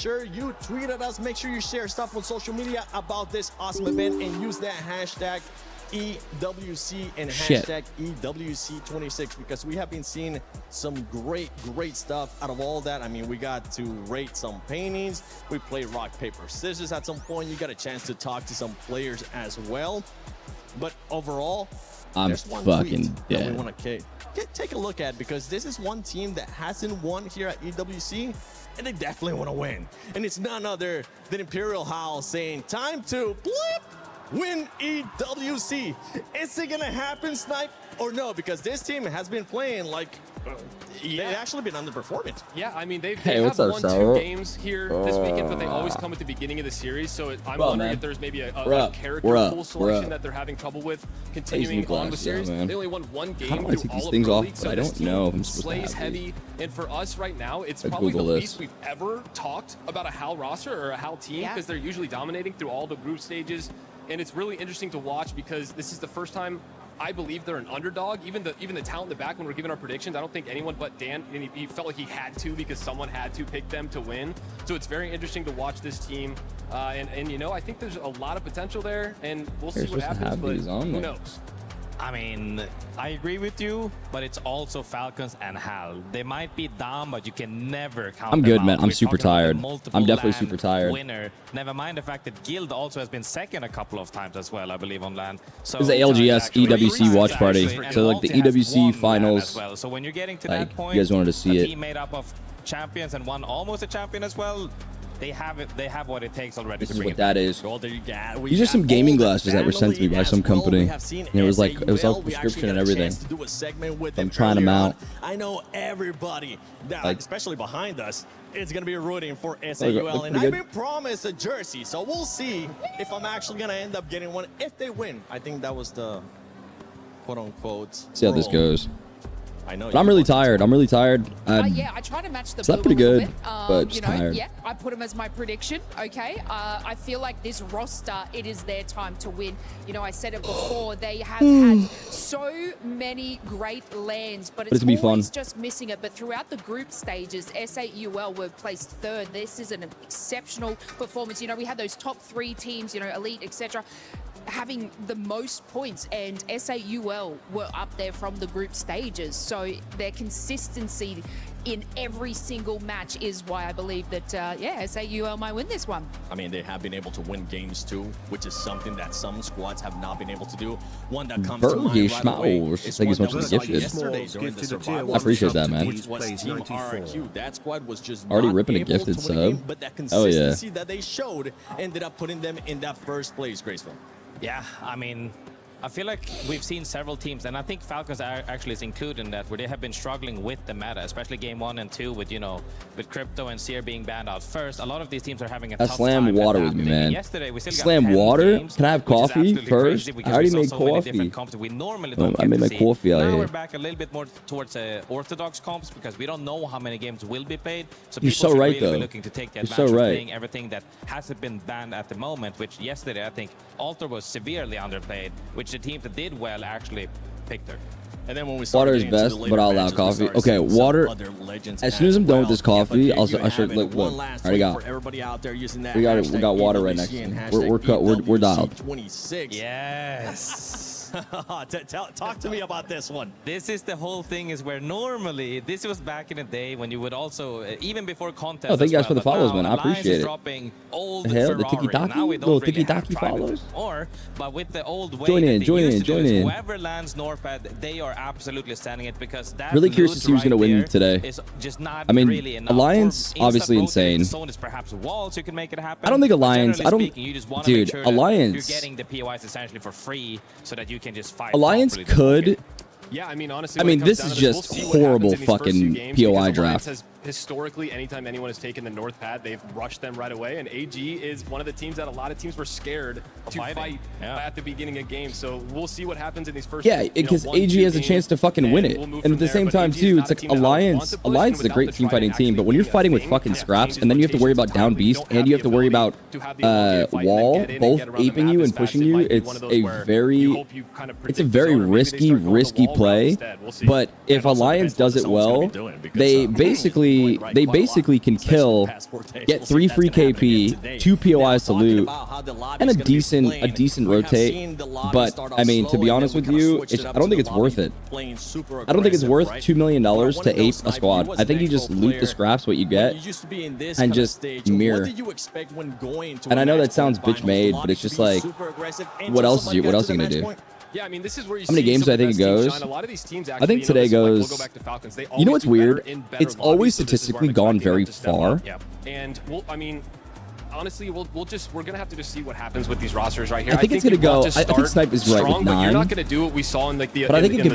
sure you tweet at us. Make sure you share stuff on social media about this awesome event and use that hashtag EWC and hashtag EWC26 because we have been seeing some great stuff out of all that. I mean, we got to rate some paintings. We played rock, paper, scissors at some point. You got a chance to talk to some players as well. But overall, there's one fucking tweet dead. that we want to take a look at because this is one team that hasn't won here at EWC and they definitely want to win. And it's none other than Imperial Howl saying, time to blip, win EWC. Is it going to happen, Snipe, or no? Because this team has been playing like they've actually been underperforming. Yeah, I mean, they have won 2 games here this weekend, but they always come at the beginning of the series. So I'm wondering if there's maybe a character pool selection that they're having trouble with continuing on the series. They only won 1 game through all of the league, so I don't know. Slays heavy, and for us right now, it's probably the least we've ever talked about a HAL roster or a HAL team because they're usually dominating through all the group stages, and it's really interesting to watch because this is the first time I believe they're an underdog. Even the talent in the back when we're giving our predictions, I don't think anyone but Dan, and he felt like he had to because someone had to pick them to win. So it's very interesting to watch this team. And you know, I think there's a lot of potential there, and we'll see what happens, but who knows? I mean, I agree with you, but it's also Falcons and HAL. They might be down, but you can never count I'm good, them man. out. I'm super tired. I'm definitely super tired. Winner. Never mind the fact that Guild also has been second a couple of times as well, I believe, on LAN. So this is the LGS EWC watch party. So like the EWC finals. Well. So when you're getting to that point, you guys wanted to see a it. team made up of champions and one almost a champion as well. They have it. They have what it takes already. This is what that is. These These are some gaming glasses that were sent to me by some company. And it was like, it was all prescription and everything. I'm trying them out. I know everybody, especially behind us, is going to be rooting for SAUL. And I've been promised a jersey, so we'll see if I'm actually going to end up getting one if they win. I think that was the quote-unquote. See how this goes. I know. But I'm really tired. Yeah, I try to match the slept pretty good, bit. but just tired. Yeah, I put them as my prediction. Okay, I feel like this roster, it is their time to win. You know, I said it before. They have had so many great lands, but it's always just missing it. But throughout the group stages, SAUL were placed 3rd. This is an exceptional performance. You know, we had those top 3 teams, you know, Elite, etc., having the most points, and SAUL were up there from the group stages. So their consistency in every single match is why I believe that, yeah, SAUL might win this one. I mean, they have been able to win games too, which is something that some squads have not been able to do. One that comes to mind right away is thank you so much for the gift. yesterday during the survival. I appreciate that, man. Which was Team RRQ. That squad was just already not ripping a able gifted to win a game, sub. but that consistency that they showed ended up putting them in that first place, Graceful. Yeah, I mean, I feel like we've seen several teams, and I think Falcons actually is included in that, where they have been struggling with the meta, especially game 1 and 2 with, you know, with Crypto and Seer being banned out first. A lot of these teams are having a tough time. Slam water with me, man. Yesterday, we still Slam water? Can I have coffee first? I already made coffee. We normally don't I made my coffee out here. Now we're back a little bit more towards orthodox comps because we don't know how many games will be played. So you're so right, though. Looking to take the advantage of playing everything that hasn't been banned at the moment, which yesterday I think Alter was severely underplayed, which the teams that did well actually picked her. And then when we water is best, but I'll allow coffee. Okay, water. As soon as I'm done with this coffee, I'll start. Look, I already got. We got water right next to me. We're dialed. Yes. Talk to me about this one. This is the whole thing, is where normally this was back in the day when you would also even before contests. Oh, thank you guys for the follows, man. I Alliance appreciate it. Dropping old the hell, Ferrari. the tiki-taki, Now we don't little really tiki-taki have follows. But with the old way, join in. Whoever lands Northpad, they are absolutely standing it because that. Really curious to see who's gonna win today. Is just not I mean, really enough. Alliance obviously insane. Zone is perhaps walls you can make it happen. I don't think Alliance. I don't. You just want to make sure Alliance. You're getting the POIs essentially for free so that you can just fight. Alliance could. Yeah, I mean, honestly, this is just horrible fucking POI draft. Historically, anytime anyone has taken the North Pad, they've rushed them right away. And AG is one of the teams that a lot of teams were scared to fight at the beginning of games. So we'll see what happens in these first. Yeah, because AG has a chance to fucking win it. And at the same time, too, it's like Alliance. Alliance is a great team fighting team, but when you're fighting with fucking scraps, and then you have to worry about down beast, and you have to worry about wall both aping you and pushing you, it's a very risky play. But if Alliance does it well, they basically basically can kill, get 3 free KP, 2 POIs to loot, and a decent rotate. But I mean, to be honest with you, I don't think it's worth it. I don't think it's worth $2 million to ape a squad. I think you just loot the scraps, what you get, and just mirror. And I know that sounds bitch made, but it's just like, what else are you gonna do? Yeah, I mean, this is where you how many games do I think it goes? A lot of these teams I think today goes. You know what's weird? It's always statistically gone very far. Yeah, and I mean, honestly, we're gonna have to just see what happens with these rosters right here. I think it's gonna go. I think Snipe is right with 9. But you're not gonna do what we saw in like the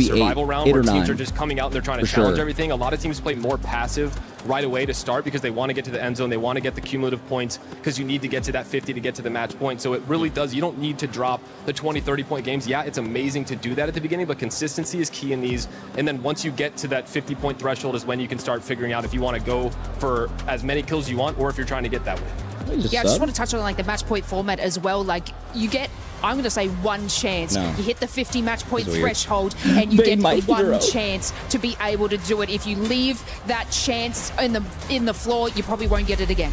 survival round where teams are just coming out and they're trying to challenge everything. A lot of teams play more passive right away to start because they want to get to the end zone. They want to get the cumulative points because you need to get to that 50 to get to the match point. So it really does. You don't need to drop the 20, 30-point games. Yeah, it's amazing to do that at the beginning, but consistency is key in these. And then once you get to that 50-point threshold is when you can start figuring out if you want to go for as many kills you want or if you're trying to get that win. Yeah, I just want to touch on like the match point format as well. Like you get, I'm going to say 1 chance. You hit the 50 match point threshold and you get the 1 chance to be able to do it. If you leave that chance in the floor, you probably won't get it again.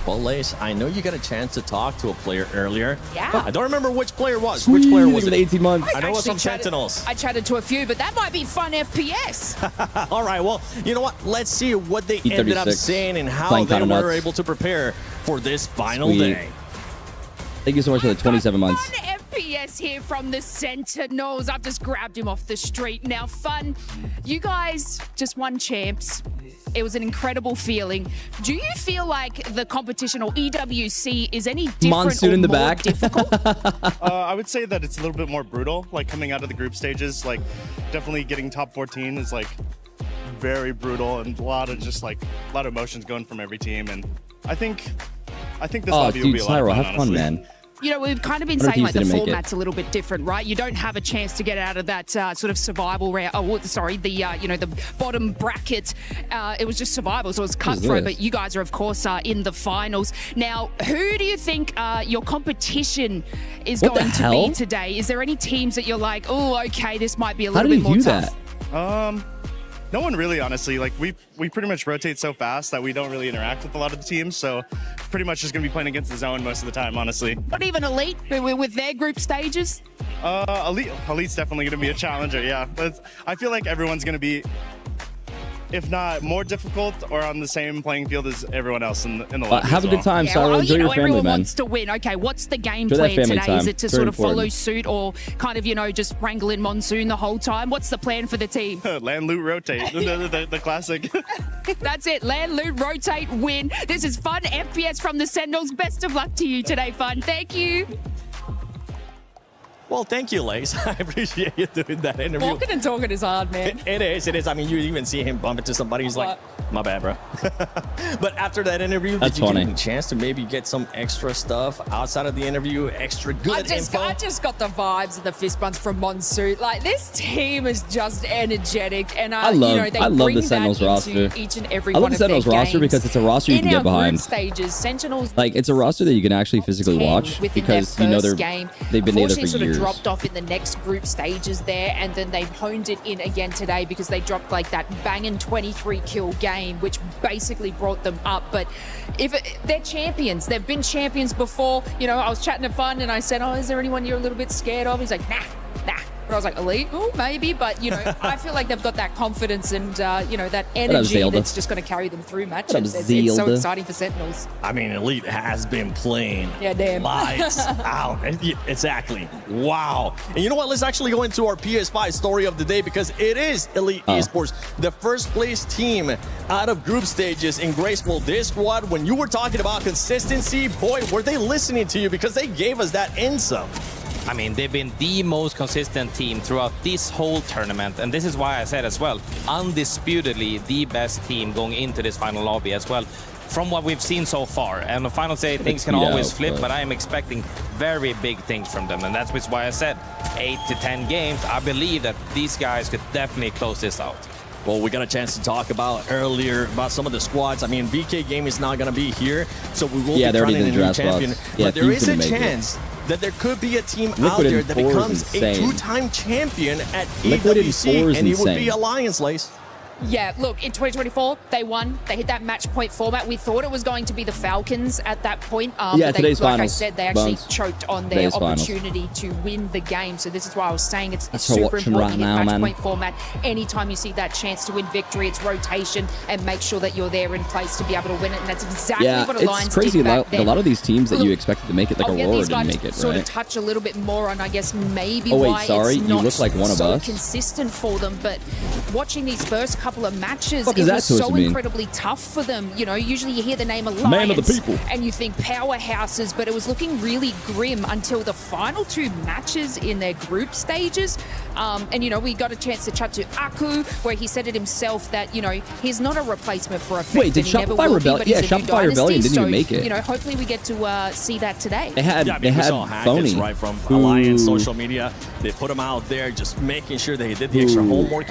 Well, Lace, I know you got a chance to talk to a player earlier. Yeah. I don't remember which player was. Which player was it? 18 months. I know it was some Sentinels. I chatted to a few, but that might be fun FPS. All right, well, you know what? Let's see what they ended up saying and how they were able to prepare for this final day. Thank you so much for the 27 months. Fun FPS here from the Sentinels. I've just grabbed him off the street. Now, Fun, you guys just won champs. It was an incredible feeling. Do you feel like the competition or EWC is any different Monsoon or in the more back. difficult? I would say that it's a little bit more brutal, like coming out of the group stages. Like definitely getting top 14 is like very brutal and a lot of emotions going from every team. And I think this lobby will be a lot of fun, have fun, man. You know, we've kind of been saying like the format's a little bit different, right? You don't have a chance to get out of that sort of survival round. Oh, sorry, the the bottom bracket. It was just survival, so it was cutthroat. But you guys are, of course, in the finals. Now, who do you think your competition is going to be today? Is there any teams that you're like, oh, okay, this might be a little bit more tough? No one really, honestly. Like we pretty much rotate so fast that we don't really interact with a lot of the teams. So pretty much just gonna be playing against the zone most of the time, honestly. Not even Elite with their group stages? Elite's definitely gonna be a challenger. Yeah, I feel like everyone's gonna be, if not more difficult, or on the same playing field as everyone else in the lobby. Have a good time, Cyril. Enjoy your family, everyone man. wants to win. Okay, what's the game plan today? Is it to sort of follow suit or kind of, just wrangle in Monsoon the whole time? What's the plan for the team? Land, loot, rotate. the classic. That's it. Land, loot, rotate, win. This is Fun FPS from the Sentinels. Best of luck to you today, Fun. Thank you. Well, thank you, Lace. I appreciate you doing that interview. Walking and talking is hard, man. It is. I mean, you even see him bump into somebody. He's like, my bad, bro. But after that interview, did you get a chance to maybe get some extra stuff outside of the interview, extra good info? I just got the vibes and the fist bumps from Monsoon. Like, this team is just energetic. And I love the Sentinels roster. Each and every I love the Sentinels roster because it's a roster you can get behind. Stages, Sentinels, like, it's a roster that you can actually physically watch because they've been there for years. Dropped off in the next group stages there, and then they've honed it in again today because they dropped like that banging 23 kill game, which basically brought them up. But they're champions, they've been champions before. I was chatting to Fun and I said, oh, is there anyone you're a little bit scared of? He's like, nah. But I was like, Elite? Oh, maybe. But, I feel like they've got that confidence and, that energy that's just going to carry them through matches. It's so exciting for Sentinels. I mean, Elite has been playing lights out. Exactly. Wow. And you know what? Let's actually go into our PS5 story of the day because it is Elite Esports, the first place team out of group stages in Graceful. This squad, when you were talking about consistency, boy, were they listening to you because they gave us that in some. I mean, they've been the most consistent team throughout this whole tournament, and this is why I said as well, undisputedly the best team going into this final lobby as well, from what we've seen so far. And the final say things can always flip, but I am expecting very big things from them, and that's why I said 8 to 10 games. I believe that these guys could definitely close this out. Well, we got a chance to talk earlier about some of the squads. I mean, BK Game is not going to be here, so we will be crowning a new champion. But there is a chance that there could be a team out there that becomes a 2-time champion at EWC, and it would be Alliance, Lace. Yeah, look, in 2024, they won. They hit that match point format. We thought it was going to be the Falcons at that point. Yeah, today's like finals. I said, they actually choked on their opportunity to win the game. So this is why I was saying it's super important to hit match point format. Anytime you see that chance to win victory, it's rotation and make sure that you're there in place to be able to win it. And that's exactly what Alliance it's crazy. did back then. A lot of these teams that you expected to make it, like Aurora didn't make it, sort right? of touch a little bit more on, I guess, maybe why it's not you look like one of so us. consistent for them. But watching these first couple of matches, it was so incredibly tough for them. You know, usually you hear the name Alliance Man of the people and you think powerhouses, but it was looking really grim until the final 2 matches in their group stages. And, you know, we got a chance to chat to Aku, where he said it himself that, you know, he's not a replacement for Effect. Wait, did Shopify Rebellion? Yeah, Shopify Rebellion didn't even make it. You know, hopefully we get to see that today. They had Phony, right, from Alliance social media. They put him out there, just making sure they did the extra homework.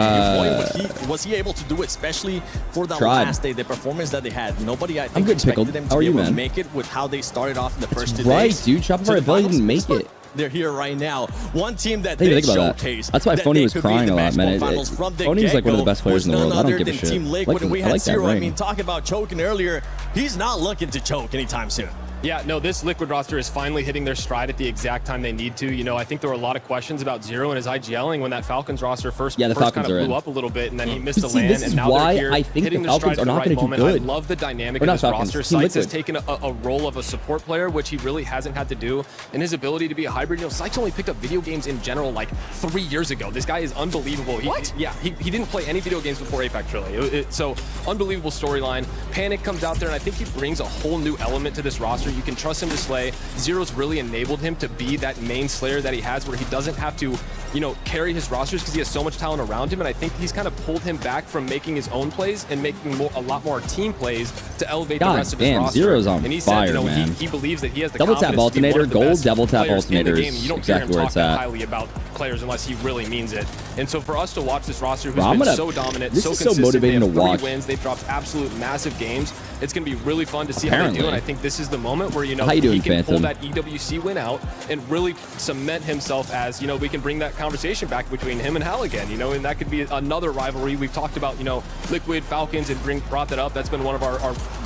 Was he able to do it, especially for the last day, the performance that they had? Nobody, I think, expected them to be able to make it with how they started off in the first 2 days. Right, dude. Shopify Rebellion didn't make it. They're here right now. One team that did showcase. That's why Phony was crying a lot, man. Phony's like one of the best players in the world. I don't give a shit. I like that ring. I mean, talking about choking earlier, he's not looking to choke anytime soon. Yeah, no, this Liquid roster is finally hitting their stride at the exact time they need to. You know, I think there were a lot of questions about Zero and his IGLing when that Falcons roster first kind of blew up a little bit, and then he missed a land, this is and now why they're here I think hitting the their Falcons stride are not at the going right to do moment. good. I love the dynamic of this roster. Sykes has taken a role of a support player, which he really hasn't had to do, and his ability to be a hybrid. You know, Sykes only picked up video games in general like 3 years ago. This guy is unbelievable. He didn't play any video games before Apex, really. So, unbelievable storyline. Panic comes out there, and I think he brings a whole new element to this roster. You can trust him to slay. Zero's really enabled him to be that main slayer that he has, where he doesn't have to, you know, carry his rosters because he has so much talent around him. And I think he's kind of pulled him back from making his own plays and making a lot more team plays to elevate the rest of his roster. Zero's on and he fire, said, you know, man. He believes that he has the double tap alternator, gold double tap alternator is you don't hear him talk that highly about players unless he really means it. And so for us to watch this roster who's been so dominant, so consistent, so motivating to watch. 3 wins, they've dropped absolute massive games. It's going to be really fun to see how they do, and I think this is the moment where, you know, he can pull that EWC win out and really cement himself as, you know, we can bring that conversation back between him and Hal again, you know, and that could be another rivalry. We've talked about, you know, Liquid, Falcons, and brought that up. That's been one of our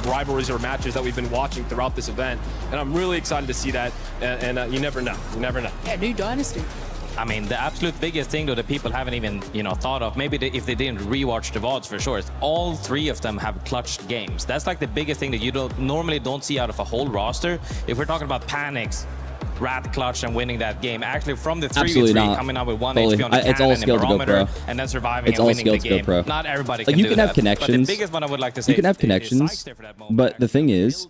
rivalries or matches that we've been watching throughout this event, and I'm really excited to see that, and you never know. You never know. Yeah, new dynasty. I mean, the absolute biggest thing, though, that people haven't even, you know, thought of, maybe if they didn't rewatch the VODs for sure, is all 3 of them have clutched games. That's like the biggest thing that you normally don't see out of a whole roster. If we're talking about Panics, Rat clutch and winning that game. Actually, from the 3v3, coming out with 1 HP on the cannon and barometer, and then surviving and winning the game. Not everybody can do that. You can have connections. But the biggest one I would like to say, you can have connections, but the thing is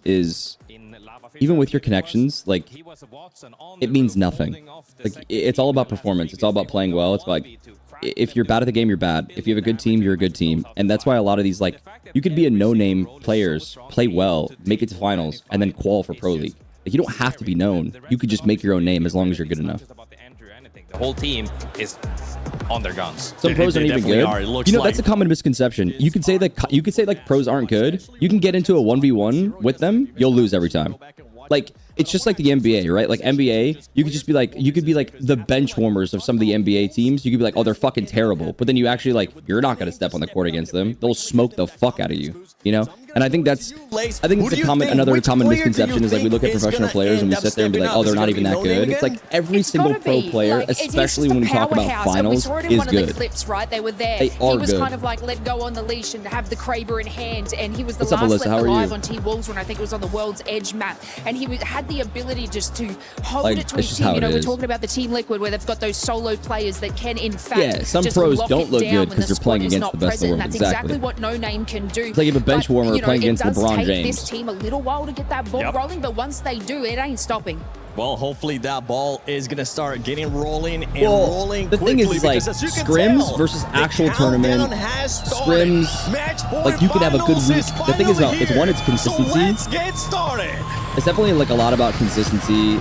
even with your connections, like, it means nothing. Like, it's all about performance. It's all about playing well. It's like, if you're bad at the game, you're bad. If you have a good team, you're a good team. And that's why a lot of these, like, you could be a no-name players, play well, make it to finals, and then qual for Pro League. Like, you don't have to be known. You could just make your own name as long as you're good enough. The whole team is on their guns. Some pros aren't even good. You know, that's a common misconception. You could say like pros aren't good. You can get into a 1v1 with them, you'll lose every time. Like, it's just like the NBA, right? Like NBA, you could be like the bench warmers of some of the NBA teams. You could be like, oh, they're fucking terrible. But then you actually, like, you're not going to step on the court against them. They'll smoke the fuck out of you, you know? And I think it's another common misconception is, like, we look at professional players and we sit there and be like, oh, they're not even that good. It's like every single pro player, especially when we talk about finals, is good. The clips, right? They were there. They are he was good. kind of like let go on the leash and have the Kraber in hand, and he was the last left alive on T-Wolves when I think it was on the World's Edge map, and he had the ability just to hold it to his team. You know, we're talking about the Team Liquid where they've got those solo players that can, in fact, some pros don't look good because they're playing against the best in the world. That's exactly what No Name can do. It's like if a bench warmer playing against LeBron James. It does take this team a little while to get that ball rolling, but once they do, it ain't stopping. Well, hopefully that ball is going to start getting rolling and rolling the thing is, like, scrims versus actual tournament, scrims, like, you could have a good week. The thing is, it's consistency. So let's get started. It's definitely, like, a lot about consistency.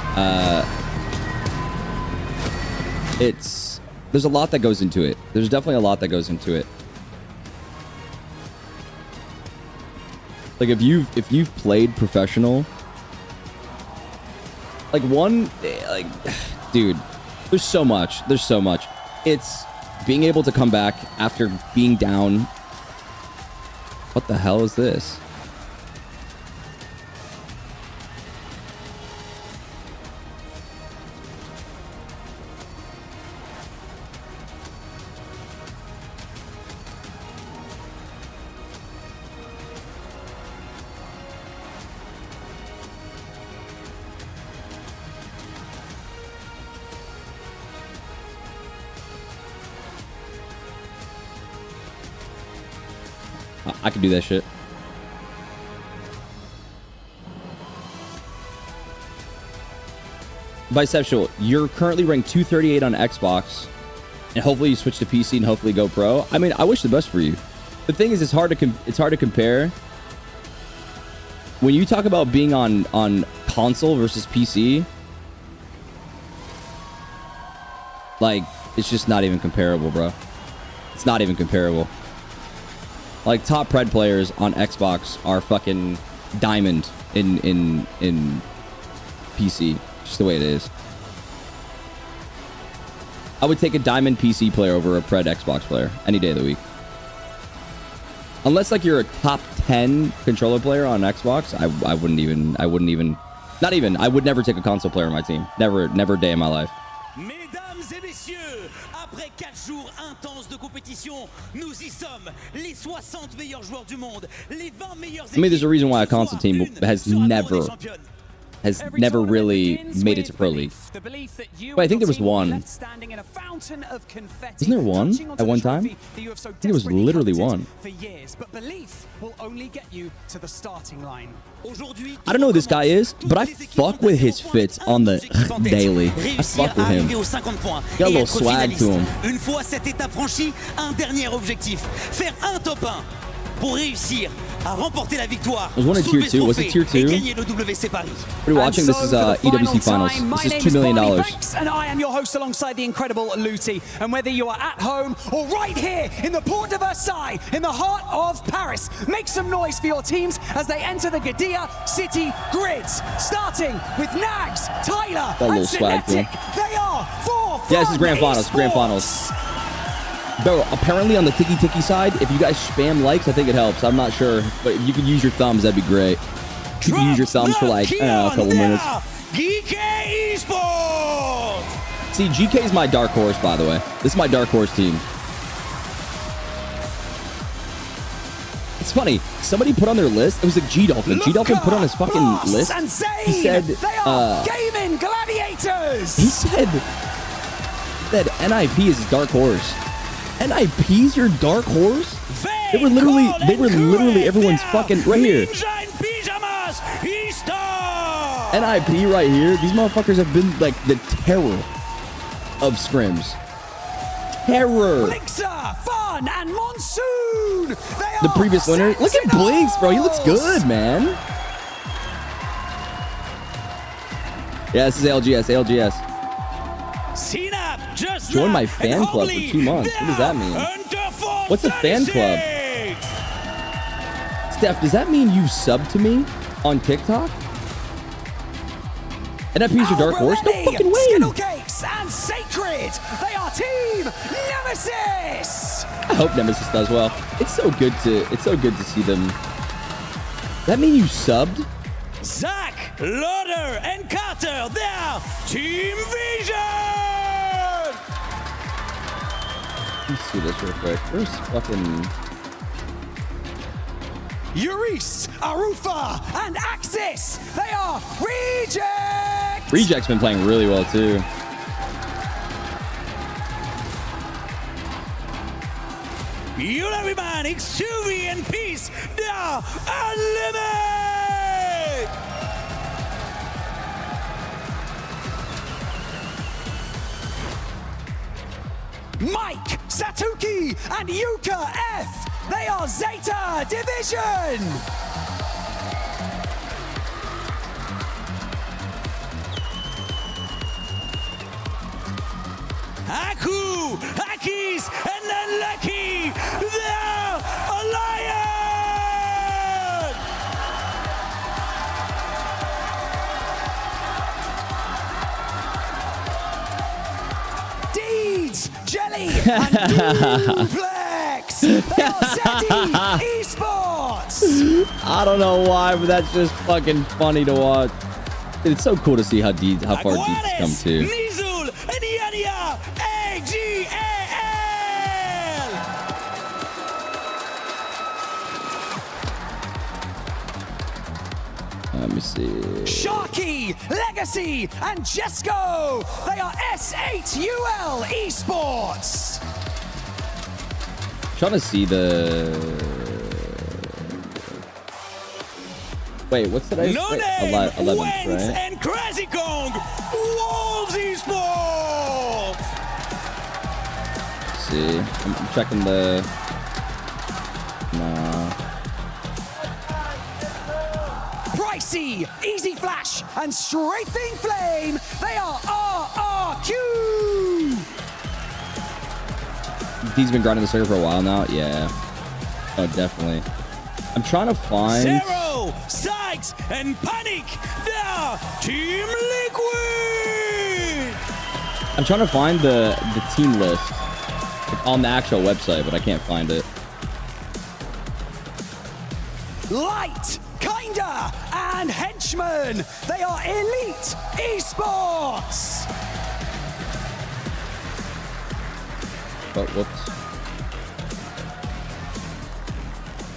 There's a lot that goes into it. There's definitely a lot that goes into it. Like, if you've played professional, dude, there's so much. It's being able to come back after being down What the hell is this? I can do that shit. Bisexual, you're currently ranked 238 on Xbox, and hopefully you switch to PC and hopefully go pro. I mean, I wish the best for you. The thing is, it's hard to compare. When you talk about being on console versus PC, like, it's just not even comparable, bro. It's not even comparable. Like, top Pred players on Xbox are fucking diamond in PC. Just the way it is. I would take a diamond PC player over a Pred Xbox player any day of the week. Unless, like, you're a top 10 controller player on Xbox, I wouldn't even, not even, I would never take a console player on my team. Never a day in my life. Mesdames et messieurs, après 4 jours intenses de compétition, nous y sommes, les 60 meilleurs joueurs du monde, les 20 meilleures équipes. I mean, there's a reason why a console team has never really made it to Pro League. But I think there was one. Isn't there one at one time? I think it was literally one. I don't know who this guy is, but I fuck with his fits on the daily. I fuck with him. Got a little swag to him. Une fois cette étape franchie, un dernier objectif, faire un top 1 pour réussir à remporter la victoire. Was one in tier 2? Was it tier 2? What are you watching? This is Ewc Finals. This is $2 million. And I am your host alongside the incredible Luti. And whether you are at home or right here in the Port de Versailles, in the heart of Paris, make some noise for your teams as they enter the Gadia City grids. Starting with Nags, Tyler, and Cinetic. They are for Yeah, this is Grand Finals. Grand Finals. Bro, apparently on the Tiki side, if you guys spam likes, I think it helps. I'm not sure, but if you could use your thumbs, that'd be great. You can use your thumbs for like, I don't know, a couple minutes. See, GK is my dark horse, by the way. This is my dark horse team. It's funny. Somebody put on their list. It was like G-Dolphin. G-Dolphin put on his fucking list. He said, gaming gladiators. He said that NIP is his dark horse. NIP's your dark horse? They were literally everyone's fucking right here. NIP right here. These motherfuckers have been like the terror of scrims. Terror. Blixer, Fun, and Monsoon. The previous winner. Look at Blinks, bro. He looks good, man. Yeah, this is LGS. Join my fan club for 2 months. What does that mean? What's a fan club? Steph, does that mean you subbed to me on TikTok? NFP's your dark horse? No fucking way! Skittle Cakes and Sacred. They are Team Nemesis. I hope Nemesis does well. It's so good to see them. Does that mean you subbed? Zach, Lauder, and Carter, they are Team Vision. Let's see this real quick. Where's fucking... Euris, Arufa, and Axis. They are Reject. Reject's been playing really well, too. Unary Man, Exuvi, and Peace, they are Unlimited. Mike, Satuki, and Yuka F. They are Zeta Division. Aku, Akis, and then Lucky, they are Alliance. Deeds, Jelly, and Duplex. They are Zeti Esports. I don't know why, but that's just fucking funny to watch. It's so cool to see how far Deeds has come too. Nizul and Yania AGAL. Let me see. Sharky, Legacy, and Jesco. They are S8UL Esports. Trying to see the. Wait, what's today's? No Wait, name, 11th, Wentz right? and Crazy Kong, Wolves Esports. Let's see, I'm checking the. Nah. Pricey, Easy Flash, and Strafing Flame. They are RRQ. He's been grinding the circuit for a while now. Yeah. Oh, definitely. I'm trying to find. Zero, Sykes, and Panic. They are Team Liquid. I'm trying to find the team list on the actual website, but I can't find it. Light, Kinda, and Henchman. They are Elite Esports. But whoops.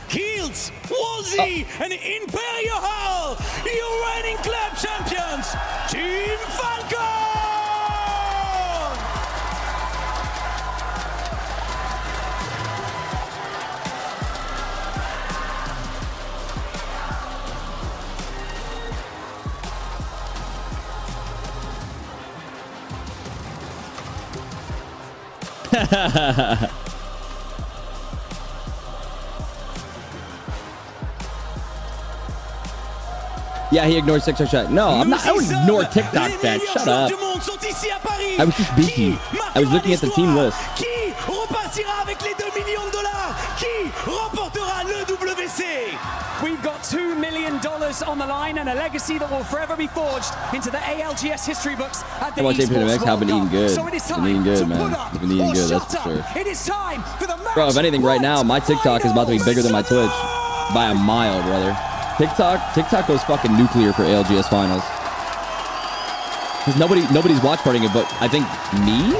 Kills, Wolsey, and Imperial, your reigning club champions, Team Falcon! Yeah, he ignored TikTok chat. No, I'm not. I would ignore TikTok chat. Shut up. I was just beaking. I was looking at the team list. Qui repartira avec les $2 millions? Qui remportera le WC? We've got $2 million on the line and a legacy that will forever be forged into the ALGS history books at the Esports I've been eating good. So it is time Been eating good, to man. put up Been eating or good, shut that's for up. sure. It is time for the match. Bro, if anything, right now, my TikTok is about to be bigger than my Twitch by a mile, brother. TikTok goes fucking nuclear for ALGS Finals. Because nobody's watch partying it, but I think me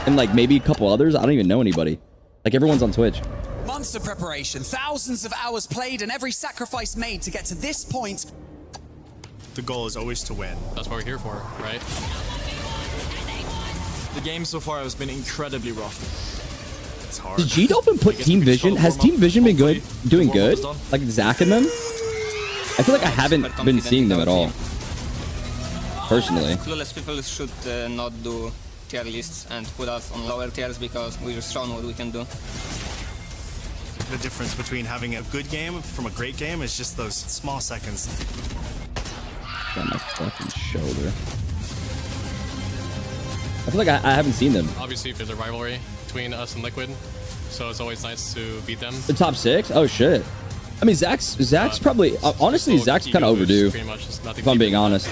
and like maybe a couple others. I don't even know anybody. Like everyone's on Twitch. Months of preparation, thousands of hours played, and every sacrifice made to get to this point. The goal is always to win. That's what we're here for, right? The game so far has been incredibly rough. It's hard. Did G-Dolphin put Team Vision? Has Team Vision been good? Doing good? Like Zach and them? I feel like I haven't been seeing them at all. Personally. Clueless people should not do tier lists and put us on lower tiers because we've shown what we can do. The difference between having a good game from a great game is just those small seconds. Got my fucking shoulder. I feel like I haven't seen them. Obviously, there's a rivalry between us and Liquid, so it's always nice to beat them. The top 6? Oh shit. I mean, Zach's probably honestly Zach's kind of overdue. If I'm being honest.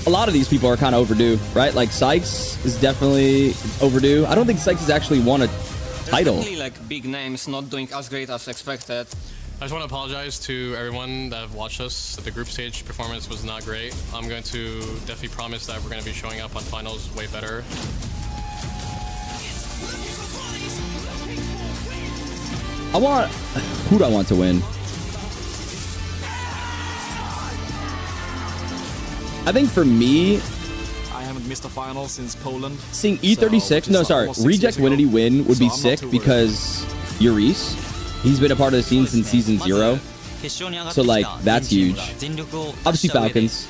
A lot of these people are kind of overdue, right? Like Sykes is definitely overdue. I don't think Sykes has actually won a title. Definitely like big names not doing as great as expected. I just want to apologize to everyone that have watched us. The group stage performance was not great. I'm going to definitely promise that we're going to be showing up on finals way better. Who do I want to win? I think for me, I haven't missed a final since Poland. Seeing E36, no, sorry, Reject Winity win would be sick because Ewc, he's been a part of the scene since season 0. So like, that's huge. Obviously Falcons.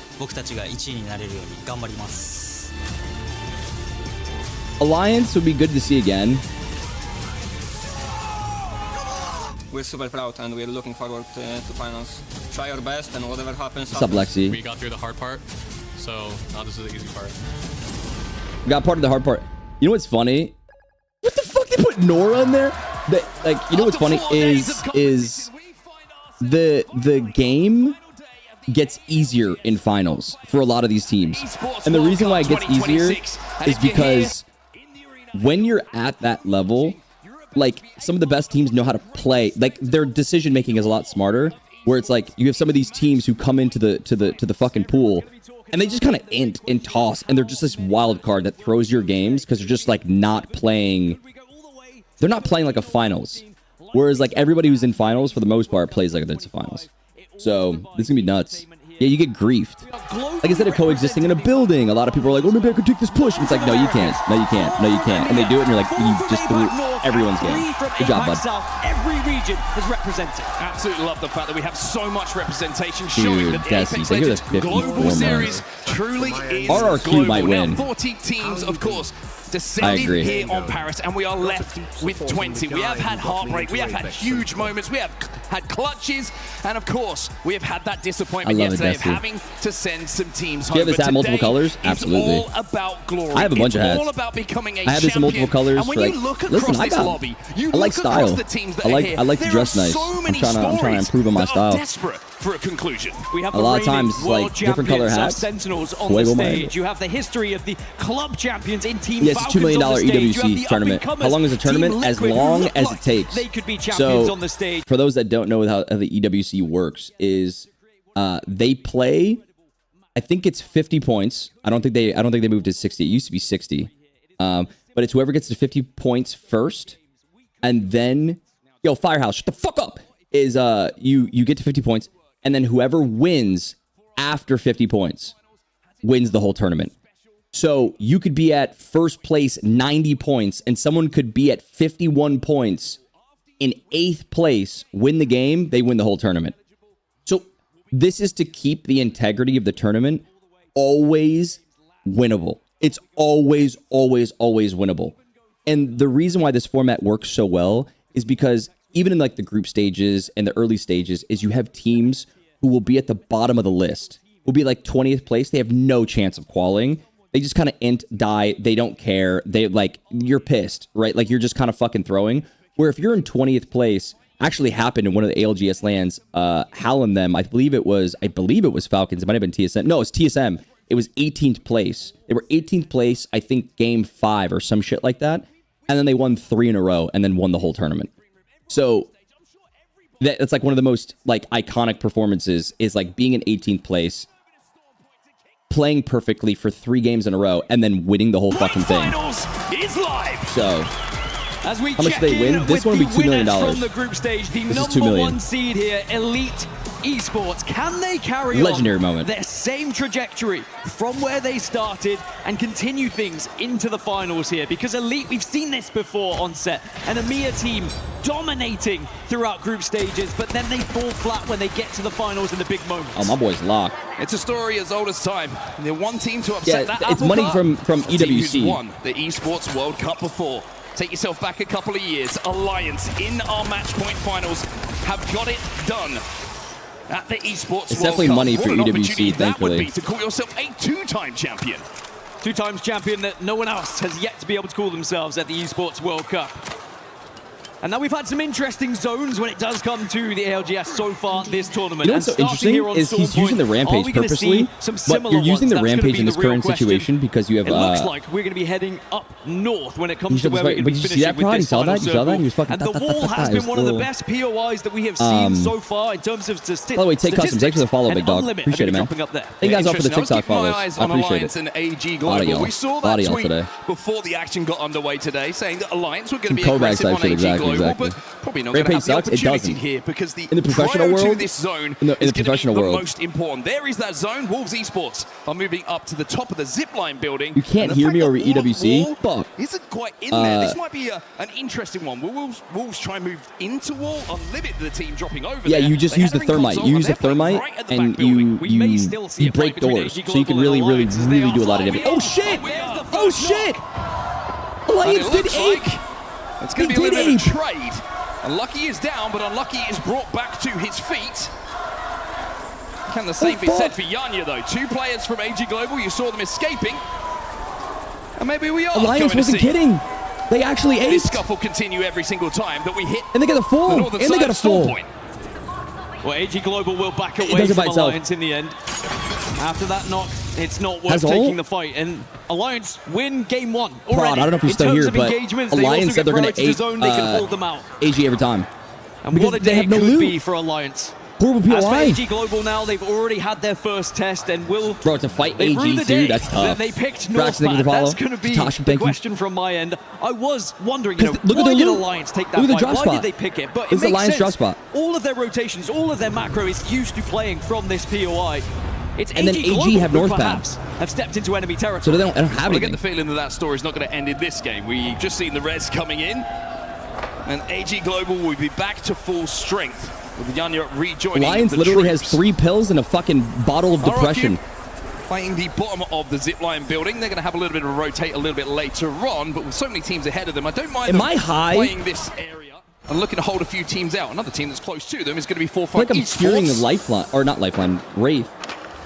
Alliance would be good to see again. We're super proud and we're looking forward to finals. Try our best and whatever happens. What's up, Lexi? We got through the hard part, so now this is the easy part. We got part of the hard part. You know what's funny? What the fuck? They put Nora in there? Like, you know what's funny is the game gets easier in finals for a lot of these teams. And the reason why it gets easier is because when you're at that level, like some of the best teams know how to play. Like their decision making is a lot smarter. Where it's like you have some of these teams who come into the fucking pool and they just kind of int and toss, and they're just this wild card that throws your games because they're just like not playing. They're not playing like a finals. Whereas like everybody who's in finals for the most part plays like it's a finals. So this is gonna be nuts. Yeah, you get griefed. Like instead of coexisting in a building, a lot of people are like, oh, maybe I could take this push. And it's like, no, you can't. No, you can't. No, you can't. And they do it, and you're like, you just threw everyone's game. Good job, bud. Every region is represented. Absolutely love the fact that we have so much representation, showing that the Desi, Apex Legends Global Series truly is RRQ global. might win. Now, 40 teams, of course, descended here on Paris, and we are left with 20. We have had heartbreak, we have had huge moments, we have had clutches, and of course, we have had that disappointment yesterday of having to send some teams home. Do you have this hat multiple colors? Absolutely. It's all about glory. I have a bunch of hats. All about becoming a I have this in multiple colors. And when for you like, look listen, across this lobby, you I like look across style. the teams that I are like here, to dress nice. so I'm trying to improve on my style. Desperate for a conclusion. We have a lot of times, like different color hats. Sentinels on the stage. You have the history of the club champions in Team Yes, it's $2 million EWC tournament. How long is a tournament? As long as it takes. They could be champions on the stage. For those that don't know how the EWC works, is they play. I think it's 50 points. I don't think they moved to 60. It used to be 60. But it's whoever gets to 50 points first, and then Firehouse, shut the fuck up. Is you get to 50 points, and then whoever wins after 50 points wins the whole tournament. So you could be at first place 90 points, and someone could be at 51 points in 8th place, win the game, they win the whole tournament. So this is to keep the integrity of the tournament always winnable. It's always, always, always winnable. And the reason why this format works so well is because even in like the group stages and the early stages is you have teams who will be at the bottom of the list, will be like 20th place. They have no chance of qualing. They just kind of int, die. They don't care. They like, you're pissed, right? Like you're just kind of fucking throwing. Where if you're in 20th place, actually happened in one of the ALGS lands, Hal and them, I believe it was Falcons. It might have been TSM. No, it's TSM. It was 18th place. They were 18th place, I think game 5 or some shit like that. And then they won 3 in a row and then won the whole tournament. So that's like one of the most like iconic performances is like being in 18th place, playing perfectly for 3 games in a row, and then winning the whole fucking thing. So as we how much do they win? This one will be $2 million. From the group stage, the this is $2 million. #1 seed here, Elite Esports. Can they carry legendary on moment. Their same trajectory from where they started and continue things into the finals here? Because Elite, we've seen this before on set, an EMEA team dominating throughout group stages, but then they fall flat when they get to the finals in the big moments. Oh, my boy's locked. It's a story as old as time. And the one team to upset that it's money from the team who's EWC. won the Esports World Cup before. Take yourself back a couple of years. Alliance in our match point finals have got it done at the Esports It's World definitely Cup. money for what an EWC, that would thankfully. be to call yourself a 2-time champion. 2 times champion that no one else has yet to be able to call themselves at the Esports World Cup. And now we've had some interesting zones when it does come to the ALGS so far this tournament. You know what's so interesting is he's using the Rampage purposely, but you're using the Rampage in this current situation because you have... It looks like we're going to be heading up north when it comes to where we're going to be finishing with this final circle. He was fucking and the wall has been one of the best POIs that we have seen so far in terms of statistics. By the way, Take Customs, thanks for the follow, big dog. Appreciate it, man. Thank you guys all for the TikTok follows. I appreciate it. And AG Global. We saw that tweet before the action got underway today, saying that Alliance were going to be aggressive on AG Global, but probably not going to have the opportunity here because the professional world, this zone in the professional world, the most important. There is that zone. Wolves Esports are moving up to the top of the zipline building. You can't hear me over EWC. Fuck. Isn't quite in there. This might be an interesting one. Will Wolves try and move into wall or limit the team dropping over there? Yeah, you just use the thermite. You use the thermite and you break doors. So you can really do a lot of damage. Oh shit! Oh shit! Alliance did ape! It's going to be a little bit of a trade. Unlucky is down, but Unlucky is brought back to his feet. Can the same be said for Yanya, though? 2 players from AG Global, you saw them escaping. And maybe we are Alliance wasn't kidding. They actually aced. This scuffle continue every single time that we hit. And they got a full. And they got a full. Well, AG Global will back away from Alliance in the end. After that knock, it's not worth taking the fight. And Alliance win game 1 already. Prod, I don't know if you're still here, but Alliance said they're going to hold them out. AG every time. And what a day it could be for Alliance. As for AG Global now, they've already had their first test and will... Bro, to fight AG too, that's tough. They picked Northpad. That's going to be the question from my end. I was wondering, you know, why did Alliance take that fight? Why did they pick it? But it makes sense. All of their rotations, all of their macro is used to playing from this POI. It's and then AG have Northpad. Have stepped into enemy territory. So they don't have anything. I get the feeling that that story's not going to end in this game. We've just seen the Reds coming in. And AG Global will be back to full strength. With Yanya rejoining Lions literally has 3 pills and a fucking bottle of depression. Playing the bottom of the zipline building. They're going to have a little bit of a rotate a little bit later on, but with so many teams ahead of them, I don't mind them playing this area and looking to hold a few teams out. Another team that's close to them is going to be 4-5 like I'm steering the lifeline, or not lifeline, Wraith.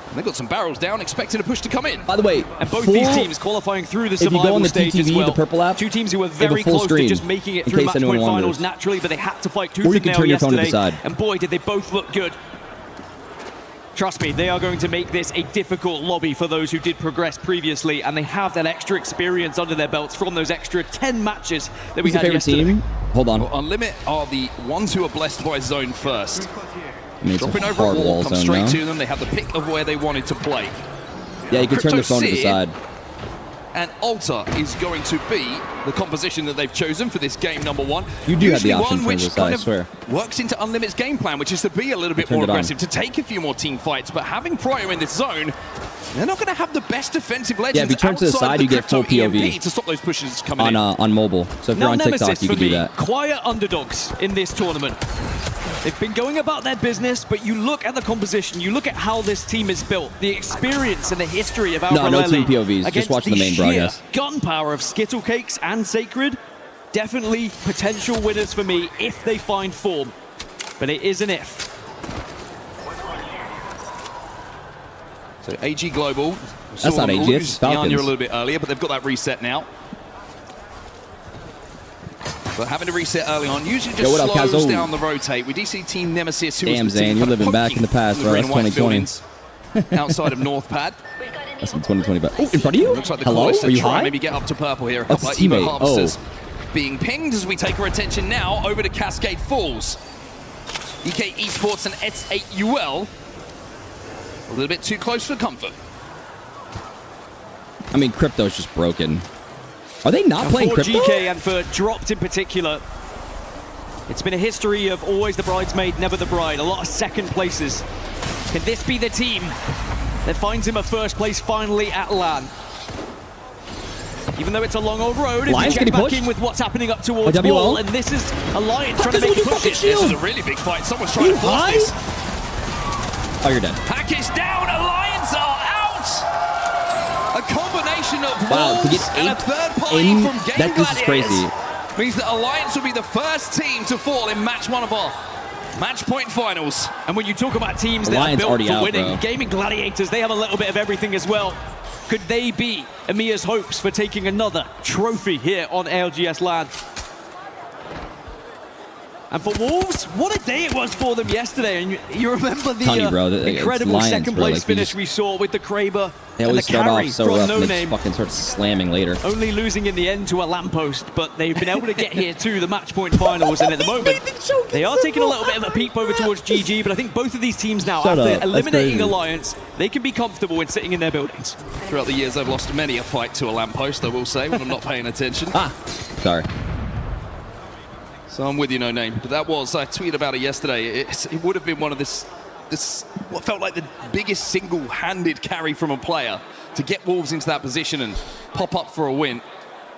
And they've got some barrels down, expecting a push to come in. By the way, and both these teams qualifying through the survival stage as well. The purple app, 2 teams who were very close to just making it through match point finals naturally, but they had to fight tooth and nail yesterday. And boy, did they both look good. Trust me, they are going to make this a difficult lobby for those who did progress previously, and they have that extra experience under their belts from those extra 10 matches that we had yesterday. Team? Hold on. Well, Unlimit are the ones who are blessed by zone first. I mean, dropping over a wall, come straight to them. They have the pick of where they wanted to play. Yeah, you can turn the phone to the side. And Alta is going to be the composition that they've chosen for this game number 1. You do have the option to turn to the side, I swear. Works into Unlimit's game plan, which is to be a little bit more aggressive, to take a few more team fights. But having Pryo in this zone, they're not going to have the best defensive legends. Yeah, if you turn to the side, you get full POV to stop those pushes coming in. On mobile. So if you're on TikTok, you can do that. Quiet underdogs in this tournament. They've been going about their business, but you look at the composition, you look at how this team is built, the experience and the history of Alpha no team POVs, just watch the main broadcast. Gunpowder of Skittle Cakes and Sacred, definitely potential winners for me if they find form, but it is an if. So AG Global, that's not AG, it's Falcons. A little bit earlier, but they've got that reset now. But having to reset early on usually just slows down the rotate. We do see Team Nemesis, who damn, Zane, you're living back in the past, bro. That's 2020. Outside of Northpad. That's in 2020. But in front of you? Looks like the Hello? Are you high? Maybe get up to purple here. A That's couple a teammate. of Harvesters being pinged as we take our attention now over to Cascade Falls. EK Esports and S8UL. A little bit too close for comfort. I mean, Crypto's just broken. Are they not playing Crypto? For GK and for Dropped in particular, it's been a history of always the bridesmaid, never the bride. A lot of second places. Can this be the team that finds him a first place finally at LAN? Even though it's a long old road, if you check back in with what's happening up towards wall, and this is Alliance trying to make a push. This is a really big fight. Someone's trying to force this. Oh, you're dead. Pack is down. Alliance are out. A combination of walls and a third party from Game Gladiators. This is crazy. Means that Alliance will be the first team to fall in match 1 of our match point finals. And when you talk about teams that are built for winning, Gaming Gladiators, they have a little bit of everything as well. Could they be EMEA's hopes for taking another trophy here on ALGS LAN? And for Wolves, what a day it was for them yesterday. And you remember the incredible second place finish we saw with the Kraber and the carry from No Name. Fucking start slamming later. Only losing in the end to a lamppost, but they've been able to get here to the match point finals. And at the moment, they are taking a little bit of a peep over towards GG. But I think both of these teams now, after eliminating Alliance, they can be comfortable in sitting in their buildings. Throughout the years, I've lost many a fight to a lamppost, I will say, when I'm not paying attention. Sorry. So I'm with you, No Name. But that was, I tweeted about it yesterday. It would have been one of what felt like the biggest single-handed carry from a player to get Wolves into that position and pop up for a win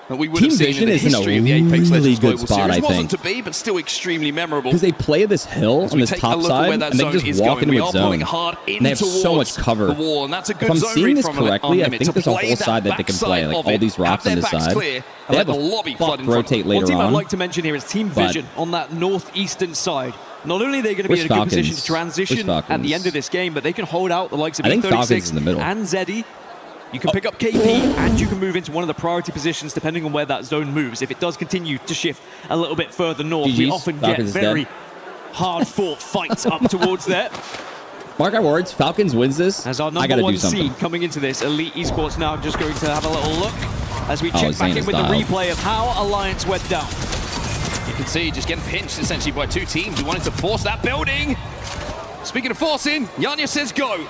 that we would have seen in the history of the Apex Legends Global Series. Wasn't to be, but still extremely memorable. Because they play this hill on this top side, and they just walk into its zone. And they have so much cover. And that's a good if I'm zone seeing this from correctly, I think there's a whole side that they can play. Like all these rocks on this side. They have a fuck rotate later on. One team I'd like to mention here is Team Vision on that northeastern side. Not only are they going to be in a good position to transition at the end of this game, but they can hold out the likes of E36 and Zeddy. You can pick up KP and you can move into one of the priority positions depending on where that zone moves. If it does continue to shift a little bit further north, we often get very hard-fought fights up towards there. Mark our words, Falcons wins this. As our I number gotta one do something. seed coming into this, Elite Esports now just going to have a little look as we check back in with Xana the replay of how Alliance went down. You can see just getting pinched essentially by two teams who wanted to force that building. Speaking of forcing, Yanya says go.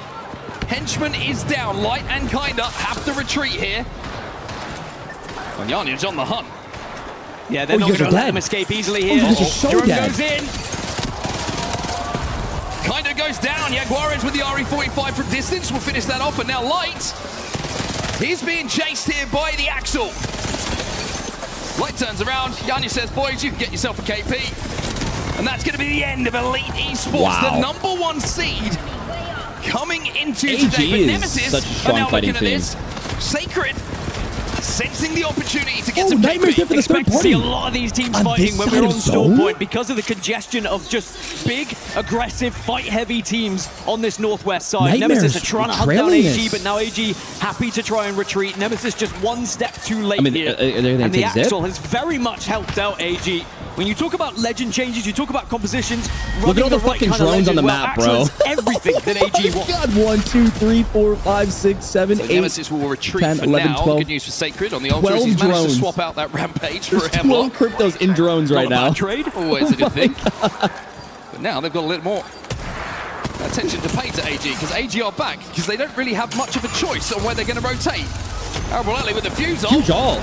Henchman is down. Light and Kinda have to retreat here. And Yanya's on the hunt. Yeah, they're not going to let them escape easily here. Drone goes in. Kinda goes down. Jaguares with the RE45 from distance will finish that off. And now Light, he's being chased here by the Axel. Light turns around. Yanya says, boys, you can get yourself a KP. And that's going to be the end of Elite Esports, the number one seed coming into today. But Nemesis are now looking at this. Sacred sensing the opportunity to get some KP. Expect to see a lot of these teams fighting when we're on store point because of the congestion of just big, aggressive, fight-heavy teams on this northwest side. Nemesis are trying to hunt down AG, but now AG happy to try and retreat. Nemesis just one step too late here. And the Axel has very much helped out AG. When you talk about legend changes, you talk about compositions. Look at all the fucking drones on the map, bro. Everything that AG wants. God, 1, 2, 3, 4, 5, 6, 7, 8, Nemesis will retreat 10, for 11, now. 12, Good news for Sacred on the Ultras. He's managed to swap out that Rampage for a Hemlock. 12 cryptos in drones right now. Trade? Always a good thing. But now they've got a little more attention to pay to AG, because AG are back, because they don't really have much of a choice on where they're going to rotate. Arbolelli with the fuse on. Huge all.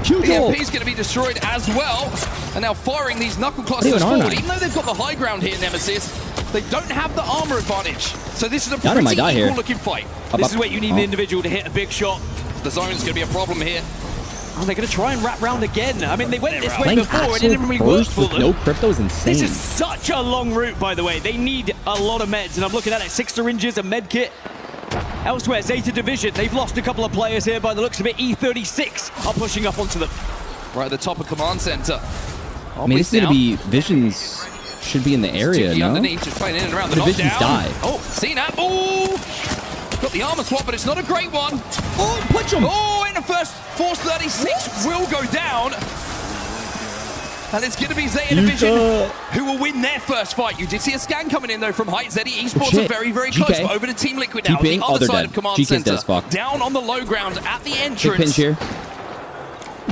Huge all. EMP's going to be destroyed as well. And now firing these knuckle clusters forward. Even though they've got the high ground here, Nemesis, they don't have the armor advantage. So this is a pretty equal looking fight. This is where you need an individual to hit a big shot. The zone's going to be a problem here. Oh, they're going to try and wrap round again. I mean, they went this way before. It didn't really work for them. No crypto is insane. This is such a long route, by the way. They need a lot of meds, and I'm looking at it. 6 syringes, a med kit. Elsewhere, Zeta Division, they've lost a couple of players here by the looks of it. E36 are pushing up onto them. Right at the top of command center. I mean, this is going to be... Visions should be in the area, no? Underneath, just playing in and around the Visions die. Oh, CNAP. Oh! Got the armor swap, but it's not a great one. Oh, punch him! Oh, in the first Force 36 will go down. And it's going to be Zeta Division who will win their first fight. You did see a scan coming in, though, from Height. Zeddy Esports are very, very close. But over to Team Liquid now, the other side of Command Center. Down on the low ground at the entrance. Pinch here.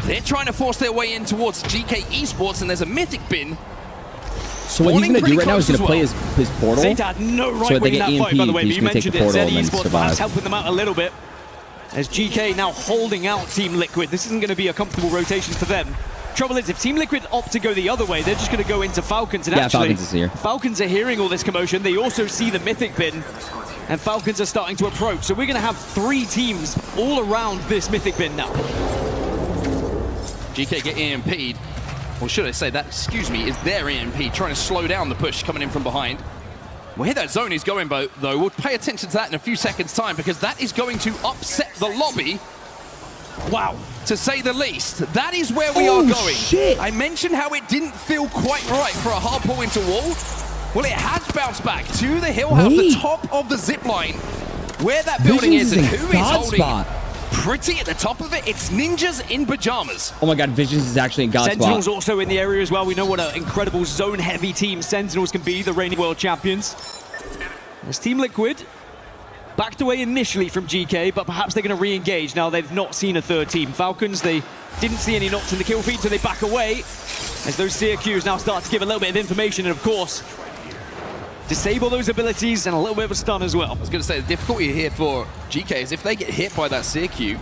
They're trying to force their way in towards GK Esports, and there's a Mythic bin. So what he's going to do right now is going to play his portal. Zeta had no right wing in that fight, by the way, but you mentioned it. Zeddy Esports perhaps helping them out a little bit. As GK now holding out Team Liquid. This isn't going to be a comfortable rotation for them. Trouble is, if Team Liquid opt to go the other way, they're just going to go into Falcons. And actually, Falcons is here. Falcons are hearing all this commotion. They also see the Mythic bin, and Falcons are starting to approach. So we're going to have 3 teams all around this Mythic bin now. GK get EMP'd. Or should I say that, excuse me, is their EMP trying to slow down the push coming in from behind. Where that zone is going, though, we'll pay attention to that in a few seconds' time, because that is going to upset the lobby. Wow, to say the least. That is where we are going. Shit. I mentioned how it didn't feel quite right for a hard pull into wall. Well, it has bounced back to the hill house, the top of the zip line, where that building is and who is holding pretty at the top of it. It's ninjas in pajamas. Oh my god, Visions is actually in God Sentinels spot. also in the area as well. We know what an incredible zone-heavy team Sentinels can be, the reigning world champions. There's Team Liquid. Backed away initially from GK, but perhaps they're going to re-engage. Now, they've not seen a third team. Falcons, they didn't see any knocks in the kill feed, so they back away. As those CQs now start to give a little bit of information, and of course, disable those abilities and a little bit of a stun as well. I was going to say, the difficulty here for GK is if they get hit by that CQ,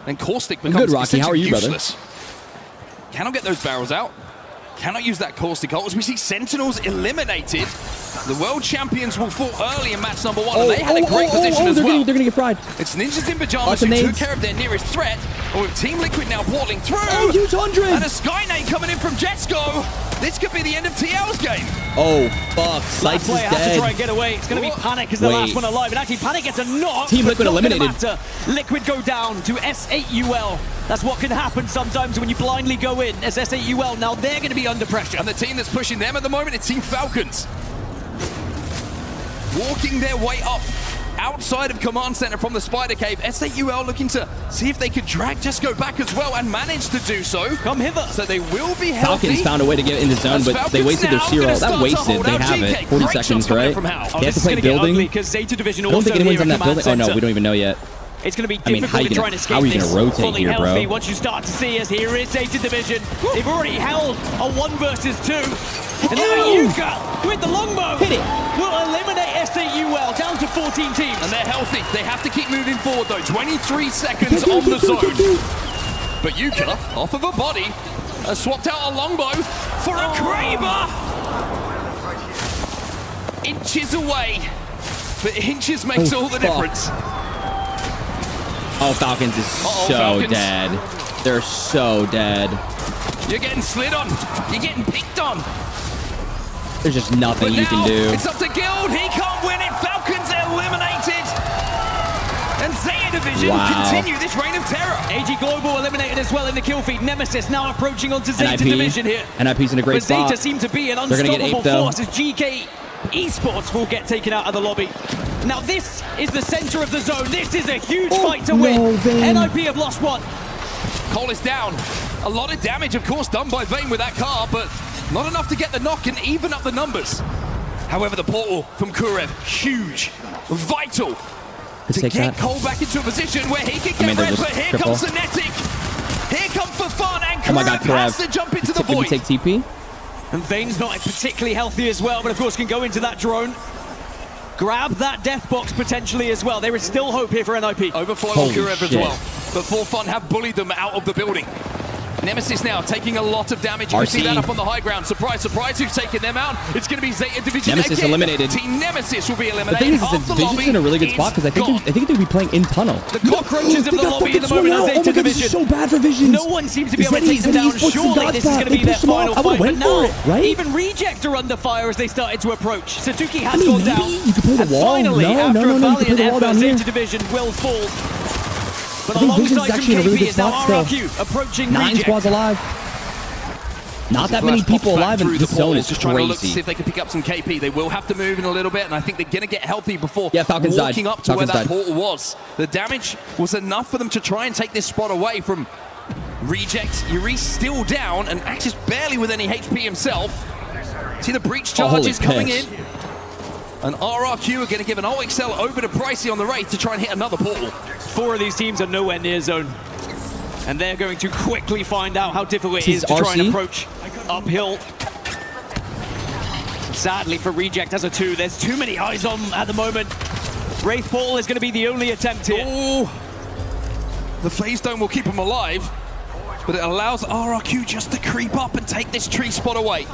then Caustic becomes Rocky. How are you, useless. Cannot get those barrels out. Cannot use that Caustic ult. As we see Sentinels eliminated. The world champions will fall early in match number 1, and they had a great position as well. They're going to get fried. It's ninjas in pajamas who took care of their nearest threat. But with Team Liquid now portaling through. Oh, huge 100! And a Skynade coming in from Jetsko. This could be the end of TL's game. Oh, fuck. Sykes is player has to dead. try and get away. It's going to be Panic as the last one alive. And actually, Panic gets a knock. Team Liquid eliminated. Liquid go down to S8UL. That's what can happen sometimes when you blindly go in as S8UL. Now they're going to be under pressure. And the team that's pushing them at the moment, it's Team Falcons. Walking their way up outside of Command Center from the Spider Cave. SAUL looking to see if they could drag Jesco back as well and manage to do so. Come hither. So they will be healthy. Falcons found a way to get in the zone, but they wasted their C-roll. That wasted. They have it. 40 seconds, right? They have to play building. I don't think anyone's on that building. Oh, no, we don't even know yet. It's going to be difficult to try and escape this. How are you going to rotate here, bro? Once you start to see us, here is Zeta Division. They've already held a 1 versus 2. And now Ewc with the longbow will eliminate SAUL down to 14 teams. And they're healthy. They have to keep moving forward, though. 23 seconds on the zone. But Ewc, off of a body, has swapped out a longbow for a Kraber. Inches away. But inches makes all the difference. Oh, Falcons is so dead. They're so dead. You're getting slid on. You're getting picked on. There's just nothing you can do. It's up to Guild. He can't win it. Falcons eliminated. And Zeta Division continue this reign of terror. AG Global eliminated as well in the kill feed. Nemesis now approaching onto Zeta Division here. NIP's in a great spot. Zeta seem to be an unstoppable force as GK Esports will get taken out of the lobby. Now this is the center of the zone. This is a huge fight to win. NIP have lost one. Cole is down. A lot of damage, of course, done by Vayne with that car, but not enough to get the knock and even up the numbers. However, the portal from Kurev, huge, vital to get Cole back into a position where he can get red, but here comes Cinetic. Here comes for fun, and Kurev has to jump into the void. Take TP. And Vayne's not particularly healthy as well, but of course can go into that drone. Grab that death box potentially as well. There is still hope here for NIP. Overflow on Kurev as well. But For Fun have bullied them out of the building. Nemesis now taking a lot of damage. You can see that up on the high ground. Surprise, surprise, who's taking them out? It's going to be Zeta Division Nemesis again. eliminated. Team Nemesis will be eliminated. The thing is, Division's in a really good spot because I think they'll be playing in tunnel. The cockroaches of the lobby at the moment as Zeta Division. This is so bad for Visions. No one seems to be able to take them down. Surely this is going to be their final fight. But now, even Reject are under fire as they started to approach. Satuki has gone down. You can play the wall. Finally, after a valiant effort, Zeta Division will fall. But alongside some KP is now RRQ approaching 9 Reject. squads alive. Not that many people alive in this zone is just trying to look to see if they can pick up some KP. They will have to move in a little bit, and I think they're going to get healthy before walking up to where that portal was. The damage was enough for them to try and take this spot away from Reject. Yuri's still down, and Axis barely with any HP himself. See the breach charges coming in. And RRQ are going to give an OXL over to Pricey on the Wraith to try and hit another portal. 4 of these teams are nowhere near zone. And they're going to quickly find out how difficult it is to try and approach uphill. Sadly for Reject as a 2, there's too many eyes on at the moment. Wraith Portal is going to be the only attempt here. The phase dome will keep them alive, but it allows RRQ just to creep up and take this tree spot away.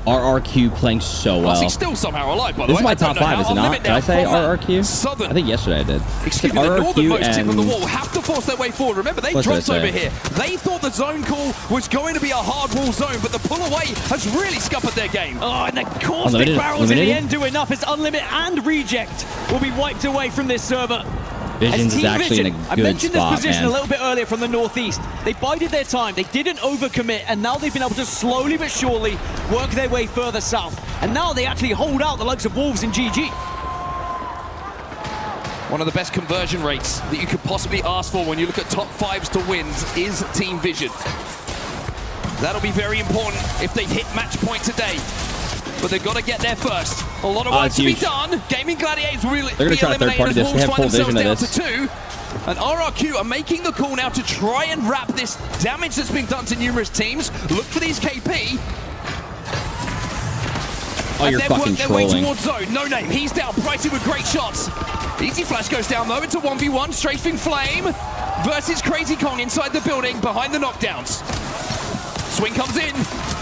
RRQ playing so well. He's still somehow alive, by the way. This is my top 5, is it not? Did I say RRQ? Southern. I think yesterday I did. Excuse me, the northernmost tip of the wall have to force their way forward. Remember, they dropped over here. They thought the zone call was going to be a hard wall zone, but the pull away has really scuppered their game. Oh, and the caustic barrels in the end do enough as Unlimit and Reject will be wiped away from this server. Visions is actually in a good spot, I mentioned this position a little bit earlier from the northeast. They bided their time, they didn't overcommit, and now they've been able to slowly but surely work their way further south. And now they actually hold out the likes of Wolves and GG. One of the best conversion rates that you could possibly ask for when you look at top 5s to wins is Team Vision. That'll be very important if they hit match point today. But they've got to get there first. A lot of work to be done. Gaming Gladiators will be eliminated as Wolves find themselves down to 2. And RRQ are making the call now to try and wrap this damage that's been done to numerous teams. Look for these KP. Oh, you're fucking trolling. Way towards zone. No name. He's down. Pricey with great shots. Easy Flash goes down though into 1v1. Strafing Flame versus Crazy Kong inside the building behind the knockdowns. Swing comes in.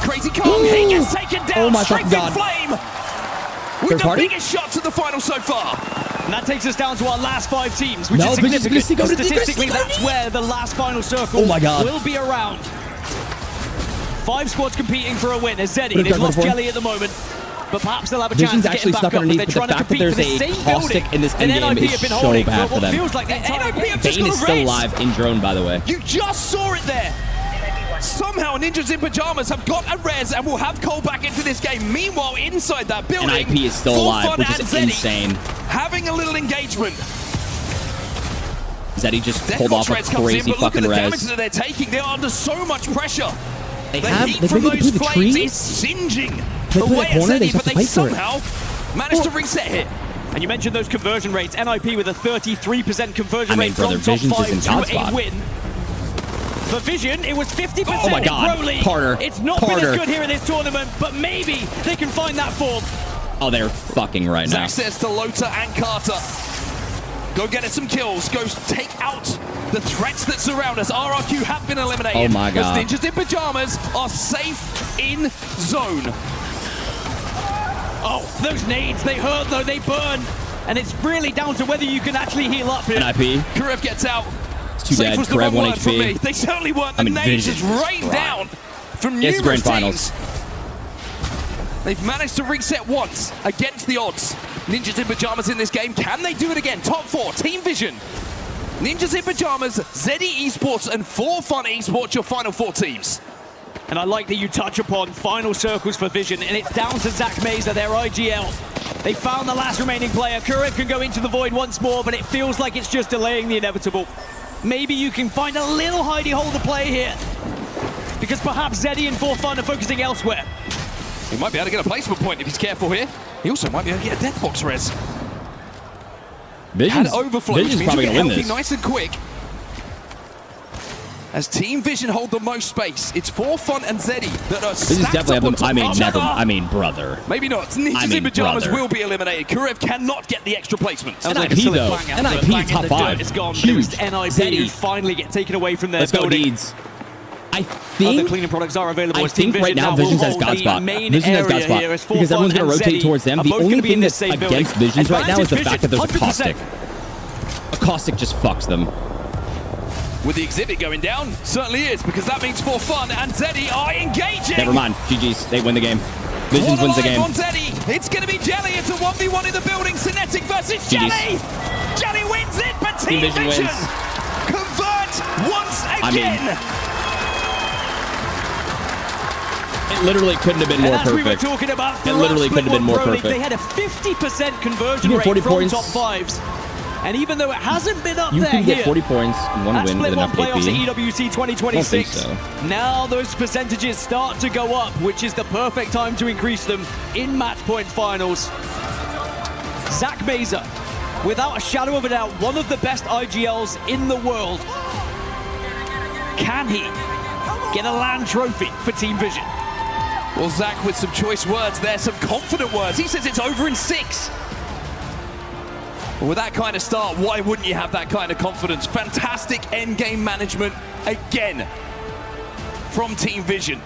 Crazy Kong, he gets taken down. Strafing Flame with the biggest shots of the final so far. And that takes us down to our last 5 teams, which is significant. Statistically, that's where the last final circle will be around. 5 squads competing for a win. As Zeddy, they've lost Jelly at the moment. But perhaps they'll have a chance to get him back up. They're trying to compete for the same building. In this in-game is so bad for them. Feels like the entire Vayne is still alive in drone, by the way. You just saw it there. Somehow Ninjas in Pajamas have got a res and will have Cole back into this game. Meanwhile, inside that building, and IP is still alive, which is insane. Having a little engagement. Zeddy just pulled off a crazy fucking res. Look at the res. damage that they're taking. They're under so much pressure. They the have, heat they from played those the flames tree? is singeing They away play at a corner, Zeddy, they but they fight for it. somehow managed to reset here. And you mentioned those conversion rates. NIP with a 33% conversion rate brother, from top Visions 5 is in to God's a spot. win. For Vision, it was 50%. Oh my God, Broly. Carter. It's not been as good here in this tournament, but maybe they can find that form. Oh, they're fucking right now. Zach says to Lota and Carter, go get us some kills. Go take out the threats that surround us. RRQ have been eliminated. Oh my God. As Ninjas in Pajamas are safe in zone. Oh, those nades, they hurt though, they burn. And it's really down to whether you can actually heal up here. NIP. Karev gets out. It's too Safe dead. was the Karev wrong 1 word for me. HP. They certainly weren't. The I mean, nades Vision just is rained right. down from Yes, numerous grand teams. They've managed to reset once against the odds. Ninjas in Pajamas in this game. Can they do it again? Top 4, Team Vision. Ninjas in Pajamas, Zeddy Esports, and 4Fun Esports, your final 4 teams. And I like that you touch upon final circles for Vision, and it's down to Zach Mesa, their IGL. They found the last remaining player. Kurev can go into the void once more, but it feels like it's just delaying the inevitable. Maybe you can find a little hidey hole to play here, because perhaps Zeddy and 4Fun are focusing elsewhere. He might be able to get a placement point if he's careful here. He also might be able to get a death box res. Vision's, Had overflow, which Vision's means probably we gonna get win healthy this. nice and quick. As Team Vision hold the most space, it's 4Fun and Zeddy that are This is stacked definitely up on up. top I mean, of each never. other. I mean, brother. Maybe not. Ninjas in Pajamas brother. will be eliminated. Kurev cannot get the extra placements. NIP though. NIP top 5. It's gone. Huge. NIP Zeddy. who finally get taken away from their Let's go, building. Deeds. I Other think. cleaning products are available. I as Team think right Vision now Vision's has will hold God the spot. main Vision has God area spot here as because 4Fun everyone's gonna and rotate Zeddy towards them. are The both only gonna be thing in the that's same against building. Visions right now is the Advantage fact that there's a Vision, caustic. 100%. A caustic just fucks them. With the exhibit going down, certainly is, because that means 4Fun and Zeddy are engaging. Never mind. GG's. They win the game. Visions wins the game. On Zeddy. It's going to be Jelly. It's a 1v1 in the building. Cinetic versus Jelly. Jelly wins it, but Team Vision Vision wins. convert once again. It literally couldn't have been more And as we were perfect. talking about, It literally couldn't have been more perfect. They had a 50% conversion You rate get 40 from points. top 5s. And even though it hasn't been up You there can get here, 40 points in one at win with Split 1 enough playoffs KP. at EWC 2026, I don't think so. now those percentages start to go up, which is the perfect time to increase them in match point finals. Zach Mesa, without a shadow of a doubt, one of the best IGLs in the world. Can he get a LAN trophy for Team Vision? Well, Zach with some choice words there, some confident words. He says it's over in 6. Well, with that kind of start, why wouldn't you have that kind of confidence? Fantastic endgame management again from Team Vision.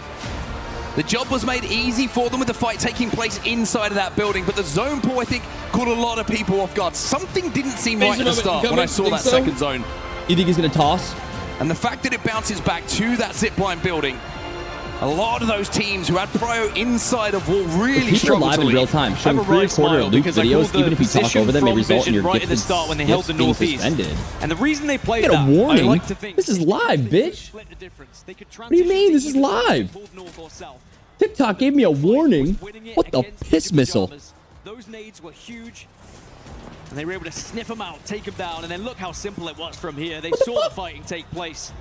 The job was made easy for them with the fight taking place inside of that building, but the zone pull, I think, caught a lot of people off guard. Something didn't seem right at the start when I saw that second zone. You think he's going to toss? And the fact that it bounces back to that zipline building, a lot of those teams who had Prio inside of will really People are struggle live to in leave. real time, I showing have a 3 right or quarter smile loop because I videos, called the even if you talk position over them, they from result in Vision your right at the gifts start when they held the being Northeast. suspended. And the reason they played Get a that, warning? I like to think This is live, bitch. What do you mean? This is live. TikTok gave me a warning. What the piss missile? Those nades were huge. And they were able to sniff them out, take them down, and then look how simple it was from here. They saw the fighting take place.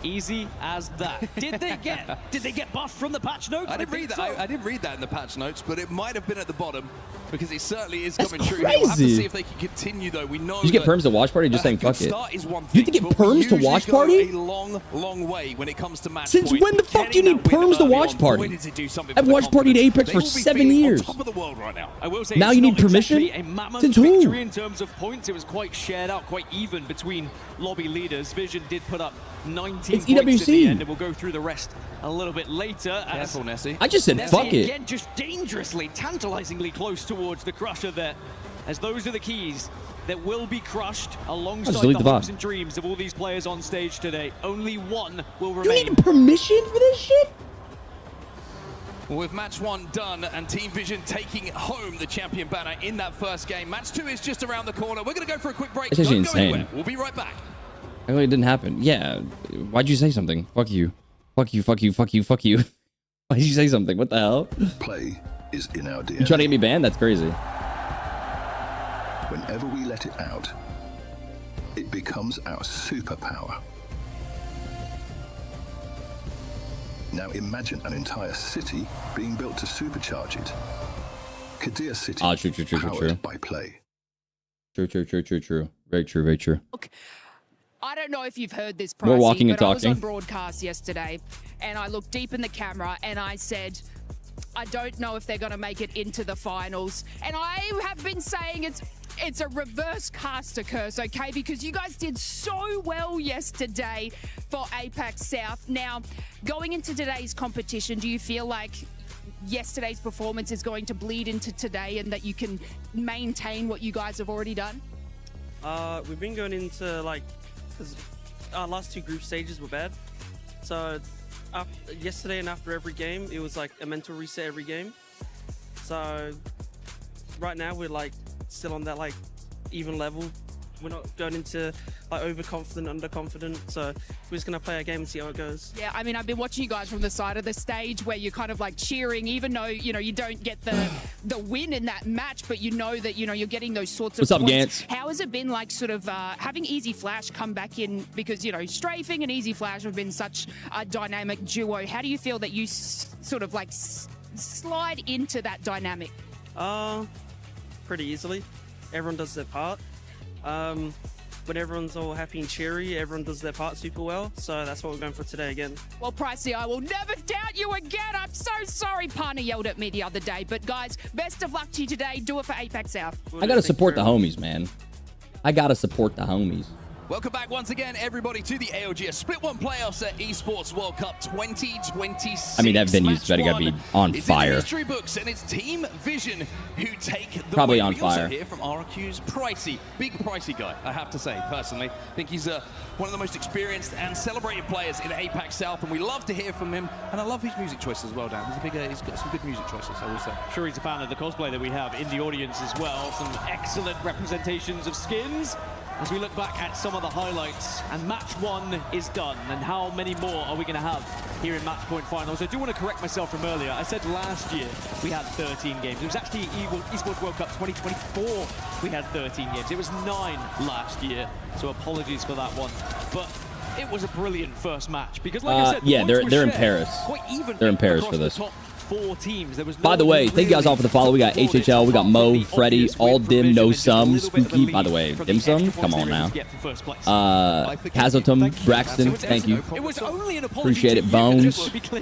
Easy as that. Did they get buffed from the patch notes? I didn't read that. So. I didn't read that in the patch notes, but it might have been at the bottom because it certainly is That's coming true. crazy. We'll have to see if they can continue, though. We know. Did you get that perms to watch party? Just saying fuck it. start is one You thing, think but get perms we to usually watch go party? a long, long way when it comes to match Since point. when the fuck do you Getting need that win perms to early watch on, party? boy, did it do something I've for the watched party to confidence. Apex They for will be 7 feeling years. On top of the world right now. I will say Now it's you not need permission? exactly a mammoth Since who? victory in terms of points. It was quite shared out, quite even between lobby leaders. Vision did put up 19 It's points at the EWC. end, and we'll go through the rest a little bit later. Careful, Nessie. I just said Nessie fuck it. again, just dangerously, tantalizingly close towards the crusher there, as those are the keys that will be crushed alongside delete the the hopes bot. and dreams of all these players on stage today. Only one will You remain. need permission for this shit? Well, with match 1 done and Team Vision taking home the champion banner in that first game, match 2 is just around the corner. We're going to go for a quick break. That's actually Don't go insane. anywhere. We'll be right back. It didn't happen. Yeah. Why'd you say something? Fuck you. Fuck you, fuck you, fuck you, fuck you. Why did you say something? What the hell? Play is in our DNA. You trying to get me banned? That's crazy. Whenever we let it out, it becomes our superpower. Now imagine an entire city being built to supercharge it. Kadir City, powered by Play. True. Very true, very true. Look, I don't know if you've heard this, More walking and but I was talking. on broadcast yesterday, and I looked deep in the camera, and I said, I don't know if they're going to make it into the finals. And I have been saying it's a reverse caster curse, okay? Because you guys did so well yesterday for APAC South. Now, going into today's competition, do you feel like yesterday's performance is going to bleed into today and that you can maintain what you guys have already done? We've been going into, like, because our last two group stages were bad. So yesterday and after every game, it was like a mental reset every game. So right now we're like still on that like even level. We're not going into like overconfident, underconfident. So we're just gonna play our game and see how it goes. Yeah, I mean, I've been watching you guys from the side of the stage where you're kind of like cheering, even though, you know, you don't get the win in that match, but you know that, you know, you're getting those sorts of What's up, points. Gantz? How has it been like sort of having Easy Flash come back in? Because, you know, Strafing and Easy Flash have been such a dynamic duo. How do you feel that you sort of like slide into that dynamic? Pretty easily. Everyone does their part. When everyone's all happy and cheery, everyone does their part super well. So that's what we're going for today again. Well, Pricey, I will never doubt you again. I'm so sorry Partner yelled at me the other day. But guys, best of luck to you today. Do it for APAC South. I gotta support the homies, man. I gotta support the homies. Welcome back once again, everybody, to the AOG Split 1 playoffs at Esports World Cup 2026. I mean, that venue's better gotta be on it's fire. In the history books, and it's Team Vision who take the Probably win. on we fire. Also hear from RQ's Pricey, big Pricey guy, I have to say, personally. I think he's one of the most experienced and celebrated players in APAC South, and we love to hear from him. And I love his music choices as well, Dan. He's got some good music choices, I will say. I'm sure he's a fan of the cosplay that we have in the audience as well. Some excellent representations of skins. As we look back at some of the highlights, and match 1 is done, and how many more are we going to have here in match point finals? I do want to correct myself from earlier. I said last year we had 13 games. It was actually Esports World Cup 2024 we had 13 games. It was 9 last year, so apologies for that one. But it was a brilliant first match because, like I said, yeah, they're in shared Paris. quite evenly They're in Paris across for this. the top 4 teams. There was By the way, thank you guys all for the follow. We got HHL, we got Mo, Freddy, All Dim, No Sum, Spooky. By the way, Dim Sum, come on now. Kazotum, Braxton, thank you. Appreciate it, Bones.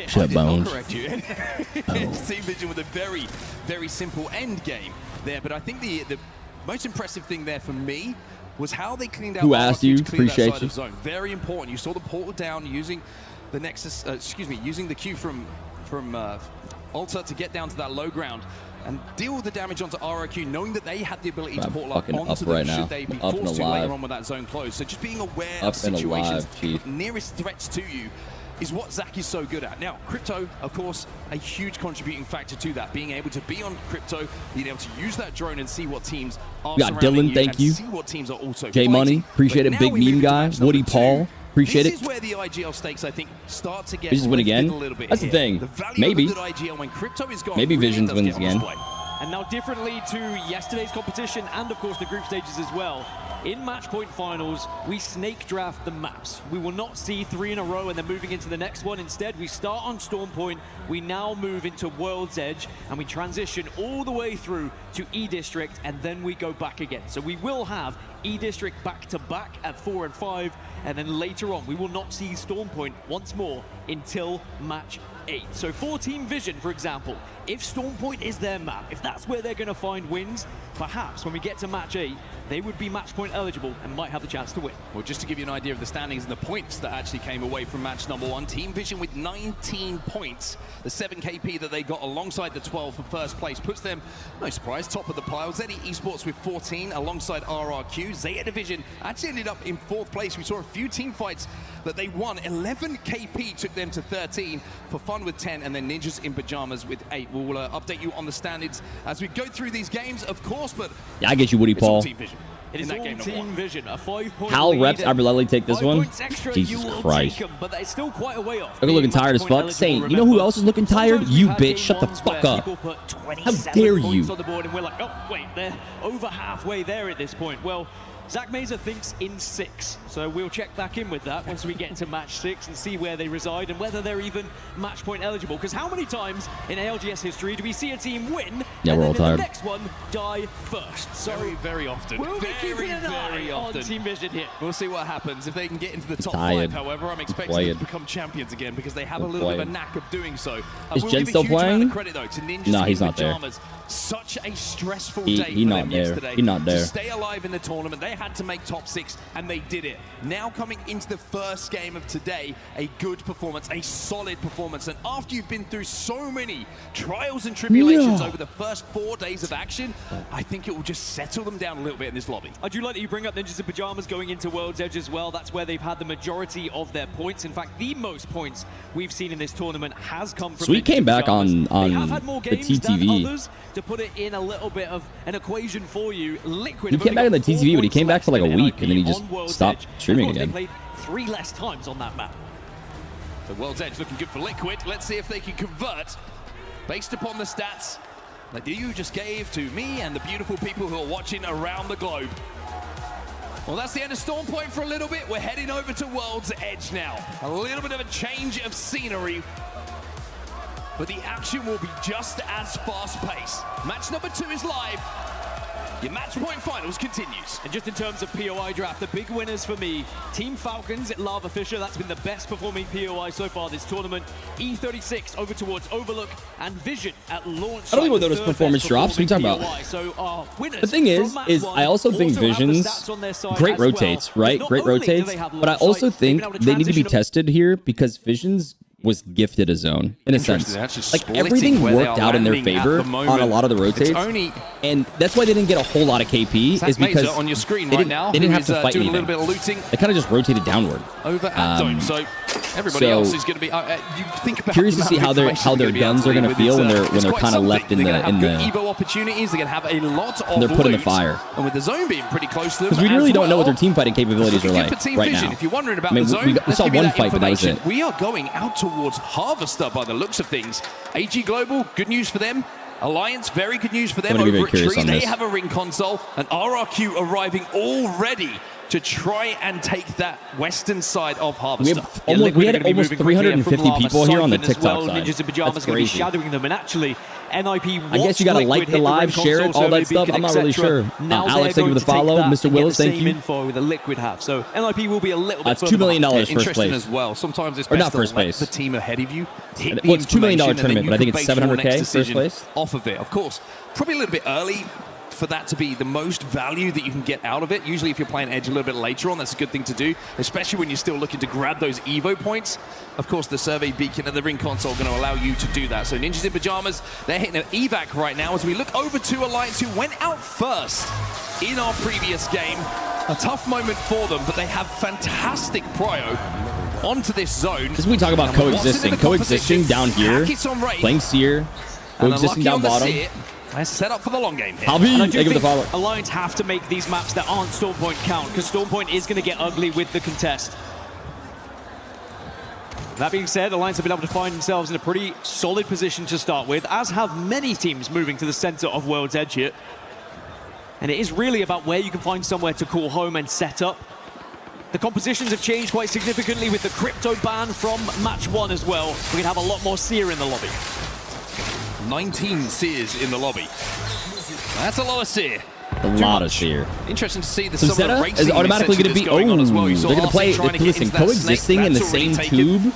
Shut up, Bones. It's Team Vision with a very, very simple end game there, but I think the most impressive thing there for me was how they cleaned out. Who asked you? Appreciate you. Zone. Very important. You saw the portal down using the Nexus. Using the Q from Alta to get down to that low ground and deal with the damage onto RRQ, knowing that they had the ability to portal up onto them should they be forced to later on with that zone closed. So just being aware of situations, nearest threats to you, is what Zach is so good at. Now, Crypto, of course, a huge contributing factor to that, being able to be on Crypto, being able to use that drone and see what teams are We got Dylan, thank you. see what teams are also J Money, appreciate it. Big meme guy. Woody Paul, appreciate it. This is where the IGL stakes, I think, start to get Visions win again. a little bit. That's the thing. The value Maybe. of a good IGL when Crypto is gone. Maybe really Visions does wins get on again. display. And now differently to yesterday's competition and of course the group stages as well. In match point finals, we snake draft the maps. We will not see 3 in a row and then moving into the next one. Instead, we start on Storm Point, we now move into World's Edge, and we transition all the way through to E-District, and then we go back again. So we will have E-District back-to-back at 4 and 5, and then later on, we will not see Storm Point once more until match 8. So for Team Vision, for example, if Storm Point is their map, if that's where they're going to find wins, perhaps when we get to match 8, they would be match point eligible and might have the chance to win. Well, just to give you an idea of the standings and the points that actually came away from match number 1, Team Vision with 19 points. The 7 KP that they got alongside the 12 for first place puts them, no surprise, top of the pile. ZE Esports with 14 alongside RRQ. Zeta Division actually ended up in 4th place. We saw a few team fights that they won. 11 KP took them to 13, for Fun with 10, and then Ninjas in Pajamas with 8. We will update you on the standings as we go through these games, of course, but yeah, I get you, Woody Paul. Team Vision. It is all team vision. A 5-point How lead. reps Aberlelli take this 5 one? points extra, you Jesus will Christ. take 'em, but it's still quite a way off. Look looking tired as fuck. Saint, you know who else is looking tired? You bitch. Shut the fuck up. How dare you? On the board and we're like, oh, wait, they're over halfway there at this point. Well, Zach Mazer thinks in 6, so we'll check back in with that once we get into match 6 and see where they reside and whether they're even match point eligible. Because how many times in ALGS history do we see a team win Yeah, and we're all then in tired. the next one die first? So Very often. we'll be keeping an very eye on often. Team Vision here. We'll see what happens. If they can get into the top Tired. 5, however, I'm expecting them to become champions again because they have a little bit of a knack of doing so. Is we'll Jen give a still huge amount playing? of credit, though, to Ninjas No, he's in not there. Pajamas. Such a stressful He day for not them there. yesterday. He not there. To stay alive in the tournament, they had to make top 6, and they did it. Now coming into the first game of today, a good performance, a solid performance. And after you've been through so many trials and tribulations over the first 4 days of action, I think it will just settle them down a little bit in this lobby. I do like that you bring up Ninjas in Pajamas going into World's Edge as well. That's where they've had the majority of their points. In fact, the most points we've seen in this tournament has come from Sweet Ninjas came back Pajamas. on They have had more the games than TTV. others. To put it in a little bit of an equation for you, Liquid He have came back only on the got 4 TTV, but he points came back less for like a than week, and then he NIP just on World's stopped Edge. streaming Of course, again. They played 3 less times on that map. The World's Edge looking good for Liquid. Let's see if they can convert based upon the stats that you just gave to me and the beautiful people who are watching around the globe. Well, that's the end of Storm Point for a little bit. We're heading over to World's Edge now. A little bit of a change of scenery, but the action will be just as fast-paced. Match number 2 is live. Your match point finals continues. And just in terms of POI draft, the big winners for me, Team Falcons at Lava Fisher. That's been the best performing POI so far this tournament. E36 over towards Overlook, and Vision at Launch. I don't even notice performance drops. What are you talking about? So our winners The thing is I also think Vision's great rotates, right? Great rotates, but I also think they need to be tested here because Vision's was gifted a zone in a sense. Like everything worked out in their favor on a lot of the rotates, and that's why they didn't get a whole lot of KP. Is because on your screen they right now, they didn't have to fight doing anything. a little bit of looting They kind of just rotated downward over at Dome. So everybody else is going to be. You think about curious to see how their guns are going to feel when they're kind of left in the Evo opportunities. They're going to have a lot of. They're put in the fire. And with the zone being pretty close to them, because we really don't know what their team fighting capabilities are like right Vision. now. If you're wondering about I mean, the zone, we saw one fight, but that was it. We are going out towards Harvester by the looks of things. AG Global, good news for them. Alliance, very good news for them. Over at Tree, they have a ring console, and RRQ arriving already to try and take that western side of Harvester. We had almost 350 people here on the TikTok side. Ninjas in Pajamas going to be shadowing them, and actually, NIP. I guess you gotta like the live, share it, all that stuff. I'm not really sure. Alex, thank you for the follow. Mr. Willis, thank you. Info with the Liquid have. So NIP will be a little bit. That's $2 million first place as well. Sometimes it's or best not first to let place. the team ahead of you. Well, it's $2 million tournament, but I think it's $700K first place. Off of it, of course. Probably a little bit early for that to be the most value that you can get out of it. Usually if you're playing Edge a little bit later on, that's a good thing to do, especially when you're still looking to grab those Evo points. Of course, the survey beacon and the ring console are going to allow you to do that. So Ninjas in Pajamas, they're hitting an evac right now as we look over to Alliance, who went out first in our previous game. A tough moment for them, but they have fantastic prio onto this zone. As we talk about coexisting down here, playing Seer, coexisting down bottom. Let's set up for the long game here. Thank you for the follow. Alliance have to make these maps that aren't Storm Point count, because Storm Point is going to get ugly with the contest. That being said, Alliance have been able to find themselves in a pretty solid position to start with, as have many teams moving to the center of World's Edge here. And it is really about where you can find somewhere to call home and set up. The compositions have changed quite significantly with the crypto ban from match 1 as well. We're going to have a lot more Seer in the lobby. 19 Seers in the lobby. That's a lot of Seer. A lot of Seer. Interesting to see the so Zeta is automatically going to be. They're going to play. Listen, coexisting in the same tube.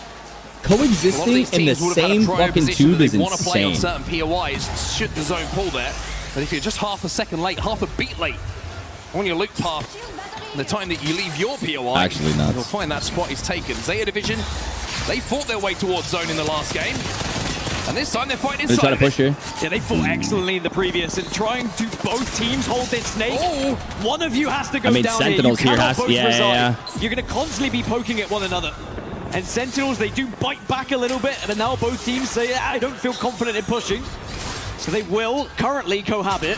Coexisting in the same fucking tube is want to play on insane. certain POIs should the zone pull there. But if you're just half a second late, half a beat late on your loop path, the time that you leave your POI, actually nuts. You'll find that spot is taken. Zeta Division, they fought their way towards zone in the last game. And this time they're fighting inside. They're trying to push you. Yeah, they fought excellently in the previous, and trying to both teams hold this snake. Oh. One of you has to go I mean, down Sentinels here. here has. Yeah. You're going to constantly be poking at one another. And Sentinels, they do bite back a little bit, but now both teams say, I don't feel confident in pushing. So they will currently cohabit.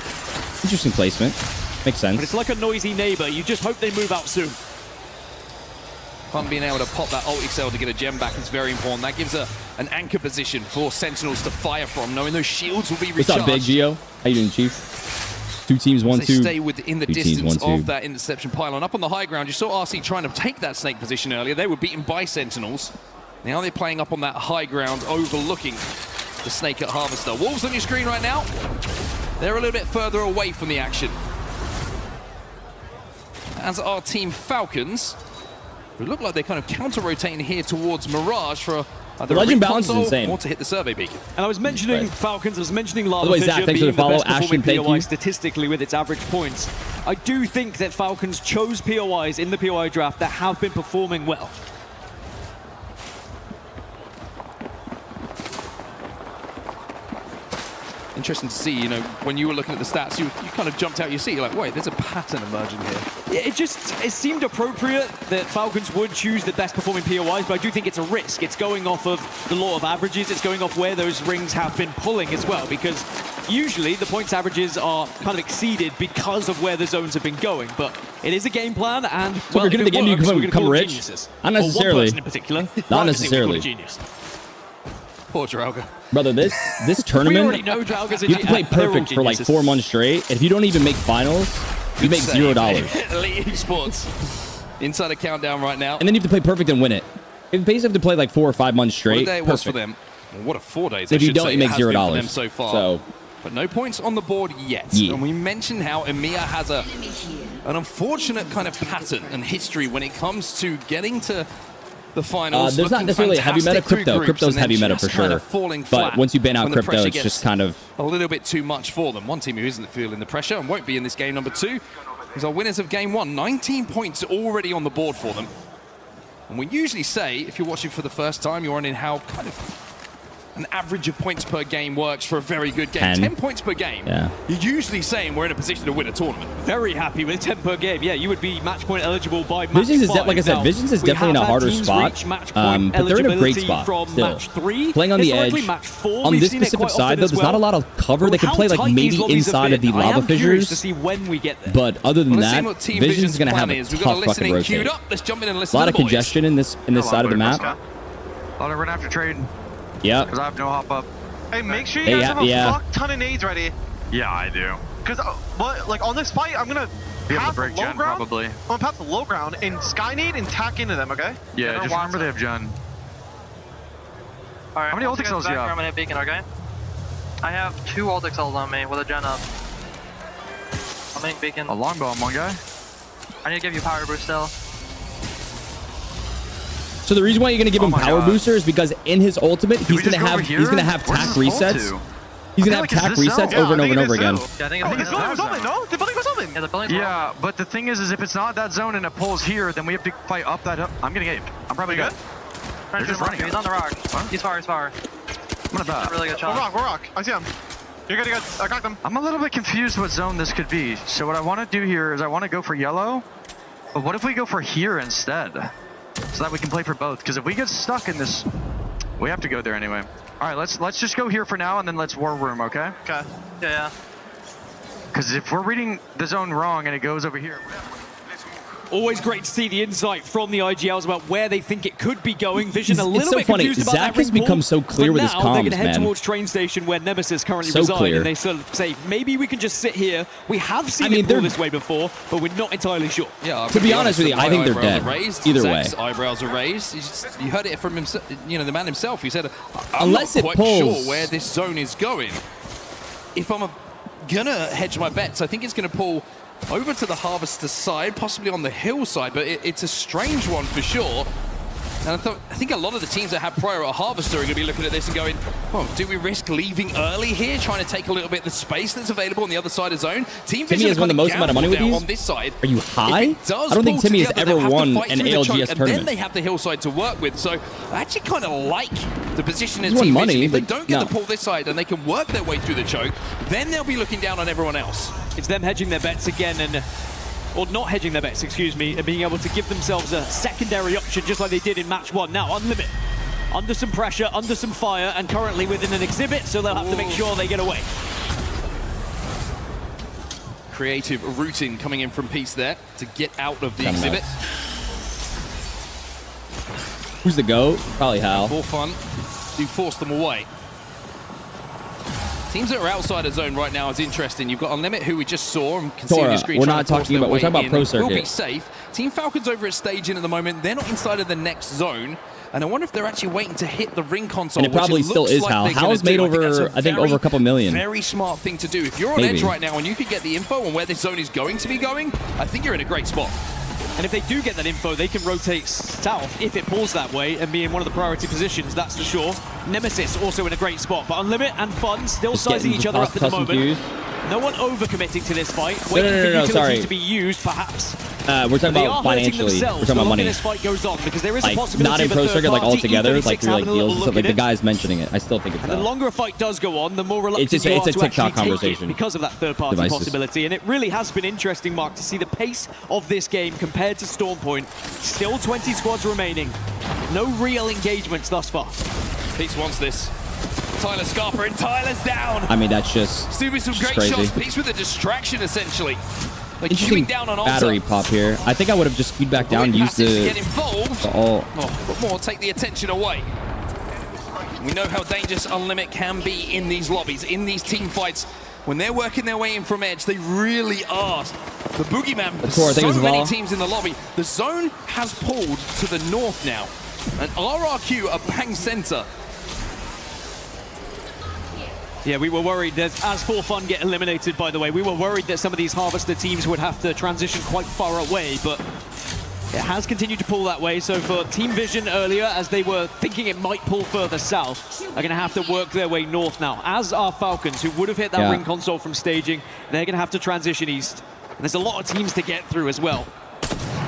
Interesting placement. Makes sense. But it's like a noisy neighbor. You just hope they move out soon. Fun being able to pop that ult cell to get a gem back is very important. That gives an anchor position for Sentinels to fire from, knowing those shields will be recharged. What's up, Big Geo? How you doing, Chief? 2 teams, 1-2. They stay within the distance of that interception pylon. Up on the high ground, you saw RC trying to take that snake position earlier. They were beaten by Sentinels. Now they're playing up on that high ground, overlooking the snake at Harvester. Wolves on your screen right now. They're a little bit further away from the action. As our team Falcons, who look like they're kind of counter-rotating here towards Mirage for the legend balance is insane. Or to hit the survey beacon. And I was mentioning Falcons, I was mentioning Lava By the way, Zach, thanks for the follow. Ashton, thank you. Statistically with its average points. I do think that Falcons chose POIs in the POI draft that have been performing well. Interesting to see, you know, when you were looking at the stats, you kind of jumped out your seat. You're like, wait, there's a pattern emerging here. Yeah, it seemed appropriate that Falcons would choose the best performing POIs, but I do think it's a risk. It's going off of the law of averages. It's going off where those rings have been pulling as well, because usually the points averages are kind of exceeded because of where the zones have been going. But it is a game plan, and so we're going to get you become rich. Geniuses. Not necessarily. Or one person in particular. Not necessarily. Poor Drauga. Brother, this tournament, you have to play perfect for like 4 months straight. If you don't even make finals, you make $0. Elite Esports. Inside a countdown right now. And then you have to play perfect and win it. If you have to play like 4 or 5 months straight, what a day it was for them. Well, what a 4 days. If you don't, you make $0 so far. So, but no points on the board yet. Yeah. And we mentioned how EMEA has an unfortunate kind of pattern and history when it comes to getting to the finals. There's not necessarily a heavy meta. Crypto's heavy meta for sure. But once you ban out Crypto, it's just kind of a little bit too much for them. One team who isn't feeling the pressure and won't be in this game number 2 is our winners of game 1. 19 points already on the board for them. And we usually say, if you're watching for the first time, you're wondering how kind of an average of points per game works for a very good game. 10 points per game. Yeah. You're usually saying we're in a position to win a tournament. Very happy with 10 per game. Yeah, you would be match point eligible by match Visions is 5. like I said, Visions is definitely in a harder spot, but they're in a great spot from still. Match 3. Playing on the edge. Match 4, on this specific side, though, there's not a lot of cover. They can play like maybe inside of the lava fissures. To see when we get there. But other than that, Visions is going to have a tough fucking rotate. Let's jump in and listen. A lot of congestion in this side of the map. I'll run after trade. Yeah. Because I have no hop up. Hey, make sure you guys have a fuck ton of nades ready. Yeah, I do. Because, like, on this fight, I'm gonna pass the low ground. Probably. I'm gonna pass the low ground and sky nade and tack into them, okay? Yeah, just remember they have Jun. Alright, how many ult cells do you have? I'm gonna beacon, okay? I have 2 ult cells on me with a gen up. I'm hitting beacon. A longbow on one guy. I need to give you power boost still. So the reason why you're gonna give him power booster is because in his ultimate he's gonna have tack resets. He's gonna have tack resets over and over and over again. Yeah, I think it's building was open, no? The building was open. Yeah, the building's yeah, but the thing is if it's not that zone and it pulls here, then we have to fight up that up. I'm gonna get you. I'm probably good. They're just running. He's on the rock. He's far, he's far. I'm gonna bat. Really good shot. We're rock. I see him. You're good, I got them. I'm a little bit confused what zone this could be. So what I want to do here is I want to go for yellow, but what if we go for here instead? So that we can play for both, because if we get stuck in this, we have to go there anyway. All right, let's just go here for now, and then let's war room, okay? Okay. Yeah. Because if we're reading the zone wrong and it goes over here. Always great to see the insight from the IGLs about where they think it could be going. Vision a little it's so bit funny. confused about Zach that has become so clear with his comms, they're going to head man. towards train station where Nemesis currently So reside, clear. and they sort of say, maybe we can just sit here. We have seen it pull this way before, but we're not entirely sure. Yeah, to be honest with you, I think they're dead. Either way. Zach's eyebrows are raised. You heard it from himself, the man himself. He said, I'm Unless not it quite pulls. sure where this zone is going. If I'm gonna hedge my bets, I think it's gonna pull over to the Harvester side, possibly on the hillside, but it's a strange one for sure. And I think a lot of the teams that have prior at Harvester are going to be looking at this and going, well, do we risk leaving early here, trying to take a little bit of the space that's available on the other side of zone? Timmy has won the most amount of money with these? On this side. Are you high? I don't think Timmy has ever won an ALGS tournament. And then they have the hillside to work with. So I actually kind of like the position as He's won Team money, Vision. If they but don't get no. the pull this side and they can work their way through the choke, then they'll be looking down on everyone else. It's them hedging their bets again, or not hedging their bets, excuse me, and being able to give themselves a secondary option just like they did in match 1. Now, Unlimit, under some pressure, under some fire, and currently within an exhibit, so they'll have to make sure they get away. creative routing coming in from Peace there to get out of the exhibit. Who's the GOAT? Probably Hal. For fun, do force them away. Teams that are outside of zone right now is interesting. You've got Unlimit, who we just saw and can see on your screen. We're not talking about. We're talking about Pro Circuit. Will be safe. Team Falcons over at staging at the moment. They're not inside of the next zone. And I wonder if they're actually waiting to hit the ring console. And it probably still is Hal. Hal's made over, I think, over a couple million. Very smart thing to do. If you're on edge right now and you could get the info on where this zone is going to be going, I think you're in a great spot. And if they do get that info, they can rotate south if it pulls that way and be in one of the priority positions, that's for sure. Nemesis also in a great spot, but Unlimit and Fun still sizing each other up at the moment. No one overcommitting to this fight. Waiting for utilities to be used, perhaps. We're talking about financially. We're talking about money. This fight goes on because there is a like, possibility not in of a Pro third Circuit, like party, all together, like through like deals and stuff. Like the guy's mentioning it. I still think it's and the longer a fight does go on, the more reluctant it's you are a to TikTok actually conversation take it because of that third party possibility. And it really has been interesting, Mark, to see the pace of this game compared to Storm Point. Still 20 squads remaining. No real engagements thus far. Peace wants this. Tyler Scarpa and Tyler's down. I mean, that's just doing some great crazy shots. Peace with a distraction, essentially. Like interesting down on battery pop here. I think I would have just queued back down and used the get involved. But more take the attention away. We know how dangerous Unlimit can be in these lobbies, in these team fights. When they're working their way in from edge, they really are the boogeyman for so many teams in the lobby. The zone has pulled to the north now, and RRQ are bang center. Yeah, we were worried that as For Fun get eliminated, by the way, we were worried that some of these Harvester teams would have to transition quite far away, but it has continued to pull that way. So for Team Vision earlier, as they were thinking it might pull further south, are going to have to work their way north now, as are Falcons, who would have hit that ring console from staging. They're going to have to transition east. And there's a lot of teams to get through as well.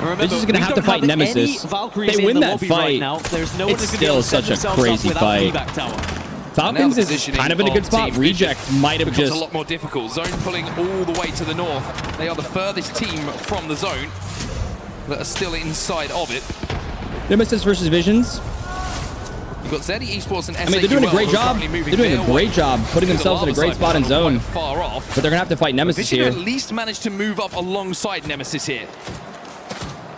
Remember, they're just going to have to fight Nemesis. They win that fight. Right There's no one it's still such a crazy fight. Falcons is kind of in a good spot. Reject might have just... a lot more difficult. Zone pulling all the way to the north. They are the furthest team from the zone that are still inside of it. Nemesis versus Visions. You've got Zeddy Esports and SAQL. I mean, they're doing a great job. They're doing a great job putting themselves in a great spot in zone. Far off. But they're going to have to fight Nemesis here. At least managed to move up alongside Nemesis here.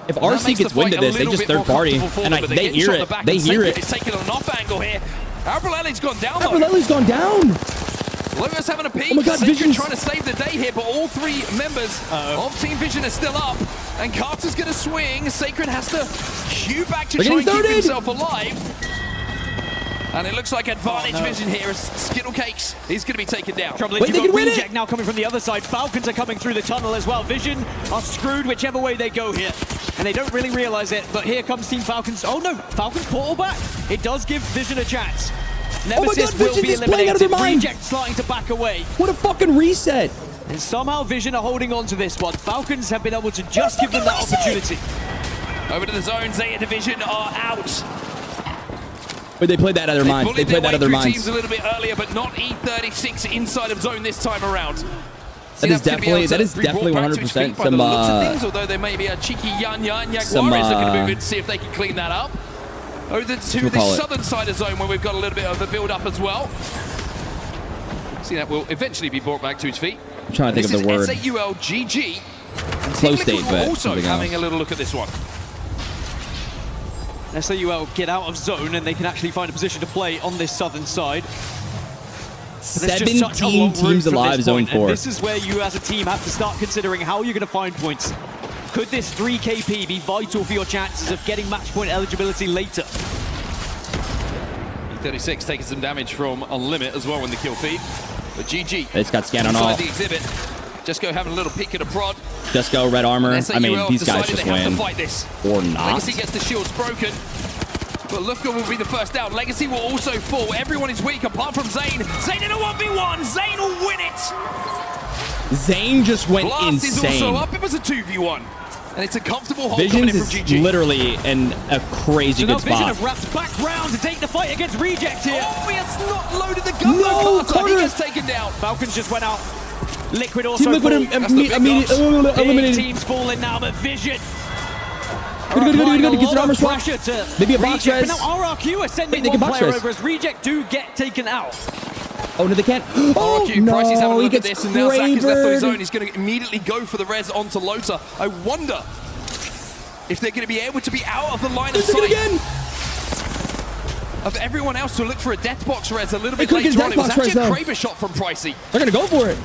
If RC gets wind of this, they just third party. And like, they hear it. They hear it. It's taking an off angle here. Albrelli's gone down. Albrelli's gone down. Lotus having a peek. Oh my God, Vision trying to save the day here, but all three members of Team Vision are still up. And Carter's going to swing. Sacred has to queue back to try and keep himself alive. And it looks like advantage Vision here as Skittle Cakes is going to be taken down. Trouble is, you've got Reject now coming from the other side. Falcons are coming through the tunnel as well. Vision are screwed whichever way they go here. And they don't really realize it, but here comes Team Falcons. Oh no, Falcons portal back. It does give Vision a chance. Nemesis will be eliminated. Reject starting to back away. What a fucking reset. And somehow Vision are holding on to this one. Falcons have been able to just give them that opportunity. Over to the zone, Zeta Division are out. But they played that out of their minds. They played that out of their minds. Teams a little bit earlier, but not E36 inside of zone this time around. That is definitely 100% some although there may be a cheeky Jaguares looking to move in to see if they can clean that up. Over to the southern side of zone where we've got a little bit of a build up as well. See, that will eventually be brought back to his feet. I'm trying to think of the word. SAUL GG. Close state, but also having a little look at this one. SAUL get out of zone and they can actually find a position to play on this southern side. 17 teams alive, zone 4. This is where you as a team have to start considering how you're going to find points. Could this 3KP be vital for your chances of getting match point eligibility later? E36 taking some damage from Unlimit as well in the kill feed. But GG. It's got scan on all. The exhibit. Just go having a little peek at a prod. Just go red armor. I mean, these guys just win. Or not. Legacy gets the shields broken. But Lufka will be the first down. Legacy will also fall. Everyone is weak apart from Zane. Zane in a 1v1. Zane will win it. Zane just went Blast insane. Is also up. It was a 2v1. And it's a comfortable hold Visions coming in from GG. Is literally in a crazy good spot. Vision have wrapped back round to take the fight against Reject here. Oh, he has not loaded the gun. No, Carter. He gets taken down. Falcons just went out. Liquid also eliminated. Teams falling now, but Vision. Good. Gets an armor swap. Maybe a box res. But now RRQ are sending one player over as Reject do get taken out. Oh, no, they can't. Oh, no, Pricey's having a look he at gets this, and now Zach is left on his Krabered. own. He's going to immediately go for the res onto Lota. I wonder if they're going to be able to be out of the line of sight of everyone else to look for a death box res a little bit later on. It was actually a Kraber shot from Pricey. They're going to go for it.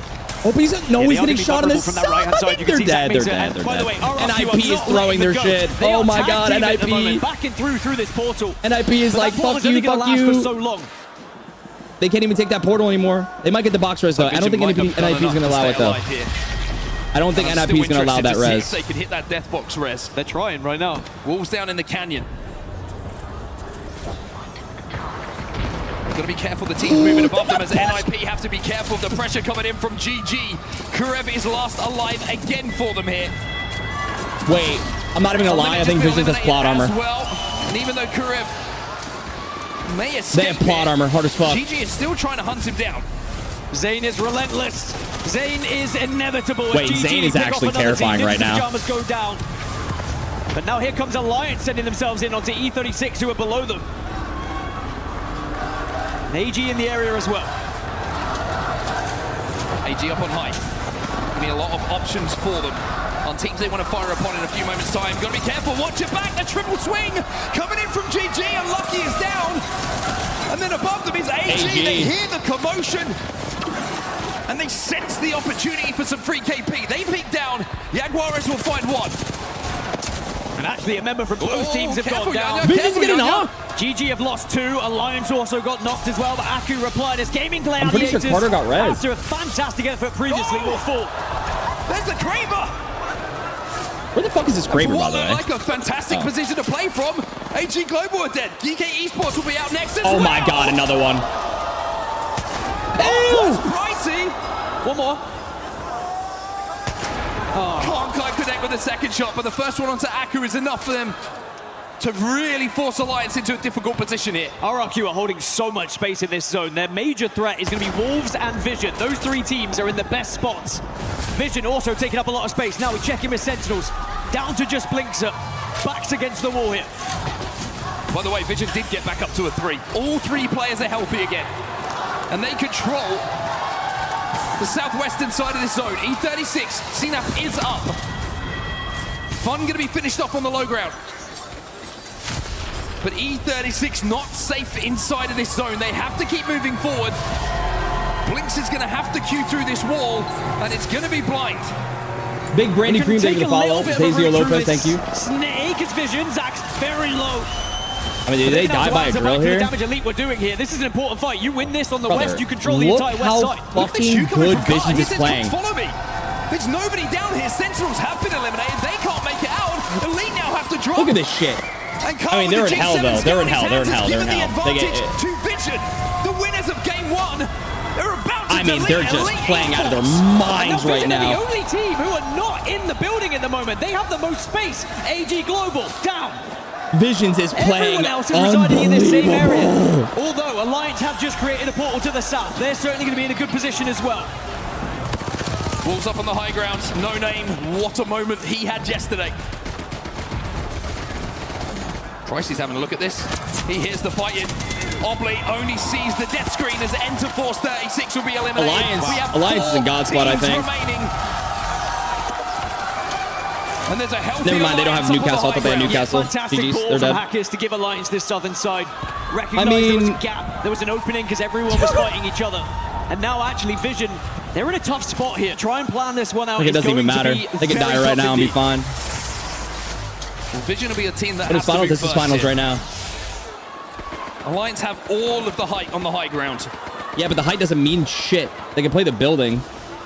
Oh, but he's getting shot on the side. They're dead. They're dead. They're dead. NIP is throwing their shit. Oh my god, NIP. Backing through this portal. NIP is like, fuck you, fuck you. For so long. They can't even take that portal anymore. They might get the box res though. I don't think NIP is going to allow it though. I don't think NIP is going to allow that res. If they can hit that death box res. They're trying right now. Wolves down in the canyon. Got to be careful. The team's moving above them as NIP have to be careful. The pressure coming in from GG. Karev is last alive again for them here. Wait, I'm not even gonna lie. I think Visions has plot armor. Well, and even though Karev may escape, they have plot armor, hard as fuck. GG is still trying to hunt him down. Zane is relentless. Zane is inevitable. Wait, Zane is actually terrifying right now. Pajamas go down. But now here comes Alliance sending themselves in onto E36, who are below them. And AG in the area as well. AG up on high. Gonna be a lot of options for them on teams they want to fire upon in a few moments' time. Gotta be careful. Watch it back. A triple swing coming in from GG. And Lucky is down. And then above them is AG. They hear the commotion. And they sense the opportunity for some free KP. They peek down. Jaguares will find one. And actually a member from both teams have gone down. GG have lost 2. Alliance also got knocked as well, but Aku replied as Gaming Gladiators, I'm pretty sure Carter got res. after a fantastic effort previously, will fall. There's the Kraber. Where the fuck is this Kraber, by the way? Like a fantastic position to play from. AG Global are dead. DK Esports will be out next as well. Oh my god, another one. Oh, Pricey. One more. Can't quite connect with the second shot, but the first one onto Aku is enough for them to really force Alliance into a difficult position here. RRQ are holding so much space in this zone. Their major threat is going to be Wolves and Vision. Those 3 teams are in the best spots. Vision also taking up a lot of space. Now we check in with Sentinels. Down to just Blinkser. Backs against the wall here. By the way, Vision did get back up to a 3. All 3 players are healthy again. And they control the southwestern side of this zone. E36, CNAP is up. Fun going to be finished off on the low ground. But E36 not safe inside of this zone. They have to keep moving forward. Blinks is going to have to queue through this wall, and it's going to be blind. Big Brandy Cream, thank you for the follow. Tazio Lopez, thank you. Snake is Vision. Zach's very low. I mean, did they die by a drill here? The damage Elite we're doing here. This is an important fight. You win this on the west, you control the entire west side. Look how fucking good Visions is playing. Follow me. There's nobody down here. Sentinels have been eliminated. They can't make it out. Elite now have to drop. Look at this shit. I mean, they're in hell, though. They're in hell. They're in hell. They're in hell. They get it. To Vision, the winners of game 1. They're about to they're just playing out of their minds right now. The only team who are not in the building at the moment. They have the most space. AG Global down. Visions is playing Everyone else is residing in this same area. Although Alliance have just created a portal to the south, they're certainly going to be in a good position as well. Wolves up on the high ground. No name. What a moment he had yesterday. Pricey's having a look at this. He hears the fight in. Obley only sees the death screen as Enter Force 36 will be eliminated. Alliance is in God spot, I think. Remaining. And there's a healthy Never mind, they don't have Newcastle. I thought they had Newcastle. Fantastic GG's, call they're from dead. Hackers to give Alliance this southern side. Recognized there was a gap. There was an opening because everyone was fighting each other. And now actually Vision, they're in a tough spot here. Try and plan this one out. Like it doesn't even matter. They can die right now and be fine. Well, Vision will be a team that But it's finals. This is finals right now. Alliance have all of the height on the high ground. Yeah, but the height doesn't mean shit. They can play the building.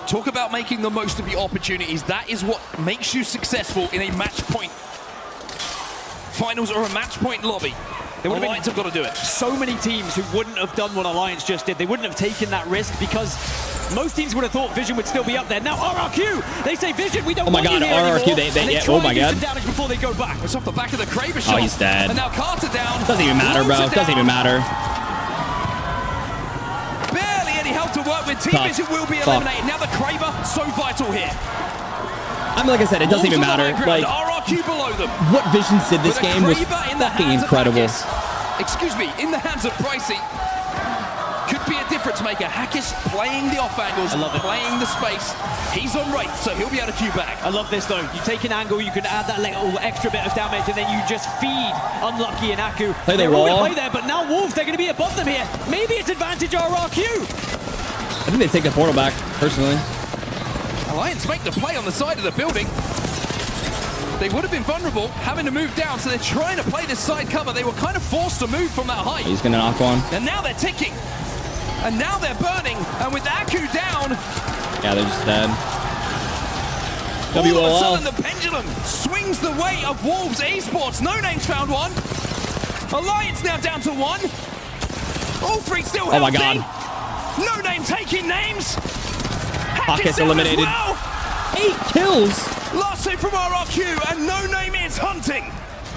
Talk about making the most of the opportunities. That is what makes you successful in a match point finals or a match point lobby. Alliance have got to do it. So many teams who wouldn't have done what Alliance just did. They wouldn't have taken that risk because most teams would have thought Vision would still be up there. Now RRQ, they say Vision, we don't want you here RRQ, anymore. oh my god. Some damage before they go back. It's off the back of the Kraber shot. Oh, he's dead. And now Carter down. Doesn't even matter, bro. Doesn't even matter. Barely any help to work with. Team Vision will be eliminated. Now the Kraber, so vital here. I mean, like I said, it doesn't even matter. Like, RRQ below them. what Visions did this game was fucking incredible. Excuse me, in the hands of Pricey. Could be a different difference maker. Hackis playing the off angles, playing the space. He's on Wraith, so he'll be able to queue back. I love this though. You take an angle, you can add that little extra bit of damage, and then you just feed Unlucky and Aku. Play their They're all wall. gonna play there, but now Wolves, they're going to be above them here. Maybe it's advantage RRQ. I think they take the portal back, personally. Alliance make the play on the side of the building. They would have been vulnerable, having to move down, so they're trying to play this side cover. They were kind of forced to move from that height. He's gonna knock one. And now they're ticking. And now they're burning. And with Aku down, Yeah, they're just dead. all of a sudden the pendulum swings the way of Wolves Esports. No Name's found one. Alliance now down to one. All three still healthy. Oh my god. No Name taking names. Pockets down as eliminated. well. 8 kills. Last hit from RRQ, and No Name is hunting.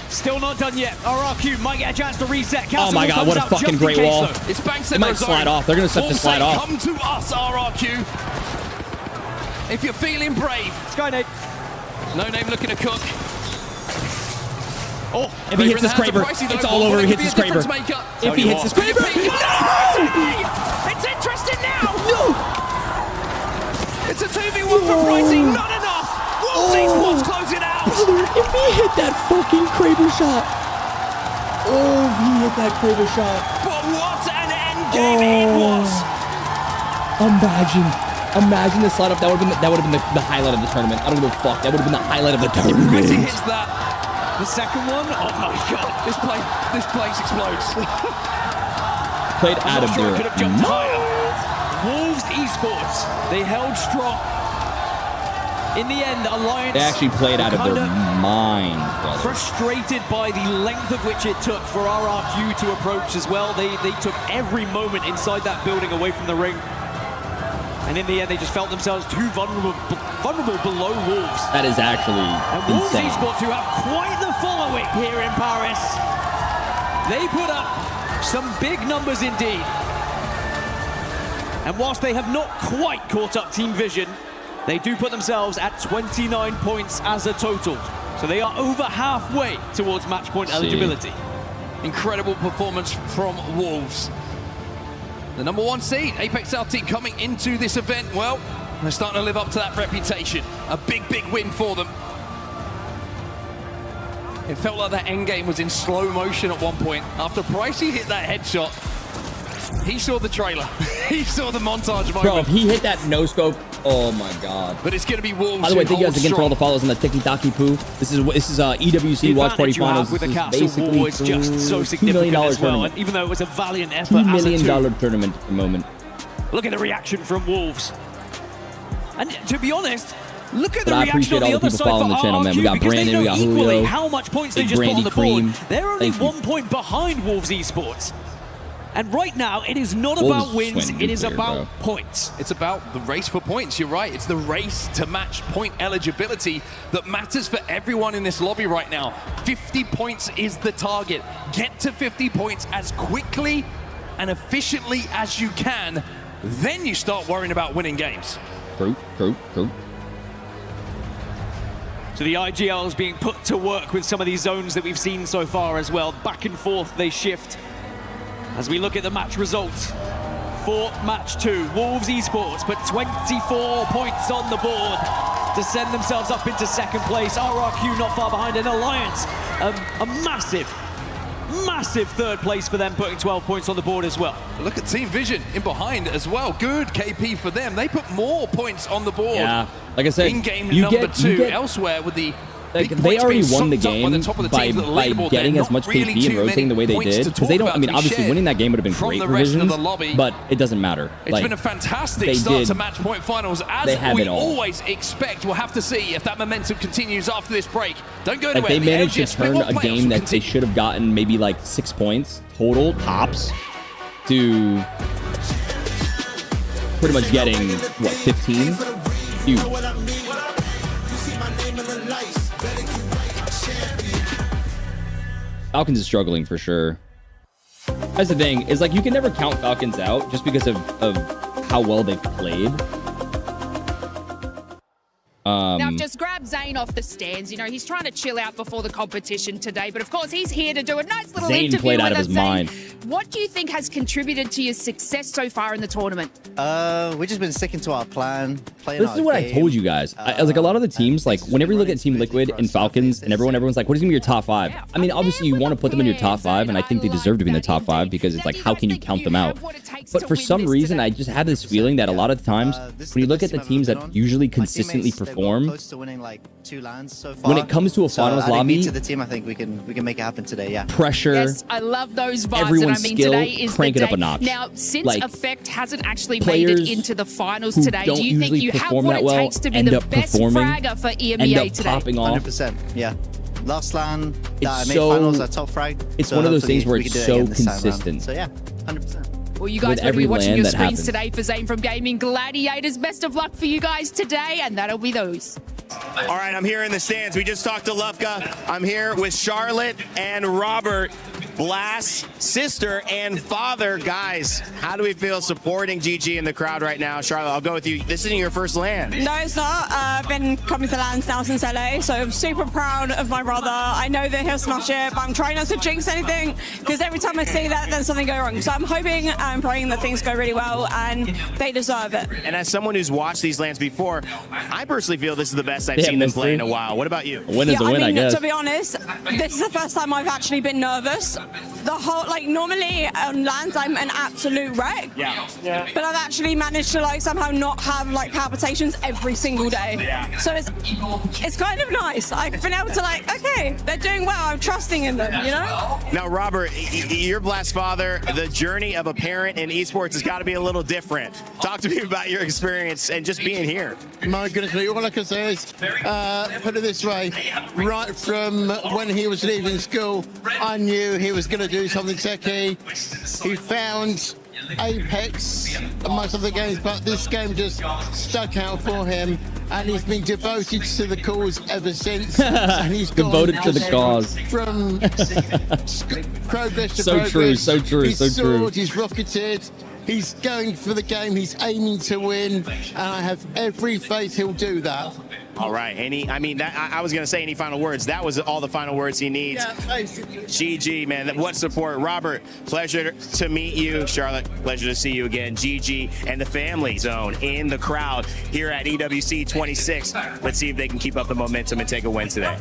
Still not done yet. RRQ might get a chance to reset. Oh my god, what a fucking great wall. It's Banks They might slide off. They're gonna set the slide off. Come to us, RRQ. If you're feeling brave. Skynade. No Name looking to cook. Oh, if he hits the Scraper, it's all over. He hits the Scraper. If he hits the Scraper. It's interesting now. No. It's a 2v1 for Pricey. Not enough. Wolves Esports close it out. If he hit that fucking Kraber shot. Oh, if he hit that Kraber shot. But what an end game it was. Imagine the slide up. That would have been the highlight of the tournament. I don't give a fuck. That would have been the highlight of the tournament. Pricey hits that. The second one? Oh my god. This place explodes. Played out of Sure, there. could have jumped higher. Wolves Esports, they held strong. In the end, Alliance... They actually played out of their mind, brother. Frustrated by the length of which it took for RRQ to approach as well. They took every moment inside that building away from the ring. And in the end, they just felt themselves too vulnerable below Wolves. That is actually And Wolves insane. Esports, who have quite the following here in Paris, they put up some big numbers indeed. And whilst they have not quite caught up Team Vision, they do put themselves at 29 points as a total. So they are over halfway towards match point eligibility. Incredible performance from Wolves. The number 1 seed, Apex LT, coming into this event. Well, they're starting to live up to that reputation. A big win for them. It felt like that endgame was in slow motion at one point. After Pricey hit that headshot, he saw the trailer. He saw the montage moment. Bro, if he hit that no-scope, oh my god. But it's going to be Wolves. By the way, thank you guys again for all the follows on the tiki-taki poo. This is Ewc Watchparty Finals. With the This is Castle basically War is just so $2 million significant as well. tournament. And even though it was a valiant effort $2 as a million two, tournament at the moment. look at the reaction from Wolves. And to be honest, look at But the I reaction appreciate on the all the other people side following for the channel, man. We RRQ, got because they Brandon, know we got equally Julio, how much points they Big just put on Brandy the board. Cream. They're only Thank you. 1 point behind Wolves Esports. And right now, it is not Wolves about wins, went it is nuclear, about points. It's about the race for points, you're right. It's the race to match point eligibility that matters for everyone in this lobby right now. 50 points is the target. Get to 50 points as quickly and efficiently as you can. Then you start worrying about winning games. True. So the IGL is being put to work with some of these zones that we've seen so far as well. Back and forth they shift. As we look at the match results for match 2, Wolves Esports put 24 points on the board to send themselves up into second place. RRQ not far behind, and Alliance, a massive third place for them, putting 12 points on the board as well. Look at Team Vision in behind as well. Good KP for them. They put more points on the board. Yeah, like I said, in game you number get- 2 you get- Elsewhere with the Like, big they points already being won the sucked up game the top of the by teams that are leaderboard. getting There as are much not really KP and too rotating the way many they points did. to Because they talk don't, I about mean, to obviously share winning that game would have been from great the for rest of Visions, the lobby. but it doesn't matter. It's Like, been a fantastic they start did- to match point finals, as they have we it all. always expect. We'll have to see if that momentum continues after this break. Don't go Like, anywhere. they The managed to LGS Split turn One a playoffs game will that they continue. should have gotten maybe like 6 points total, tops, to pretty much getting, what, 15? Huge. Falcons is struggling for sure. That's the thing, is like you can never count Falcons out just because of how well they've played. Now, I've just grabbed Zane off the stands. You know, he's trying to chill out before the competition today. But, of course, he's here to do a nice little Zane interview played with out of us. his mind. What do you think has contributed to your success so far in the tournament? We've just been sticking to our plan, playing This is what I told you guys. I was like, a lot of the teams, like, whenever you look at Team Liquid and Falcons and everyone's like, what is going to be your top 5? I mean, obviously, you want to put them in your top 5, and I think they deserve to be in the top 5 because it's like, how can you count them out? But for some reason, I just had this feeling that a lot of the times, when you look at the teams that usually consistently perform, like 2 lands so far. when it comes to a finals lobby, to the team, I think we can make it happen today. Yeah. Pressure. Yes, I love those vibes. Everyone's and I mean, skill, today is crank the it day. up a notch. Now, since Like, Effect hasn't actually made it into the finals today, do you think you have what it takes to be the best fragger for EMEA today? Popping off. 100%. Yeah. Last land that I It's made so finals, I top frag. It's so one of those hopefully things where we it's can do it so again this time around. consistent. So yeah, 100%. Well, you guys With better be every watching land your that screens happens. today for Zane from Gaming Gladiators. Best of luck for you guys today, and that'll be those. All right, I'm here in the stands. We just talked to Lufka. I'm here with Charlotte and Robert, Blast's sister and father. Guys, how do we feel supporting GG in the crowd right now? Charlotte, I'll go with you. This isn't your first land. No, it's not. I've been coming to lands now since LA, so I'm super proud of my brother. I know that he'll smash it, but I'm trying not to jinx anything because every time I say that, then something goes wrong. So I'm hoping and praying that things go really well, and they deserve it. And as someone who's watched these lands before, I personally feel this is the best I've seen them play in a while. What about you? A win is a win, I guess. To be honest, this is the first time I've actually been nervous. The whole, like, normally on lands I'm an absolute wreck. Yeah. But I've actually managed to, like, somehow not have, like, palpitations every single day. Yeah. So it's kind of nice. I've been able to, like, okay, they're doing well. I'm trusting in them, you know? Now, Robert, you're Blast's father. The journey of a parent in esports has got to be a little different. Talk to me about your experience and just being here. My goodness me, all I can say is, put it this way, right from when he was leaving school, I knew he was going to do something techie. He found Apex most of the games, but this game just stuck out for him, and he's been devoted to the cause ever since. And he's devoted to the cause. From progress to So progress. true, so true, He's so true. soared, he's rocketed. He's going for the game. He's aiming to win, and I have every faith he'll do that. All right. I was going to say any final words. That was all the final words he needs. Yeah, basically. GG, man. What support. Robert, pleasure to meet you. Charlotte, pleasure to see you again. GG and the family zone in the crowd here at EWC 26. Let's see if they can keep up the momentum and take a win today.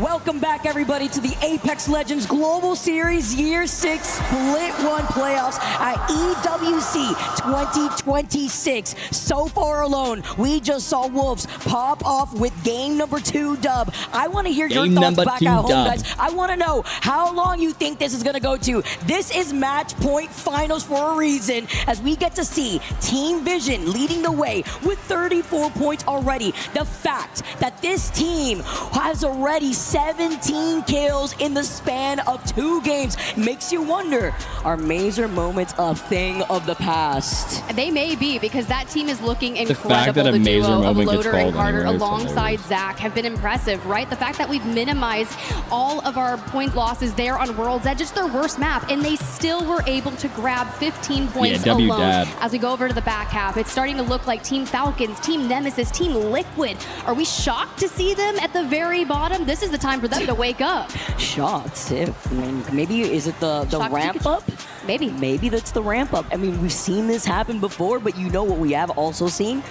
Welcome back, everybody, to the Apex Legends Global Series Year 6 Split 1 playoffs at EWC 2026. So far alone, we just saw Wolves pop off with game number 2 dub. I want to hear your Game thoughts number back 2 at home, dub. guys. I want to know how long you think this is going to go to. This is match point finals for a reason, as we get to see Team Vision leading the way with 34 points already. The fact that this team has already 17 kills in the span of 2 games makes you wonder, are Mazer moments a thing of the past? They may be, because that team is looking The fact that incredible. a The Mazer duo of moment gets Loader called and Carter anyway is alongside Zach have been impressive, right? The fact that we've minimized all of our point losses there on World's Edge, it's their worst map, and they still were able to grab 15 points W alone. dab. As we go over to the back half, it's starting to look like Team Falcons, Team Nemesis, Team Liquid. Are we shocked to see them at the very bottom? This is the time for them to wake up. Shots, if I mean, maybe is it the ramp up? Maybe that's the ramp up. I mean, we've seen this happen before, but you know what we have also seen?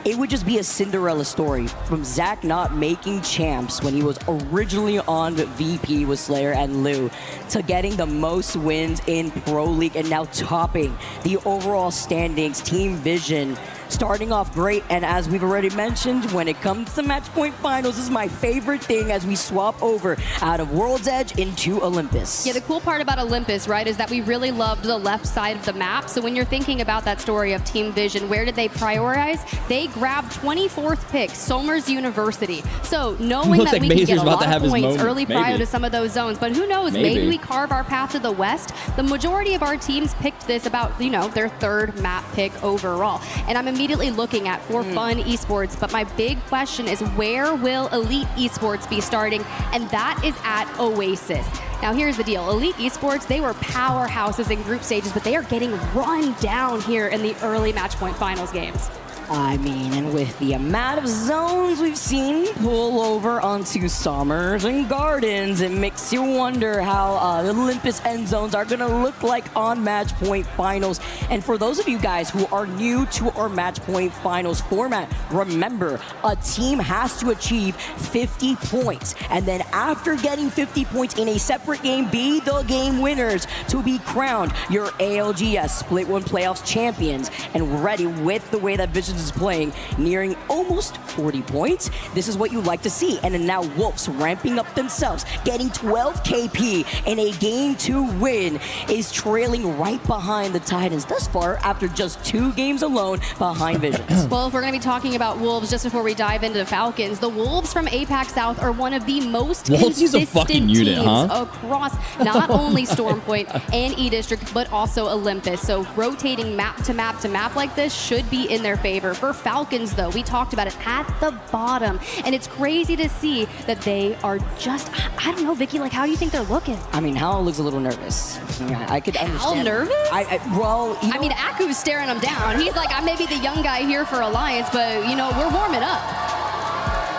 It would just be a Cinderella story from Zach not making champs when he was originally on VP with Slayer and Lou, to getting the most wins in Pro League and now topping the overall standings. Team Vision starting off great, and as we've already mentioned, when it comes to match point finals, this is my favorite thing as we swap over out of World's Edge into Olympus. Yeah, the cool part about Olympus, right, is that we really loved the left side of the map. So when you're thinking about that story of Team Vision, where did they prioritize? They grabbed 24th pick, Somers University. So knowing Looks that like we can Mazer's get a about lot to have of his points moment. early prior Maybe. to some of those zones, but who knows, maybe we carve our path to the west. The majority of our teams picked this about, their 3rd map pick overall. And I'm immediately looking at For Fun Esports, but my big question is, where will Elite Esports be starting? And that is at Oasis. Now here's the deal. Elite Esports, they were powerhouses in group stages, but they are getting run down here in the early match point finals games. I mean, and with the amount of zones we've seen pull over onto Summers and Gardens, it makes you wonder how the Olympus end zones are going to look like on Match Point Finals. And for those of you guys who are new to our Match Point Finals format, remember, a team has to achieve 50 points. And then after getting 50 points in a separate game, be the game winners to be crowned your ALGS Split 1 Playoffs champions. And ready with the way that Visions is playing, nearing almost 40 points. This is what you like to see. And then now Wolves ramping up themselves, getting 12 KP in a game 2 win, is trailing right behind the Titans thus far after just 2 games alone behind Visions. Well, if we're going to be talking about Wolves just before we dive into the Falcons, the Wolves from APAC South are one of the most consistent unit, teams across not only Stormpoint and E-District, but also Olympus. So rotating map to map to map like this should be in their favor. For Falcons, though, we talked about it at the bottom, and it's crazy to see that they are just, I don't know, Vicky, like, how do you think they're looking? I mean, Hal looks a little nervous. I could understand. Hal nervous? Well, I mean, Aku's staring him down. He's like, I may be the young guy here for Alliance, but, you know, we're warming up.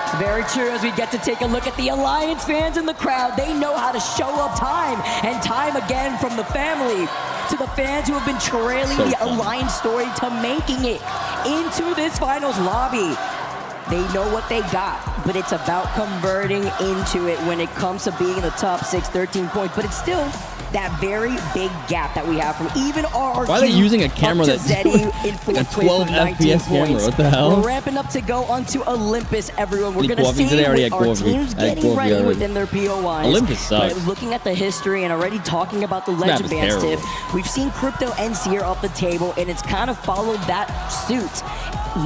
It's very true. As we get to take a look at the Alliance fans in the crowd, they know how to show up time and time again, from the family to the fans who have been trailing the Alliance story to making it into this finals lobby. They know what they got, but it's about converting into it when it comes to being in the top 6, 13 points. But it's still that very big gap that we have from even RRQ. Why are they using a camera that's in like a 12 FPS camera? What the hell? We're ramping up to go onto Olympus, everyone. We're going to see today, our teams getting ready within their POIs. Olympus sucks. But looking at the history and already talking about the Legend Band stiff, we've seen Crypto and Seer off the table, and it's kind of followed that suit.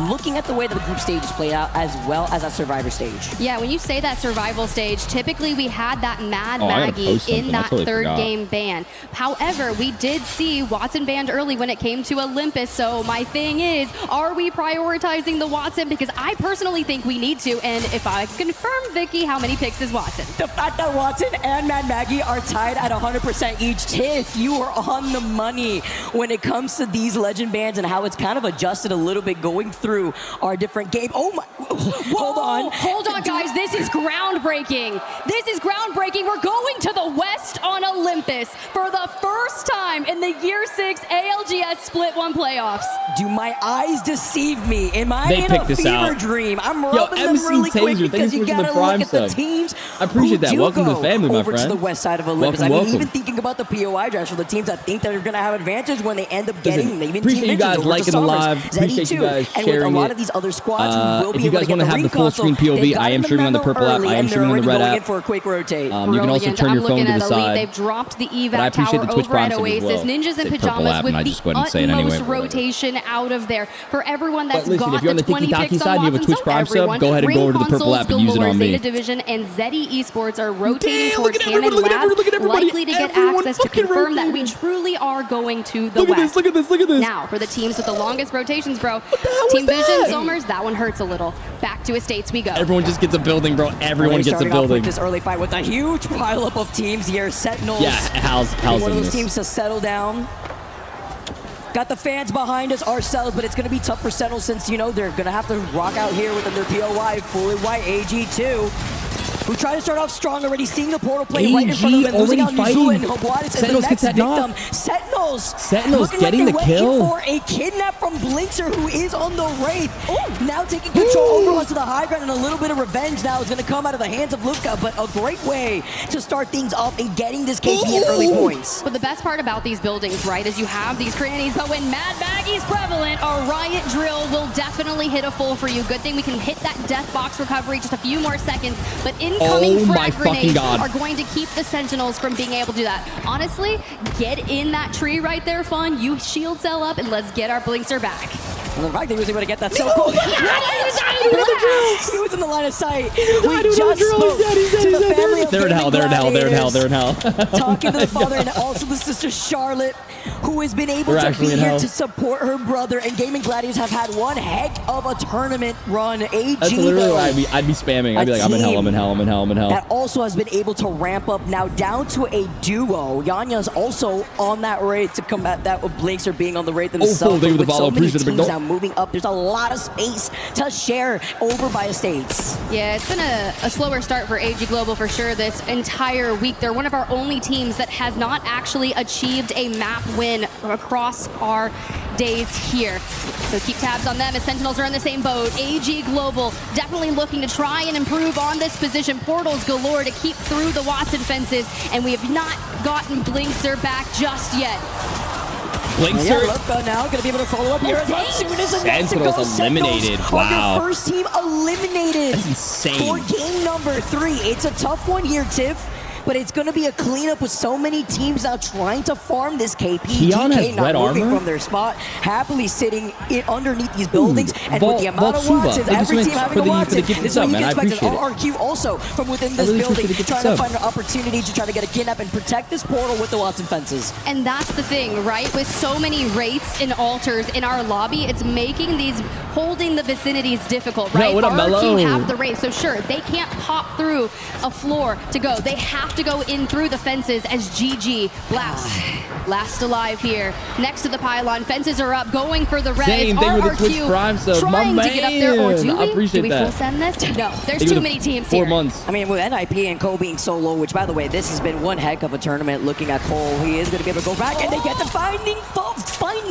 Looking at the way that the group stage is played out, as well as that survivor stage. Yeah, when you say that survival stage, typically we had that Mad Maggie in that third game ban. However, we did see Watson banned early when it came to Olympus. So my thing is, are we prioritizing the Watson? Because I personally think we need to. And if I confirm, Vicky, how many picks is Watson? The fact that Watson and Mad Maggie are tied at 100% each, Tiff, you are on the money when it comes to these legend bans and how it's kind of adjusted a little bit going through our different game. Oh my, Hold on, guys. This is groundbreaking. This is groundbreaking. We're going to the West on Olympus for the first time in the Year 6 ALGS Split 1 playoffs. Do my eyes deceive me? Am I in a fever dream? I'm rubbing them really quick because you gotta look at the teams. I appreciate that. Welcome to the family, my friend. Over to the west side of Olympus. I mean, even thinking about the POI drafts for the teams that think they're gonna have advantage when they end up getting even appreciate you guys liking the live. Appreciate you guys sharing it. And with a lot of these other squads who will be able to get the have the full screen POV, I am streaming on the purple app. I am streaming on the red app. For a quick rotate. You can also turn your phone to the side. They've dropped the evac tower over at Oasis. Ninjas in pajamas with the utmost rotation out of there. For everyone that's got the 20 picks on Watson, everyone, go ahead and go over to the purple app and use it on me. Zeta Division and Zeddy Esports are rotating towards Hammond Labs, likely to get access to confirm that we truly are going to the West. Look at this, look at this. Now, for the teams with the longest rotations, bro. Team Vision, Zomers, that one hurts a little. Back to Estates we go. Everyone just gets a building, bro. Everyone gets a building. This early fight with a huge pileup of teams here. Sentinels. Yeah, Hal's one of those teams to settle down. Got the fans behind us ourselves, but it's going to be tough for Sentinels since, you know, they're going to have to rock out here within their POI. Fully white AG2. Who tried to start off strong already, seeing the portal play right in front of them, losing out Nuzula and Hobladis as the next victim. Sentinels getting like the kill. For a kidnap from Blinkster, who is on the Wraith. Now taking control over onto the high ground, and a little bit of revenge now is going to come out of the hands of Lufka, but a great way to start things off and getting this KP in early points. But the best part about these buildings, right, is you have these crannies, but when Mad Maggie's prevalent, a riot drill will definitely hit a full for you. Good thing we can hit that death box recovery just a few more seconds, but incoming frag grenades are going to keep the Sentinels from being able to do that. Honestly, get in that tree right there, Fun. You shield cell up, and let's get our Blinkster back. And the fact that he was able to get that so cool. He was in the line of sight. We just spoke to the family of They're in hell. They're in hell. They're in hell. They're in hell. Talking to the father and also the sister Charlotte, who has been able to be here to support her brother. And Gaming Gladiators have had one heck of a tournament run. AG, that's literally why I'd be spamming. I'd be like, I'm in hell. I'm in hell. I'm in hell. I'm in hell. That also has been able to ramp up now down to a duo. Yanya's also on that raid to combat that with Blinks are being on the raid themselves. With so many teams now moving up, there's a lot of space to share over by estates. Yeah, it's been a slower start for AG Global for sure this entire week. They're one of our only teams that has not actually achieved a map win across our days here. So keep tabs on them as Sentinels are in the same boat. AG Global definitely looking to try and improve on this position. Portals galore to keep through the Watson fences, and we have not gotten Blinkster back just yet. Blinkster now going to be able to follow up here as soon as Sentinels eliminated. Wow. First team eliminated. That's insane. For game number 3. It's a tough one here, Tiff. But it's going to be a cleanup with so many teams now trying to farm this KP. Keon has red moving armor? from their spot, happily sitting underneath these buildings. And with the amount of Watsons, every team having a Watson, this is what you can expect. RRQ also from within this building, trying to find an opportunity to try to get a kidnap and protect this portal with the Watson fences. And that's the thing, right? With so many wraiths and altars in our lobby, it's making these holding the vicinities difficult, right? RRQ have the wraith, so sure, they can't pop through a floor to go. They have to go in through the fences as GG last alive here next to the pylon. Fences are up, going for the res. RRQ trying to get up there, or do we? Do we full send this? No, there's too many teams here. 4 months. I mean, with NIP and Cole being so low, which by the way, this has been one heck of a tournament. Looking at Cole, he is going to be able to go back, and they get the finding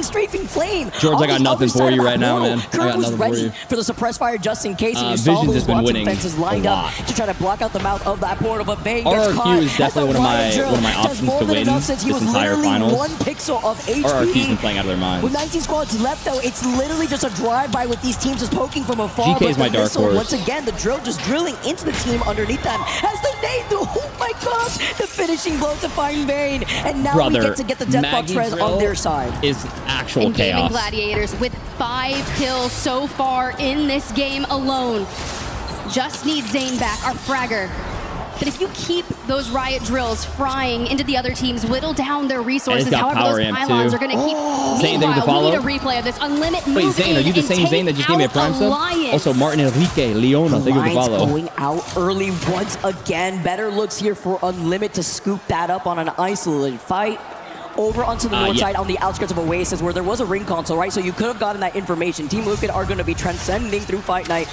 strafing flame. George, I got nothing for you right now, man. I got nothing for you. For the suppressed fire, just in case. And you saw those Watson fences lined up to try to block out the mouth of that portal, but Vayne gets caught. RRQ is definitely one of my options to win this entire finals. One pixel of HP. RRQ's been playing out of their minds. With 19 squads left, though, it's literally just a drive-by with these teams just poking from afar. GK is my dark horse. Once again, the drill just drilling into the team underneath them. As the nade, oh my gosh, the finishing blow to find Vayne. And now we get to get the Deathbox res on their side. Is actual and chaos. Gaming Gladiators with 5 kills so far in this game alone. Just need Zane back, our fragger. But if you keep those riot drills frying into the other teams, whittle down their resources, however those pylons are going to keep. Meanwhile, we need a replay of this. Unlimit. Wait, Zane, are you the same Zane that just gave me a prime sub? Also, Martin Enrique, Leona, thank you for the follow. Going out early once again. Better looks here for Unlimit to scoop that up on an isolated fight. Over onto the north side on the outskirts of Oasis, where there was a ring console, right? So you could have gotten that information. Team Liquid are going to be transcending through Fight Night.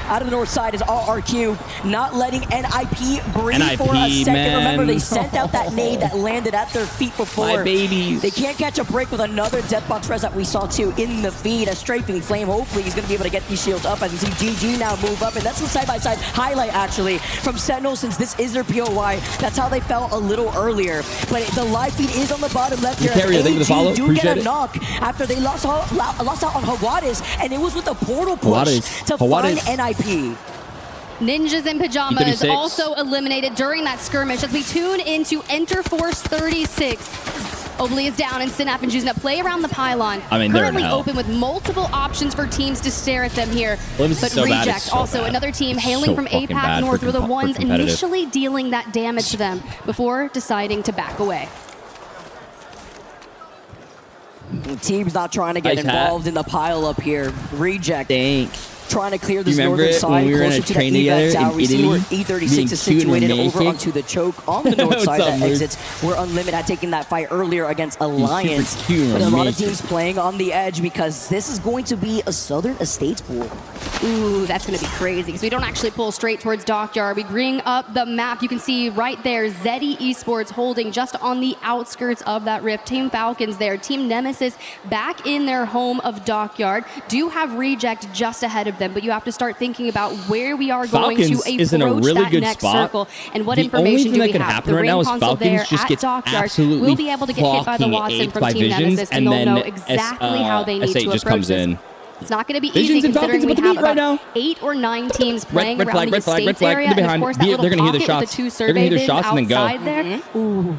Out of the north side is RRQ, not letting NIP breathe for a second. Man. Remember, they sent out that nade that landed at their feet before. My babies. They can't catch a break with another Deathbox res that we saw too in the feed. A strafing flame. Hopefully, he's going to be able to get these shields up. As you see GG now move up, and that's the side-by-side highlight actually from Sentinel, since this is their POY. That's how they fell a little earlier. But the live feed is on the bottom left here. AG do get a knock after they lost out on Hawades, and it was with a portal push to find NIP. Ninjas in Pajamas also eliminated during that skirmish as we tune into Enter Force 36. Obli is down and Synap and Juicing up play around the pylon. I mean, currently open with multiple options for teams to stare at them here. But so Reject, also another team hailing from APAC North, were the ones initially dealing that damage to them before deciding to back away. Team's not trying to get involved in the pile up here. Reject. Trying to clear this northern side we closer to the event tower. We see where E36 is situated over onto the choke on the north side that exits, where Unlimited had taken that fight earlier against Alliance. But a lot of teams playing on the edge because this is going to be a Southern Estates pool. Ooh, that's going to be crazy because we don't actually pull straight towards Dockyard. We bring up the map. You can see right there, Zeddy Esports holding just on the outskirts of that rift. Team Falcons there. Team Nemesis back in their home of Dockyard. Do have Reject just ahead of them, but you have to start thinking about where we are going to approach that next circle and what information do we have. The ring console there at Dockyard will be able to get hit by the Watson from Team Nemesis, and they'll know exactly how they need to approach this. It's not going to be easy considering we have about 8 or 9 teams playing around the Estates area, and of course that little pocket with the 2 survey bids outside there. Ooh.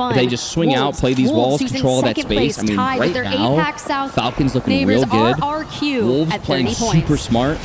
Fun. If they just swing out, play these walls, control that space. I mean, right now, Falcons looking real good. RRQ Wolves at playing 30 points. super smart.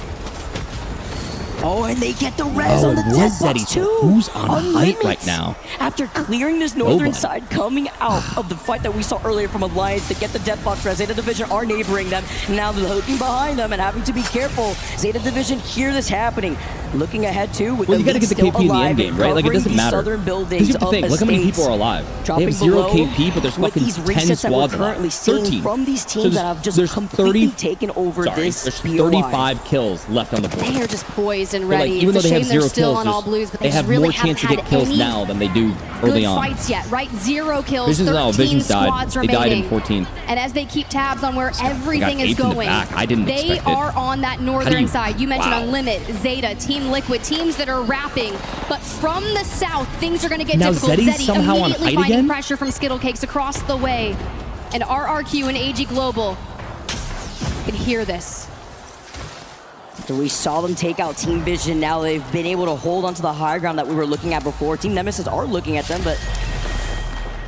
Oh, and they get the res on the dead box too. Who's on height right now? After clearing this northern side, coming out of the fight that we saw earlier from Alliance to get the death box res, Zeta Division are neighboring them. Now they're looking behind them and having to be careful. Zeta Division hear this happening. looking ahead too. With well, you got to get the KP in the end game, right? Like, it doesn't matter. Because you have to think, look how many people are alive. They have 0 KP, but there's fucking 10 squads alive. 13. From these teams that have just completely taken over this There's 35 kills left on the board. They are just poised and ready. Like, even though it's a they shame have they're 0 still kills, on all blues, but they have really more chance to get kills now than they do early on. Fights yet, right? 0 kills, Visions, 13 died. squads remaining. They died in 14. And as they keep tabs on where everything is going, they are on that northern side. You mentioned Unlimited, Zeta, Team Liquid, teams that are wrapping. But from the south, things are going to get difficult. Zeddy's Zeddy immediately finding pressure from Skittle Cakes across the way. And RRQ and AG Global can hear this. So we saw them take out Team Vision. Now they've been able to hold onto the high ground that we were looking at before. Team Nemesis are looking at them, but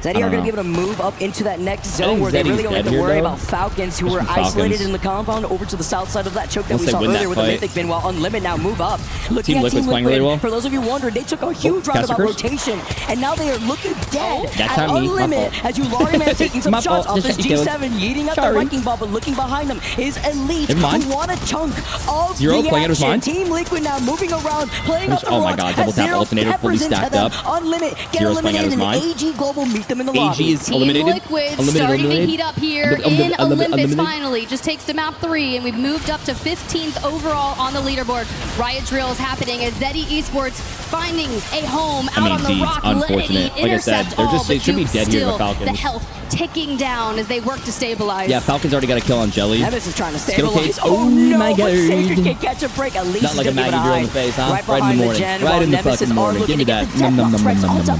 Zeddy are going to be able to move up into that next zone where they really don't have to worry about Falcons, who were isolated in the compound over to the south side of that choke that we saw earlier with the Mythic bin, while Unlimited now move up. Looking at Team Liquid, really well. For those of you wondering, they took a huge roundabout rotation, and now they are looking dead at Unlimited as Ulariman taking some shots off this G7, yeeting out the wrecking ball, but looking behind them is Elite, who want a chunk of the action. Team Liquid now moving around, playing up the rocks. Oh my god, double tap alternator fully stacked up. Unlimited get eliminated, and AG Global meet them in the lobby. AG is eliminated. Liquid starting to heat up here in Olympus finally. Just takes to map 3, and we've moved up to 15th overall on the leaderboard. Riot drills happening as Zeddy Esports finding a home out on the rock. Unfortunate. Like I said, they should be dead here with Falcons. The health ticking down as they work to stabilize. Yeah, Falcons already got a kill on Jelly. Nemesis is trying to stabilize. Oh no, my god. Sacred can catch a break. At least not like a Maggie drill in the face, huh? Right in the morning. Right in the fucking morning. Give me that.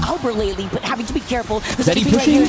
Albert lately, but having to be careful. Zeddy pushing.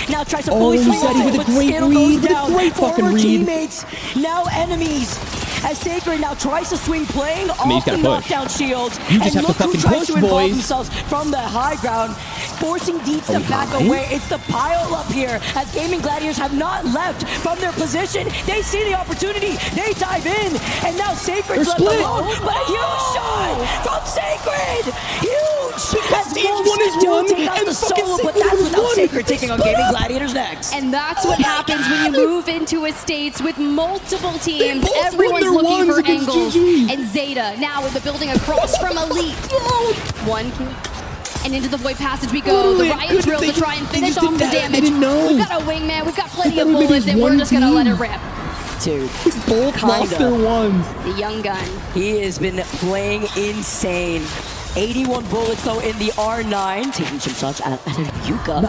Now tries to fully swing with a great read. With a great fucking read. Teammates, now enemies. As Sacred now tries to swing, playing off the knockdown shield. You just have to fucking push, boys. Themselves from the high ground, forcing Deeds to back away. It's the pile up here as Gaming Gladiators have not left from their position. They see the opportunity. They dive in, and now Sacred's left alone. But a huge shot from Sacred. Huge. As Wolves do take out the solo, but that's without Sacred taking on Gaming Gladiators next. And that's what happens when you move into a states with multiple teams. Everyone's looking for angles. And Zeta now in the building across from Elite. 1 kill. And into the Void Passage we go. The Riot drill to try and finish off the damage. We've got a wingman. We've got plenty of bullets, and we're just going to let it rip. Dude, both lost their ones. The young gun. He has been playing insane. 81 bullets though in the R9, taking some shots at Yuka.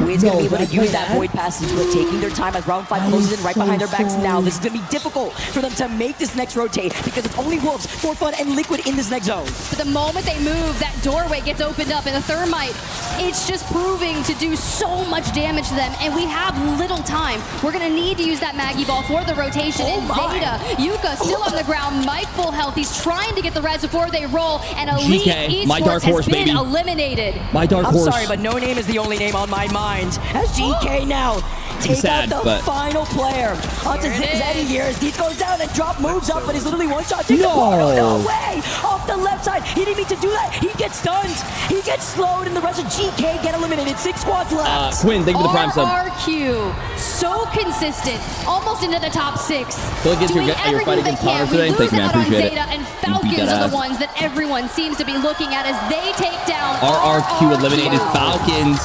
Who is going to be able to use that Void Passage, but taking their time as round 5 closes in right behind their backs now. This is going to be difficult for them to make this next rotate because it's only Wolves, For Fun, and Liquid in this next zone. But the moment they move, that doorway gets opened up, and the Thermite, it's just proving to do so much damage to them, and we have little time. We're going to need to use that Maggie Ball for the rotation, and Zeta, Yuka still on the ground, Mike full health. He's trying to get the res before they roll, and Elite my dark horse, baby. Eliminated. My dark horse. I'm sorry, but No Name is the only name on my mind. As GK now take out the final player onto Zeddy here as Deeds goes down and drop moves up, but he's literally one shot. No way! Off the left side. He didn't mean to do that. He gets stunned. He gets slowed, and the rest of GK get eliminated. 6 squads left. Quinn, thank you for the prime sub. RRQ, so consistent, almost into the top 6. Doing everything they can. We lose out on Zeta, and Falcons are the ones that everyone seems to be looking at as they take down RRQ eliminated Falcons.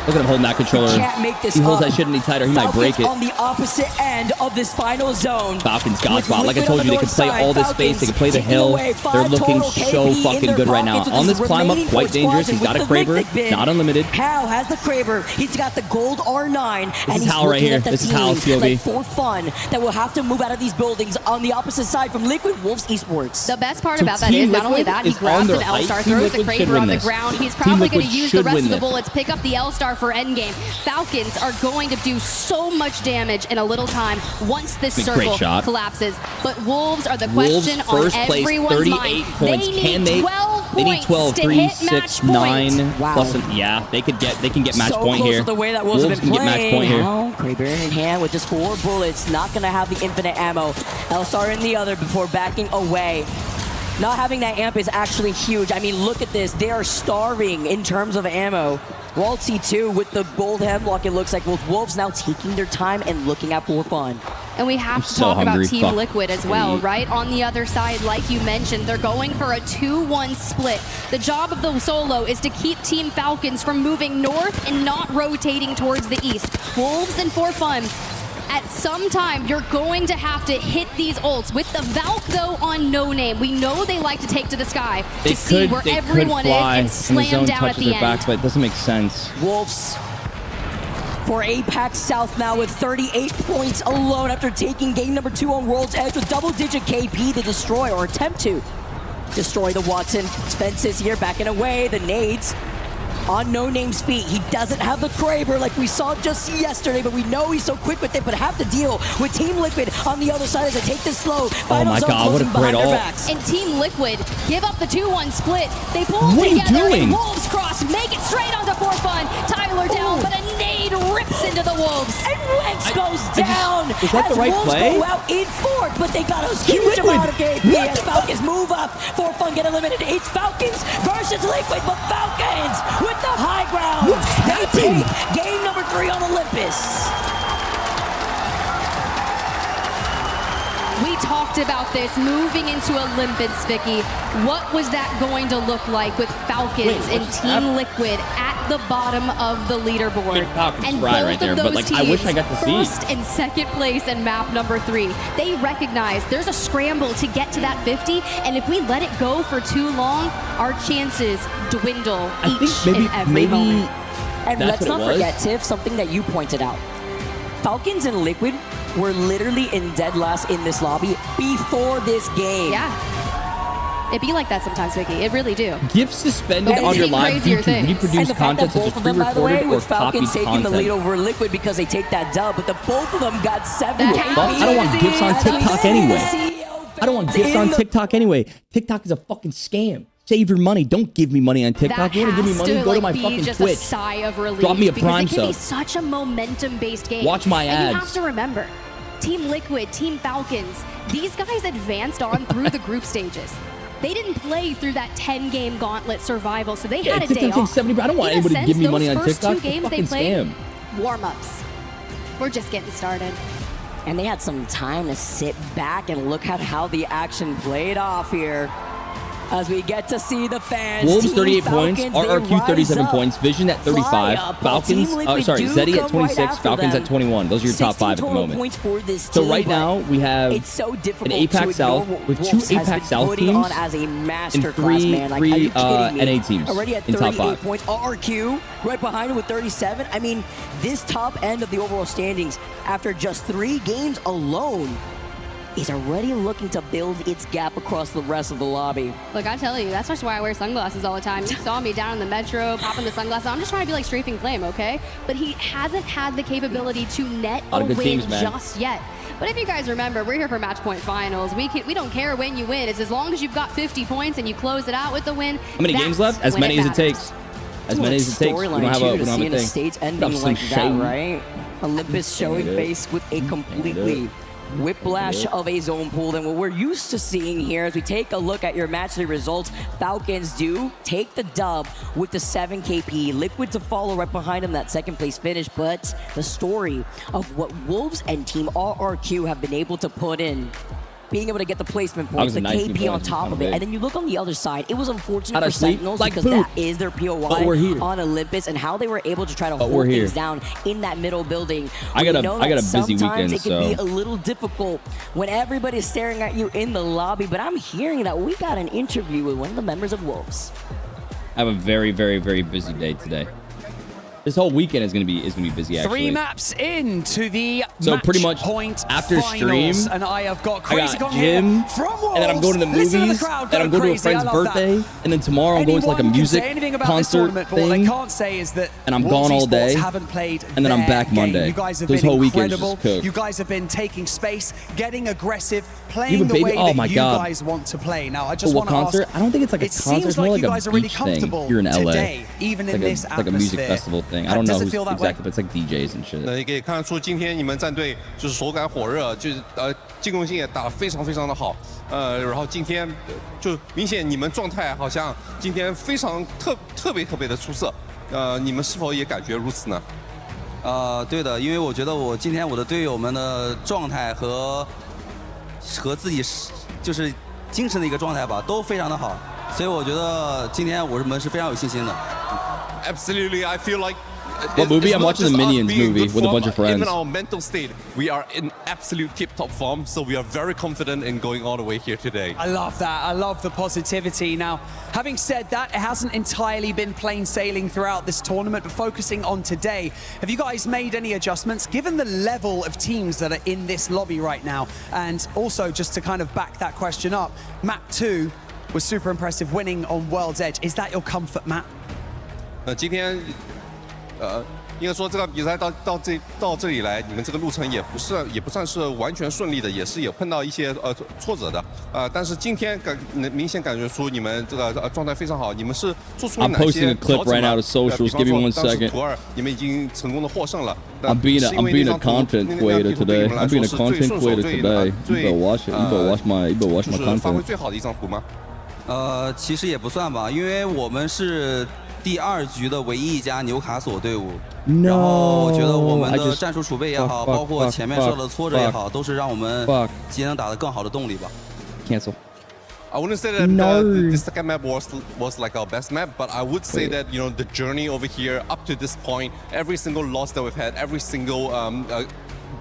Look at him holding that controller. Can't make this he holds that shit any tighter. He might break it. On the opposite end of this final zone. Falcons God spot. Like I told you, they can play all this space. They can play the hill. They're looking so fucking good right now. On this climb up, quite dangerous. He's got a Kraber, not unlimited. Hal has the Kraber. He's got the gold R9. This is Hal right here. This is Hal COV. For Fun, that will have to move out of these buildings on the opposite side from Liquid Wolves Esports. The best part about that is not only that, he grabs an L-Star, throws the Kraber on the ground. He's probably going to use the rest of the bullets, pick up the L-Star for endgame. Falcons are going to do so much damage in a little time once this circle collapses. But Wolves are the question on everyone's mind. They need 12 points. They need 12, to 3, hit 6, match 9. Wow. Plus, they can get match point close here. To the way that Wolves can get match point here. Kraber in hand with just 4 bullets, not going to have the infinite ammo. L-Star in the other before backing away. Not having that amp is actually huge. I mean, look at this. They are starving in terms of ammo. Walt C2 with the gold hemlock, it looks like, with Wolves now taking their time and looking at For Fun. And we have to talk about Team Liquid as well, right? On the other side, like you mentioned, they're going for a 2-1 split. The job of the solo is to keep Team Falcons from moving north and not rotating towards the east. Wolves and For Fun, at some time, you're going to have to hit these ults. With the Valk, though, on No Name, we know they like to take to the sky to see where everyone is and slam down at the end. Back, but it doesn't make sense. Wolves for Apex South now with 38 points alone after taking game number 2 on World's Edge with double-digit KP to destroy, or attempt to destroy the Watson. Spence is here backing away, the nades on No Name's feet. He doesn't have the Kraber like we saw just yesterday, but we know he's so quick with it, but have to deal with Team Liquid on the other side as they take this slow. Oh my god, what a great ult. And Team Liquid give up the 2-1 split. They pull together and Wolves cross, make it straight onto For Fun. Tyler down, but a nade rips into the Wolves. And Rex goes down is that the right Wolves play? go out in fourth, but they got a huge amount of KP as Falcons move up. For Fun get eliminated. It's Falcons versus Liquid, but Falcons with the high ground. They take game number 3 on Olympus. We talked about this moving into Olympus, Vicky. What was that going to look like with Falcons and Team Liquid at the bottom of the leaderboard? And both right there, but like I wish I got to see first and second place in map number 3. They recognize there's a scramble to get to that 50, and if we let it go for too long, our chances dwindle each and every moment. And let's not forget, Tiff, something that you pointed out. Falcons and Liquid were literally in dead last in this lobby before this game. Yeah. It be like that sometimes, Vicky. It really do. Gifts suspended on your live due to reproduce content such as pre-recorded or copied taking the lead content. over Liquid because they take that dub, but the both of them got 7. I don't want gifts on TikTok anyway. I don't want gifts on TikTok anyway. TikTok is a fucking scam. Save your money. Don't give me money on TikTok. You want to give me money? Go to my fucking just Twitch. A sigh of relief Drop me a Prime it can be sub. such a momentum-based game. Watch my and ads. You have to remember, Team Liquid, Team Falcons, these guys advanced on through the group stages. They didn't play through that 10-game gauntlet survival, so they had a day off. 70, I don't want anybody to give me money on TikTok. Those first 2 games they played, warm-ups. We're just getting started. And they had some time to sit back and look at how the action played off here. As we get to see the fans. Wolves Team 38 Falcons, points, RRQ 37 points, Vision at 35, Falcons, Zeddy at 26, Falcons at 21. Those are your top 5 at the moment. So right now we have an Apex South with 2 Apex South teams and 3 NA teams already at in top 38 5. points. RRQ right behind him with 37. I mean, this top end of the overall standings after just 3 games alone is already looking to build its gap across the rest of the lobby. Look, I tell you, that's just why I wear sunglasses all the time. You saw me down in the metro, popping the sunglasses. I'm just trying to be like Strafing Flame, okay? But he hasn't had the capability to net a win just yet. But if you guys remember, we're here for Match Point Finals. We don't care when you win. It's as long as you've got 50 points and you close it out with the win. How many games left? As many as it takes. As many as it takes. We don't have a thing. Stage ending like that, right? Olympus showing face with a completely whiplash of a zone pool than what we're used to seeing here. As we take a look at your match day results, Falcons do take the dub with the 7 KP. Liquid to follow right behind them, that 2nd place finish. But the story of what Wolves and Team RRQ have been able to put in, being able to get the placement points, the KP on top of it. And then you look on the other side, it was unfortunate for Sentinels because that is their POI on Olympus and how they were able to try to hold things down in that middle building. I got a busy weekend, it can be a little difficult when everybody's staring at you in the lobby, but I'm hearing that we got an interview with one of the members of Wolves. I have a very, very, very busy day today. This whole weekend is gonna be busy. Actually, 3 maps into the pretty much point after stream, and I have got crazy gym, and then I'm going to the movies, and I'm going to a friend's birthday, and then tomorrow I'm going to like a music concert thing. What they can't say is that and I'm gone all day, haven't played and then I'm back Monday. You guys have this been whole incredible. Weekend's just cooked. You guys have been taking space, getting aggressive, playing the way that you guys want to play. Now, I just want to ask. I don't think it's like a concert. It's more like a beach thing here in LA. Even in this atmosphere. Like a music festival thing. I don't know who's exactly, but it's like DJs and shit. 那也可以看得出，今天你们战队就是手感火热，就是进攻性也打得非常非常的好。然后今天就明显你们状态好像今天非常特别的出色。你们是否也感觉如此呢？对的，因为我觉得我今天我的队友们的状态和自己就是精神的一个状态吧，都非常的好，所以我觉得今天我们是非常有信心的。Absolutely, I feel like. What movie? I'm watching the Minions movie with a bunch of friends. In our mental state, we are in absolute tip-top form, so we are very confident in going all the way here today. I love that. I love the positivity. Now, having said that, it hasn't entirely been plain sailing throughout this tournament, but focusing on today, have you guys made any adjustments given the level of teams that are in this lobby right now? And also, just to kind of back that question up, map 2 was super impressive, winning on World's Edge. Is that your comfort map? 今天应该说这个比赛到这里来，你们这个路程也不算是完全顺利的，也是有碰到一些挫折的。但是今天明显感觉出你们这个状态非常好，你们是做出了哪些调整吗？比方说当时图2你们已经成功的获胜了。I'm being a content creator today. I'm being a content creator today. You better watch it. You better watch my content. 发挥最好的一张图吗？其实也不算吧，因为我们是第2局的唯一一家纽卡索队伍。然后我觉得我们的战术储备也好，包括前面受的挫折也好，都是让我们今天打得更好的动力吧。Cancel. I wouldn't say that the second map was like our best map, but I would say that the journey over here up to this point, every single loss that we've had, every single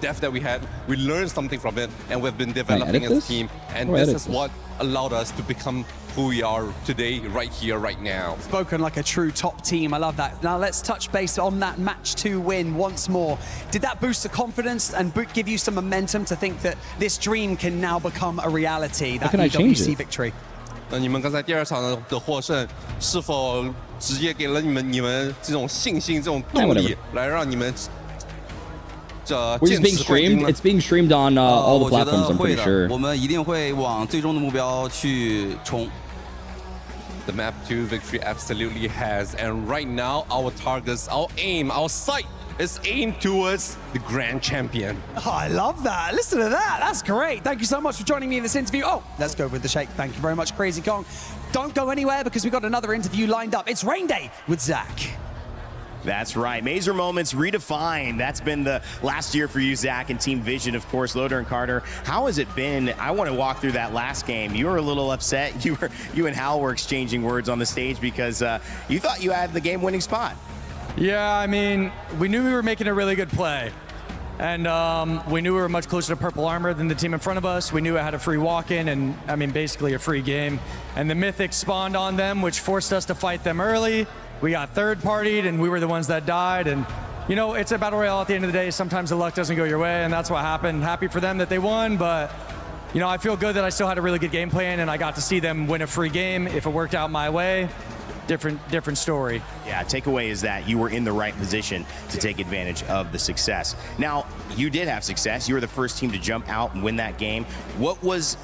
death that we had, we learned something from it, and we've been developing as a team, and this is what allowed us to become who we are today, right here, right now. Spoken like a true top team. I love that. Now let's touch base on that match 2 win once more. Did that boost the confidence and give you some momentum to think that this dream can now become a reality? That Ewc victory. 你们刚才第2场的获胜，是否直接给了你们这种信心、这种动力，来让你们It's being streamed. It's being streamed on all the platforms. I'm pretty sure. 我们一定会往最终的目标去冲。The map 2 victory absolutely has, and right now our targets, our aim, our sight is aimed towards the grand champion. Oh, I love that. Listen to that. That's great. Thank you so much for joining me in this interview. Oh, let's go with the shake. Thank you very much, Crazy Kong. Don't go anywhere because we've got another interview lined up. It's Rain Day with Zach. That's right. Mazer Moments redefined. That's been the last year for you, Zach, and Team Vision, of course. Loader and Carter, how has it been? I want to walk through that last game. You were a little upset. You and Hal were exchanging words on the stage because you thought you had the game-winning spot. Yeah, I mean, we knew we were making a really good play. And we knew we were much closer to purple armor than the team in front of us. We knew it had a free walk-in and, I mean, basically a free game. And the Mythic spawned on them, which forced us to fight them early. We got third-partied, and we were the ones that died. And, it's a battle royale at the end of the day. Sometimes the luck doesn't go your way, and that's what happened. Happy for them that they won, but, I feel good that I still had a really good game plan, and I got to see them win a free game. If it worked out my way, different story. Yeah, takeaway is that you were in the right position to take advantage of the success. Now, you did have success. You were the first team to jump out and win that game. What was,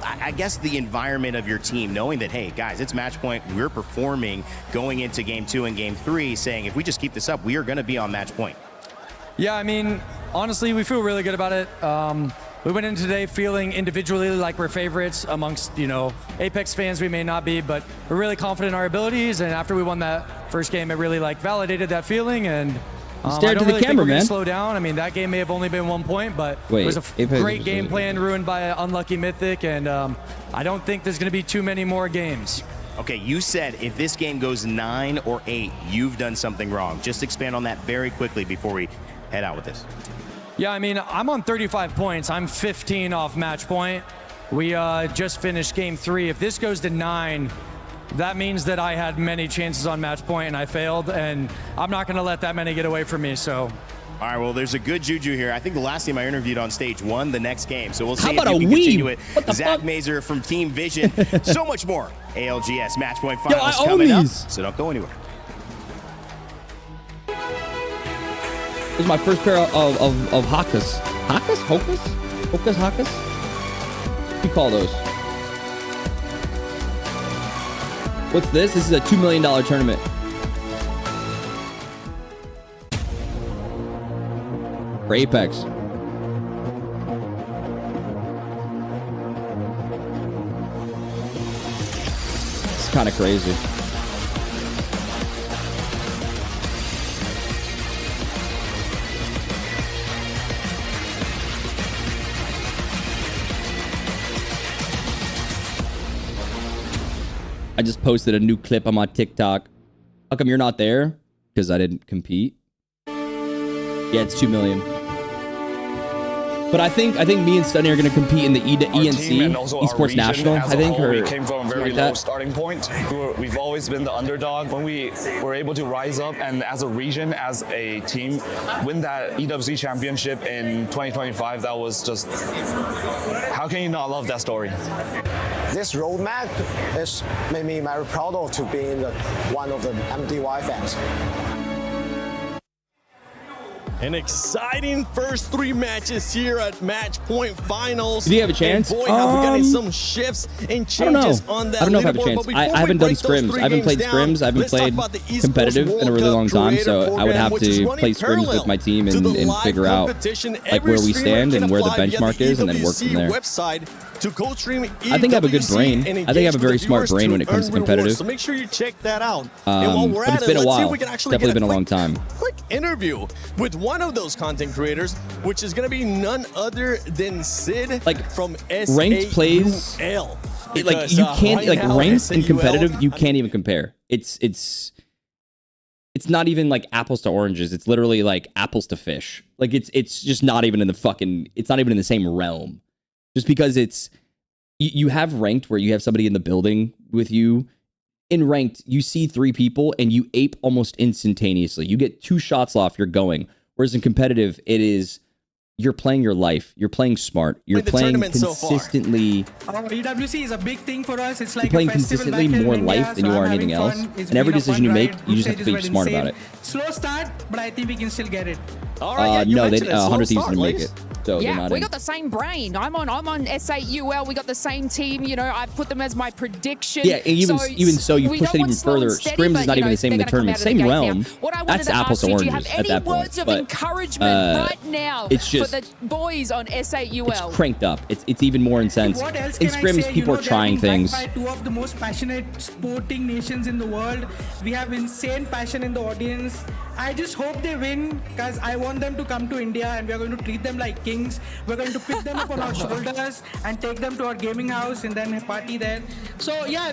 I guess, the environment of your team, knowing that, hey, guys, it's match point. We're performing going into game 2 and game 3, saying if we just keep this up, we are going to be on match point. Yeah, I mean, honestly, we feel really good about it. We went in today feeling individually like we're favorites amongst, Apex fans. We may not be, but we're really confident in our abilities. And after we won that first game, it really validated that feeling. And Stare to the camera, man. Slow down. I mean, that game may have only been 1 point, but it was a great game plan ruined by an unlucky Mythic. And I don't think there's going to be too many more games. Okay, you said if this game goes 9 or 8, you've done something wrong. Just expand on that very quickly before we head out with this. Yeah, I mean, I'm on 35 points. I'm 15 off match point. We just finished game 3. If this goes to 9, that means that I had many chances on match point and I failed, and I'm not going to let that many get away from me, so. All right, well, there's a good juju here. I think the last team I interviewed on stage won the next game, so we'll see if you can continue it. Zach Mazer from Team Vision. So much more. ALGS Match Point Finals coming up, so don't go anywhere. This is my first pair of Hakas. Hakas? Hokas? Hokas? Hakas? What do you call those? What's this? This is a $2 million tournament. For Apex. It's kind of crazy. I just posted a new clip on my TikTok. How come you're not there? Because I didn't compete. Yeah, it's 2 million. But I think me and Stunny are going to compete in the ENC Esports National. I think we came from a very like low starting point. We've always been the underdog. When we were able to rise up and as a region, as a team, win that EWC championship in 2025, that was just, how can you not love that story? This roadmap is made me very proud of to being one of the MDY fans. An exciting first 3 matches here at Match Point Finals. Do you have a chance? And boy, have we gotten some shifts and changes on that. I don't know if I have a chance. I haven't done scrims. I haven't played scrims. I haven't played competitive in a really long time, so I would have to play scrims with my team and figure out like where we stand and where the benchmark is, and then work from there. I think I have a good brain. I think I have a very smart brain when it comes to competitive. So make sure you check that out. But it's been a while. It's definitely been a long time. Quick interview with one of those content creators, which is going to be none other than Sid, like from SAUL. Ranked plays, like you can't like ranked and competitive. You can't even compare. It's not even like apples to oranges. It's literally like apples to fish. Like it's just not even in the fucking. It's not even in the same realm. Just because it's you have ranked where you have somebody in the building with you. In ranked, you see 3 people and you ape almost instantaneously. You get 2 shots off, you're going. Whereas in competitive, it is you're playing your life. You're playing smart. You're playing consistently. EWC is a big thing for us. It's like you're playing consistently more life than you are anything else. And every decision you make, you just have to be smart about it. Slow start, but I think we can still get it. No, 100 Thieves didn't make it. So yeah, we got the same brain. I'm on SAUL. We got the same team. You know, I put them as my prediction. Yeah, and even so, you push it even further. Scrims is not even the same in the tournament. Same realm. That's apples to oranges at that point. Words of encouragement right now it's just, for the boys on SAUL? It's cranked up. It's even more intense. What else in can scrims, I say? people are trying things. By 2 of the most passionate sporting nations in the world. We have insane passion in the audience. I just hope they win because I want them to come to India and we are going to treat them like kings. We're going to pick them up on our shoulders and take them to our gaming house and then party there. So yeah.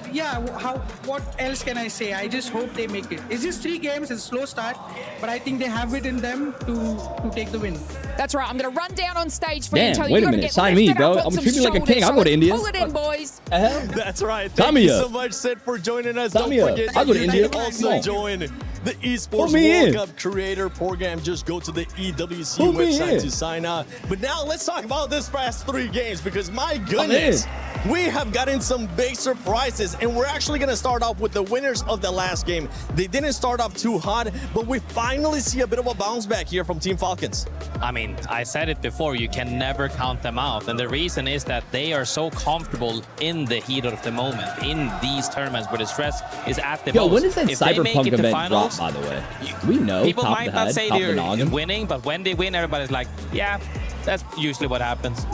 What else can I say? I just hope they make it. It's just 3 games. It's a slow start, but I think they have it in them to take the win. That's right. I'm going to run down on stage for you. Damn, wait a minute. Sign me, bro. I'm treating me like a king. I'll go to India. Pull it in, boys. That's right. Thank you so much, Sid, for joining us. Don't forget I'll go to India. Also join the Esports World Cup Creator Program. Just go to the EWC website to sign up. But now let's talk about this past 3 games because my goodness, we have gotten some big surprises, and we're actually going to start off with the winners of the last game. They didn't start off too hot, but we finally see a bit of a bounce back here from Team Falcons. I mean, I said it before, you can never count them out. And the reason is that they are so comfortable in the heat of the moment, in these tournaments where the stress is at the most. When does that Cyberpunk event drop, by the way? We know. People might not say they're winning, but when they win, everybody's like, yeah, that's usually what happens.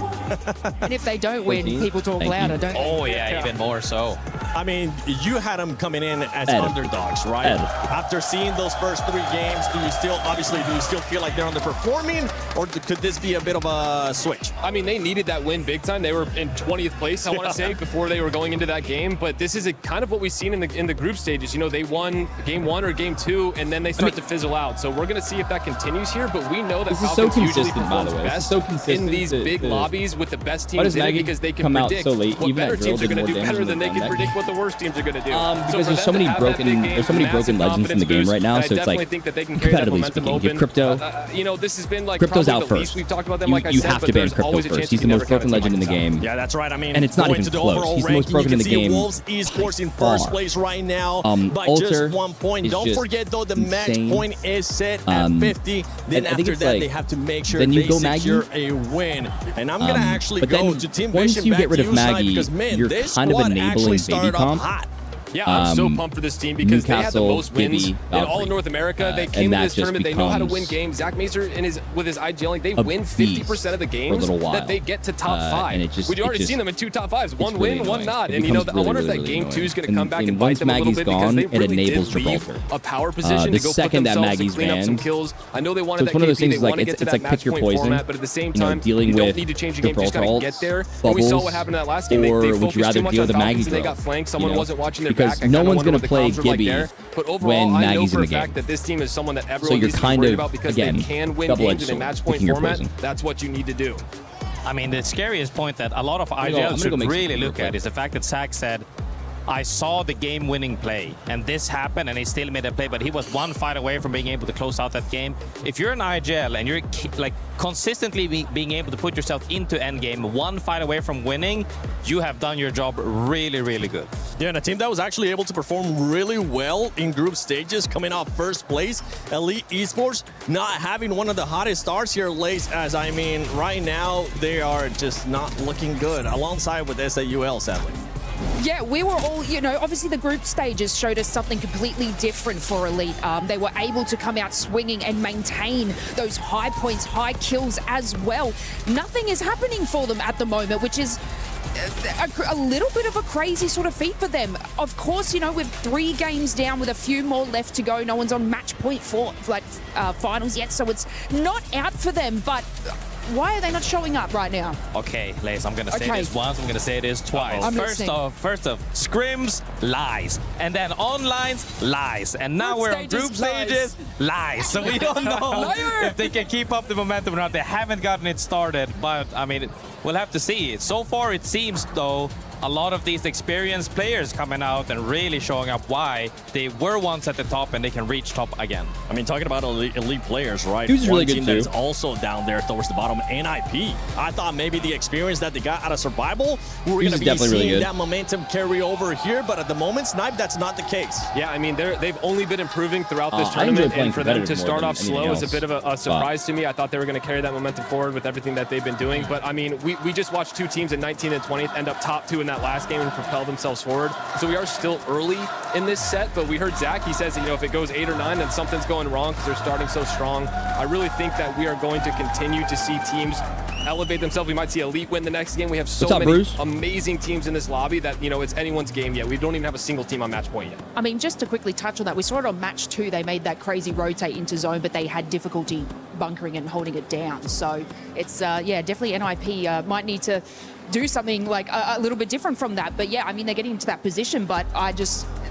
And if they don't win, people talk louder, don't they? Oh, yeah, even more so. I mean, you had them coming in as underdogs, right? After seeing those first 3 games, do you still feel like they're underperforming, or could this be a bit of a switch? I mean, they needed that win big time. They were in 20th place, I want to say, before they were going into that game. But this is kind of what we've seen in the group stages. You know, they won game 1 or game 2, and then they start to fizzle out. So we're going to see if that continues here. But we know that Falcons usually performs best in these big lobbies with the best teams in it because they can predict what better teams are going to do better than they can predict what the worst teams are going to do. Because there's so many broken legends in the game right now, so it's like competitively speaking, give Crypto. You know, this has been like Crypto's out the first. least we've talked about them. You have to ban Crypto first. He's the most broken legend in the game. Yeah, that's right. I mean, and it's not even close. He's the most broken in the game. Wolves Esports in first place right now by just 1 point. Don't forget though, the match point is set at 50. Then after that, they have to make sure they secure a win. And I'm gonna actually go to Team once Vision you back get rid to of you, Snipe, Maggie, because man, you're this kind of squad enabling actually baby started comp. off hot. Yeah, I'm so pumped for this team because they had the most wins in all of North America. They came to this tournament. They know how to win games. Zach Mazer with his IGLing, they win 50% of the games that they get to top 5. We've already seen them in 2 top 5s. One win, one not. And you know, I wonder if that game 2 is going to come back and bite them a little bit because they really did leave a power position to go put themselves and clean up some kills. I know they wanted that KP. They want to get to that match point format, but at the same time, you don't need to change your game. You just got to get there. And we saw what happened in that last game. They focused too much on Falcons and they got flanked. Someone wasn't watching their back. because no one's going to play Gibby but overall, when I know Maggie's for in a the game. fact that this team is someone that So everyone you're needs to be kind worried of, about because again, they can win double-edged games in a sword, match point picking your format. poison. That's what you need to do. I mean, the scariest point that a lot of I'm IGL gonna should go make really some look real at quick. is the fact that Zach said, I saw the game-winning play, and this happened, and he still made a play, but he was one fight away from being able to close out that game. If you're an IGL and you're like consistently being able to put yourself into endgame, one fight away from winning, you have done your job really, really good. Yeah, and a team that was actually able to perform really well in group stages, coming off first place, Elite Esports, not having one of the hottest stars here, Lace, as I mean, right now, they are just not looking good, alongside with SAUL, sadly. Yeah, we were all, you know, obviously the group stages showed us something completely different for Elite. They were able to come out swinging and maintain those high points, high kills as well. Nothing is happening for them at the moment, which is a little bit of a crazy sort of feat for them. Of course, you know, with 3 games down with a few more left to go, no one's on match point for finals yet, so it's not out for them, but why are they not showing up right now? Okay, Lace, I'm going to say this once, I'm going to say this twice. First off, scrims, lies. And then onlines, lies. And now we're on group stages, lies. So we don't know if they can keep up the momentum or not. They haven't gotten it started, but I mean, we'll have to see. So far, it seems, though, a lot of these experienced players coming out and really showing up why they were once at the top and they can reach top again. I mean, talking about elite players, right? He was really good team too. that is also down there towards the bottom, NIP. I thought maybe the experience that they got out of survival, we were going to be seeing that momentum carry over here, but at the moment, Snipe, that's not the case. Yeah, I mean, they've only been improving throughout this tournament, and for them to start off slow is a bit of a surprise to me. I thought they were going to carry that momentum forward with everything that they've been doing, but I mean, we just watched 2 teams in 19th and 20th end up top 2 in that last game and propel themselves forward. So we are still early in this set, but we heard Zach, he says that, you know, if it goes 8 or 9, then something's going wrong because they're starting so strong. I really think that we are going to continue to see teams elevate themselves. We might see Elite win the next game. We have so many amazing teams in this lobby that, you know, it's anyone's game yet. We don't even have a single team on match point yet. I mean, just to quickly touch on that, we saw it on match 2. They made that crazy rotate into zone, but they had difficulty bunkering and holding it down. So it's, yeah, definitely NIP might need to do something like a little bit different from that. But yeah, I mean, they're getting into that position, but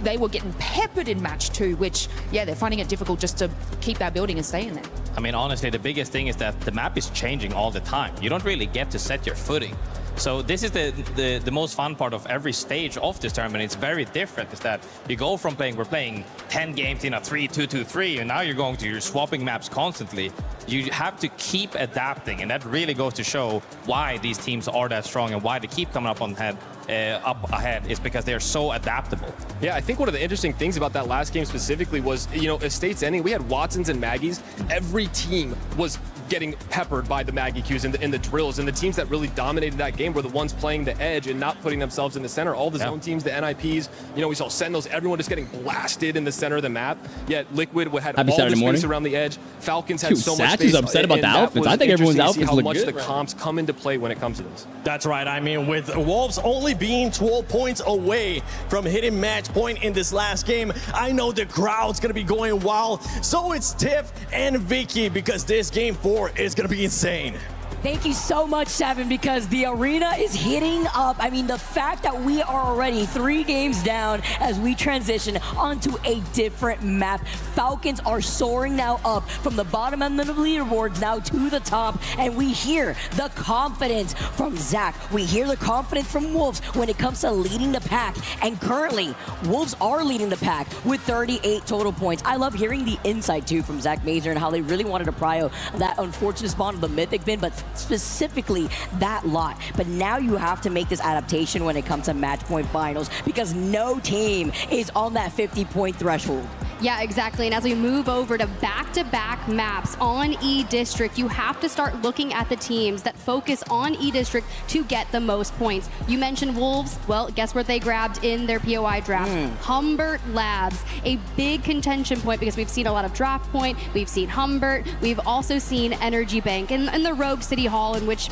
they were getting peppered in match 2, which, yeah, they're finding it difficult just to keep that building and stay in there. I mean, honestly, the biggest thing is that the map is changing all the time. You don't really get to set your footing. So this is the most fun part of every stage of this tournament. It's very different. Is that you go from we're playing 10 games in a 3-2-2-3, and now you're swapping maps constantly. You have to keep adapting, and that really goes to show why these teams are that strong and why they keep coming up ahead is because they're so adaptable. Yeah, I think one of the interesting things about that last game specifically was, you know, Estates ending, we had Watsons and Maggies. Every team was getting peppered by the Maggie Qs in the drills, and the teams that really dominated that game were the ones playing the edge and not putting themselves in the center. All the zone teams, the NIPs, you know, we saw Sentinels, everyone just getting blasted in the center of the map. Yet Liquid had all the space around the edge. Falcons had so much space. Is upset about the outfits. I think everyone's outfits look good. How much the comps come into play when it comes to this. That's right. I mean, with Wolves only being 12 points away from hitting match point in this last game, I know the crowd's going to be going wild. So it's Tiff and Vicky, because this game 4 is going to be insane. Thank you so much, Seven, because the arena is hitting up. I mean, the fact that we are already 3 games down as we transition onto a different map. Falcons are soaring now up from the bottom end of the leaderboards now to the top, and we hear the confidence from Zach. We hear the confidence from Wolves when it comes to leading the pack, and currently, Wolves are leading the pack with 38 total points. I love hearing the insight, too, from Zach Mazer and how they really wanted to prio that unfortunate spawn of the Mythic bin, but specifically that lot. But now you have to make this adaptation when it comes to match point finals, because no team is on that 50-point threshold. Yeah, exactly. And as we move over to back-to-back maps on E-District, you have to start looking at the teams that focus on E-District to get the most points. You mentioned Wolves. Well, guess what they grabbed in their POI draft? Humbert Labs, a big contention point because we've seen a lot of draft point. We've seen Humbert. We've also seen Energy Bank and the Rogue City Hall, in which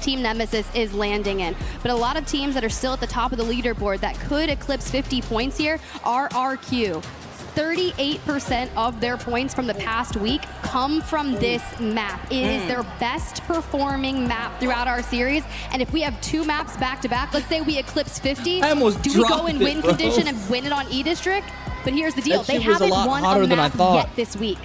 Team Nemesis is landing in. But a lot of teams that are still at the top of the leaderboard that could eclipse 50 points here are RQ. 38% of their points from the past week come from this map. It is their best performing map throughout our series. And if we have 2 maps back to back, let's say we eclipse 50, do we go in win condition and win it on E-District? But here's the deal. They haven't won a map yet this week.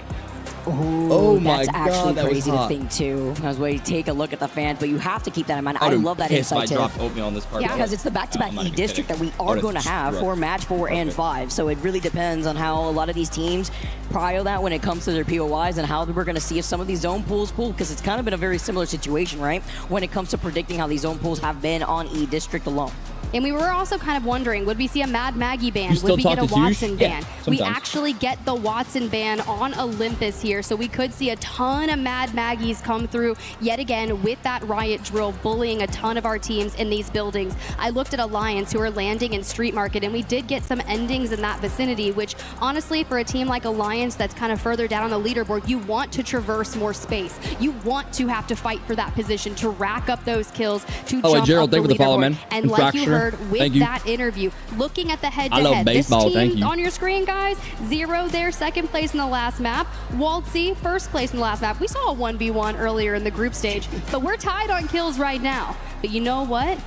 Ooh, oh my that's God, actually that was crazy to hot. think too. As we take a look at the fans, but you have to keep that in mind. I love that insight too. Oatmeal on this part, Yeah, because it's the back-to-back E-District that we are going to have for match 4 and 5. So it really depends on how a lot of these teams prio that when it comes to their POIs and how we're going to see if some of these zone pools pull, because it's kind of been a very similar situation, right? When it comes to predicting how these zone pools have been on E-District alone. And we were also kind of wondering, would we see a Mad Maggie ban? Would we get a Watson ban? We actually get the Watson ban on Olympus here, so we could see a ton of Mad Maggies come through yet again with that riot drill, bullying a ton of our teams in these buildings. I looked at Alliance, who are landing in Street Market, and we did get some endings in that vicinity, which honestly, for a team like Alliance that's kind of further down on the leaderboard, you want to traverse more space. You want to have to fight for that position, to rack up those kills, to jump Gerald, up the thank you for the follow, leaderboard. man. And like you heard with that interview, looking at the head-to-head, this team on your screen, guys, 0 there, second place in the last map. Waltzy, first place in the last map. We saw a 1v1 earlier in the group stage, but we're tied on kills right now. But you know what?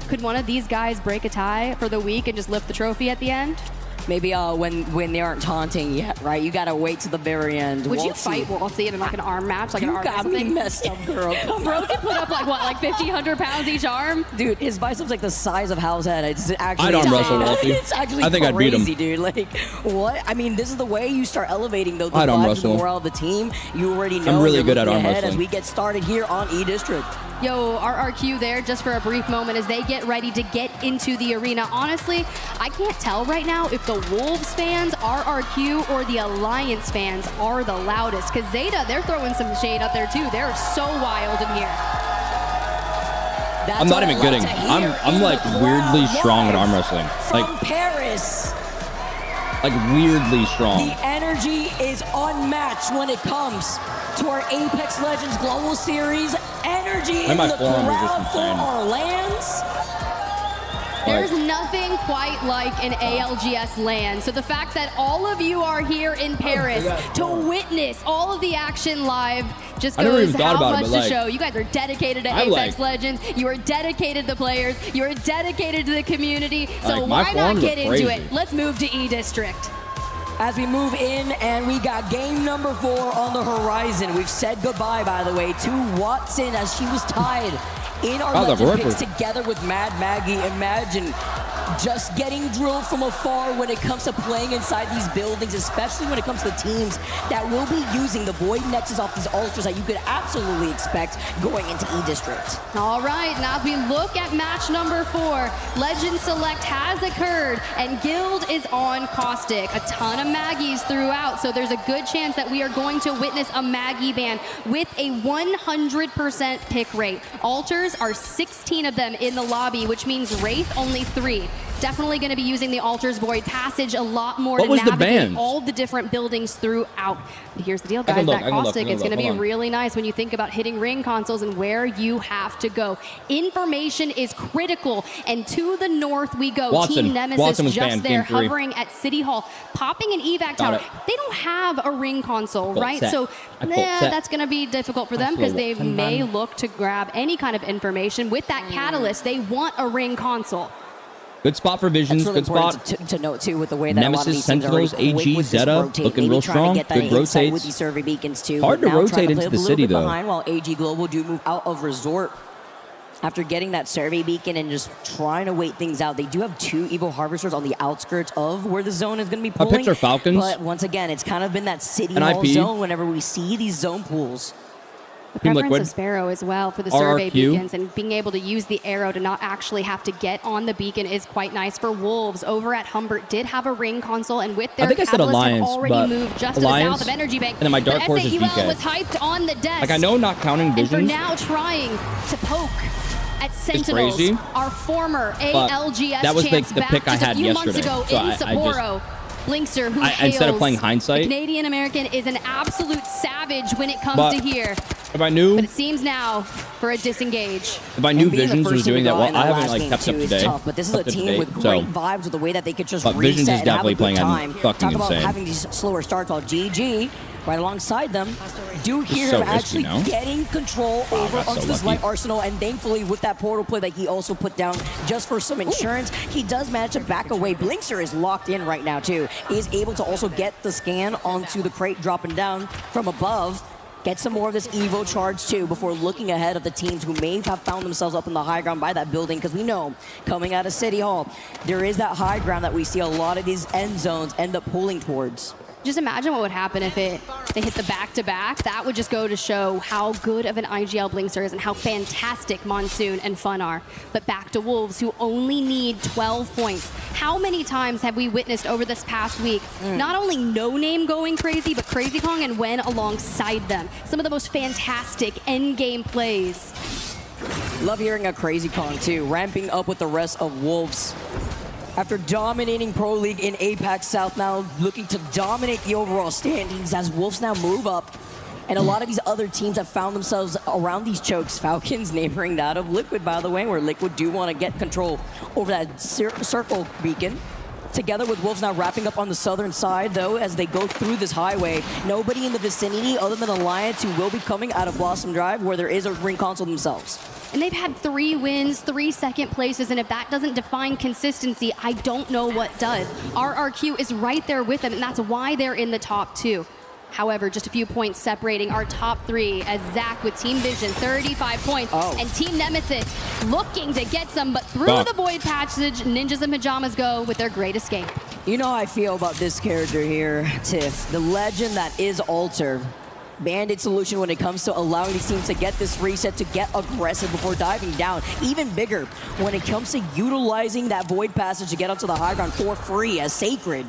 Could one of these guys break a tie for the week and just lift the trophy at the end? Maybe when they aren't taunting yet, right? You gotta wait to the very end. Would you fight Waltzy in like an arm match, like an arm got me messed up, girl. Bro can put up like what, like 1,500 pounds each arm? Dude, his biceps like the size of Hal's head. It's actually I'd arm wrestle Waltzy. It's actually I think I'd beat him. crazy, dude. Like, what? I mean, this is the way you start elevating the I'd arm vibes and the wrestle. morale of the team. You already know. I'm really you're good at looking arm ahead wrestling. as we get started here on E-District. Yo, RRQ there just for a brief moment as they get ready to get into the arena. Honestly, I can't tell right now if the Wolves fans, RRQ, or the Alliance fans are the loudest. Because Zeta, they're throwing some shade out there too. They're so wild in here. I'm not even kidding. I'm like weirdly strong at arm wrestling. From Paris. Like weirdly strong. The energy is unmatched when it comes to our Apex Legends Global Series. Energy in the crowd for our lands. There's nothing quite like an ALGS LAN. So the fact that all of you are here in Paris to witness all of the action live just goes how much to show. You guys are dedicated to Apex Legends. You are dedicated to the players. You are dedicated to the community. So why not get into it? Let's move to E-District. As we move in, and we got game number 4 on the horizon. We've said goodbye, by the way, to Watson as she was tied in our legend picks together with Mad Maggie. Imagine just getting drilled from afar when it comes to playing inside these buildings, especially when it comes to teams that will be using the Void Nexus off these ultras that you could absolutely expect going into E-District. All right, now as we look at match number 4, Legend Select has occurred, and Guild is on Caustic. A ton of Maggies throughout, so there's a good chance that we are going to witness a Maggie ban with a 100% pick rate. Altars are 16 of them in the lobby, which means Wraith only 3. Definitely going to be using the Altars Void Passage a lot more to navigate all the different buildings throughout. But here's the deal, guys, that Caustic is going to be really nice when you think about hitting ring consoles and where you have to go. Information is critical, and to the north we go. Team Nemesis just there hovering at City Hall, popping an evac tower. They don't have a ring console, right? So that's going to be difficult for them because they may look to grab any kind of information. With that catalyst, they want a ring console. Good spot for Visions. Really good spot to note too, with the way that Nemesis, a lot of these Sentinels, AG, Zeta, looking real strong. Good rotates. With these survey beacons too. Hard to rotate into the city though. Behind while AG Global do move out of resort after getting that survey beacon and just trying to wait things out. They do have 2 Evo Harvesters on the outskirts of where the zone is going to be pulling. Our picks are Falcons. But once again, it's kind of been that City Hall zone whenever we see these zone pools. The preference of Sparrow as well for the survey beacons, and being able to use the arrow to not actually have to get on the beacon is quite nice for Wolves. Over at Humbert did have a ring console, and with their catalyst have already moved just to the south of Energy Bank. And then my dark horse is DK. Was hyped on the desk. Like, I know not counting Visions. And for now trying to poke at Sentinels, our former ALGS that was champs the pick I had a few months yesterday. ago So in Sapporo. Blinkster, who instead of playing hindsight, Canadian American, is an absolute savage when it comes to here. If I knew, but it seems now for a disengage. If I knew Visions was doing that well, I haven't like kept up to date. But this is a team with great vibes with the way that they could just but reset Visions is and definitely have a good playing time. fucking Talk about insane. having these slower starts while GG right alongside them. Do hear so him risky, actually getting control over that's so onto this lucky. light arsenal, and thankfully with that portal play that he also put down just for some insurance, he does manage to back away. Blinkster is locked in right now too. He is able to also get the scan onto the crate dropping down from above. Get some more of this Evo charge too before looking ahead of the teams who may have found themselves up in the high ground by that building, because we know coming out of City Hall, there is that high ground that we see a lot of these end zones end up pulling towards. Just imagine what would happen if they hit the back-to-back. That would just go to show how good of an IGL Blinkster is and how fantastic Monsoon and Fun are. But back to Wolves, who only need 12 points. How many times have we witnessed over this past week, not only No Name going crazy, but Crazy Kong and Wen alongside them? Some of the most fantastic end-game plays. Love hearing a Crazy Kong too, ramping up with the rest of Wolves. After dominating Pro League in APAC South, now looking to dominate the overall standings as Wolves now move up. And a lot of these other teams have found themselves around these chokes. Falcons neighboring that of Liquid, by the way, where Liquid do want to get control over that circle beacon. Together with Wolves now wrapping up on the southern side, though, as they go through this highway. Nobody in the vicinity other than Alliance who will be coming out of Blossom Drive, where there is a ring console themselves. And they've had 3 wins, 3 second places, and if that doesn't define consistency, I don't know what does. RRQ is right there with them, and that's why they're in the top 2. However, just a few points separating our top 3 as Zach with Team Vision, 35 points, and Team Nemesis looking to get some, but through the Void Passage, Ninjas and Pajamas go with their great escape. You know how I feel about this character here, Tiff. The legend that is Alter. Bandit solution when it comes to allowing these teams to get this reset, to get aggressive before diving down. Even bigger when it comes to utilizing that Void Passage to get onto the high ground for free as Sacred.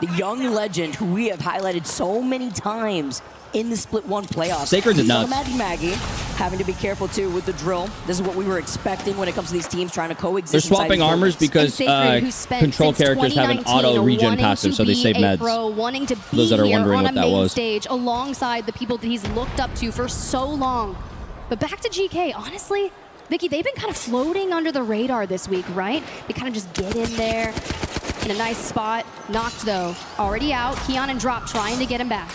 The young legend who we have highlighted so many times in the Split 1 playoffs. Sacred's nuts. Maggie having to be careful too with the drill. This is what we were expecting when it comes to these teams trying to coexist. They're swapping armors because control characters have an auto regen passive, so they save meds. Wanting to be those that are wondering what that was. Stage alongside the people that he's looked up to for so long. But back to GK, honestly, Vicky, they've been kind of floating under the radar this week, right? They kind of just get in there in a nice spot. Knocked though, already out. Keon and Drop trying to get him back.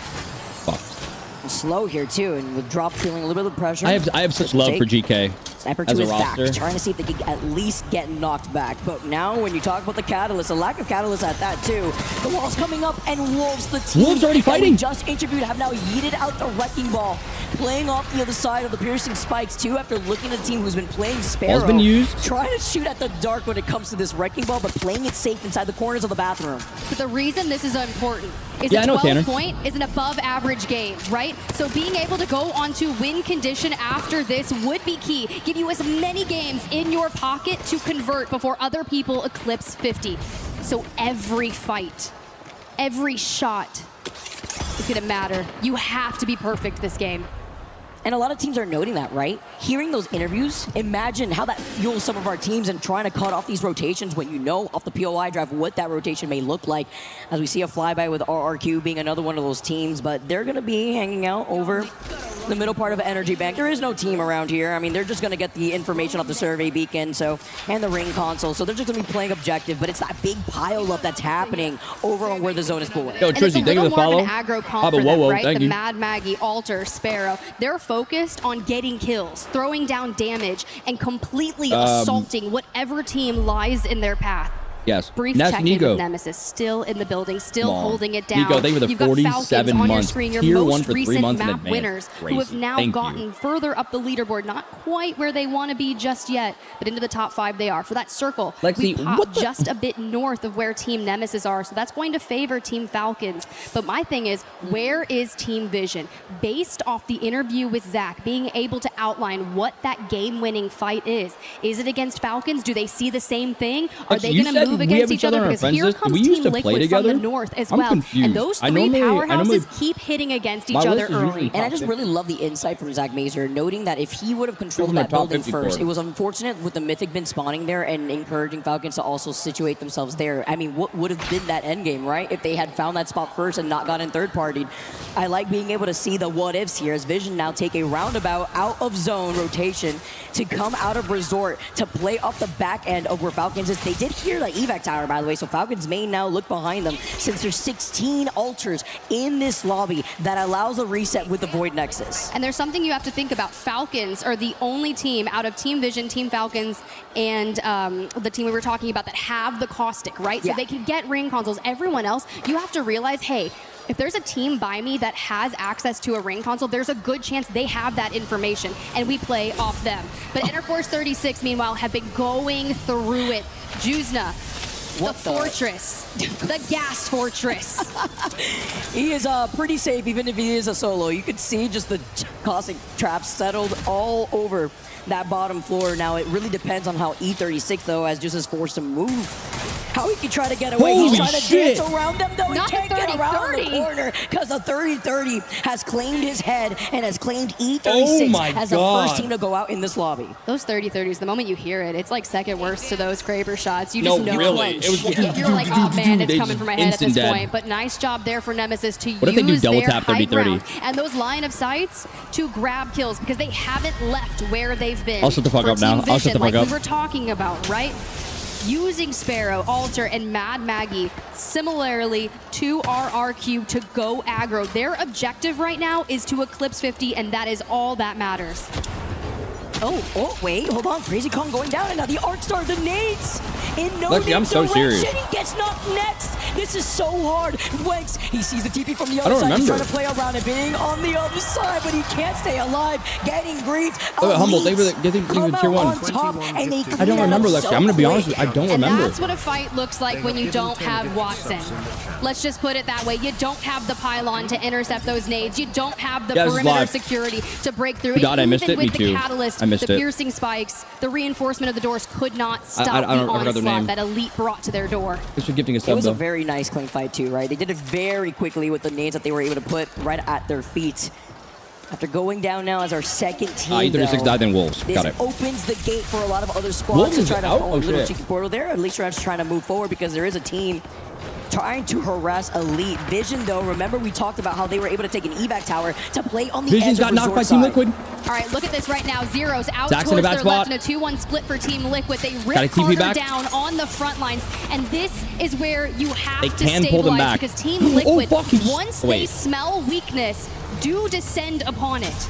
Slow here too, and with Drop feeling a little bit of pressure. I have such love for GK Sniper as to a his roster. back, trying to see if they can at least get knocked back. But now, when you talk about the catalyst, a lack of catalyst at that too. The wall's coming up, and Wolves, the team Wolves already that we fighting. just interviewed, have now yeeted out the Wrecking Ball, playing off the other side of the piercing spikes too. After looking at a team who's been playing Sparrow, Ball's been used. trying to shoot at the dark when it comes to this Wrecking Ball, but playing it safe inside the corners of the bathroom. But the reason this is important is Yeah, a I know, 12 Tanner. point is an above average game, right? So being able to go on to win condition after this would be key. Give you as many games in your pocket to convert before other people eclipse 50. So every fight, every shot is gonna matter. You have to be perfect this game. And a lot of teams are noting that, right? Hearing those interviews, imagine how that fuels some of our teams and trying to cut off these rotations when you know off the POI drive what that rotation may look like. As we see a flyby with RRQ being another one of those teams, but they're going to be hanging out over the middle part of Energy Bank. There is no team around here. I mean, they're just going to get the information off the survey beacon and the ring console. So they're just going to be playing objective, but it's that big pile up that's happening over on where the zone is pulling. Yo, Trizzy, thank you for the follow. Aggro comp for them, right? The Mad Maggie, Alter, Sparrow. They're focused on getting kills, throwing down damage, and completely assaulting whatever team lies in their path. Yes. Brief That's check-in Nico. with Nemesis, still in the building, still holding it down. Nico, thank you for the You've got 47 Falcons on your months. screen, your Tier 1 most for 3 recent months in map advance. winners, who have now Thank gotten you. further up the leaderboard, not quite where they want to be just yet, but into the top 5 they are. For that circle, Lexi, we what popped the- just a bit north of where Team Nemesis are, so that's going to favor Team Falcons. But my thing is, where is Team Vision? Based off the interview with Zach, being able to outline what that game-winning fight is it against Falcons? Do they see the same thing? Are they You going to said move move against each other because here comes Team Liquid from the north as well. Confused. And those three powerhouses keep hitting against each other early. And I just really love the insight from Zach Mazer, noting that if he would have controlled that building first, it was unfortunate with the Mythic bin spawning there and encouraging Falcons to also situate themselves there. I mean, what would have been that endgame, right? If they had found that spot first and not gotten third partied. I like being able to see the what ifs here as Vision now take a roundabout out of zone rotation to come out of resort to play off the back end of where Falcons is. They did hear the evac tower, by the way, so Falcons may now look behind them since there's 16 altars in this lobby that allows a reset with the Void Nexus. And there's something you have to think about. Falcons are the only team out of Team Vision, Team Falcons, and the team we were talking about that have the caustic, right? So they can get ring consoles. Everyone else, you have to realize, hey, if there's a team by me that has access to a ring console, there's a good chance they have that information, and we play off them. But Interforce 36, meanwhile, have been going through it. Juzna, the fortress, the gas fortress. He is pretty safe, even if he is a solo. You could see just the caustic traps settled all over that bottom floor. Now, it really depends on how E36, though, as just is forced to move. How he can try to get away. Holy He's trying to shit. dance around them, though. Not he can't the get around the corner because the 30-30 has claimed his head and has claimed E36 as the first team to go out in this lobby. Those 30-30s, the moment you hear it, it's like second worst to those Kraber shots. You just know really. it was you're like, oh man, it's coming for my head at this point. But nice job there for Nemesis to use their high ground and those line of sights to grab kills because they haven't left where they've been. I'll shut the fuck up now. I'll shut the fuck up. Like we were talking about, right? Using Sparrow, Alter, and Mad Maggie similarly to RRQ to go aggro. Their objective right now is to eclipse 50, and that is all that matters. Oh, wait, hold on. Crazy Kong going down, and now the Arc Star, the nades in no Lexi, I'm so serious. He gets knocked next. This is so hard. Wex, he sees the TP from the other side. He's trying to play around it, being on the other side, but he can't stay alive. Getting griefed. Humble, they were tier 1. I don't remember, Lexi. I'm going to be honest with you. I don't remember. And that's what a fight looks like when you don't have Watson. Let's just put it that way. You don't have the pylon to intercept those nades. You don't have the perimeter security to break through. God, I missed it. Me too. Catalyst, I missed it. The piercing spikes, the reinforcement of the doors could not stop the onslaught that Elite brought to their door. Thanks for gifting a sub, It was a very nice clean fight too, right? They did it very quickly with the nades that they were able to put right at their feet. After going down now as our second team, E36 died, then Wolves. Got it. This opens the gate for a lot of other squads to try to hold a little cheeky portal there. At least Rev's trying to move forward because there is a team trying to harass Elite. Vision, though, remember we talked about how they were able to take an evac tower to play on the Vision's edge of got knocked by Resort Team side. Liquid. All right, look at this right now. Zero's out Zach's towards in a bad their spot. left in a 2-1 split for Team Liquid. They Gotta rip TP Carter back. down on the front lines, and this is where you have They to can stabilize pull them back. because Team Liquid, once they wait. smell weakness, do descend upon it.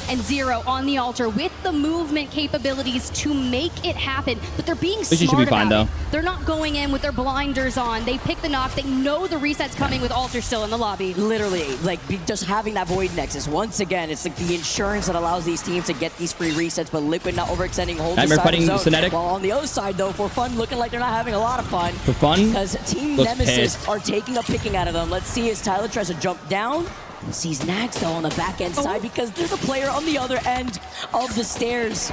And Zero on the altar with the movement capabilities to make it happen, but they're being Vision smart should be fine, about though. it. They're not going in with their blinders on. They pick the knock. They know the reset's coming with Alter still in the lobby. Literally, like just having that Void Nexus. Once again, it's like the insurance that allows these teams to get these free resets, but Liquid not overextending, holds the Nightmare side fighting of the zone. Synetic. While on the other side, though, for fun, looking like they're not having a lot of fun. For fun? Because Team Looks Nemesis pissed. are taking a picking out of them. Let's see as Tyler tries to jump down. Sees Nax, though, on the back end side because there's a player on the other end of the stairs.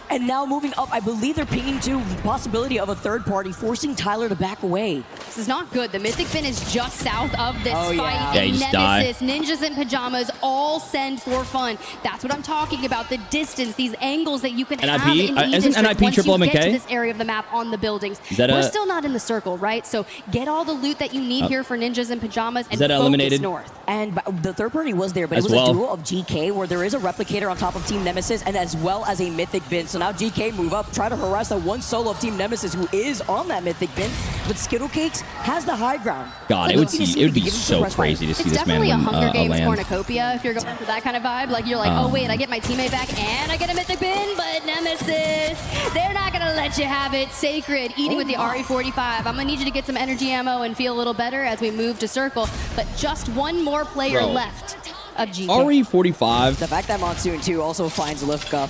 And now moving up, I believe they're pinging to the possibility of a third party, forcing Tyler to back away. This is not good. The Mythic Fin is just south of this Oh, fight. yeah. Yeah, you just die. Nemesis, Ninjas in Pajamas, all send for fun. That's what I'm talking about. The distance, these angles that you can NIP? have in Isn't E-District NIP once you triple get to MK? this area of the map on the buildings. Is that We're a- still not in the circle, right? So get all the loot that you need here for Ninjas in Pajamas and that focus eliminated? north. And the third party was there, but As it was well. a duo of GK where there is a replicator on top of Team Nemesis and as well as a Mythic bin. So now GK move up, try to harass the one solo of Team Nemesis who is on that Mythic bin, but Skittle Cakes has the high ground. God, it would be so crazy to see It's this man definitely a win Hunger Games land. cornucopia if you're going for that kind of vibe. Like you're like, oh wait, I get my teammate back and I get a Mythic bin, but Nemesis, they're not gonna let you have it. Sacred, eating with the RE45. I'm gonna need you to get some energy ammo and feel a little better as we move to circle. But just one more player Bro. left of GK. RE45. The fact that Monsoon too also finds Lifka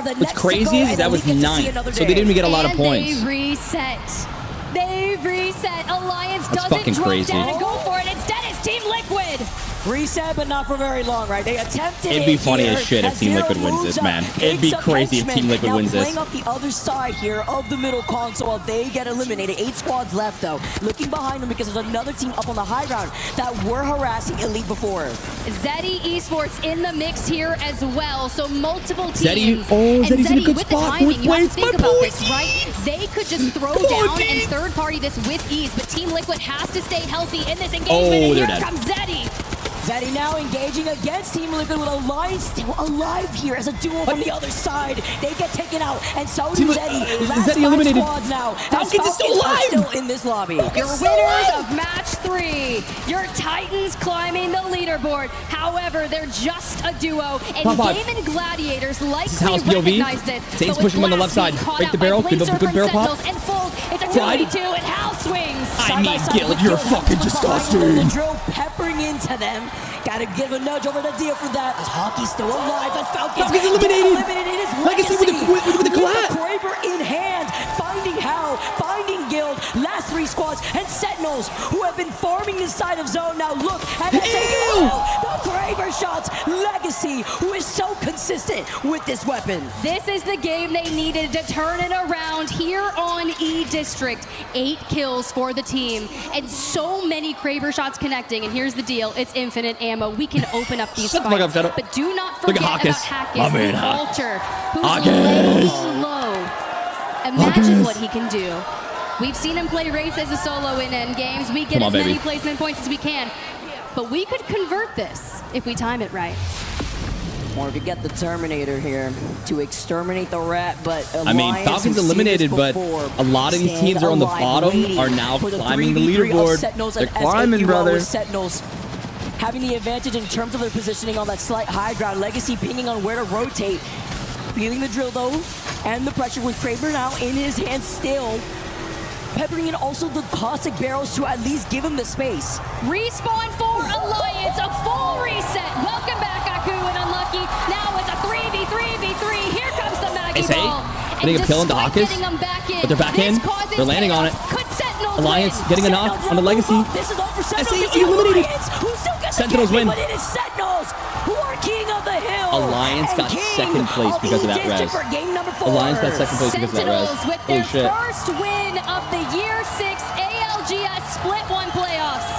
are the What's next crazy to go, is and that then was we get to see 9, another so they day. didn't even get a lot of points. They reset. They reset. Alliance That's doesn't fucking drop crazy. down and go for it. Instead, it's Team Liquid. Reset, but not for very long, right? They attempted It'd be it funny here. as shit if Team Liquid wins this, man. It'd be crazy if Team Liquid wins this. Playing off the other side here of the middle console, they get eliminated. 8 squads left, though. Looking behind them because there's another team up on the high ground that were harassing Elite before. Zeddy Esports in the mix here as well. So multiple teams. Zeddy, oh, Zeddy's in a good with spot. The timing, you have to Fourth think place, about this, right? They could just throw down and third party this with ease, but Team Liquid has to stay healthy in this engagement. Oh, and they're here dead. comes Zeddy. Zeddy now engaging against Team Liquid with Alliance still alive here as a duo from the other side. They get taken out, and so do Zeddy. Last Zeddy 5 eliminated. squads now. Falcons is still alive. Still in this lobby. Your winners of match 3. Your Titans climbing the leaderboard. However, they're just a duo, and Game and Gladiators likely recognize this. Saints pushing him on the left side. Break the barrel. Good barrel pop. And Fold. It's a 2v2, and Hal swings. I mean, Gil, you're fucking disgusting. The drill peppering into them. Gotta give a nudge over to Dia for that. As Hockey's still alive. As Falcons eliminated. Legacy with the collapse. Kraber in hand, finding Hal, finding Guild. Last 3 squads and Sentinels who have been farming this side of zone. Now look at that. The Kraber shots. Legacy, who is so consistent with this weapon. This is the game they needed to turn it around here on E District. 8 kills for the team, and so many Kraber shots connecting. And here's the deal: it's infinite ammo. We can open up these fights, but do not forget about Hackis, Walter, who's laying low. Imagine what he can do. We've seen him play Wraith as a solo in end games. We get as many placement points as we can, but we could convert this if we time it right. Or if you get the Terminator here to exterminate the rat, but I mean, Falcons eliminated, but a lot of these teams are on the bottom, are now climbing the leaderboard. They're climbing, brother. Sentinels having the advantage in terms of their positioning on that slight high ground. Legacy pinging on where to rotate. Feeling the drill, though, and the pressure with Kraber now in his hands still. Peppering in also the caustic barrels to at least give him the space. Respawn for Alliance, a full reset. Welcome back, Aku and Unlucky. Now it's a 3v3v3. Here comes the Maggie Ball. Getting a kill into Hackis, but they're back in. They're landing on it. Alliance getting a knock on the Legacy. This is all for Sentinels. SAE eliminated. Who still gets Sentinels win. But it is Sentinels who are king of the hill. Alliance got second place because of that res. Alliance got second place because of that res. Sentinels with their first win of the Year 6 ALGS Split 1 playoffs.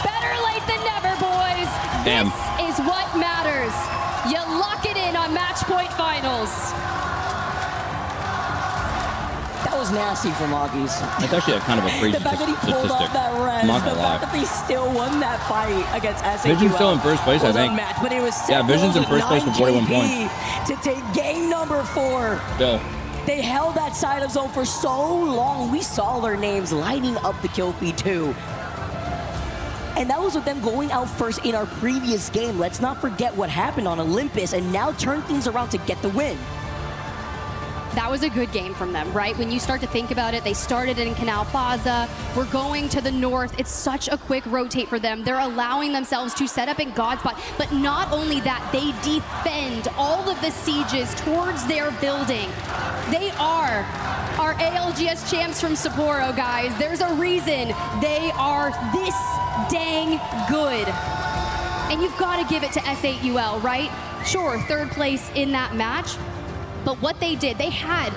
Better late than never, boys. Damn. This is what matters. You lock it in on Match Point Finals. That was nasty from Augie's. That's actually a kind of a crazy The fact that he pulled off that res, the fact that they still won that fight against SAE. Vision's still in first place, I think. Match, but it was yeah, Vision's in first place with 41 points. To take game number 4. Still. They held that side of zone for so long. We saw their names lighting up the kill feed too. And that was with them going out first in our previous game. Let's not forget what happened on Olympus and now turn things around to get the win. That was a good game from them, right? When you start to think about it, they started in Canal Plaza. We're going to the north. It's such a quick rotate for them. They're allowing themselves to set up in Godspot. But not only that, they defend all of the sieges towards their building. They are our ALGS champs from Sapporo, guys. There's a reason they are this dang good. And you've got to give it to S8UL, right? Sure, third place in that match. But what they did, they had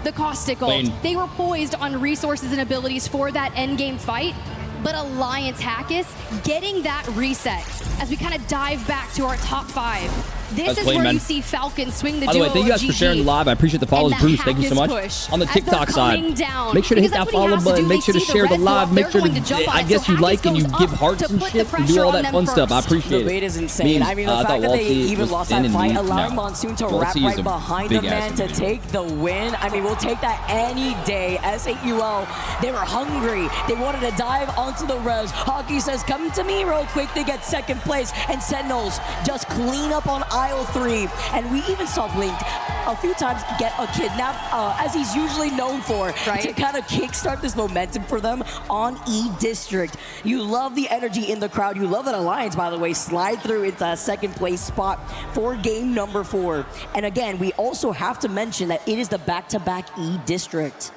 the caustic ult. They were poised on resources and abilities for that endgame fight. But Alliance Hackis getting that reset as we kind of dive back to our top 5. This is where you see Falcon swing the duo. By the way, thank you guys for sharing the live. I appreciate the follows, Bruce. Thank you so much. On the TikTok side, make sure to hit that follow button. Make sure to share the live. Make sure to, I guess you like and you give hearts and shit and do all that fun stuff. I appreciate it. The bait is insane. I mean, the fact that they even lost that fight, allowing Monsoon to wrap right behind the man to take the win. I mean, we'll take that any day. S8UL, they were hungry. They wanted to dive onto the res. Hockey says, come to me real quick. They get second place. And Sentinels just clean up on aisle 3. And we even saw Blink a few times get a kidnap, as he's usually known for, to kind of kickstart this momentum for them on E District. You love the energy in the crowd. You love that Alliance, by the way, slide through its second place spot for game number 4. And again, we also have to mention that it is the back-to-back E District.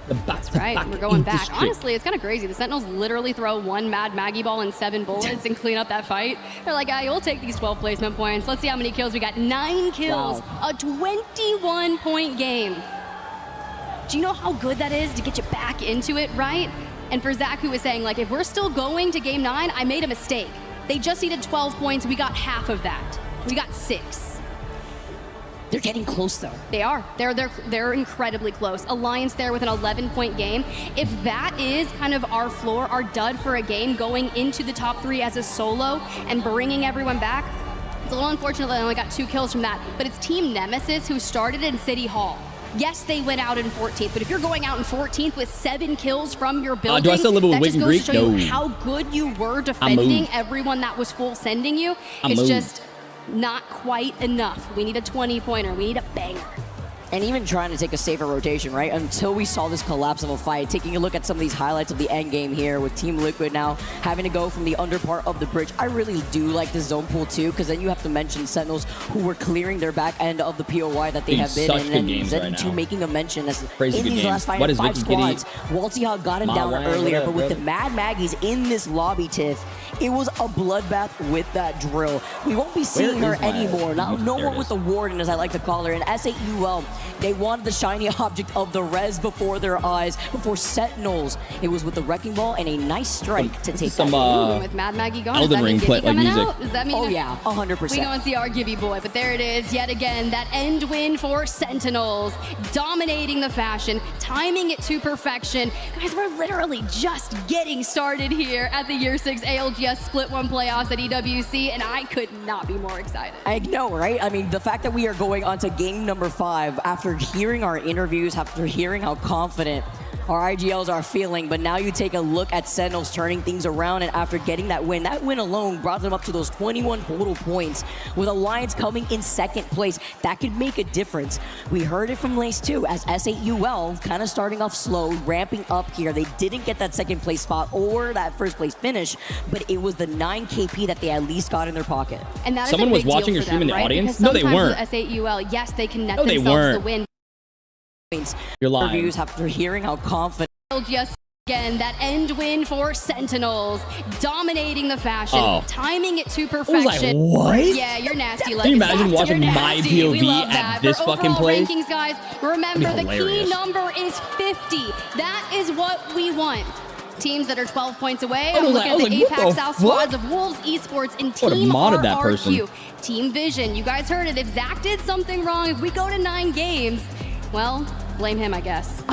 That's right. We're going back. Honestly, it's kind of crazy. The Sentinels literally throw one Mad Maggie ball and 7 bullets and clean up that fight. They're like, we'll take these 12 placement points. Let's see how many kills we got. 9 kills. Wow. A 21-point game. Do you know how good that is to get you back into it, right? And for Zach, who was saying, like, if we're still going to game 9, I made a mistake. They just needed 12 points. We got half of that. We got 6. They're getting close, though. They are. They're incredibly close. Alliance there with an 11-point game. If that is kind of our floor, our dud for a game, going into the top 3 as a solo and bringing everyone back, it's a little unfortunate that I only got 2 kills from that. But it's Team Nemesis who started in City Hall. Yes, they went out in 14th, but if you're going out in 14th with 7 kills from your building, do I still live with that just Wigan goes to show Greek? you how good you were defending everyone that was full sending you. It's just not quite enough. We need a 20-pointer. We need a banger. And even trying to take a safer rotation, right? Until we saw this collapse of a fight. Taking a look at some of these highlights of the end game here with Team Liquid now having to go from the under part of the bridge. I really do like the zone pool too, because then you have to mention Sentinels who were clearing their back end of the POI that they have been in. And Zen2 making a mention as in these last 5 squads. Waltzyhog got him down earlier, but with the Mad Maggies in this lobby, Tiff, it was a bloodbath with that drill. We won't be seeing her anymore. No more with the Warden, as I like to call her. And S8UL, they wanted the shiny object of the res before their eyes, before Sentinels. It was with the Wrecking Ball and a nice strike to take some with Mad Maggie gone. Elden Ring play like music. Out? Does that mean? Oh yeah, 100%. We go and see our Gibby boy, but there it is yet again. That end win for Sentinels, dominating the fashion, timing it to perfection. Guys, we're literally just getting started here at the Year 6 ALGS Split 1 playoffs at EWC, and I could not be more excited. I know, right? I mean, the fact that we are going on to game number 5 after hearing our interviews, after hearing how confident our IGLs are feeling, but now you take a look at Sentinels turning things around, and after getting that win alone brought them up to those 21 total points, with Alliance coming in 2nd place. That could make a difference. We heard it from Lace too, as S8UL kind of starting off slow, ramping up here. They didn't get that 2nd place spot or that 1st place finish, but it was the 9 KP that they at least got in their pocket. And that is someone a big was watching deal your for stream them, in the right? audience? Because No, they weren't. With S8UL, yes, they can net No, they themselves the weren't. win. You're lying. Interviews after hearing how confident. Just again, that end win for Sentinels, dominating the fashion, timing it to perfection. I was like, what? Yeah, you're nasty. Can you imagine watching my POV at this fucking place? Rankings, guys, remember the key number is 50. That is what we want. Teams that are 12 points away. I'm looking at the APAC South squads of Wolves Esports and Team RRQ. Team Vision. You guys heard it. If Zach did something wrong, if we go to 9 games, well, blame him, I guess.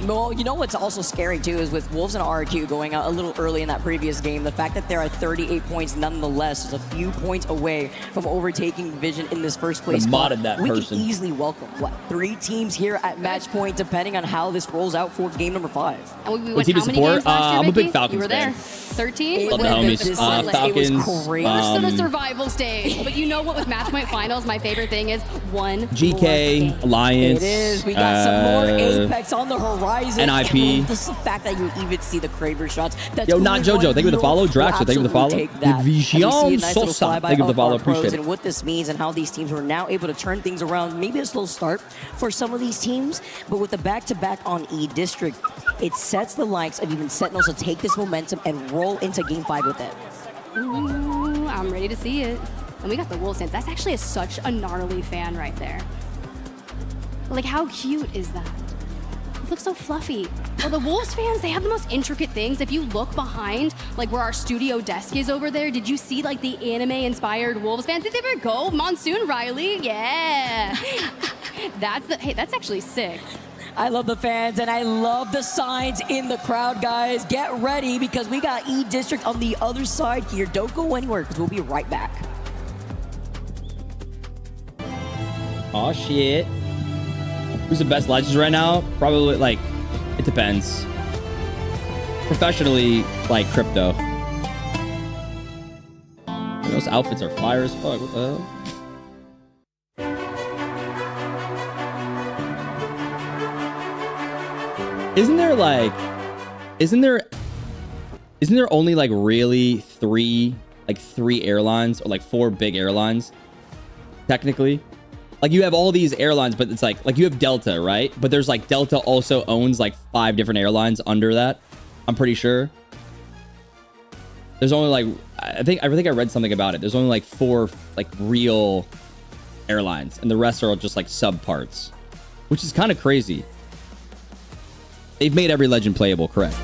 Well, you know what's also scary too is with Wolves and RRQ going out a little early in that previous game, the fact that they're at 38 points nonetheless is a few points away from overtaking Vision in this first place spot. We can easily welcome, 3 teams here at match point, depending on how this rolls out for game number 5. And we went how many games last year, I'm a big Vicky? Falcons You were there. fan. 13? Love the homies. Falcons. It was crazy. We're still the survival stage. But you know what, with Match Point Finals, my favorite thing is one GK, Alliance. It is. We got some more Apex on the horizon. NIP. And the fact that you even see the Kraber shots. Yo, not JoJo. Thank you for the follow. Draxter, thank you for the follow. Division Sosa. Thank you for the follow. Appreciate it. And what this means and how these teams were now able to turn things around. Maybe a slow start for some of these teams, but with the back-to-back on E District, it sets the likes of even Sentinels to take this momentum and roll into Game 5 with it. Ooh, I'm ready to see it. And we got the Wolves fans. That's actually such a gnarly fan right there. Like, how cute is that? It looks so fluffy. Well, the Wolves fans, they have the most intricate things. If you look behind, like where our studio desk is over there, did you see like the anime-inspired Wolves fans? Did they ever go? Monsoon Riley? Yeah. That's actually sick. I love the fans, and I love the signs in the crowd, guys. Get ready, because we got E District on the other side here. Don't go anywhere, because we'll be right back. Oh shit. Who's the best legends right now? Probably, like, it depends. Professionally, like, Crypto. Those outfits are fire as fuck. What the hell? Isn't there only like really three airlines, or like 4 big airlines technically? Like you have all these airlines, but it's like you have Delta, right? But there's like Delta also owns like 5 different airlines under that. I'm pretty sure. There's only like I think I read something about it. There's only like 4 like real airlines, and the rest are just like subparts, which is kind of crazy. They've made every legend playable, correct?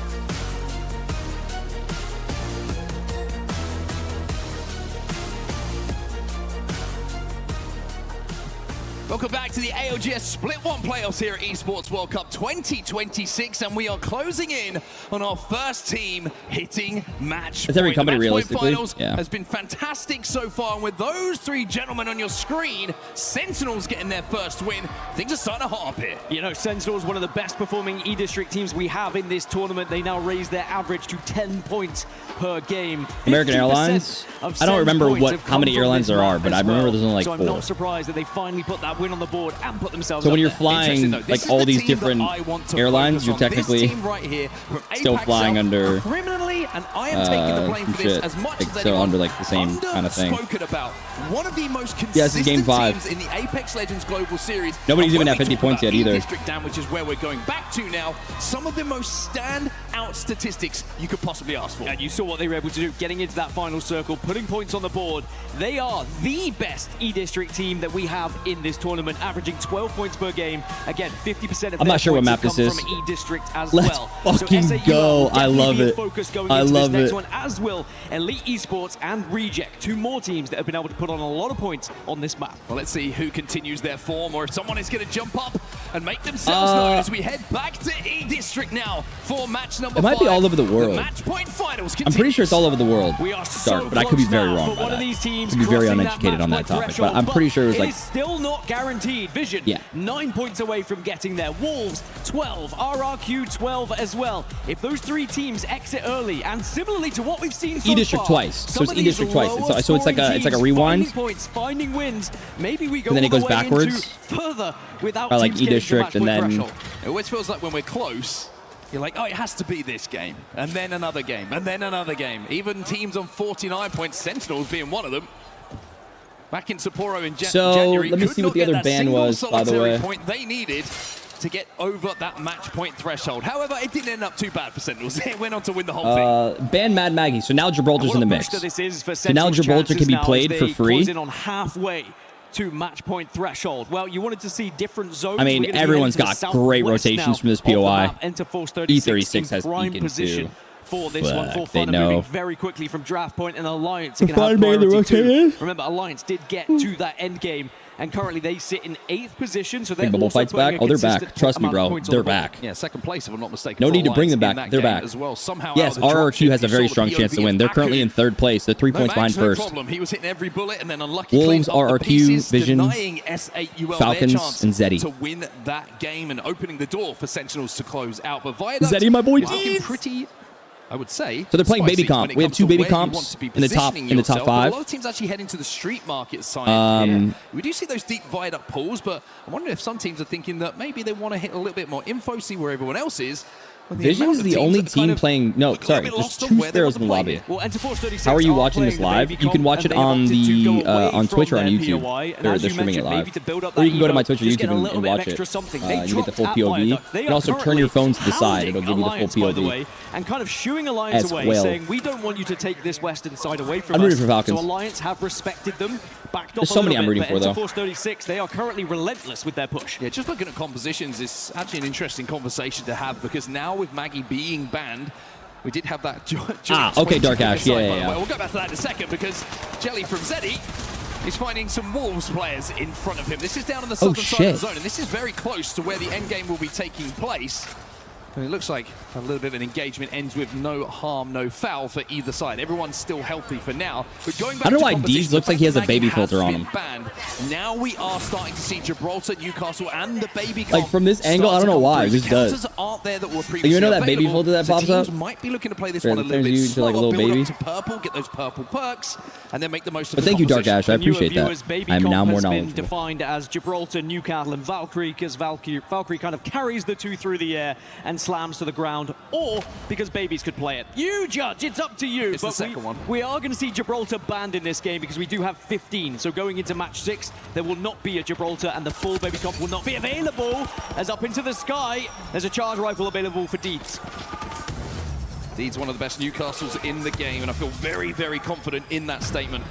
Welcome back to the AOGS Split 1 playoffs here at Esports World Cup 2026, and we are closing in on our first team hitting match It's every point. company, The match point realistically. finals Yeah. has been fantastic so far, and with those 3 gentlemen on your screen, Sentinels getting their first win, things are starting to hot up here. You know, Sentinels, one of the best performing E-District teams we have in this tournament. They now raise their average to 10 points per game. American Airlines. I don't remember how many airlines there are, but I remember there's only like so 4. I'm not surprised that they finally put that win on the board and put themselves So when up you're there. flying like all these different airlines, you're technically still flying under criminally, and I am taking the blame some for this shit. as much Like, as so anyone. under like the same kind of thing. Spoken about one of the most Yeah, this is game consistent 5. teams in the Apex Legends Global Series. Nobody's And even when at we 50 talk points about yet either. E-District Dan, which is where we're going back to now, some of the most stand-out statistics you could possibly ask for. And you saw what they were able to do, getting into that final circle, putting points on the board. They are the best E-District team that we have in this tournament, averaging 12 points per game. Again, 50% of I'm their not sure what points map have this come is. from E-District as Let's well. fucking SAUL go. will I love definitely be a it. focus going I into love this next it. one, as will Elite Esports and Reject, 2 more teams that have been able to put on a lot of points on this map. Well, let's see who continues their form, or if someone is going to jump up and make themselves known as we head back to E-District now for match number 5. It might be all over the world. match point finals I'm pretty sure it's all over the world. We are so Dark, but I could be close very now wrong for by one of that. these teams Could be very crossing that uneducated on that match topic, point but I'm pretty sure it was it like is still not guaranteed. Vision, 9 points away from getting there. Wolves, 12. RRQ, 12 as well. If those 3 teams exit early, and similarly to what we've seen so E-District far, twice. So it's E-District twice. So it's like a rewind. Finding points, finding wins. Maybe we go And then it all goes the way into backwards. further without Or like teams getting to E-District and match point then threshold. It always feels like when we're close, you're like, oh, it has to be this game, and then another game, and then another game. Even teams on 49 points, Sentinels being one of them. Back in Sapporo in So, January, let me could see not what the get other that ban single was, by the solitary way. point they needed to get over that match point threshold. However, it didn't end up too bad for Sentinels. It went on to win the whole thing. ban Mad Maggie. So now Gibraltar's in the mix. This is for So now Sentinel's Gibraltar can chances be now as played for they free. close in on halfway to match point threshold. Well, you wanted to see different zones. I mean, We're gonna be everyone's heading to got the great southwest rotations now from this of the POI. map. Enter Force 36 E36 has in prime Beacon position too. for this one. For They fun, know. moving very quickly from draft point, and Alliance are For going to have fun, man, the priority too. rotate. Remember, Alliance did get to that end game, and currently they sit in 8th position. So they're Think Bubble also Fights putting back? a Oh, they're consistent back. Trust me, amount of bro. points on They're the board. back. Yeah, second place, if I'm not mistaken. No for need to bring them Alliance in back. that They're game back. as well. Somehow Yes, out of the RRQ dropship, has a you very saw strong the chance to POV win. They're of currently Aku. in 3rd place. They're 3 No, points behind Max, no first. problem. He was hitting every bullet, and then unlucky Wolves, cleans up the RRQ, pieces, Vision, denying SAUL Falcons, their chance and Zeddy. to win that game and opening the door for Sentinels to close out. But Viaduct Zeddy, my boy, is looking Deeds. pretty, I would say. So they're playing spicy baby comp. when it We have comes 2 to baby where you comps want to be in the top positioning 5. yourself. But a lot of teams actually heading to the street market side here. We do see those deep Viaduct pools, but I wonder if some teams are thinking that maybe they want to hit a little bit more info, see where everyone else is. Vision is the only team playing. No, sorry, there's 2 sparrows in the lobby. Well, Enter Force 36 How are you are watching this playing the live? baby You can comp, watch and it they on opted to go the away on from Twitch or on their YouTube. POI, and They're as you streaming it mentioned, live. maybe to build up Or you that can go to my evo, Twitch or just get a YouTube little and bit of watch it. extra something. You They get the dropped full at POV. You Viaduct. They can are also turn currently your phones to the side. hounding It'll give you the full Alliance, by the POV. way, and kind of shooing Alliance As away, well. saying, we don't want you to take this western side away from I'm us. rooting for Falcons. So Alliance have respected them, backed There's off so a many little I'm rooting bit, for, but though. Enter Force 36, they are currently relentless with their push. Yeah, just looking at compositions is actually an interesting conversation to have, because now with Maggie being banned, we did have that okay, Dark Ash. Yeah. We'll go back to that in a second, because Jelly from Zeddy is finding some Wolves players in front of him. This is down on the southern side of the zone, and this is very close to where the end game will be taking place. And it looks like a little bit of an engagement ends with no harm, no foul for either side. Everyone's still healthy for now. But going back I don't know to why Deeds looks like he has a baby filter on him. Banned. Now we are starting to see Gibraltar, Newcastle, and the baby Like from this angle, I don't know why. It just does. Aren't there that were previously You know that baby available, filter that so pops teams up? might be looking to play this Where one a it little turns bit you into slower, like a little build baby? up to purple, get those purple perks, and then make the most of But the thank you, Dark composition. Ash. I appreciate that. Viewers, baby I'm comp now more has been knowledgeable. defined as Gibraltar, Newcastle, and Valkyrie, because Valkyrie kind of carries the 2 through the air and slams to the ground, or because babies could play it. You judge, it's up to you. It's the second one. We are going to see Gibraltar banned in this game because we do have 15. So going into match 6, there will not be a Gibraltar and the full baby comp will not be available. As up into the sky, there's a charge rifle available for Deeds. Deeds one of the best Newcastles in the game, and I feel very, very confident in that statement.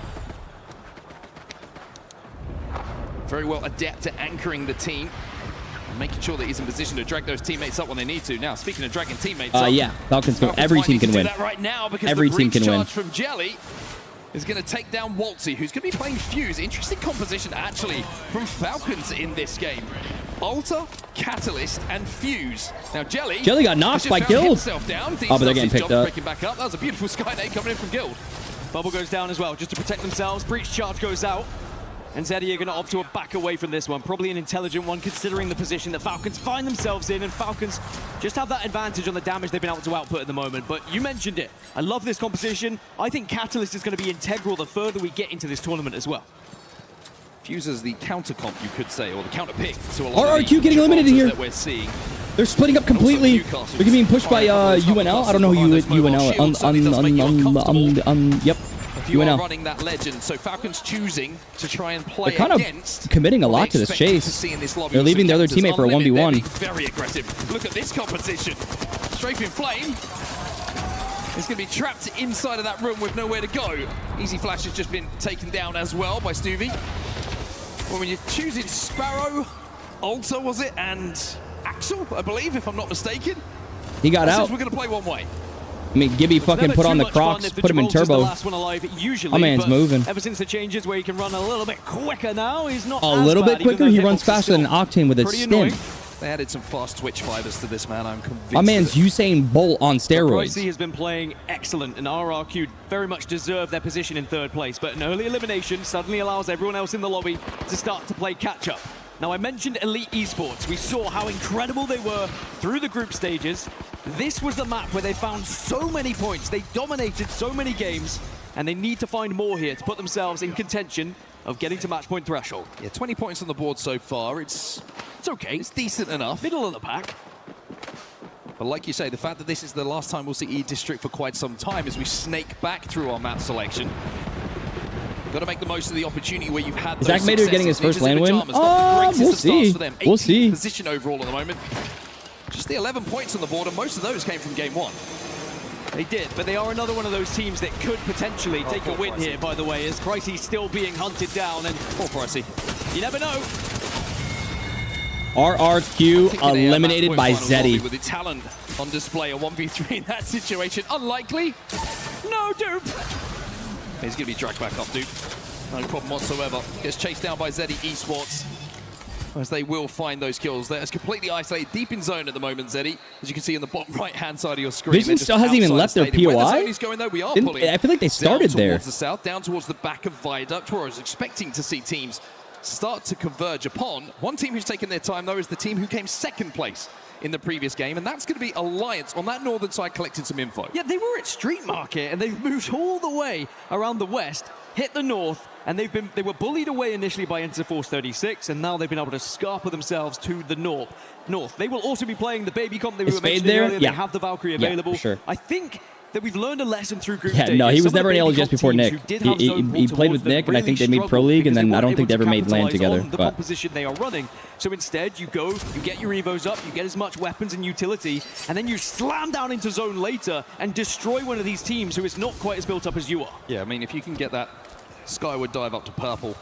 Very well adept at anchoring the team, and making sure that he's in position to drag those teammates up when they need to. Now, speaking of dragging teammates up, yeah, Falcons can. Every team can win. That right now because every the team can win. Charge from Jelly is going to take down Waltzy, who's going to be playing Fuse. Interesting composition, actually, from Falcons in this game. Alter, Catalyst, and Fuse. Now, Jelly got knocked by Guild. Down. Oh, but they're getting picked up. Back up. That was a beautiful Skynade coming in from Guild. Bubble goes down as well, just to protect themselves. Breach charge goes out. And Zeddy are going to opt to back away from this one. Probably an intelligent one, considering the position that Falcons find themselves in. And Falcons just have that advantage on the damage they've been able to output at the moment. But you mentioned it. I love this composition. I think Catalyst is going to be integral the further we get into this tournament as well. Fuse as the counter comp, you could say, or the counter pick to a lot RRQ of getting eliminated here. That we're seeing. They're splitting up completely. They're being pushed by UNL. I don't know who UNL. Yep. You are running that legend, so Falcons choosing to try and play They're kind of committing a lot to this chase. They're leaving their other teammate for a 1v1. Very aggressive. Look at this competition. Strafing Flame is going to be trapped inside of that room with nowhere to go. Easy Flash has just been taken down as well by Stuvie. Well, when you're choosing Sparrow, Alter was it, and Axel, I believe, if I'm not mistaken. He got out. We're going to play one way. I mean, Gibby fucking put on the Crocs, put him in turbo. My man's moving. Ever since the changes where he can run a little bit quicker now, he's not a little bit quicker. He runs faster than Octane with his stim. They added some fast twitch fibers to this, man. I'm convinced. My man's Usain Bolt on steroids. Pricey has been playing excellent, and RRQ very much deserve their position in 3rd place. But an early elimination suddenly allows everyone else in the lobby to start to play catch-up. Now, I mentioned Elite Esports. We saw how incredible they were through the group stages. This was the map where they found so many points. They dominated so many games, and they need to find more here to put themselves in contention of getting to match point threshold. Yeah, 20 points on the board so far. It's okay. It's decent enough. Middle of the pack. But like you say, the fact that this is the last time we'll see E-District for quite some time as we snake back through our map selection. Got to make the most of the opportunity where you've had those Zach Mader getting his first lane win? We'll see. We'll see. Position overall at the moment. Just the 11 points on the board, and most of those came from game 1. They did, but they are another one of those teams that could potentially take a win here, by the way, as Pricey's still being hunted down, and poor Pricey. You never know. RRQ eliminated by Zeddy. With the talent on display, a 1v3 in that situation. Unlikely. No, dupe. He's going to be dragged back up, dude. No problem whatsoever. Gets chased down by Zeddy Esports. As they will find those kills. They're completely isolated, deep in zone at the moment, Zeddy. As you can see on the bottom right-hand side of your screen. Vision still hasn't even left their POI. Where the zone is going, though, we are pulling I feel like they started down there. Towards the south, down towards the back of Viaduct, where I was expecting to see teams start to converge upon. One team who's taken their time, though, is the team who came 2nd place in the previous game, and that's going to be Alliance on that northern side collecting some info. Yeah, they were at Street Market, and they've moved all the way around the west, hit the north, and they were bullied away initially by Interforce 36, and now they've been able to scarper themselves to the north. They will also be playing the baby comp they were mentioning earlier. Yeah. They have the Valkyrie available. Yeah, for sure. I think that we've learned a lesson through group stages. No, he was never an LGS before Nick. He played with Nick, and I think they made Pro League, and then I don't think they ever made LAN together. The composition they are running. So instead, you go, you get your Evos up, you get as much weapons and utility, and then you slam down into zone later and destroy one of these teams who is not quite as built up as you are. Yeah, I mean, if you can get that Skyward dive up to purple,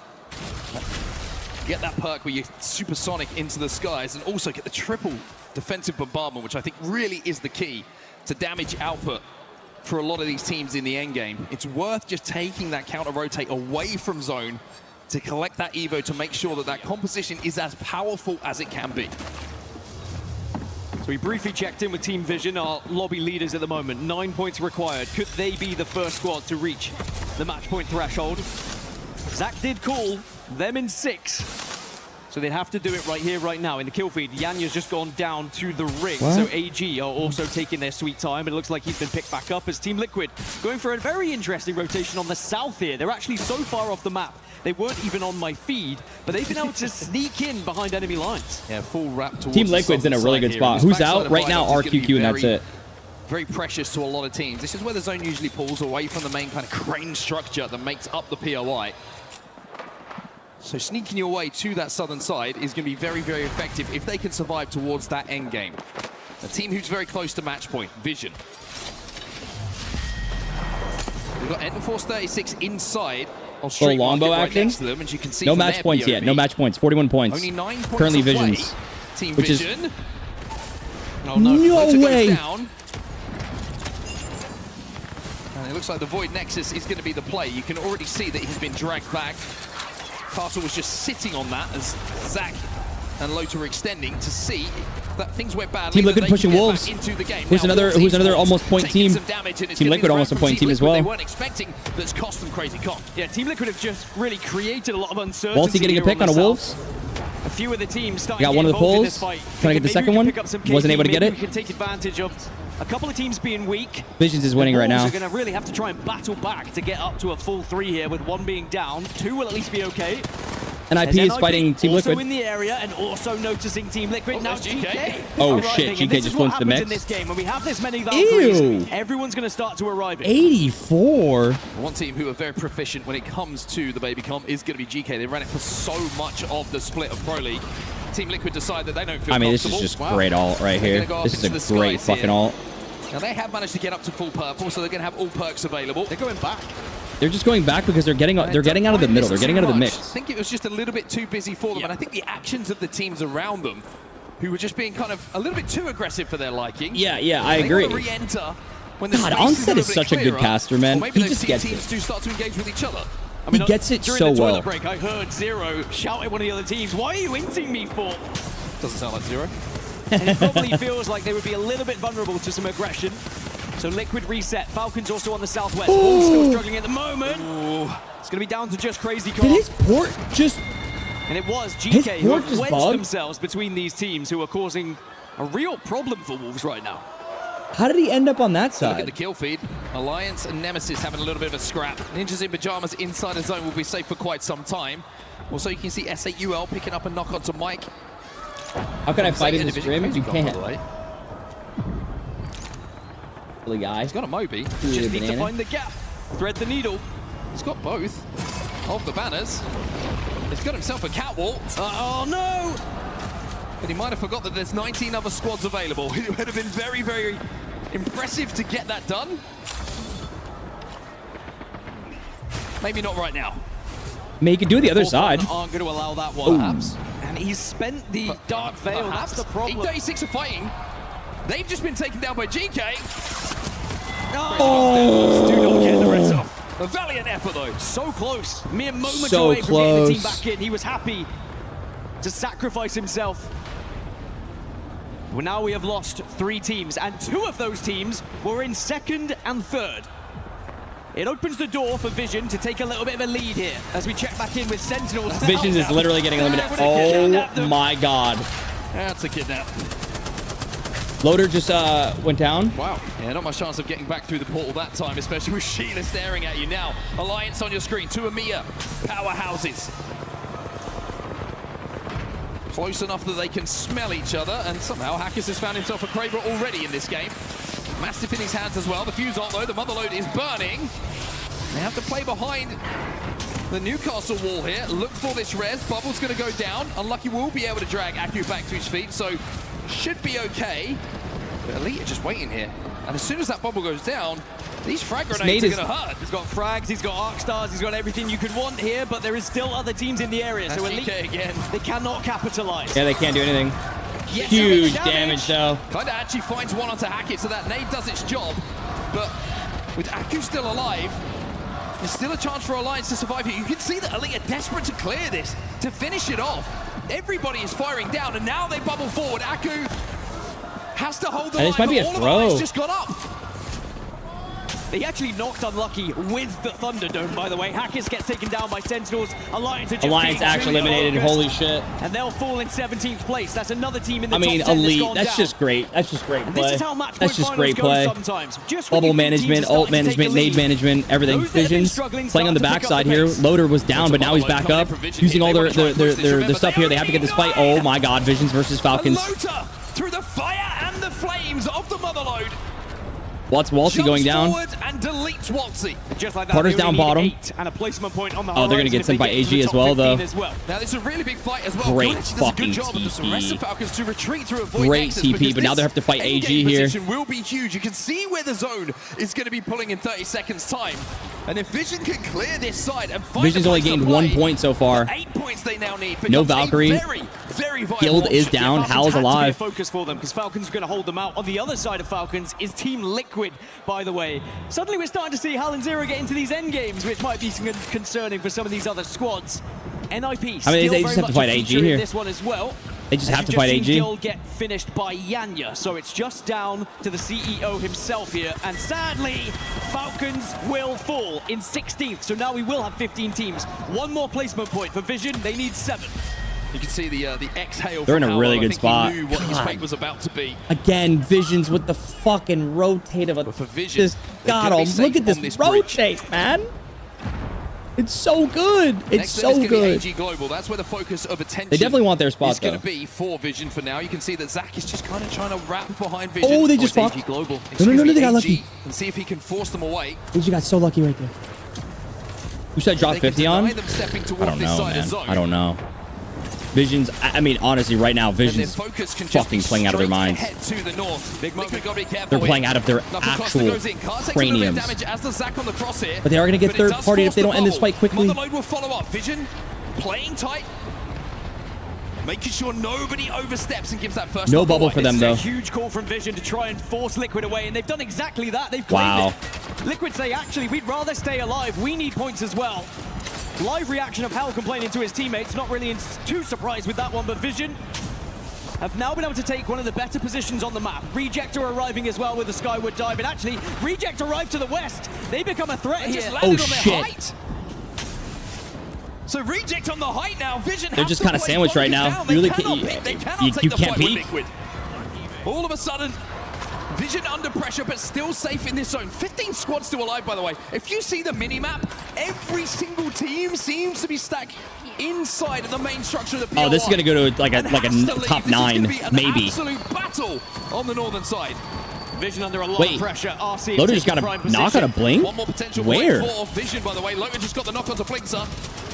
get that perk where you supersonic into the skies, and also get the triple defensive bombardment, which I think really is the key to damage output for a lot of these teams in the end game. It's worth just taking that counter rotate away from zone to collect that Evo to make sure that that composition is as powerful as it can be. So we briefly checked in with Team Vision, our lobby leaders at the moment. 9 points required. Could they be the first squad to reach the match point threshold? Zach did call them in 6. So they'd have to do it right here, right now. In the kill feed, Yanya's just gone down to the ring. What? So AG are also taking their sweet time, but it looks like he's been picked back up as Team Liquid going for a very interesting rotation on the south here. They're actually so far off the map. They weren't even on my feed, but they've been able to sneak in behind enemy lines. Yeah, full wrap towards Team Liquid's in a really good spot. Who's out? Right now, RQQ, and that's it. Very precious to a lot of teams. This is where the zone usually pulls away from the main kind of crane structure that makes up the POI. So sneaking your way to that southern side is going to be very, very effective if they can survive towards that end game. A team who's very close to match point, Vision. We've got Enderforce 36 inside. Full longbow right action. next to them, and you can see No from match their points POV, yet. No match points. 41 points. Only 9 points Currently to play. Visions. Team Which Vision. is Oh no, no Loader way. goes down. And it looks like the Void Nexus is going to be the play. You can already see that he's been dragged back. Castle was just sitting on that as Zach and Loader were extending to see that things went badly. Team Liquid pushing Wolves. Who's another almost point team? Team Liquid almost a point team as well. They weren't expecting that's cost them crazy comp. Yeah, Team Liquid have just really created a lot of uncertainty. Waltzy getting a pick on a Wolves. A few of the teams starting Got to one get of the involved in pulls. this fight. Trying to get the second one. Wasn't able to get it. We can take advantage of a couple of teams being weak. Visions is winning right now. We're going to really have to try and battle back to get up to a full 3 here, with 1 being down. 2 will at least be okay. And IP is fighting Team also Liquid. in the area and also noticing Team Liquid. Now GK. Oh shit, GK just wants the mix. In this game, when we have this many Valkyries, everyone's going to start to arrive. 84. One team who are very proficient when it comes to the baby comp is going to be GK. They ran it for so much of the split of Pro League. Team Liquid decide that they don't feel I mean, this comfortable. is just great alt right here. This is a great fucking alt. Now they have managed to get up to full purple, so they're going to have all perks available. They're going back. They're just going back because they're getting out of the middle. They're getting out of the mix. I think it was just a little bit too busy for them, and I think the actions of the teams around them, who were just being kind of a little bit too aggressive for their liking. Yeah, I agree. Re-enter when the God, Onset is such a good caster, man. He just gets teams do start to engage with each other. I mean, he gets it during so the toilet well. break, I heard Zero shout at one of the other teams, "Why are you inting me for?" Doesn't sound like Zero. And it probably feels like they would be a little bit vulnerable to some aggression. So Liquid reset. Falcons also on the southwest. Wolves still struggling at the moment. Ooh. It's going to be down to just crazy. Did his port just... And it was GK who just wedged bugged? themselves between these teams who are causing a real problem for Wolves right now. How did he end up on that So look at side? the kill feed. Alliance and Nemesis having a little bit of a scrap. Ninjas in Pajamas inside the zone will be safe for quite some time. Also, you can see SAUL picking up a knock onto Mike. How can I fight in this Division. scrim? You can't. Guy. He's got a Moby. Just need to find the gap. Thread the needle. He's got both of the banners. He's got himself a catwalk. Oh no! But he might have forgot that there's 19 other squads available. It would have been very, very impressive to get that done. Maybe not right now. I mean, you could do the other side. Aren't going to allow that one. Perhaps. And he's spent the Dark Veil. Perhaps. That's the problem. 836 are fighting. They've just been taken down by GK. Oh! Do not get the reds off. A valiant effort, though. So close. Mere moments So away from getting the team close. back in. He was happy to sacrifice himself. Well, now we have lost 3 teams, and 2 of those teams were in 2nd and 3rd. It opens the door for Vision to take a little bit of a lead here as we check back in with Sentinels. Visions is literally getting eliminated. Oh my god. That's a kidnap. Loader just went down. Wow. Yeah, not much chance of getting back through the portal that time, especially with Sheila staring at you now. Alliance on your screen. 2 EMEA powerhouses. Close enough that they can smell each other, and somehow Hackers has found himself a Kraber already in this game. Mastiff in his hands as well. The fuse ult, though, the Motherload is burning. They have to play behind the Newcastle wall here. Look for this res. Bubble's going to go down. Unlucky will be able to drag Aku back to his feet, so should be okay. But Elite are just waiting here. And as soon as that bubble goes down, these frag grenades are going to hurt. He's got frags, he's got arc stars, he's got everything you could want here, but there is still other teams in the area. That's so Elite, GK again. They cannot capitalize. Yeah, they can't do anything. Yes, Huge damage though. Kinda actually finds one onto Hackett, so that nade does its job. But with Aku still alive, there's still a chance for Alliance to survive here. You can see that Elite are desperate to clear this, to finish it off. Everybody is firing down, and now they bubble forward. Aku has to hold the line, this might be a but all of throw. Alliance just got up. He actually knocked Unlucky with the Thunderdome, by the way. Hackers gets taken down by Sentinels. Alliance are just actually eliminated. Holy shit. And they'll fall in 17th place. That's another team in the I mean, top 10 elite. That's just great. That's just great play. This is how match That's just great play. Sometimes. Bubble management, ult management, nade management, everything. Visions playing on the backside here. Loader was down, but now he's back up. Using all their stuff here. They have to get this fight. Oh my god, Visions versus Falcons. Through the fire and the flames of the Motherlode. What's Waltzy going down? And deletes Waltzy. Just like that, Carter's down bottom. And a placement point on the they're going to get sent by AG as well, though. Now, this is a really big fight as well. Great fucking TP. Falcons to retreat through a void Great TP, but now they have to fight AG here. Will be huge. You can see where the zone is going to be pulling in 30 seconds time. And if Vision can clear this side and find Vision's only gained 1 point so far. 8 points they now need. No Valkyrie. Guild is down. Hal's alive. Focus for them because Falcons are going to hold them out. On the other side of Falcons is Team Liquid, by the way. Suddenly we're starting to see Hal and Zero get into these end games, which might be concerning for some of these other squads. NIP. I mean, they just have to fight AG here. This one as well. They just have to fight AG. Guild get finished by Yanya, so it's just down to the CEO himself here. And sadly, Falcons will fall in 16th. So now we will have 15 teams. One more placement point for Vision. They need 7. You can see the exhale. They're in a really good spot. He knew what his fate was about to be. Again, Visions with the fucking rotate of a. For Vision, just God, look at this rotate, man. It's so good. It's so good. AG Global. That's where the focus of attention. They definitely want their spot. It's going to be for Vision for now. You can see that Zach is just kind of trying to wrap behind Vision. Oh, they just fucked. AG Global. No, they got lucky. And see if he can force them away. AG got so lucky right there. Who should I drop 50 on? I don't know, man. I don't know. Visions, I mean, honestly, right now, Visions fucking playing out of their minds. They're playing out of their actual craniums. But they are going to get third party if they don't end this fight quickly. Motherlode will follow up. Vision playing tight. Making sure nobody oversteps and gives that first. No bubble for them, though. A huge call from Vision to try and force Liquid away, and they've done exactly that. They've claimed it. Liquid say, actually, we'd rather stay alive. We need points as well. Live reaction of Hal complaining to his teammates. Not really too surprised with that one, but Vision have now been able to take one of the better positions on the map. Rejector arriving as well with the Skyward Dive, and actually, Reject arrived to the west. They become a threat here. Oh, shit. So Reject on the height now. Vision. They're just kind of sandwiched right now. You really you can't peek. All of a sudden, Vision under pressure, but still safe in this zone. 15 squads still alive, by the way. If you see the mini-map, every single team seems to be stacked inside of the main structure of the PLY. Oh, this is going to go to like a top 9, maybe. Absolute battle on the northern side. Vision under a lot of pressure. RC Loader just got a knock on a blink? One more potential where? For Vision, by the way. Loader just got the knock onto Blinker.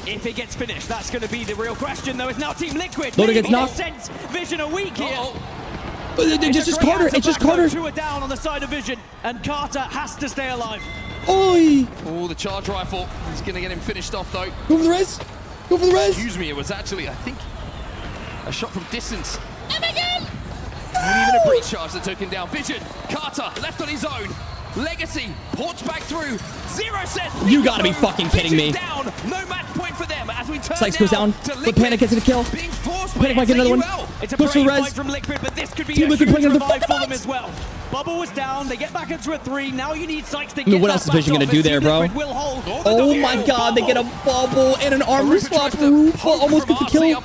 If it gets finished, that's going to be the real question, though. It's now Team Liquid. Loader gets knocked. Vision a week here. It's just Carter. It's just Carter. 2 are down on the side of Vision, and Carter has to stay alive. Oi! Oh, the charge rifle. He's going to get him finished off, though. Go for the res. Go for the res. Excuse me, it was actually, I think, a shot from distance. Oh my God! Not even a breach charge that took him down. Vision, Carter, left on his own. Legacy, ports back through. Zero says. You gotta be fucking kidding me. Down. No match point for them as we turn Sykes goes down, but Panic gets a kill. Panic might get another one. It's a push for res. from Liquid, but this could be Team a Liquid huge playing revive for them as well. Bubble was down. They get back into a 3. Now you need Sykes to get what else is Vision gonna do there, bro? Oh my God! They get a bubble and an armor swap. Roof almost gets the kill.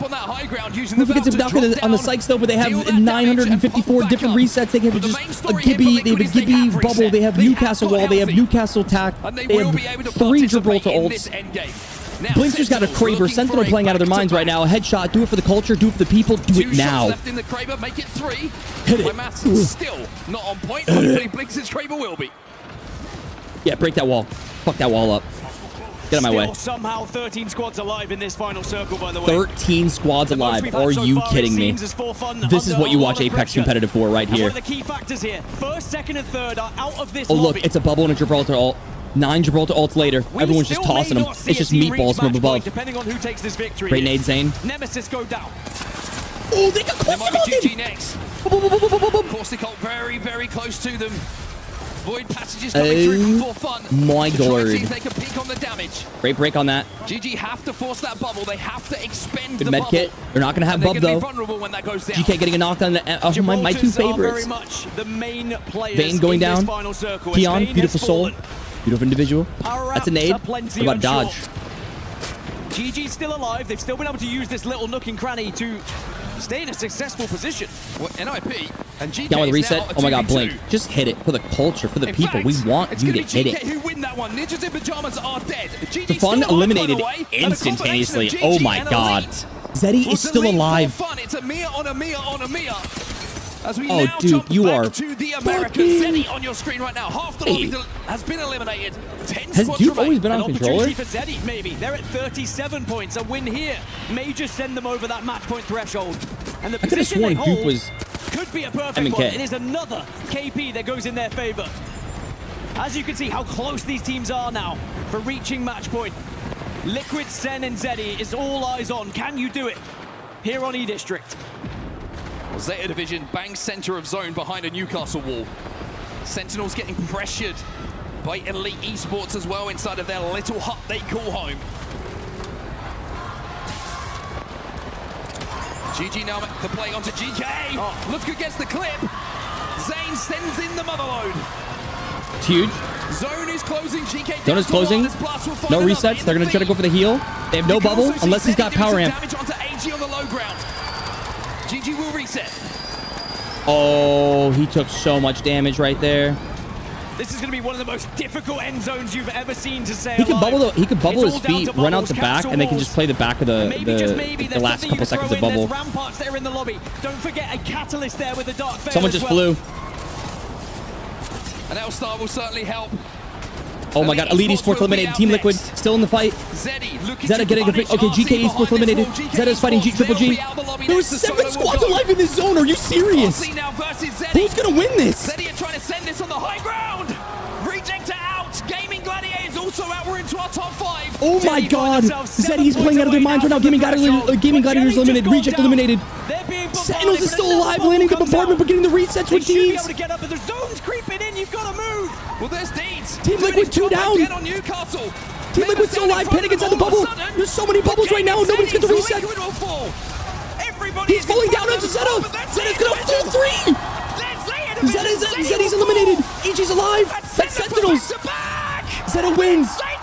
Roof gets him down on the Sykes though, but they have 954 different resets. They have just a Gibby. They have a Gibby bubble. They have Newcastle wall. They have Newcastle tack. They have 3 Gibraltar ults. Blinkster's got a Kraber. Sentinel playing out of their minds right now. A headshot. Do it for the culture. Do it for the people. Do it now. Left in the Kraber. Make it 3. Hit it. My maths is still not on point. Hopefully Blinkster's Kraber will be. Yeah, break that wall. Fuck that wall up. Get out of my way. Somehow 13 squads alive in this final circle, by the way. 13 squads alive. Are you kidding me? This is what you watch Apex competitive for right here. One of the key factors here. First, second, and third are out of this lobby. Look, it's a bubble and a Gibraltar ult. 9 Gibraltar ults later. Everyone's just tossing them. It's just meatballs from above. Depending on who takes this victory. Great nade, Zane. Nemesis go down. Oh, they got GG next. Caustic ult very, very close to them. Void passages coming through for fun. My God. See if they can peek on the damage. Great break on that. GG have to force that bubble. They have to expend Good the med bubble. kit. They're not going to have bub, though. Vulnerable when that goes down. GK getting a knockdown. My 2 favorites. Very much the main players Vayne going in down. this final circle. Peon, beautiful soul. Beautiful individual. That's a nade. What about dodge? GG's still alive. They've still been able to use this little nook and cranny to stay in a successful position. Well, NIP and GK Down with the is now reset. a Oh my god, 2v2. Blink. Just hit it for the culture, for the people. We want you to hit GK it. who win that one. Ninjas in pajamas are dead. The fun eliminated instantaneously. Oh my god. Zeddy is still alive. Fun. It's a Mia on a Mia on a Mia. As we Oh, now dude, jump you back are to the American Zeddy on your screen right now. Half the lobby has been eliminated. 10 Has squads Duke remain. always been on An controller? opportunity for Zeddy, maybe. They're at 37 points. A win here may just send them over that match point threshold. And the I could have position they sworn Duke hold was could be a perfect M&K. one. It is another KP that goes in their favor. As you can see how close these teams are now for reaching match point. Liquid, Sen, and Zeddy is all eyes on. Can you do it here on E-District? Well, Zeta Division bangs center of zone behind a Newcastle wall. Sentinels getting pressured by Elite Esports as well inside of their little hut they call home. GG now the play onto GK. Oh, Lufka gets the clip. Zane sends in the motherload. It's huge. Zone is closing. GK Zone is closing. No resets. They're going to try to go for the heal. They have no bubble unless he's got power amp. Damage onto AG on the low ground. GG will reset. Oh, he took so much damage right there. This is going to be one of the most difficult end zones you've ever seen to say. He could bubble. He could bubble It's his all down feet, to run out bubbles, the back, cancel and they can walls. just play the back of the Maybe last couple seconds of bubble. There's ramparts that are in the lobby. Don't forget a catalyst there with the dark veil. Someone as just well. flew. An L-Star will certainly help. Oh my god, Elite Esports eliminated. Team Liquid still in the fight. Zeta getting a pick. Okay, GK Esports eliminated. Zeta's fighting G Triple G. There were 7 squads alive in this zone. Are you serious? Who's gonna win this? Zeddy are trying to send this on the high ground. Rejector out. Gaming Gladiators also out. We're into our top 5. Oh my god. Zeddy's playing out of their minds right now. Gaming Gladiators eliminated. Reject eliminated. Sentinels is still alive, landing the bombardment, but getting the resets with Deeds. To get up, but the zone's creeping in. You've got to move. Well, there's Deeds. Team Liquid 2 down. On Newcastle. Team Liquid still alive. Panic inside the bubble. There's so many bubbles right now. Nobody's got the reset. He's falling down onto Zeta. Zeta's gonna fall 3. Zeddy's eliminated. EG's alive. That's Sentinels. Zeta wins. What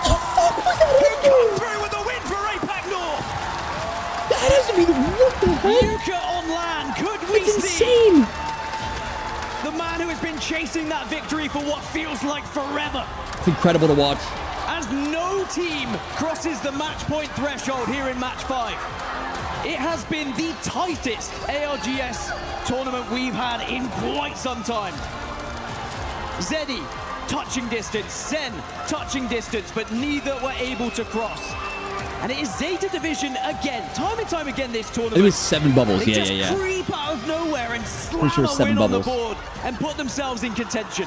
the fuck was that? Through with the win for APAC North. That doesn't mean what the heck? Yuka on land. Could we It's see insane. the man who has been chasing that victory for what feels like forever? It's incredible to watch. As no team crosses the match point threshold here in match 5. It has been the tightest ARGS tournament we've had in quite some time. Zeddy, touching distance. Sen, touching distance, but neither were able to cross. And it is Zeta Division again, time and time again this tournament. It was 7 bubbles. They Yeah. just creep out of nowhere and slam Pretty sure a 7 win on the bubbles. board and put themselves in contention.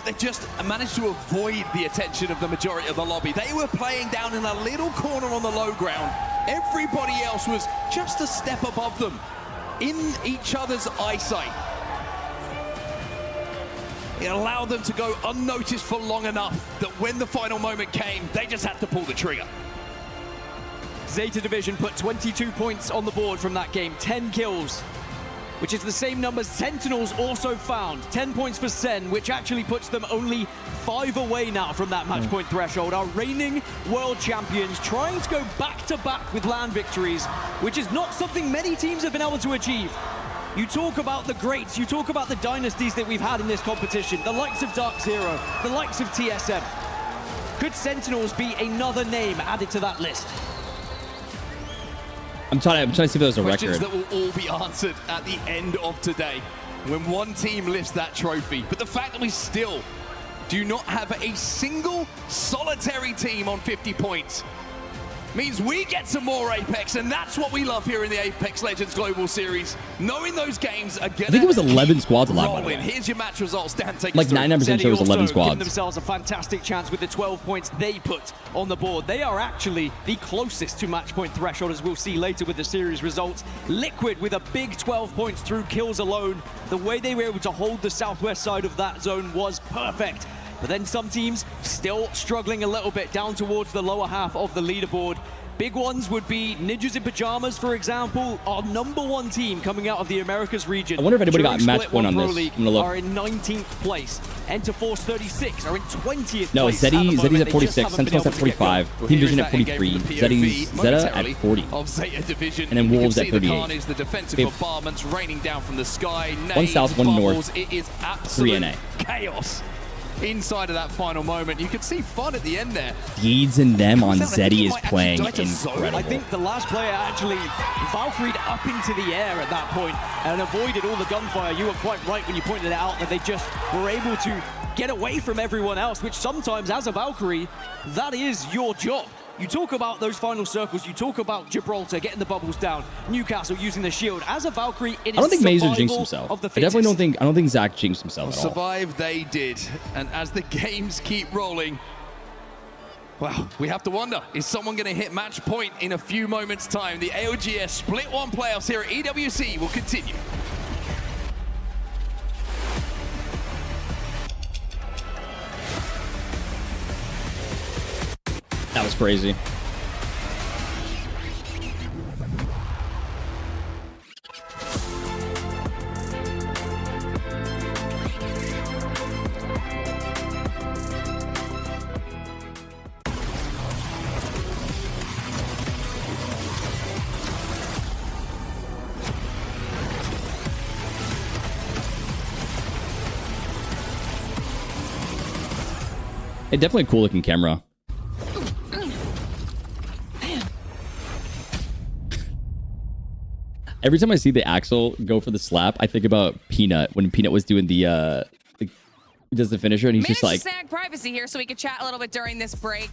They just managed to avoid the attention of the majority of the lobby. They were playing down in a little corner on the low ground. Everybody else was just a step above them in each other's eyesight. It allowed them to go unnoticed for long enough that when the final moment came, they just had to pull the trigger. Zeta Division put 22 points on the board from that game, 10 kills, which is the same number Sentinels also found. 10 points for Sen, which actually puts them only 5 away now from that match point threshold. Our reigning world champions trying to go back-to-back with LAN victories, which is not something many teams have been able to achieve. You talk about the greats, you talk about the dynasties that we've had in this competition, the likes of Dark Zero, the likes of TSM. Could Sentinels be another name added to that list? I'm trying to see if there's a Questions record. that will all be answered at the end of today when one team lifts that trophy. But the fact that we still do not have a single solitary team on 50 points means we get some more Apex, and that's what we love here in the Apex Legends Global Series. Knowing those games are gonna I think it was 11 squads alive, by the rolling. way. Here's your match results. Dan, take Like us through. 99% sure it was 11 Zeddy also squads. giving themselves a fantastic chance with the 12 points they put on the board. They are actually the closest to match point threshold, as we'll see later with the series results. Liquid with a big 12 points through kills alone. The way they were able to hold the southwest side of that zone was perfect. But then some teams still struggling a little bit down towards the lower half of the leaderboard. Big ones would be Ninjas in Pajamas, for example, our #1 team coming out of the Americas region. I wonder if anybody got match Split point on Pro this. League I'm gonna look. are in 19th place. Enter Force 36 are in 20th No, place. Zeddy's at 46, Sentinel's at 45, Team Vision at 43, Zeta at 40, of Zeta Division. and then Wolves at the 38. carnage, the defensive bombardments raining down from the sky. 1 south, 1 north, It is 3 absolute NA. chaos inside of that final moment. You could see fun at the end there. Deeds and them on Zeddy is playing incredible. I think the last player actually Valkyried up into the air at that point and avoided all the gunfire. You were quite right when you pointed out that they just were able to get away from everyone else, which sometimes, as a Valkyrie, that is your job. You talk about those final circles, you talk about Gibraltar getting the bubbles down, Newcastle using the shield. As a Valkyrie, it is I don't think Mazer jinxed survival himself. of the I definitely fittest. I don't think Zach jinxed himself at all. Survive they did, and as the games keep rolling, well, we have to wonder, is someone going to hit match point in a few moments' time? The AOGS Split 1 playoffs here at EWC will continue. That was crazy. Hey, definitely a cool looking camera. Every time I see the Axel go for the slap, I think about Peanut when Peanut was doing the does the finisher and he's just like snag privacy here so we could chat a little bit during this break.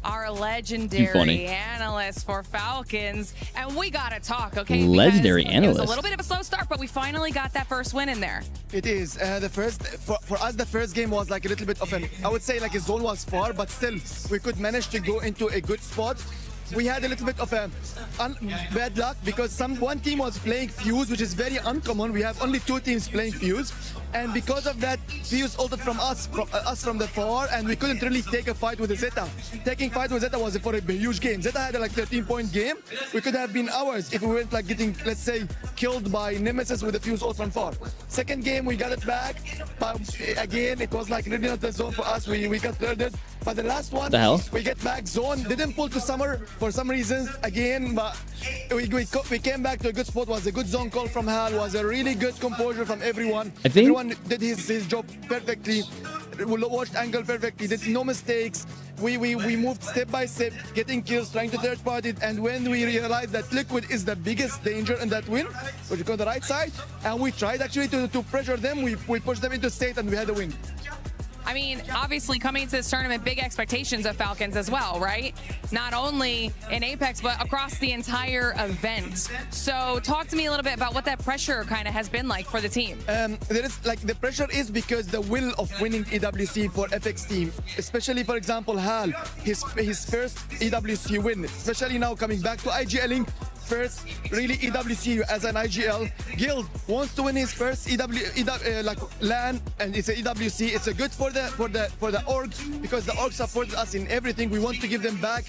Our legendary analyst for Falcons, and we gotta talk, okay? Legendary analyst. It was a little bit of a slow start, but we finally got that first win in there. It is the first for us. The first game was like a little bit of an, I would say, like a zone was far, but still we could manage to go into a good spot. We had a little bit of a bad luck because one team was playing Fuse, which is very uncommon. We have only 2 teams playing Fuse, and because of that, Fuse ulted from us from the far, and we couldn't really take a fight with the Zeta. Taking fight with Zeta was for a huge game. Zeta had a like 13-point game. We could have been ours if we weren't like getting, let's say, killed by Nemesis with a Fuse ult from far. Second game, we got it back, but again, it was like really not the zone for us. We got thirded. But the last one, we get back zone. Didn't pull to summer for some reasons again, but we came back to a good spot. Was a good zone call from Hal. Was a really good composure from everyone. I think everyone did his job perfectly. We watched angle perfectly. Did no mistakes. We moved step by step, getting kills, trying to third party. And when we realized that Liquid is the biggest danger in that win, we go the right side, and we tried actually to pressure them. We pushed them into state, and we had a win. I mean, obviously coming into this tournament, big expectations of Falcons as well, right? Not only in Apex, but across the entire event. So talk to me a little bit about what that pressure kind of has been like for the team. There is like the pressure is because the will of winning EWC for FX team, especially for example Hal, his first EWC win, especially now coming back to IGLing. First, really EWC as an IGL. Guild wants to win his first like LAN, and it's a EWC. It's a good for the orgs because the orgs support us in everything. We want to give them back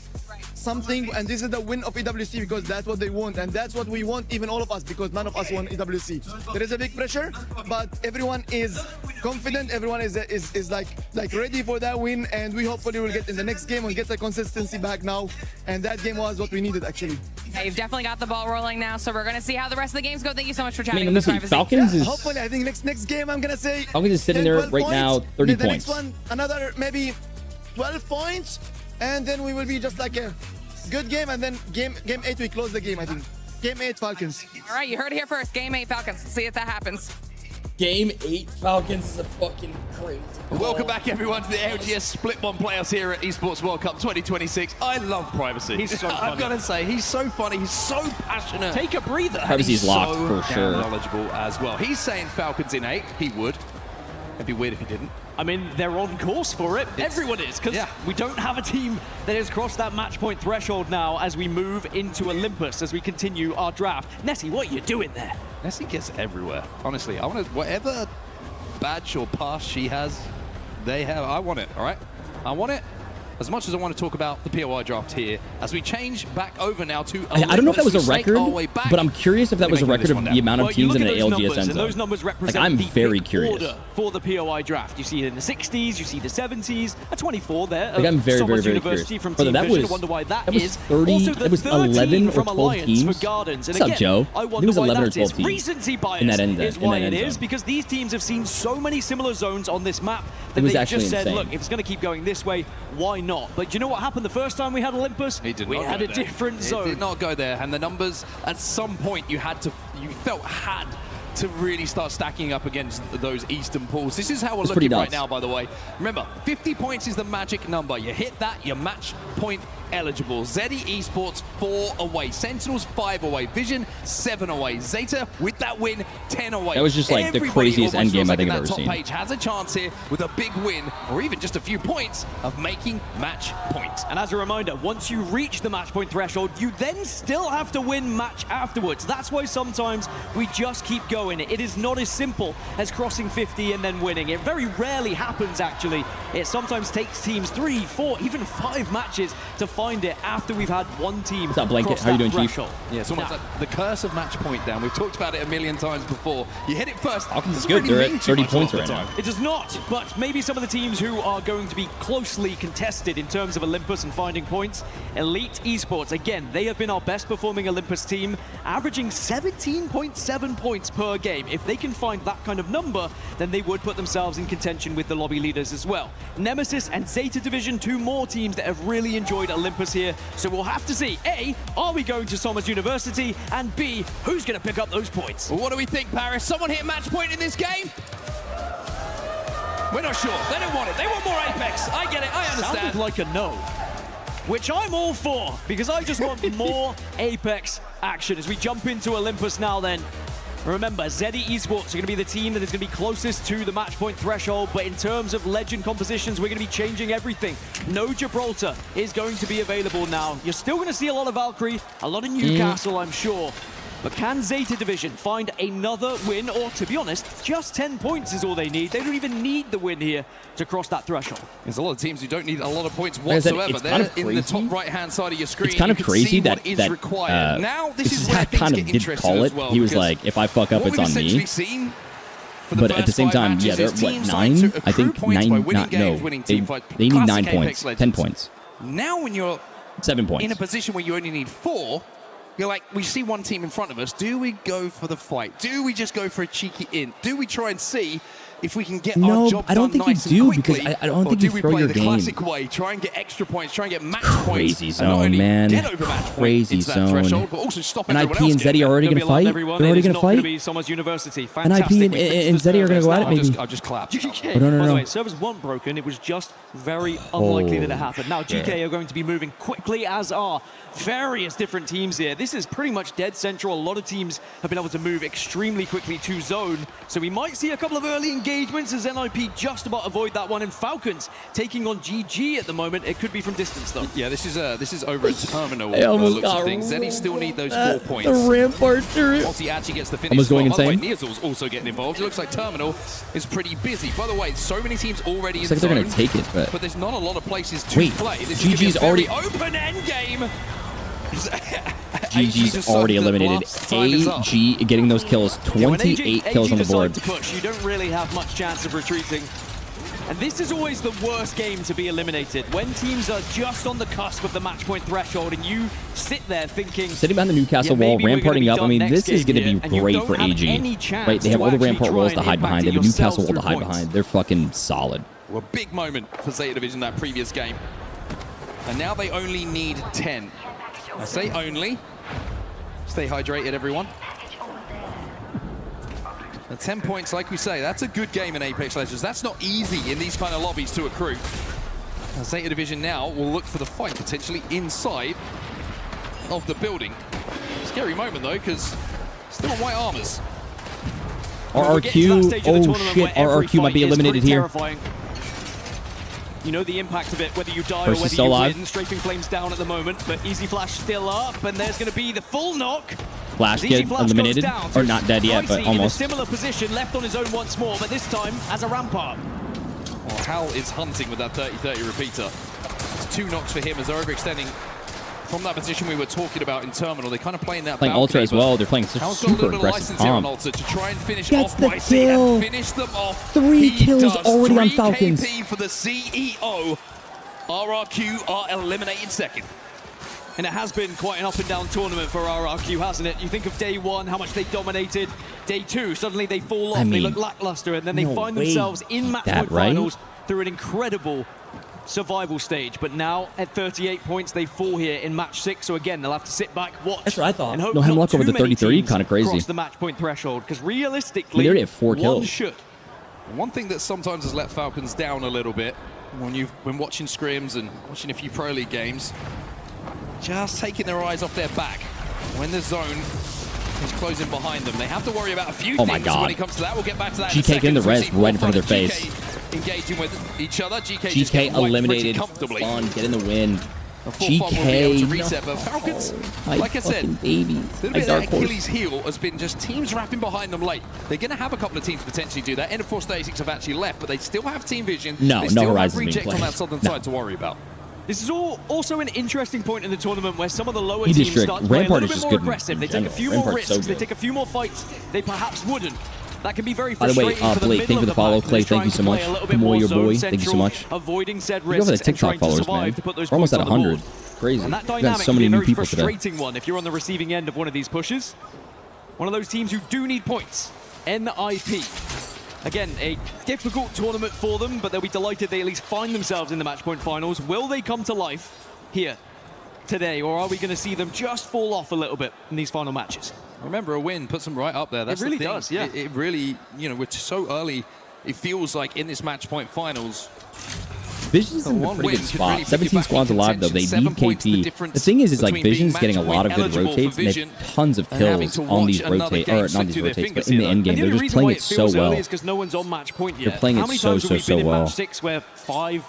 something, and this is the win of EWC because that's what they want, and that's what we want, even all of us, because none of us want EWC. There is a big pressure, but everyone is confident. Everyone is like ready for that win, and we hopefully will get in the next game and get the consistency back now. And that game was what we needed actually. Yeah, you've definitely got the ball rolling now, so we're gonna see how the rest of the games go. Thank you so much for I chatting mean, with listen, us. Falcons is Hopefully, I think next game I'm gonna say Falcons is sitting 10, there right now, 30 the points. next one, another maybe 12 points, and then we will be just like a good game, and then game 8 we close the game. I think game 8 Falcons. All right, you heard it here first. Game 8 Falcons. See if that happens. Game 8 Falcons is a fucking crazy. Welcome back, everyone, to the LGS Split 1 playoffs here at Esports World Cup 2026. I love Privacy. He's so funny. I've got to say, he's so funny. He's so passionate. Take a breather. Privacy's locked so for sure. knowledgeable as well. He's saying Falcons in 8. He would. It'd be weird if he didn't. I mean, they're on course for it. Everyone is, because we don't have a team that has crossed that match point threshold now as we move into Olympus, as we continue our draft. Nessie, what are you doing there? Nessie gets everywhere. Honestly, I want to, whatever badge or pass she has, they have, I want it, all right? I want it. as much as I want to talk about the POI draft here, as we change back over now to I don't know if that was a record, but I'm curious if that was a record of the amount of teams in an ALGS end zone. Those numbers represent I'm the very big curious order for the POI draft. You see it in the 60s, you see the 70s, a 24 there. I'm very, very, very University curious. from Brother, Team that Vision. was, I wonder why that was is. 30, Also, the that was 11 or from 12 Alliance teams. for Gardens. And What's again, up, Joe? I It wonder was why 11 or that 12 is. teams Recency bias in that end, is why in that it end is, zone. because these teams have seen so many similar zones on this map It that was they actually just said, insane. look, if it's going to keep going this way, why not? But do you know what happened the first time we had Olympus? We had a different zone. It did not go there, and the numbers at some point you felt had to really start stacking up against those Eastern pools. This is how we're looking right now, by the way. Remember, 50 points is the magic number. You hit that, you're match point eligible. Zeddy Esports 4 away, Sentinels 5 away, Vision 7 away, Zeta with that win 10 away. That was just like the craziest end game I think I've ever seen. seen. Page has a chance here with a big win, or even just a few points of making match point. And as a reminder, once you reach the match point threshold, you then still have to win match afterwards. That's why sometimes we just keep going. It is not as simple as crossing 50 and then winning. It very rarely happens, actually. It sometimes takes teams 3, 4, even 5 matches to find it after we've had one team. What's up, Blanket? How you doing, Chief? Yeah, it's almost like the curse of match point down. We've talked about it a million times before. You hit it first. It's good. They're at 30 points right now. It does not, but maybe some of the teams who are going to be closely contested in terms of Olympus and finding points. Elite Esports, again, they have been our best performing Olympus team, averaging 17.7 points per game. If they can find that kind of number, then they would put themselves in contention with the lobby leaders as well. Nemesis and Zeta Division, 2 more teams that have really enjoyed Olympus here. So we'll have to see, A, are we going to Somers University? And B, who's going to pick up those points? Well, what do we think, Paris? Someone hit match point in this game? We're not sure. They don't want it. They want more Apex. I get it. I understand. Sounded like a no. Which I'm all for, because I just want more Apex action as we jump into Olympus now then. Remember, Zeddy Esports are going to be the team that is going to be closest to the match point threshold, but in terms of legend compositions, we're going to be changing everything. No Gibraltar is going to be available now. You're still going to see a lot of Valkyrie, a lot of Newcastle, I'm sure. But can Zeta Division find another win? Or, to be honest, just 10 points is all they need. They don't even need the win here to cross that threshold. There's a lot of teams who don't need a lot of points whatsoever. They're in the top right-hand side of your screen. It's kind of crazy that now this is where kind things of get did call it. well, He was like, if I fuck up, it's on me. But at the same time, yeah, they're what, 9? I think 9, not, no. They need 9 points, 10 points. Now when you're 7 points. in a position where you only need 4, you're like, we see one team in front of us. Do we go for the fight? Do we just go for a cheeky in? Do we try and see if we can get our job I don't done think nice you do, and quickly, because I don't think you throw your game. Or do we play the classic way, try and get extra points, try and get match points, Crazy zone, man. get over match point Crazy into that zone. threshold, but also stop And everyone IP else and getting Zeddy are already there. going to fight? They're already going to fight? Somers University. And IP and Zeddy are going to go at it, maybe? I'll just clap. Oh, no, By the way, servers weren't broken. It was just very unlikely that it happened. Now, GK are going to be moving quickly, as are various different teams here. This is pretty much dead central. A lot of teams have been able to move extremely quickly to zone. So we might see a couple of early engagements as NIP just about avoid that one. And Falcons taking on GG at the moment. It could be from distance, though. Yeah, this is over a terminal. I almost looks got of things. Zeddy still need those 4 points. The Rampart turret. Once he actually gets the finish. Almost going By the way, insane. Neazul's also getting involved. It looks like Terminal is pretty busy. By the way, so many teams already in Looks like they're going to zone, take it, but there's not a lot of places to play. This GG's is gonna be a very already open end game. GG's already eliminated. AG getting those kills, 28 kills on the board. To push, you don't really have much chance of retreating. And this is always the worst game to be eliminated. When teams are just on the cusp of the match point threshold and you sit there thinking... Sitting behind the Newcastle wall, ramparting up. I mean, this is going to be great for AG. Right, they have all the rampart walls to hide behind. They have a Newcastle wall to hide behind. They're fucking solid. Well, a big moment for Zeta Division that previous game. And now they only need 10. I say only. Stay hydrated, everyone. And 10 points, like we say, that's a good game in Apex Legends. That's not easy in these kind of lobbies to accrue. Now, Zeta Division now will look for the fight, potentially inside of the building. Scary moment, though, because still on white armors. RRQ, oh shit, RRQ might be eliminated here. You know the impact of it, whether you die First or whether still you alive. win. Strafing Flames down at the moment, but Easy Flash still up, and there's going to be the full knock. Flash get eliminated, or not dead yet, but almost. In a similar position, left on his own once more, but this time as a rampart. Well, Hal is hunting with that 30-30 repeater. just 2 knocks for him as they're overextending from that position we were talking about in Terminal. They kind of playing that playing Ultra as well. They're playing such super aggressive comp. To try and finish Gets off the YC kill. and finish them off. 3 kills does. already 3 on Falcons. KP for the CEO. RRQ are eliminated second. And it has been quite an up and down tournament for RRQ, hasn't it? You think of day 1, how much they dominated. Day 2, suddenly they fall off. They look lackluster, and then they find themselves in match point finals through an incredible survival stage. But now at 38 points, they fall here in match 6. So again, they'll have to sit back, watch. That's what I thought. And hope No Hemlock over the 33, kind of crazy. Cross the match point threshold, because realistically, I mean, they already have 4 kills. One should. One thing that sometimes has let Falcons down a little bit when you've been watching scrims and watching a few Pro League games, just taking their eyes off their back when the zone is closing behind them. They have to worry about a few things when it comes to that. We'll get back to that in a second. GK in the res right in front of their face. Engaging with each other. GK eliminated. Fun, getting the win. GK, reset, but Falcons, like I said, baby. A little bit of Achilles heel has been just teams wrapping behind them late. They're going to have a couple of teams potentially do that. N4 Statics have actually left, but they still have Team Vision. No Horizons being Reject played. on that southern side to worry about. This is also an interesting point in the tournament where some of the lower teams start to play a Rampart little is bit just more good aggressive. They take a general. few more Rampart's so risks. They good. take a few more fights they perhaps wouldn't. That can be very By the way, frustrating for the Blake, middle thank you for of the follow. pack. Clay, They're thank you so trying much. to play a little bit Kamoy, more your zone boy, thank you so central, much. avoiding said Look over risks that and trying TikTok to followers, survive man. to put those We're almost points at on the 100. board. Crazy. And that We've got dynamic so can be many a new very people today. frustrating one if you're on the receiving end of one of these pushes. One of those teams who do need points. NIP. Again, a difficult tournament for them, but they'll be delighted they at least find themselves in the match point finals. Will they come to life here today, or are we going to see them just fall off a little bit in these final matches? Remember, a win puts them right up there. That's it really the thing. does, yeah. It really, you know, we're so early. It feels like in this match point finals, Vision's in a pretty good spot. 17 squads alive, though. They need KP. The thing is like Vision's getting a lot of good rotates, and they have tons of kills on these rotates, or not these rotates, but in the end game. They're just playing it so well. Because no one's on match point yet. They're playing it so well. Match 6 where 5,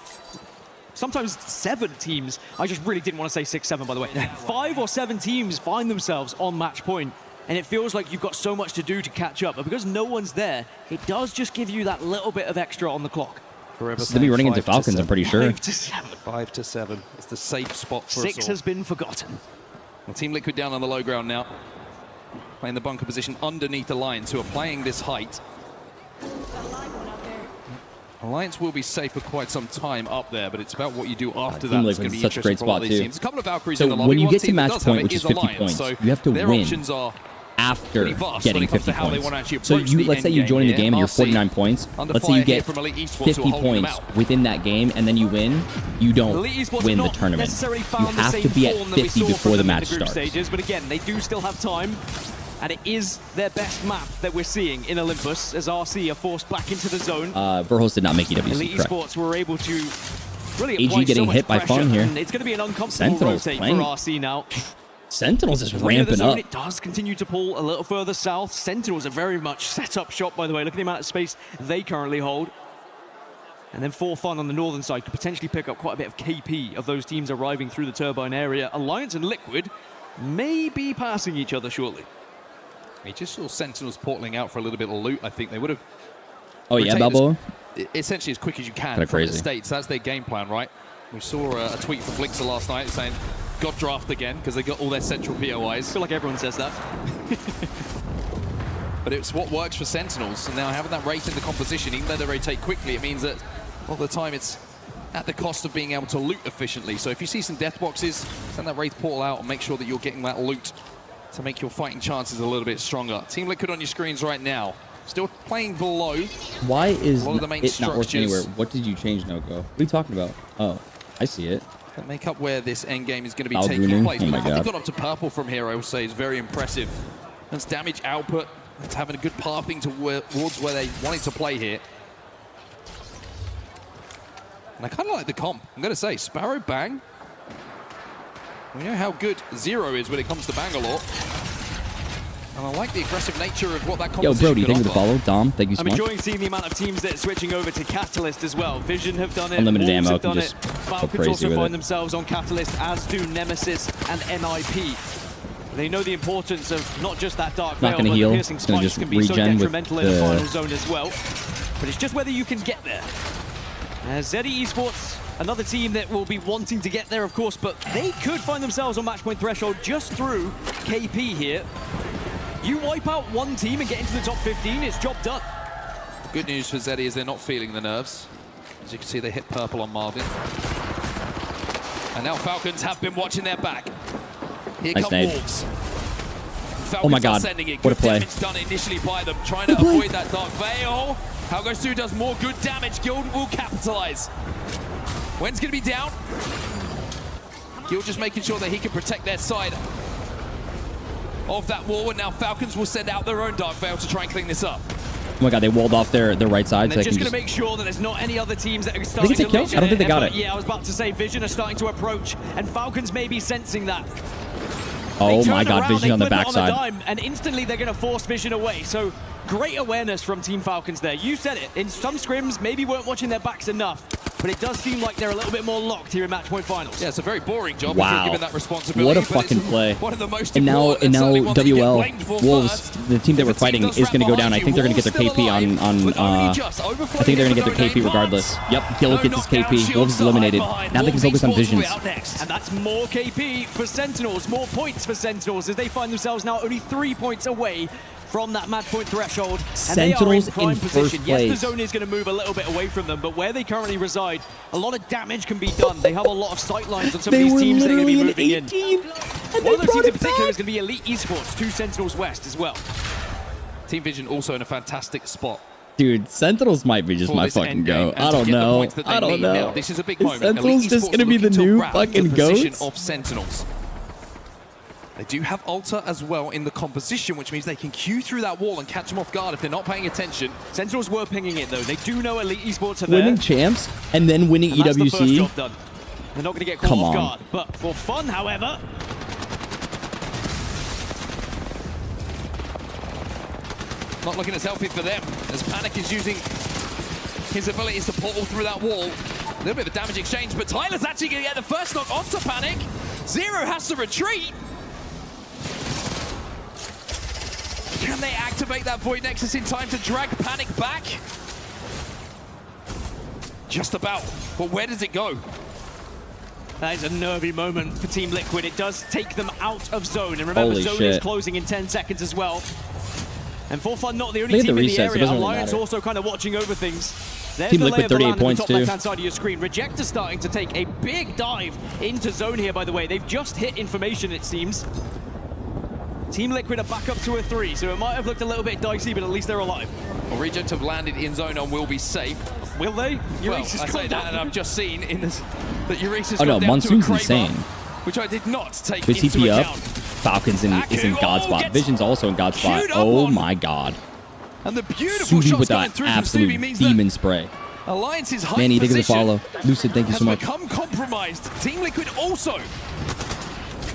sometimes 7 teams, I just really didn't want to say 6, 7 by the way, 5 or 7 teams find themselves on match point, and it feels like you've got so much to do to catch up, but because no one's there, it does just give you that little bit of extra on the clock. They'll be running into Falcons, I'm pretty sure. 5 to 7. 5 to 7. It's the safe spot for 6 us all. has been forgotten. Well, Team Liquid down on the low ground now. Playing the bunker position underneath Alliance, who are playing this height. Alliance will be safe for quite some time up there, but it's about what you do after that. It's going to be such a great interesting for a lot spot of these too. teams. A couple of Valkyries in the So lobby. when you One get to team that match does have point, it which is is 50 Alliance, points, so you have to their win options are after pretty vast getting when it comes 50 to how they points. want to actually So approach you, the let's say you end join in the game game and you're here. 49 points. Under Let's say you fire here get from Elite Esports, who are 50 holding them points out. within that game, and then you win. You don't Elite Esports win have the not tournament. necessarily You found the have same to be at form that we 50 saw before from the them in match group starts. stages, but again, they do still have time. And it is their best map that we're seeing in Olympus as RC are forced back into the zone. Verhos did not make EWC, Elite correct. Esports were able to really AG apply getting so much hit by pressure, Fun here. and it's going to be an uncomfortable Sentinels rotate playing. for RC now. Sentinels is Into the ramping zone, up. It does continue to pull a little further south. Sentinels are very much set up shop, by the way. Look at the amount of space they currently hold. And then 4Fun on the northern side could potentially pick up quite a bit of KP of those teams arriving through the turbine area. Alliance and Liquid may be passing each other shortly. We just saw Sentinels portaling out for a little bit of loot. I think they would have. Oh yeah, Balboa. Essentially as quick as you can Kinda from the crazy. States. That's their game plan, right? We saw a tweet from Blixer last night saying, got draft again because they got all their central POIs. I feel like everyone says that. But it's what works for Sentinels. And now having that rate in the composition, even though they rotate quickly, it means that a lot of the time it's at the cost of being able to loot efficiently. So if you see some death boxes, send that Wraith portal out and make sure that you're getting that loot to make your fighting chances a little bit stronger. Team Liquid on your screens right now. Still playing below. Why is a lot of the main it not working anywhere? structures What did you change, Noko? What are you talking about? Oh, I see it. that make up where this end game is going to be Foul taking grooming? place. Oh But my the fact God. they got up to purple from here, I will say, is very impressive. That's damage output. It's having a good pathing towards where they wanted to play here. And I kind of like the comp. I'm going to say, Sparrow Bang. We know how good Zero is when it comes to Bangalore. And I like the aggressive nature of what that Yo, composition Brody, could thank you for the offer. follow. Dom, thank you so I'm much. enjoying seeing the amount of teams that are switching over to Catalyst as well. Vision have done it. Unlimited Wolves ammo, have can done just it. go Falcons crazy also with find it. themselves on Catalyst, as do Nemesis and NIP. They know the importance of not just that dark Not veil, gonna but heal. the piercing It's gonna spikes just can be so regen with detrimental in the the- final zone as well. But it's just whether you can get there. Zeddy Esports Another team that will be wanting to get there, of course, but they could find themselves on match point threshold just through KP here. You wipe out one team and get into the top 15, it's job done. Good news for Zeddy is they're not feeling the nerves. As you can see, they hit purple on Marvin. And now Falcons have been watching their back. Here nice come nade. Wolves. Falcons oh my God, sending it. what a Good play. damage done initially by them, trying to avoid that Dark Veil. Halgosu does more good damage. Guild will capitalize. Wen's going to be down. Guild just making sure that he can protect their side of that wall, and now Falcons will send out their own Dark Veil to try and clean this up. Oh my God, they walled off their right side. And So they're they just can going to make sure that there's not any other teams that are Did starting he to take kill? I don't think they got it. Yeah, I was about to say Vision are starting to approach, and Falcons may be sensing that. Oh my God, Vision on the backside. And instantly they're going to force Vision away. So great awareness from Team Falcons there. You said it. In some scrims, maybe weren't watching their backs enough, but it does seem like they're a little bit more locked here in match point finals. Yeah, it's a very boring job if Wow. you're given that responsibility. What a but fucking it's play. One of the most And now important, certainly one that you get WL, blamed for Wolves, first. the team that If we're the team fighting does is going to go wrap down. I think they're going to get their KP on I think they're going to get their KP regardless. Yep, Gil gets his KP. Wolves is eliminated. Now they can focus on Visions. And that's more KP for Sentinels, more points for Sentinels as they find themselves now only 3 points away from that match point threshold. And Sentinels they are in prime first position. Yes, the place. zone is going to move a little bit away from them, but where they currently reside, a lot of damage can be done. They have a lot of sight lines on some of these teams that are going to be moving in. One of those teams in particular is going to be Elite Esports, 2 Sentinels West as well. Team Vision also in a fantastic spot. Dude, Sentinels might be just my fucking go. I don't know. I don't know. Now, this is a big moment. Sentinels Elite just Esports going to be the looking to new wrap fucking the position goats? of Sentinels. They do have Alta as well in the composition, which means they can queue through that wall and catch them off guard if they're not paying attention. Sentinels were pinging it though. They do know Elite Esports are there. Winning champs and then winning And that's the first EWC. job done. They're not going to get caught Come off on. guard. But for fun, however, Not looking as healthy for them, as Panic is using his abilities to portal through that wall. A little bit of a damage exchange, but Tyler's actually going to get the first knock onto Panic. Zero has to retreat. Can they activate that Void Nexus in time to drag Panic back? Just about, but where does it go? that is a nervy moment for Team Liquid. It does take them out of zone. And remember, Holy zone shit. is closing in 10 seconds as well. And for fun, not the only Look at team the in the resets, it area. doesn't really Alliance matter. also kind of watching over things. There's Team the Liquid, lay of the 38 land on the points top too. left-hand side of your screen. Rejector starting to take a big dive into zone here, by the way. They've just hit information, it seems. Team Liquid are back up to a 3, so it might have looked a little bit dicey, but at least they're alive. Well, Regent have landed in zone and will be safe. Will they? Well, I Ewc's say gone that, down. and I've just seen in this that Ewc has Oh no, gone down to a Monsoon's Kraber, insane. which I did not take With into TP up, account. Falcons is in God spot. Vision's also in God spot. queued up Oh on. my God. And the beautiful Subi shots with going that through from absolute Subi means demon spray. that Alliance's height Manny, thank you for the position follow. Lucid, thank you has so much. become compromised. Team Liquid also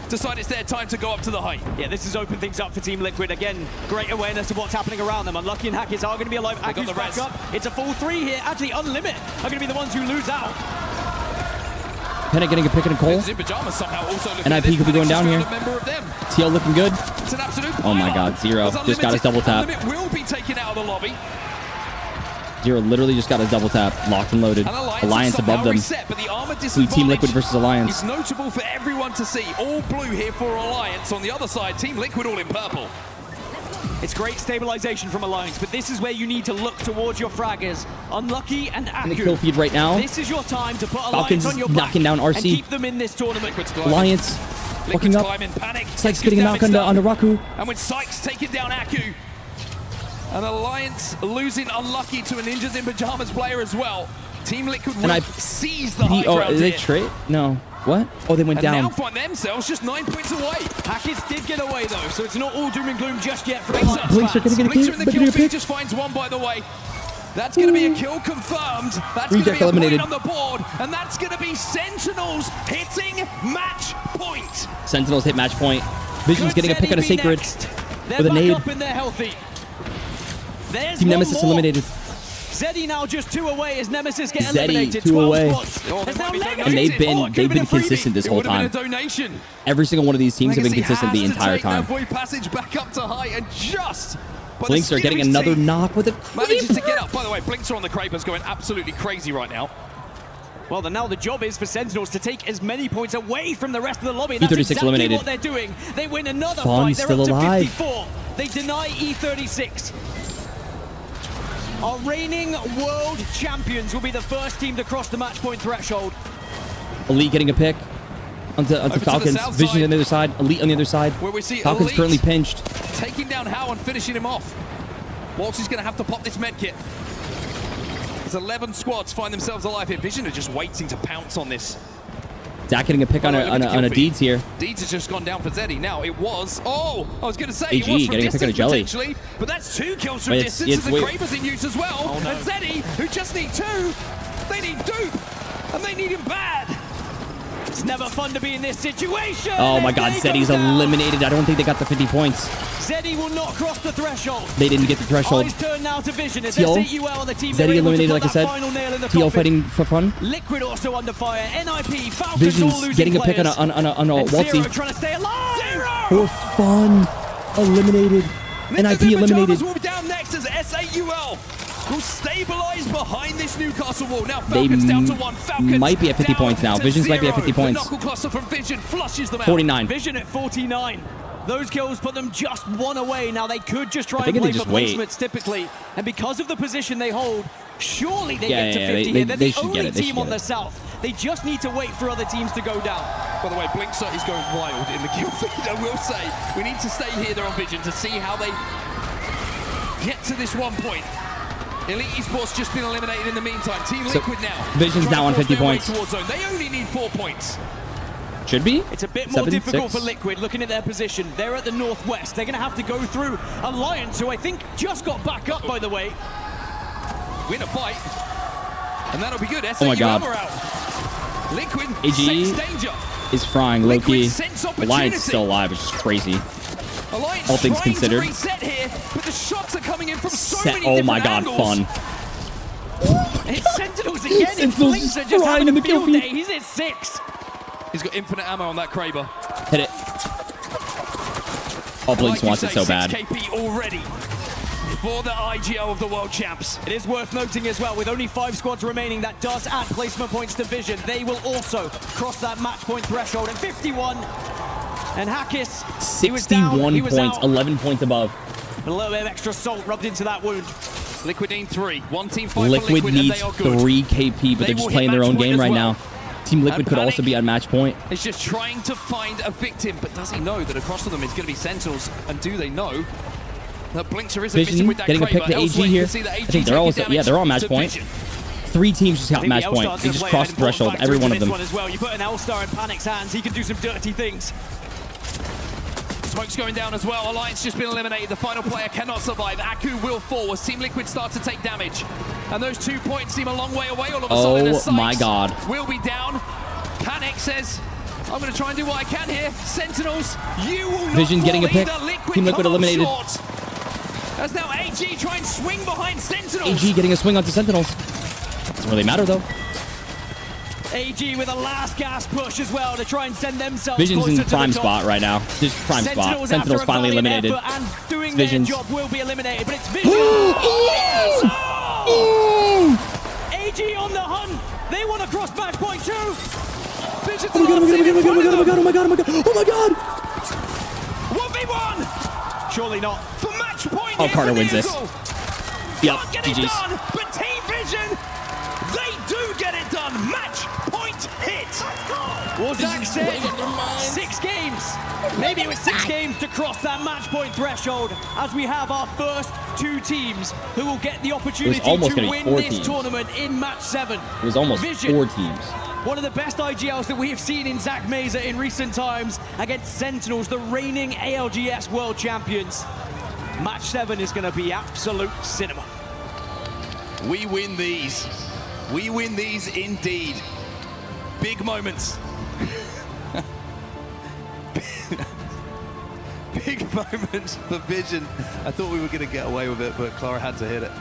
decide it's their time to go up to the height. Yeah, this has opened things up for Team Liquid. Again, great awareness of what's happening around them. Unlucky and Hackers are going to be alive. They got Aku's the back res. up. It's a full 3 here. Actually, Unlimit are going to be the ones who lose out. Pennant getting a pick and a call. In pajamas somehow also looking NIP at this. could be going down here. Panic's just found a member of them. TL looking good. It's an absolute Oh my pile. God, Zero As just got his double tap. Unlimit will be taken out of the lobby. Zero literally just got his double tap, locked and loaded. And Alliance somehow above them. reset, but the armor Sweet Team Liquid versus Alliance. It's notable for everyone to see. All blue here for Alliance. On the other side, Team Liquid all in purple. It's great stabilization from Alliance, but this is where you need to look towards your fraggers. Unlucky and In the Aku. kill feed right now. This is your time to put Falcons Alliance on your knocking back down RC. and keep them in this tournament. Alliance fucking up. Climbing, Panic. Sykes getting a knock onto Raku. And with Sykes taking down Aku. And Alliance losing Unlucky to a Ninjas in Pajamas player as well. Team Liquid And will I seize the high Oh, ground they here. trade? No. What? Oh, they went And down. now find themselves just 9 points away. Hackers did get away though, so it's not all doom and gloom just yet for Blinks Alliance Blinks are fans. gonna get a Blinks kill. in the They're kill gonna feed, pick. just finds one by the way. That's going to be a kill confirmed. That's going to Reject be a eliminated. point on the board. And that's going to be Sentinels hitting match point. Sentinels hit match point. Vision's Could getting a pick Zeddy on a be Sacred next? They're with a back nade. up and they're healthy. There's Team one Nemesis more. eliminated. Zeddy now just 2 away as Nemesis get Zeddy, eliminated. 2 12 away. spots. There's now Legacy. And they've been it could've been a freebie. consistent this It whole would have time. been a donation. Every single one of these teams have been Legacy consistent the has to entire take that time. void passage back up to high and just by the Blinks are skin getting of his another teeth, knock with a manages to creeper. get up. By the way, Blinks are on the Crapers going absolutely crazy right now. Well, then now the job is for Sentinels to take as many points away from the rest of the lobby. E36 That's exactly eliminated. what they're doing. They win another Fun, fight. They're still up to alive. 54. They deny E36. Our reigning world champions will be the first team to cross the match point threshold. Elite getting a pick onto Falcons. Vision on the other side. Elite on the other side. Where we see Falcons Elite currently pinched. taking down Howe and finishing him off. Waltz is going to have to pop this med kit. There's 11 squads find themselves alive here. Vision are just waiting to pounce on this. Dak getting a pick on a Deeds here. Deeds has just gone down for Zeddy. Now it was, I was going to say, AG it was from getting a pick on a distance Jelly. potentially, but that's 2 kills from Wait, distance as the wait. Kraber's in use as well. Oh, no. And Zeddy, who just need 2, they need Dupe, and they need him bad. It's never fun to be in this situation. Oh my God, Zeddy's eliminated. I don't think they got the 50 points. Zeddy will not cross the threshold. They didn't get the threshold. Eyes turn now to Vision as TL. SAUL on the team. Zeddy eliminated, like I said. TL TL fighting for fun. Liquid also under fire. NIP, Falcons all Vision's losing getting a pick players. on a And Waltzy. Zero trying to stay alive. For fun. Eliminated. NIP eliminated. Will be down next as SAUL will stabilize behind this Newcastle wall. Now They Falcons down to 1. Falcons might be at 50 down points now. to Vision's might be at 0. 50 points. The knuckle cluster from Vision flushes them out. 49. Vision at 49. Those kills put them just 1 away. Now they could just try I and think play they for just wait. placements typically. And because of the position they hold, surely they Yeah, get to yeah, 50 they- here. They're they the should only get it. They team should on get the it. south. They just need to wait for other teams to go down. By the way, Blinkster is going wild in the kill feed. I will say, we need to stay here there on Vision to see how they get to this 1 point. Elite Esports just been eliminated in the meantime. Team So, Liquid now. Vision's trying now to on force 50 their way points. towards zone. They only need 4 points. Should be. It's a bit more 7, difficult 6. for Liquid looking at their position. They're at the northwest. They're going to have to go through Alliance, who I think just got back up, by the way. Win a fight. And that'll be good. Oh my God. SAUL are out. Liquid AG sense danger. is frying low-key. Liquid sense Alliance opportunity. is still alive, which is crazy. Alliance All things trying considered. to reset here, but the shots are coming in from so Set, many oh different my God, angles. fun. It's Sentinels again. Sentinels Blinks just are just frying having in a the kill field feed. day. He's at 6. He's got infinite ammo on that Kraber. Hit it. Oh, Blinks wants it so bad. 6 KP already for the IGL of the World Champs. It is worth noting as well, with only 5 squads remaining, that does add placement points to Vision. They will also cross that match point threshold at 51. And Hackis, he was down, 61 he was points, out. 11 points above. A little bit of extra salt rubbed into that wound. Liquid need 3. 1 team fight Liquid for Liquid, and needs they are good. 3 KP, but They they're will just hit playing their match own point game as right well. now. Team Liquid And could also Panic be at match point. It's just trying to find a victim, but does he know that across from them is going to be Sentinels? And do they know that Blinkster isn't missing Vision with that getting a pick Kraber? to AG Elsewhere, you here. can see that I AG think they're all, taking yeah, they're all match damage point. to Vision. 3 teams just got I think match the point. L-Star's They gonna just play crossed an the threshold, important every factor one into of them. this one as well. You put an L-Star in Panic's hands, he can do some dirty things. Smoke's going down as well. Alliance just been eliminated. The final player cannot survive. Aku will fall as Team Liquid start to take damage. And those 2 points seem a long way away all of a sudden. Oh my God. Will be down. Panic says, I'm going to try and do what I can here. Sentinels, you will not Vision getting a fall pick. either. Liquid Team Liquid come up eliminated. short. As now AG try and swing behind Sentinels. AG getting a swing onto Sentinels. Doesn't really matter though. AG with a last gas push as well to try and send themselves Vision's closer in to prime the top. spot right now. Just prime spot. Sentinels Sentinels after a finally valiant eliminated. effort and doing Vision's. their job will be eliminated, but it's Vision. Oh! AG on the hunt. They want to cross match point 2. Vision's Oh my God, oh my God, oh my God, oh my God, oh my God, oh my God, oh my God, oh my God! 1v1. Surely not. For match point. Oh, Carter wins this. Yep, Can't get it GG's. done, but Team Vision, they do get it done. Match point hit. Zach said 6 games. Maybe it was 6 games to cross that match point threshold, as we have our first 2 teams who will get the opportunity almost to gonna be win 4 this teams. tournament in match 7. It was almost Vision, 4 teams. one of the best IGLs that we have seen in Zach Meza in recent times against Sentinels, the reigning ALGS world champions. Match 7 is going to be absolute cinema. We win these. We win these indeed. Big moments. Big moments for Vision. I thought we were going to get away with it, but Clara had to hit it.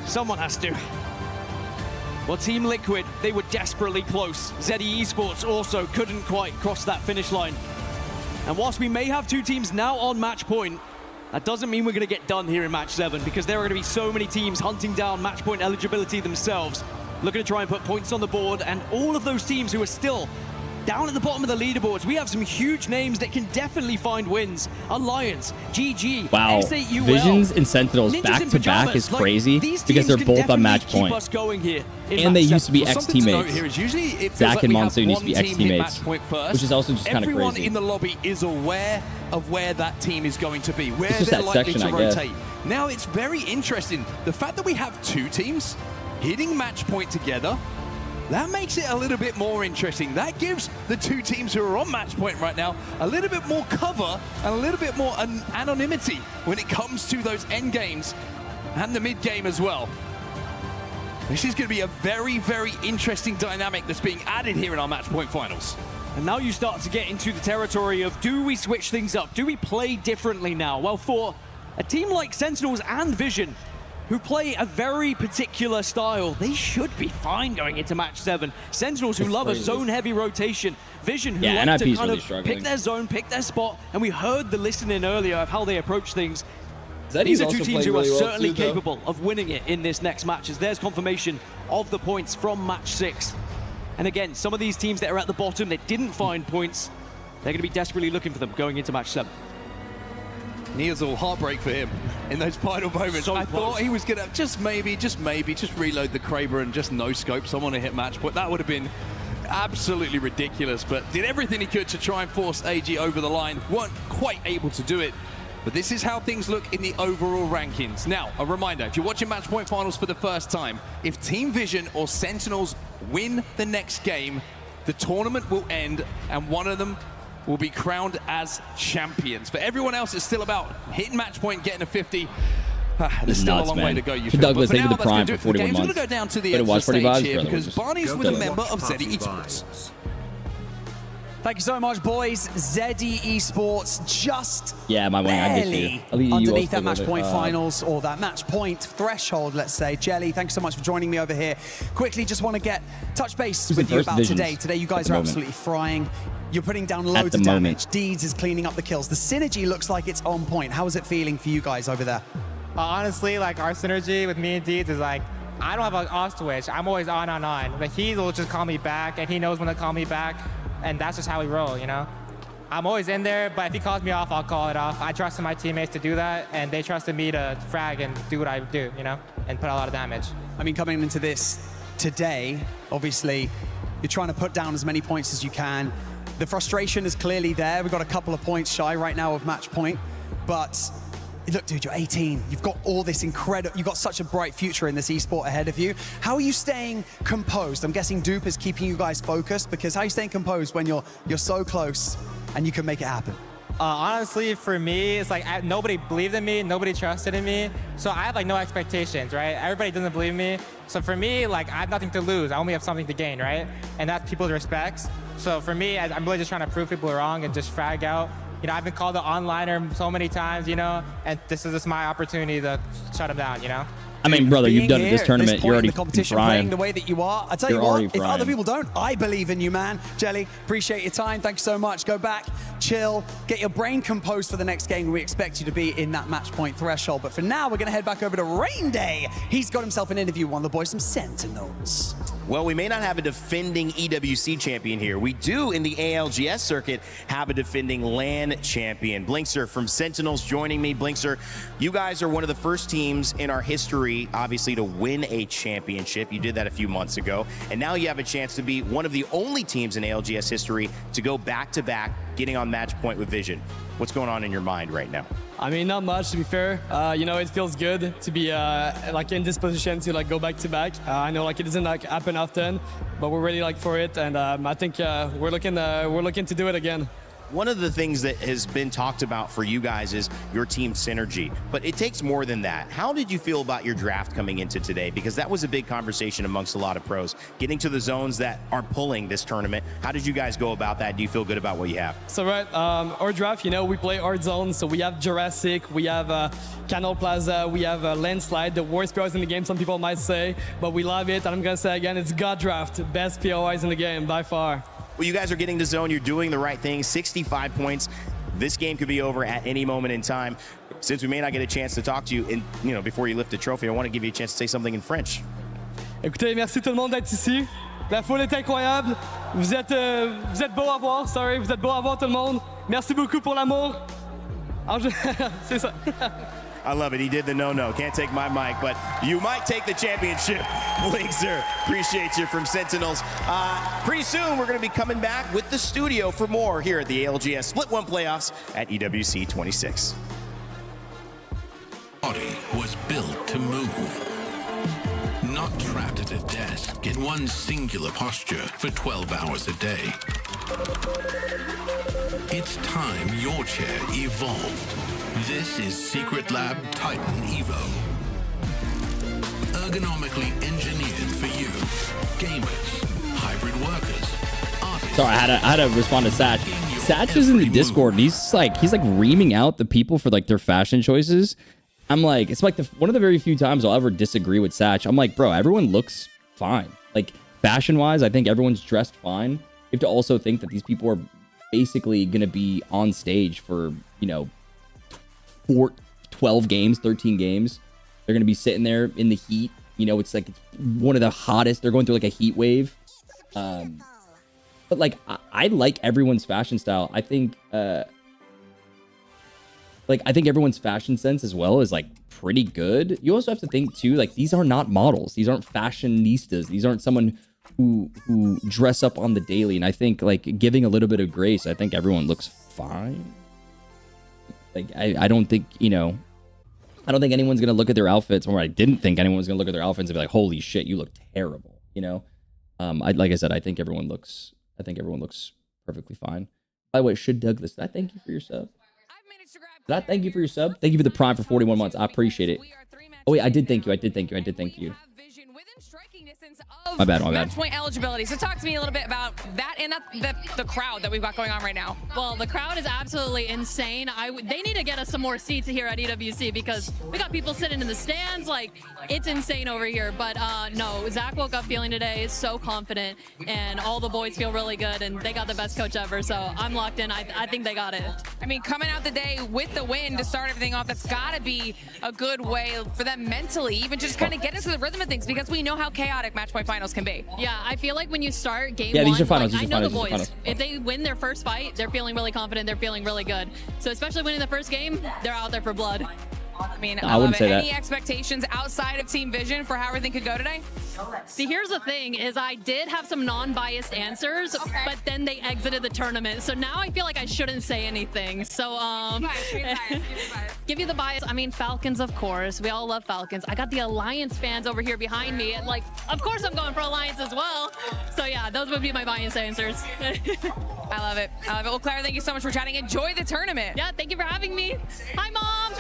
Someone has to. Well, Team Liquid, they were desperately close. Zeddy Esports also couldn't quite cross that finish line. And whilst we may have 2 teams now on match point, That doesn't mean we're going to get done here in match 7 because there are going to be so many teams hunting down match point eligibility themselves, looking to try and put points on the board, and all of those teams who are still down at the bottom of the leaderboards, we have some huge names that can definitely find wins. Alliance, GG, wow. X8UL, Visions and Sentinels Ninjas back in to back Pajamas. is crazy These because they're teams both can on match definitely keep point. us going here in And they match used to be 7. Something to note ex-teammates. here is usually it feels Zach like and we have Monsoon used to be one team hit ex-teammates, match point first. which is also just kind of Everyone crazy. in the lobby is aware of where that team is going to be, where It's just they're that likely section, to I guess. rotate. Now it's very interesting. The fact that we have 2 teams hitting match point together, that makes it a little bit more interesting. That gives the 2 teams who are on match point right now a little bit more cover and a little bit more anonymity when it comes to those end games and the mid game as well. This is going to be a very, very interesting dynamic that's being added here in our match point finals. And now you start to get into the territory of, do we switch things up? Do we play differently now? Well, for a team like Sentinels and Vision, who play a very particular style, they should be fine going into match 7. Sentinels who love a zone-heavy rotation. Vision who like to kind of pick their zone, pick their spot, and we heard the listening earlier of how they approach things. These are 2 teams who are certainly capable of winning it in this next match, as there's confirmation of the points from match 6. And again, some of these teams that are at the bottom that didn't find points, they're going to be desperately looking for them going into match 7. Neil's heartbreak for him in those final moments. I thought he was going to just maybe reload the Kraber and just no-scope someone to hit match point. That would have been absolutely ridiculous, but did everything he could to try and force AG over the line. Weren't quite able to do it. But this is how things look in the overall rankings. Now, a reminder, if you're watching Match Point Finals for the first time, if Team Vision or Sentinels win the next game, the tournament will end and one of them will be crowned as champions. For everyone else, it's still about hitting match point, getting a 50. There's still a long way to go, you feel. Douglas, But for thank you now, for the Prime that's for gonna do it 41 for the games. months. We're going to go down to the Better end of watch the Watchparty stage vibes, here brother. because Just Barney's go with a watch member of Zeddy Esports. Thank you so much, boys. Zeddy Esports just Yeah, my wing, I get you. barely underneath that match point finals, or that match point threshold, let's say. Jelly, thanks so much for joining me over here. Quickly, just want to touch base with you about today. Today, you guys are absolutely frying. You're putting down loads of damage. Deeds is cleaning up the kills. The synergy looks like it's on point. How is it feeling for you guys over there? Honestly, like our synergy with me and Deeds is like, I don't have an off switch. I'm always on. But he will just call me back, and he knows when to call me back, and that's just how we roll, you know? I'm always in there, but if he calls me off, I'll call it off. I trusted my teammates to do that, and they trusted me to frag and do what I do, you know, and put a lot of damage. I mean, coming into this today, obviously, you're trying to put down as many points as you can. The frustration is clearly there. We've got a couple of points shy right now of match point, but look, dude, you're 18. You've got all this incredible, you've got such a bright future in this esport ahead of you. How are you staying composed? I'm guessing Dupe is keeping you guys focused, because how are you staying composed when you're so close and you can make it happen? Honestly, for me, it's like nobody believed in me, nobody trusted in me, so I have like no expectations, right? Everybody doesn't believe me, so for me, like I have nothing to lose, I only have something to gain, right? And that's people's respects. So for me, I'm really just trying to prove people wrong and just frag out. You know, I've been called an onliner so many times, you know, and this is just my opportunity to shut them down, you know? I mean, brother, you've done it this tournament. You're already in the competition, playing the way that you are. I tell you what, if other people don't, I believe in you, man. Jelly, appreciate your time. Thank you so much. Go back, chill, get your brain composed for the next game. We expect you to be in that match point threshold. But for now, we're going to head back over to Rain Day. He's got himself an interview with one of the boys from Sentinels. Well, we may not have a defending EWC champion here. We do, in the ALGS circuit, have a defending LAN champion. Blinkster from Sentinels joining me. Blinkster, you guys are one of the first teams in our history, obviously, to win a championship. You did that a few months ago. And now you have a chance to be one of the only teams in ALGS history to go back-to-back, getting on match point with Vision. What's going on in your mind right now? I mean, not much, to be fair. You know, it feels good to be like in this position to like go back to back. I know like it doesn't like happen often, but we're really like for it, and I think we're looking to do it again. One of the things that has been talked about for you guys is your team synergy, but it takes more than that. How did you feel about your draft coming into today? Because that was a big conversation amongst a lot of pros. Getting to the zones that are pulling this tournament, how did you guys go about that? Do you feel good about what you have? So right, our draft, you know, we play hard zones, so we have Jurassic, we have Canal Plaza, we have Landslide, the worst POIs in the game, some people might say, but we love it, and I'm gonna say again, it's God Draft, best POIs in the game by far. Well, you guys are getting to zone. You're doing the right thing. 65 points. This game could be over at any moment in time. since we may not get a chance to talk to you, before you lift the trophy, I want to give you a chance to say something in French. Écoutez, merci tout le monde d'être ici. La foule est incroyable. Vous êtes beau à voir. Sorry, vous êtes beau à voir tout le monde. Merci beaucoup pour l'amour. C'est ça. I love it. He did the no-no. Can't take my mic, but you might take the championship. Blinkster, appreciate you from Sentinels. Pretty soon, we're going to be coming back with the studio for more here at the ALGS Split 1 Playoffs at EWC 26. Body was built to move. Not trapped at a desk in one singular posture for 12 hours a day. It's time your chair evolved. This is Secret Lab Titan Evo. Ergonomically engineered for you, gamers, hybrid workers, artists. Sorry, I had to respond to Satch. Satch is in the Discord and he's like reaming out the people for like their fashion choices. I'm like, it's like one of the very few times I'll ever disagree with Satch. I'm like, bro, everyone looks fine. Like fashion-wise, I think everyone's dressed fine. You have to also think that these people are basically going to be on stage for, 12 games, 13 games. They're going to be sitting there in the heat. It's like it's one of the hottest. They're going through like a heat wave. But like, I like everyone's fashion style. I think, I think everyone's fashion sense as well is like pretty good. You also have to think too, like these are not models. These aren't fashionistas. These aren't someone who dress up on the daily. And I think like giving a little bit of grace, I think everyone looks fine. Like, I don't think, I don't think anyone's going to look at their outfits, or I didn't think anyone was going to look at their outfits and be like, holy shit, you look terrible, like I said, I think everyone looks perfectly fine. By the way, should Douglas, did I thank you for your sub? Did I thank you for your sub? Thank you for the Prime for 41 months. I appreciate it. Oh wait, I did thank you. My bad. Match point eligibility. So talk to me a little bit about that and the crowd that we've got going on right now. Well, the crowd is absolutely insane. They need to get us some more seats here at EWC because we got people sitting in the stands. Like, it's insane over here. But no, Zach woke up feeling today is so confident, and all the boys feel really good, and they got the best coach ever. So I'm locked in. I think they got it. I mean, coming out the day with the win to start everything off, that's got to be a good way for them mentally, even just kind of get into the rhythm of things, because we know how chaotic match point finals can be. Yeah, I feel like when you start game one, these are finals, like, I know the boys. Finals. If they win their first fight, they're feeling really confident. They're feeling really good. So especially winning the first game, they're out there for blood. I mean, I wouldn't say that. Any expectations outside of Team Vision for how everything could go today? See, here's the thing, is I did have some non-biased answers, but then they exited the tournament. So now I feel like I shouldn't say anything. So, give you the bias. I mean, Falcons, of course. We all love Falcons. I got the Alliance fans over here behind me. And, like, of course I'm going for Alliance as well. So, yeah, those would be my biased answers. I love it. Well, Clara, thank you so much for chatting. Enjoy the tournament. Yeah, thank you for having me. Hi, Mom.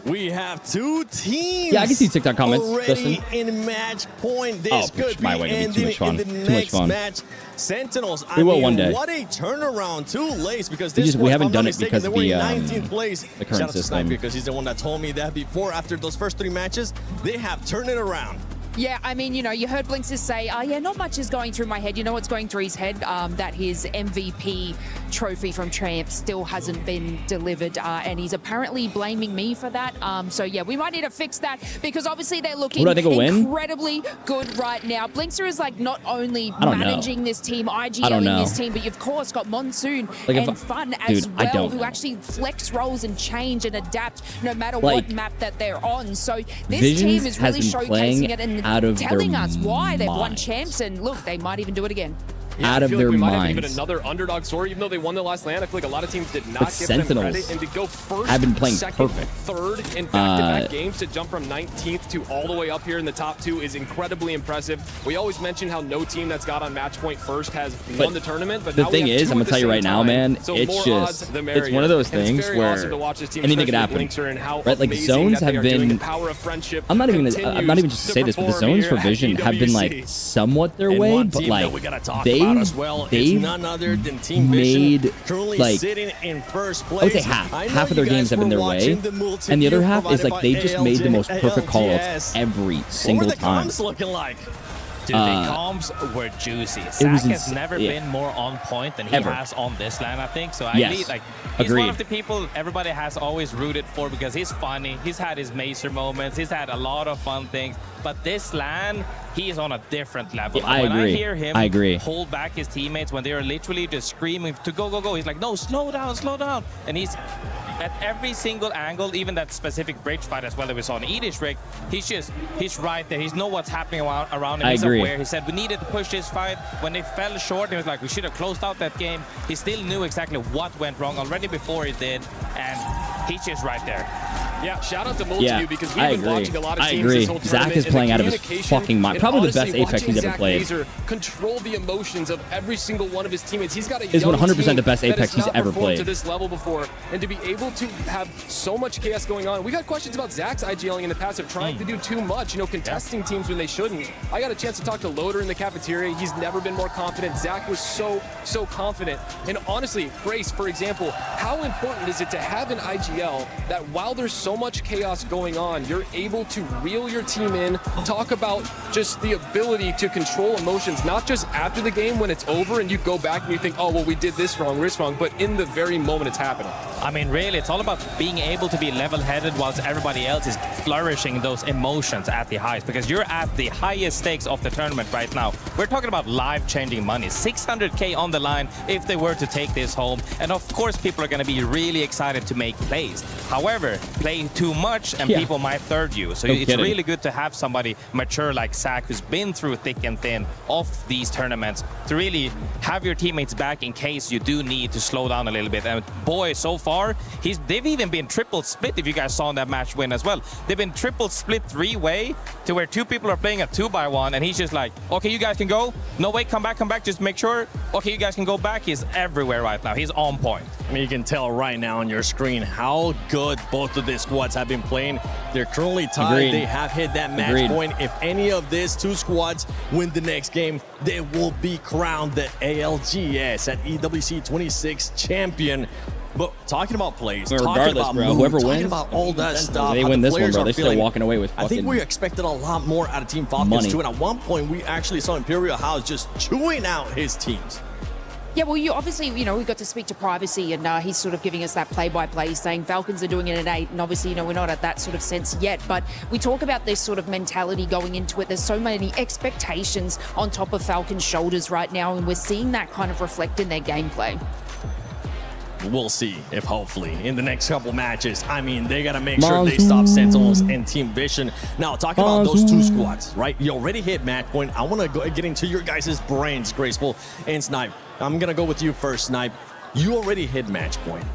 We have two teams. Yeah, I can see TikTok comments. Already Justin. in match point. This could be ending in the next match. Sentinels. We will one day. What a turnaround. Too late, because we haven't done it because of the 19th place. the current system. Because he's the one that told me that before. After those first 3 matches, they have turned it around. Yeah, I mean, you heard Blinkster say, yeah, not much is going through my head. You know what's going through his head? That his MVP trophy from Champ still hasn't been delivered, and he's apparently blaming me for that. So, yeah, we might need to fix that, because obviously they're looking incredibly good right now. Blinkster is, like, not only managing this team, IGLing this team, but you've, of course, got Monsoon and Fun as well, who actually flex roles and change and adapt no matter what map that they're on. So this team is really showcasing it and telling us why they've won champs, and look, they might even do it again. Yeah, out of their like we might minds. have even another underdog story, even though they won their last land. I feel like a lot of teams did not give them credit, and to go first, have been playing second, perfect. third in back-to-back games, to jump from 19th to all the way up here in the top 2 is incredibly impressive. We always mention how no team that's got on match point first has won the tournament, but the now thing we have is, I'm gonna tell you right now, man, so it's just it's one of those things where anything could happen. Right, like zones have been. I'm not even just to say this, but the zones for Vision have been like somewhat their way, but like they've none other than Team made currently like sitting in first place. I would say half of their games have been their way, and the other half is like they just made the most perfect call-outs every single time. Looking like? Dude, the comms were juicy. Zach has never been more on point than he has on this LAN, I think. So he's one of the people everybody has always rooted for because he's funny. He's had his Macer moments. He's had a lot of fun things. But this LAN, he is on a different level. Yeah, I hear him hold back his teammates when they are literally just screaming to go, go, go, he's like, no, slow down, slow down. And he's at every single angle, even that specific bridge fight as well that we saw in Edish Rig, he's right there. He knows what's happening around him. He's aware. He said we needed to push this fight. When they fell short, he was like, we should have closed out that game. He still knew exactly what went wrong already before he did, and he's just right there. Yeah, shout out to Multiview because we've been watching a lot of teams this whole tournament. Zach is playing out of his fucking mind. Probably the best Apex he's ever played. Control the emotions of every single one of his teammates. He's got a is 100% the best Apex he's ever played. To this level before, and to be able to have so much chaos going on. We got questions about Zach's IGLing in the past of trying to do too much, contesting teams when they shouldn't. I got a chance to talk to Loader in the cafeteria. He's never been more confident. Zach was so confident. And honestly, Grace, for example, how important is it to have an IGL that while there's so much chaos going on, you're able to reel your team in, talk about just the ability to control emotions, not just after the game when it's over and you go back and you think, oh, well, we did this wrong, but in the very moment it's happening. I mean, really, it's all about being able to be level-headed whilst everybody else is flourishing those emotions at the highest, because you're at the highest stakes of the tournament right now. We're talking about life-changing money, 600K on the line if they were to take this home. And of course, people are going to be really excited to make plays. However, playing too much and people might third you. So it's really good to have somebody mature like Zach, who's been through thick and thin of these tournaments, to really have your teammates back in case you do need to slow down a little bit. And boy, so far, they've even been triple split, if you guys saw in that match win as well. They've been triple split three-way to where two people are playing a 2-by-1, and he's just like, okay, you guys can go. No, wait, come back, just make sure. Okay, you guys can go back. He's everywhere right now. He's on point. I mean, you can tell right now on your screen how good both of these squads have been playing. They're currently tied. They have hit that match point. If any of these two squads win the next game, they will be crowned the ALGS at EWC 26 champion. But talking about plays, regardless, talking about bro, whoever talking wins, about all that stuff, they win this one, bro. They're still walking away with fucking I think we expected a lot more out of Team Falcons too, and at one point we actually saw Imperial House just chewing out his teams. Yeah, well, you obviously, we got to speak to Privacy, and he's sort of giving us that play-by-play, saying Falcons are doing it at 8, and obviously, we're not at that sort of sense yet, but we talk about this sort of mentality going into it. There's so many expectations on top of Falcons' shoulders right now, and we're seeing that kind of reflect in their gameplay. We'll see if hopefully in the next couple matches, I mean, they got to make sure they stop Sentinels and Team Vision. Now, talking about those two squads, right? You already hit match point. I want to go get into your guys' brains, Graceful and Snipe. I'm going to go with you first, Snipe. You already hit match point.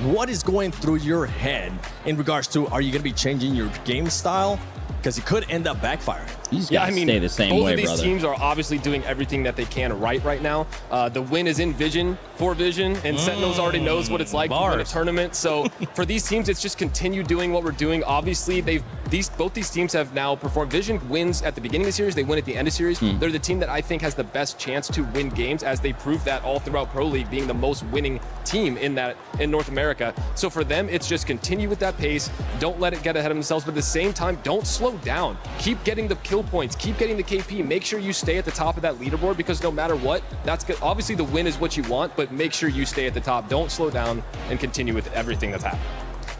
What is going through your head in regards to, are you going to be changing your game style? Because it could end up backfiring. Yeah, I mean, stay the same way, both of these teams are obviously doing everything that they can right now. The win is in Vision for Vision, and Sentinels already knows what it's like to win a tournament. So for these teams, it's just continue doing what we're doing. Obviously, both these teams have now performed. Vision wins at the beginning of the series, they win at the end of the series. They're the team that I think has the best chance to win games, as they proved that all throughout Pro League, being the most winning team in North America. So for them, it's just continue with that pace. Don't let it get ahead of themselves, but at the same time, don't slow down. Keep getting the kill points, keep getting the KP. Make sure you stay at the top of that leaderboard, because no matter what, that's good. Obviously the win is what you want, but make sure you stay at the top. Don't slow down and continue with everything that's happening.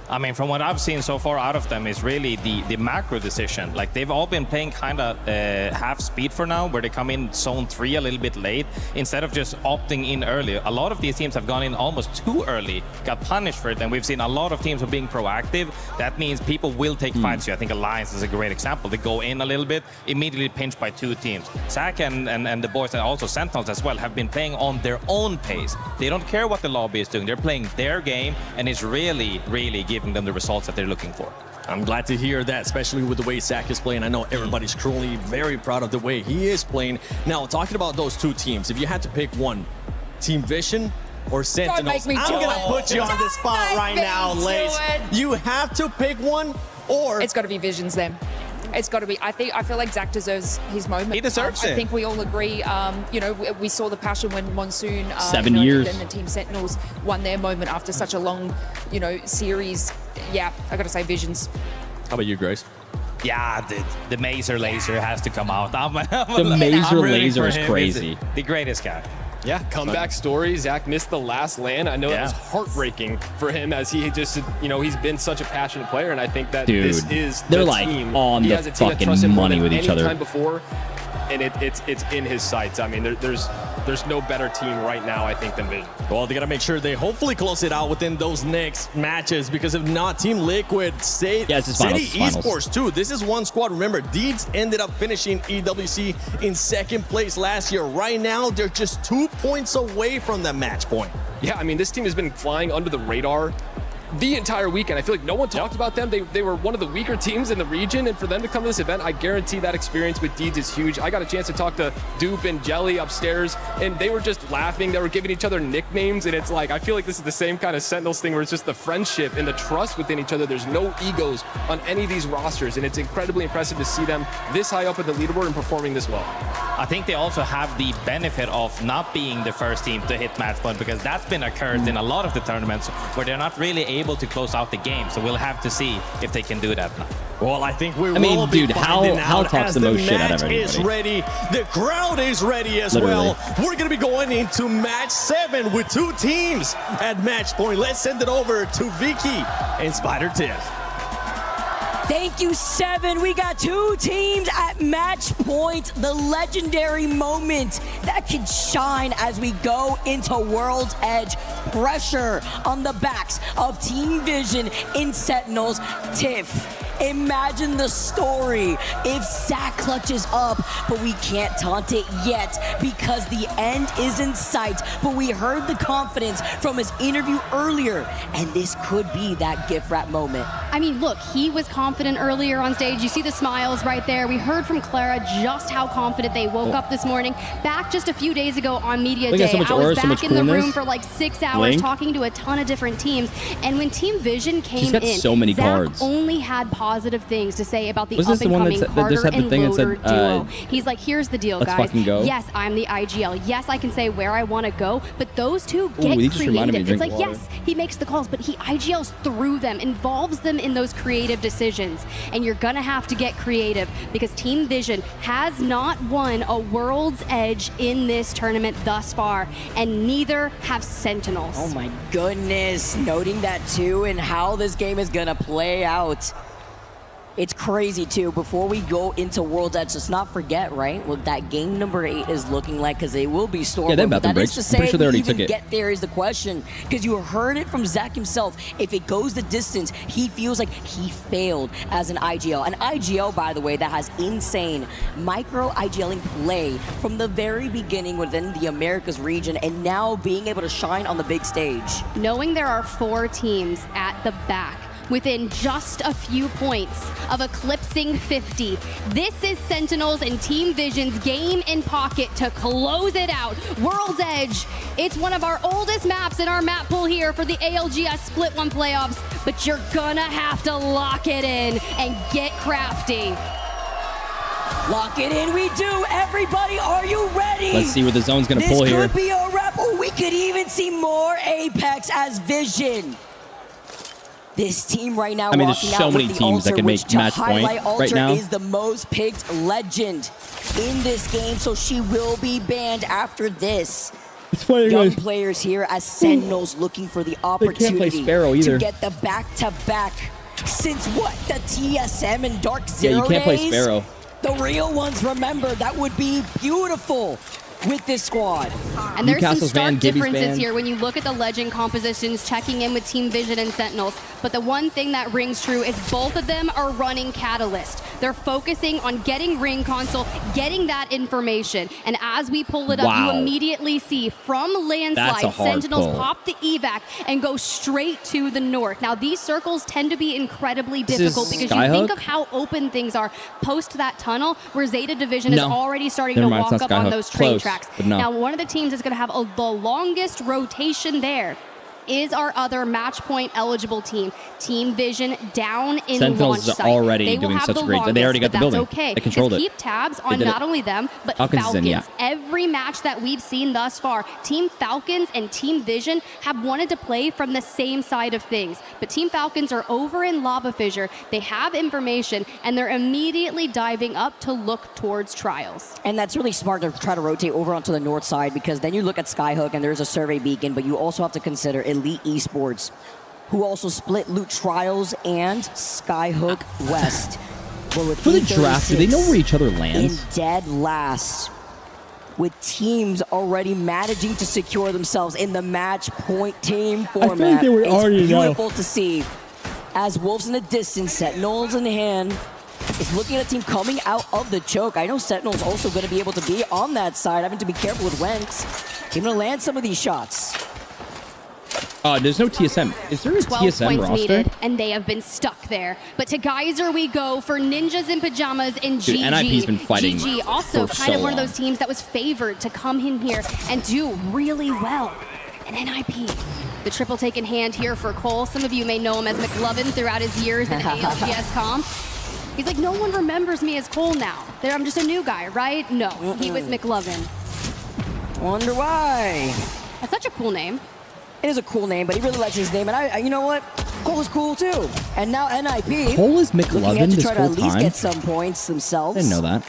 I mean, from what I've seen so far out of them is really the macro decision. Like, they've all been playing kind of half speed for now, where they come in zone 3 a little bit late instead of just opting in early. A lot of these teams have gone in almost too early, got punished for it, and we've seen a lot of teams are being proactive. That means people will take fights. I think Alliance is a great example. They go in a little bit, immediately pinched by 2 teams. Zach and the boys, and also Sentinels as well, have been playing on their own pace. They don't care what the lobby is doing. They're playing their game, and it's really, really giving them the results that they're looking for. I'm glad to hear that, especially with the way Zach is playing. I know everybody's truly very proud of the way he is playing. Now, talking about those two teams, if you had to pick one, Team Vision or Sentinels, I'm going to put you on the spot right now, Lace. You have to pick one, or it's got to be Vision's then. It's got to be. I feel like Zach deserves his moment. He deserves it. I think we all agree. We saw the passion when Monsoon 7 years, and the Team Sentinels won their moment after such a long, series. Yeah, I got to say Visions. How about you, Grace? Yeah, the Mazer Laser has to come out. The Mazer Laser is crazy. The greatest guy. Yeah, comeback story. Zach missed the last land. I know that was heartbreaking for him, as he just, he's been such a passionate player, and I think that this is they're the like team. on He the has a team that fucking trusts him more money than with each any other. time before, and it's in his sights. I mean, there's no better team right now, I think, than Vision. Well, they got to make sure they hopefully close it out within those next matches, because if not, Team Liquid, City Esports too. This is one squad. Remember, Deeds ended up finishing EWC in second place last year. Right now, they're just 2 points away from the match point. Yeah, I mean, this team has been flying under the radar the entire weekend. I feel like no one talked about them. They were one of the weaker teams in the region, and for them to come to this event, I guarantee that experience with Deeds is huge. I got a chance to talk to Dupe and Jelly upstairs, and they were just laughing. They were giving each other nicknames, and it's like, I feel like this is the same kind of Sentinels thing where it's just the friendship and the trust within each other. There's no egos on any of these rosters, and it's incredibly impressive to see them this high up at the leaderboard and performing this well. I think they also have the benefit of not being the first team to hit match point, because that's been occurred in a lot of the tournaments where they're not really able to close out the game. So we'll have to see if they can do that now. Well, I think we I mean, will dude, be finding Hal out talks as the most shit out of match is everybody. ready. The crowd is ready as Literally. well. We're going to be going into match 7 with 2 teams at match point. Let's send it over to Vicky and Spider Tiff. Thank you, 7. We got 2 teams at match point. The legendary moment that can shine as we go into World's Edge. Pressure on the backs of Team Vision in Sentinels. Tiff, imagine the story if Zach clutches up, but we can't taunt it yet because the end is in sight. But we heard the confidence from his interview earlier, and this could be that gift wrap moment. I mean, look, he was confident earlier on stage. You see the smiles right there. We heard from Clara just how confident they woke up this morning. Back just a few days ago on Media Day, I was back in the room for like 6 hours talking to a ton of different teams. And when Team Vision came in, so many Zach cards. only had positive things to say about the Was this the one up-and-coming that Carter just had the and thing that Loader said, duo. He's like, here's the deal, let's guys. fucking go? Yes, I'm the IGL. Yes, I can say where I want to go, but those two get he just reminded me creative. to It's drink like, water. yes, he makes the calls, but he IGLs through them, involves them in those creative decisions. And you're gonna have to get creative because Team Vision has not won a World's Edge in this tournament thus far, and neither have Sentinels. Oh my goodness, noting that too and how this game is gonna play out. It's crazy too. Before we go into World's Edge, let's not forget, right, what that game number 8 is looking like, because they will be Stormborn. Yeah, they have But bathroom that is breaks. to I'm pretty say, sure they if we already even took it. get there is the question, because you heard it from Zach himself. If it goes the distance, he feels like he failed as an IGL. An IGL, by the way, that has insane micro IGLing play from the very beginning within the Americas region, and now being able to shine on the big stage. Knowing there are 4 teams at the back within just a few points of eclipsing 50. This is Sentinels and Team Vision's game in pocket to close it out. World's Edge, it's one of our oldest maps in our map pool here for the ALGS Split 1 playoffs, but you're gonna have to lock it in and get crafty. Lock it in, we do. Everybody, are you ready? Let's see where the zone's gonna pull here. This could be a wrap, or we could even see more Apex as Vision. This team right now, I mean, there's walking so out many with the teams that Alter, can make which to match point highlight Alter right now. is the most picked legend in this game, so she will be banned after this. It's funny, Young guys. players here as Sentinels looking for the opportunity Sparrow either. to get the back-to-back. Since what, the TSM and Dark Zero Yeah, you can't play days? Sparrow. The real ones, remember, that would be beautiful with this squad. And there's some Newcastle's stark banned, Gibby's differences banned. here when you look at the legend compositions, checking in with Team Vision and Sentinels. But the one thing that rings true is both of them are running Catalyst. They're focusing on getting Ring Console, getting that information. And as we pull it up, Wow. you immediately see from That's a Landslide, hard Sentinels pull. pop the evac and go straight to the north. Now, these circles tend to be incredibly This difficult is because you think Skyhook? of how open things are post that tunnel, where Zeta Division is No. already starting Never to mind, it's walk not up on Skyhook. those train Close, tracks. but no. Now, one of the teams is going to have the longest rotation there is our other match point eligible team. Team Vision down in Sentinels launch is site. already They will doing have such the great. They already got longest, the but building. that's okay. They controlled Just it. keep tabs They on did not it. only them, but Falcons Falcons. is in, yeah. Every match that we've seen thus far, Team Falcons and Team Vision have wanted to play from the same side of things. But Team Falcons are over in Lava Fissure. They have information, and they're immediately diving up to look towards Trials. And that's really smart to try to rotate over onto the north side, because then you look at Skyhook and there's a survey beacon, but you also have to consider Elite Esports, who also split loot Trials and Skyhook West. But with For the draft, do they know where each other lands? in dead last, with teams already managing to secure themselves in the match point team format. feel like they were already it's know. beautiful to see. As Wolves in the distance, Sentinels in hand, is looking at a team coming out of the choke. I know Sentinel's also going to be able to be on that side, having to be careful with Wentz. He's going to land some of these shots. There's no TSM. Is there a 12 TSM points roster? needed, and they have been stuck there. But to Geyser we go for Ninjas in Pajamas and Dude, GG. NIP's been fighting GG also for kind so of one of long. those teams that was favored to come in here and do really well. And NIP, the triple take in hand here for Cole. Some of you may know him as McLovin throughout his years in ALGS Com. He's like, no one remembers me as Cole now. I'm just a new guy, right? No, he was McLovin. Wonder why. That's such a cool name. It is a cool name, but he really likes his name. And you know what? Cole is cool too. And now NIP. Cole is looking McLovin at to this try to whole at least time? get some points themselves. I didn't know that.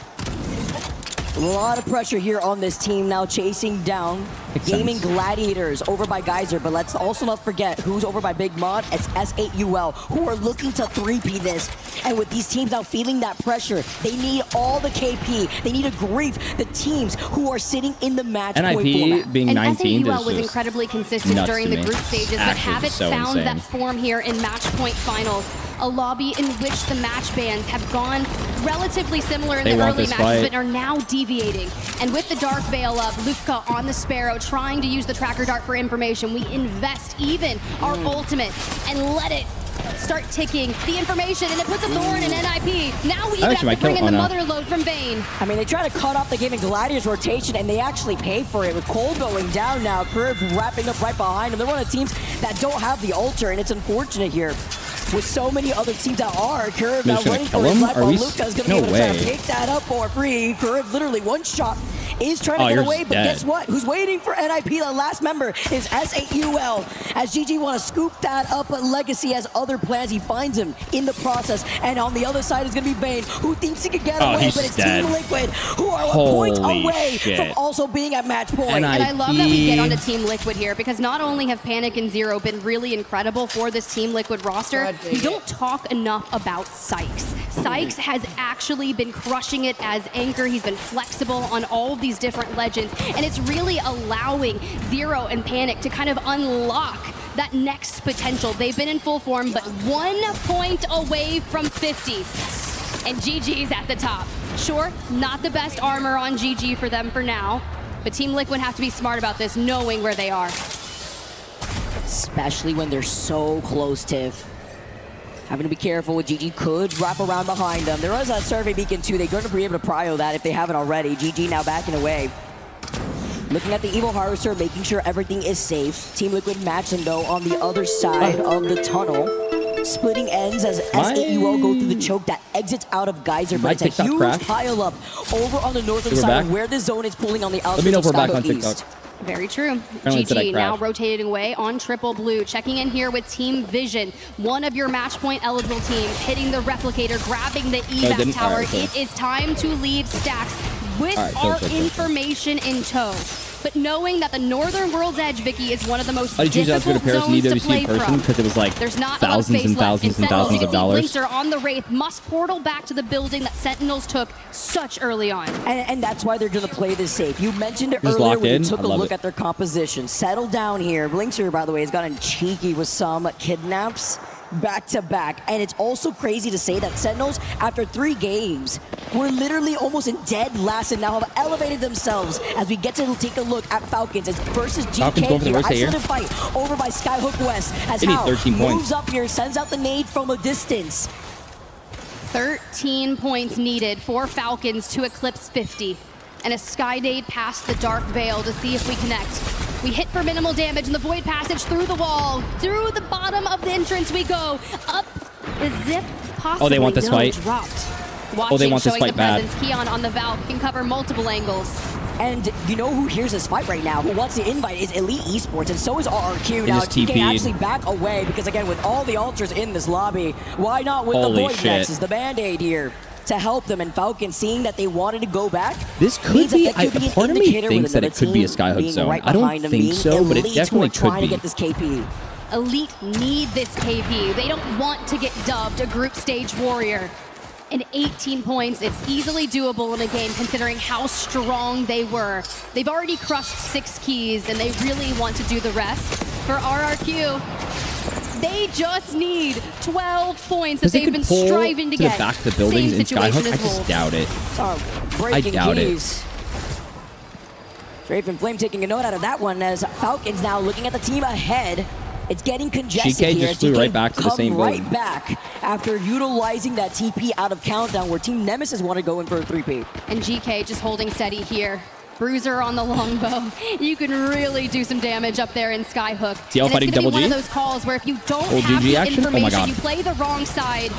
A lot of pressure here on this team now, chasing down Makes Gaming sense. Gladiators over by Geyser, but let's also not forget who's over by Big Mod. It's S8UL, who are looking to 3P this. And with these teams now feeling that pressure, they need all the KP. They need to grief the teams who are sitting in the match point NIP format. being And 19th SAUL is was just incredibly consistent nuts during to the me. group stages, but Actually haven't so found insane. that form here in match point finals. A lobby in which the match bans have gone relatively similar in They the want early this matches, fight. but are now deviating. And with the Dark Veil up, Lufka on the Sparrow, trying to use the tracker dart for information. We invest even our ultimate and let it start ticking the information, and it puts a thorn in NIP. Now we even have to bring in the mother load from Vayne. I mean, they try to cut off the Gaming Gladiators rotation, and they actually pay for it with Cole going down now. Curve wrapping up right behind them. They're one of the teams that don't have the altar, and it's unfortunate here. With so many other teams that are, Curve They're now just gonna running kill for his him? life Are while we Luca's going to no be able to try to way. pick that up for free. Curve literally one shot is trying to Oh, get you're away, just but dead. guess what? Who's waiting for NIP? The last member is S8UL. As GG want to scoop that up, but Legacy has other plans. He finds him in the process, and on the other side is going to be Vayne, who thinks he can get Oh, away, he's but it's dead. Team Liquid, who are a Holy point away shit. from also being at match point. And I love that we get onto Team Liquid here, because not only have Panic and Zero been really incredible for this Team Liquid roster, we don't talk enough about Sykes. Sykes has actually been crushing it as anchor. He's been flexible on all of these different legends, and it's really allowing Zero and Panic to kind of unlock that next potential. They've been in full form, but 1 point away from 50. And GG's at the top. Sure, not the best armor on GG for them for now, but Team Liquid have to be smart about this, knowing where they are. Especially when they're so close, Tiff. Having to be careful with GG could wrap around behind them. There was that survey beacon too. They're going to be able to prio that if they haven't already. GG now backing away. Looking at the Evil Harvester, making sure everything is safe. Team Liquid matching though on the other side of the tunnel. Splitting ends as S8UL go through the choke that exits out of Geyser, but it's a TikTok huge crash. pile up over on the northern We're side back. where the zone is pulling on the outside. Let me know if we're back of on Skyhook TikTok. East. Very true. Apparently it said I GG now crashed. rotating away on triple blue. Checking in here with Team Vision, one of your match point eligible teams, hitting the replicator, grabbing the evac didn't? tower. Alright, cool. It is time to leave Stacks with Alright, cool, our cool, cool. information in tow. But knowing that the Northern World's Edge, Vicky, is one of the most I did choose not to go to difficult Paris and zones to EWC play in person from. because it was like There's not a lot of thousands space and left. thousands and Sentinels, thousands you of can see dollars. Linkster on the Wraith must portal back to the building that Sentinels took such early on. And that's why they're going to play this safe. You mentioned it Just earlier locked when in. you took I a love look it. at their composition. Settle down here. Blinkster, by the way, has gotten cheeky with some kidnaps back-to-back. And it's also crazy to say that Sentinels, after 3 games, were literally almost in dead last and now have elevated themselves as we get to take a look at Falcons. It's versus Falcons going GK for the here. worst here. Isolated fight over by Skyhook West as They need Hao 13 points. moves up here, sends out the nade from a distance. 13 points needed for Falcons to eclipse 50. And a Skynade past the Dark Veil to see if we connect. We hit for minimal damage in the void passage through the wall. Through the bottom of the entrance we go. Up the zip, possibly. Oh, they want this fight. Dropped. Oh, they want this fight bad. Keon on the Valk can cover multiple angles. And you know who hears this fight right now? Who wants the invite is Elite Esports, and so is RRQ. They Now, just TK TP'd. actually back away because, again, with all the altars in this lobby, why not with Holy the Void shit. Nexus, the Band-Aid here, to help them? And Falcon, seeing that they wanted to go back, This could means that be, that could be an part of me indicator thinks with that it another could be a team Skyhook being zone. right I don't behind them, think being so, but it Elite definitely who are trying could be. to get this KP. Elite need this KP. They don't want to get dubbed a group stage warrior. And 18 points, it's easily doable in a game considering how strong they were. They've already crushed 6 keys and they really want to do the rest. For RRQ, they just need 12 points that They they've could been pull striving to the get. back of the buildings Same in situation Skyhook. I as just Wolves. doubt it. Breaking doubt it. keys. Draven Flame taking a note out of that one as Falcons now looking at the team ahead. It's getting congested GK here. just flew right back to the come same right building. back after utilizing that TP out of Countdown where Team Nemesis want to go in for a 3P. And GK just holding steady here. Bruiser on the longbow. You can really do some damage up there in Skyhook. TL And fighting it's gonna double be one G? of those calls where if you don't Old have GG the action? Oh my information, God. you play the wrong side.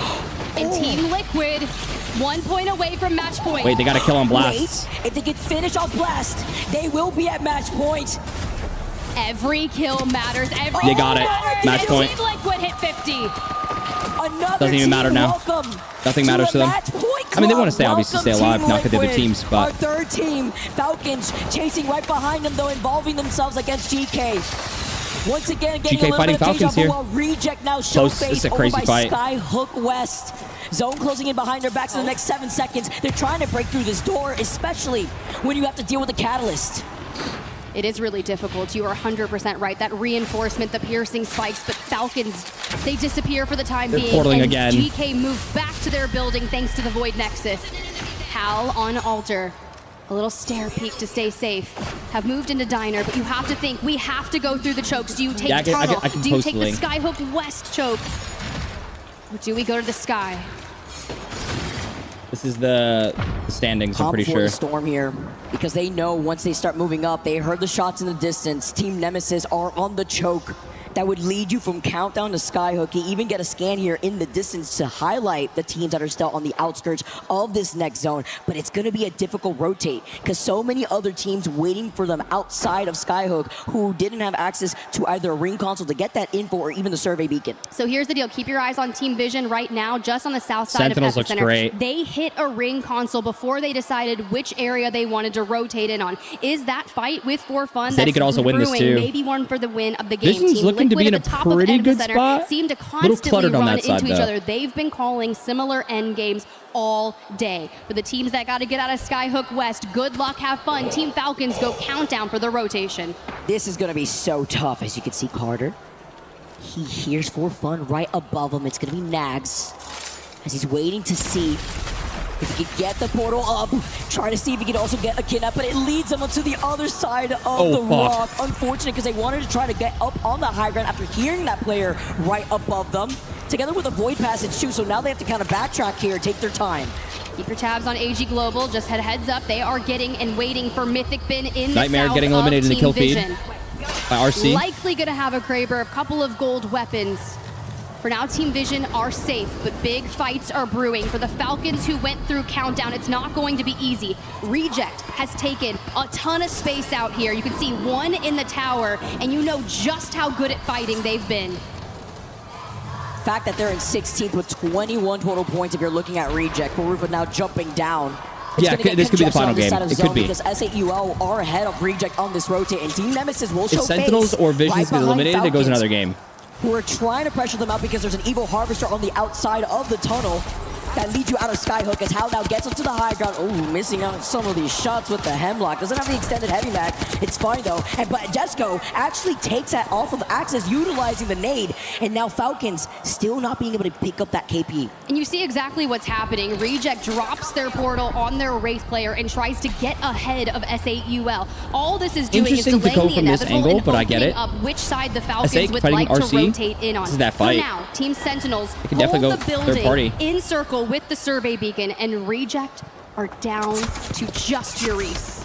And Team Liquid, 1 point away from match point. Wait, they got to kill on Blast. Wait, if they can finish off Blast, they will be at match point. Every kill matters. Every They got it. Match And point. Team Liquid hit 50. Another Doesn't even matter team now. welcome Nothing matters to them. match point I mean, they want to club. stay, obviously, stay Welcome, alive, Team not get the other Liquid. teams, Our but third team, Falcons, chasing right behind them, though, involving themselves against GK. Once again, getting GK a little fighting bit of Falcons deja vu here. while Reject now Close. This showcased is a over crazy by fight. Skyhook West. Zone closing in behind their backs in the next 7 seconds. They're trying to break through this door, especially when you have to deal with the Catalyst. It is really difficult. You are 100% right. That reinforcement, the piercing spikes, but Falcons, they disappear for the time They're being. portaling and again. GK move back to their building thanks to the Void Nexus. Hal on Altar. A little stare peek to stay safe. Have moved into Diner, but you have to think, we have to go through the chokes. Do you take Yeah, I Tunnel? can Do you post take the the link. Skyhook West choke? Or do we go to the Sky? this is the standings, I'm Pump pretty for sure. the Storm here because they know once they start moving up, they heard the shots in the distance. Team Nemesis are on the choke that would lead you from Countdown to Skyhook. You even get a scan here in the distance to highlight the teams that are still on the outskirts of this next zone. But it's going to be a difficult rotate because so many other teams waiting for them outside of Skyhook who didn't have access to either a ring console to get that info or even the survey beacon. So here's the deal. Keep your eyes on Team Vision right now, just on the south side Sentinels of looks Epicenter. great. They hit a ring console before they decided which area they wanted to rotate in on. Is that fight with For Fun Zeddy that's could also win this brewing, too. maybe one for the win of the game? Vision's Team looking to Liquid be in at a the top of pretty good Epicenter spot. seem to Little constantly cluttered on run that into side, each though. other. They've been calling similar end games all day. For the teams that got to get out of Skyhook West, good luck, have fun. Team Falcons go Countdown for the rotation. This is going to be so tough, as you can see Carter. He hears For Fun right above him. It's going to be Nags as he's waiting to see if he can get the portal up. Try to see if he can also get a kidnap, but it leads him to the other side of the rock. Unfortunate because they wanted to try to get up on the high ground after hearing that player right above them. Together with a void passage too, so now they have to kind of backtrack here, take their time. Keep your tabs on AG Global. Just heads up. They are getting and waiting for Mythic Bin in the Nightmare south getting eliminated of in the kill Team feed Vision. by RC. Likely going to have a Kraber, a couple of gold weapons. For now, Team Vision are safe, but big fights are brewing. For the Falcons who went through Countdown, it's not going to be easy. Reject has taken a ton of space out here. You can see one in the tower, and you know just how good at fighting they've been. Fact that they're in 16th with 21 total points if you're looking at Reject. Rufa now jumping down. It's Yeah, gonna get this could be the congested on final this game. side of the It could zone be. because SAUL are ahead of Reject on this rotate, and Team Nemesis will show If Sentinels face or Visions right get behind eliminated, it goes Falcons, another game. who are trying to pressure them out because there's an Evil Harvester on the outside of the tunnel that leads you out of Skyhook as Hal now gets up to the high ground. Oh, missing out on some of these shots with the Hemlock. Doesn't have the extended heavy mag. It's fine though. But Jesco actually takes that off of Axis, utilizing the nade. And now Falcons still not being able to pick up that KP. And you see exactly what's happening. Reject drops their portal on their Wraith player and tries to get ahead of SAUL. All this is doing is Interesting to delaying go the from this inevitable angle, and but I get opening it. up which side the Falcons SA would fighting like RC. to rotate in on. This is that fight. For now, Team Sentinels It can definitely hold go the third building party. in circle with the survey beacon, and Reject are down to just Urice.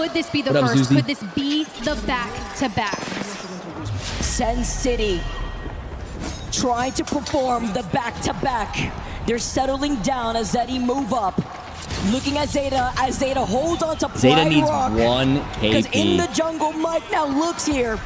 Could this be the What up, first? Zuzi? Could this be the back-to-back? Sen City trying to perform the back-to-back. They're settling down as Zeddy move up. Looking at Zeta as Zeta holds on to Pride Zeta needs Rock. one Because in the KP. jungle, Mike now looks here.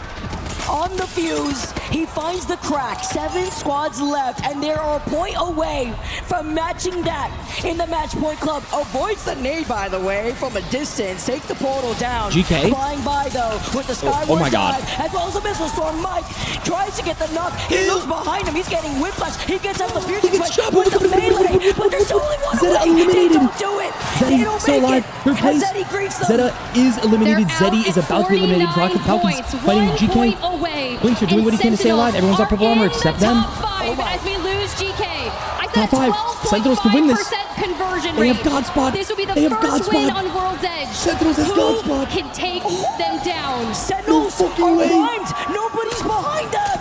On the fuse, he finds the crack. 7 squads left, and they are a point away from matching that in the match point club. Avoids the nade, by the way, from a distance. Takes the portal down. GK? Flying by, though, with the Skyward oh my God. Drive, as well as the missile storm. Mike tries to get the knock. He looks behind him. He's getting whiplash. He gets out the fusion switch with the melee, but there's only one Zeta away. eliminated. They don't do it. They don't still make alive. it. Third place. As Zeddy greets them. Zeta is eliminated. Zeddy is about to be eliminated. Falcons fighting GK. Blinks are doing what he can to stay alive. Everyone's on purple armor except them. As we lose GK, I Top 5. Sentinels can win this. Conversion They rate. have Godspot. This will be the They have first win Godspot. on World's Edge. Sentinels has Who Godspot. can take them down? Sentinels are primed. Nobody's behind them.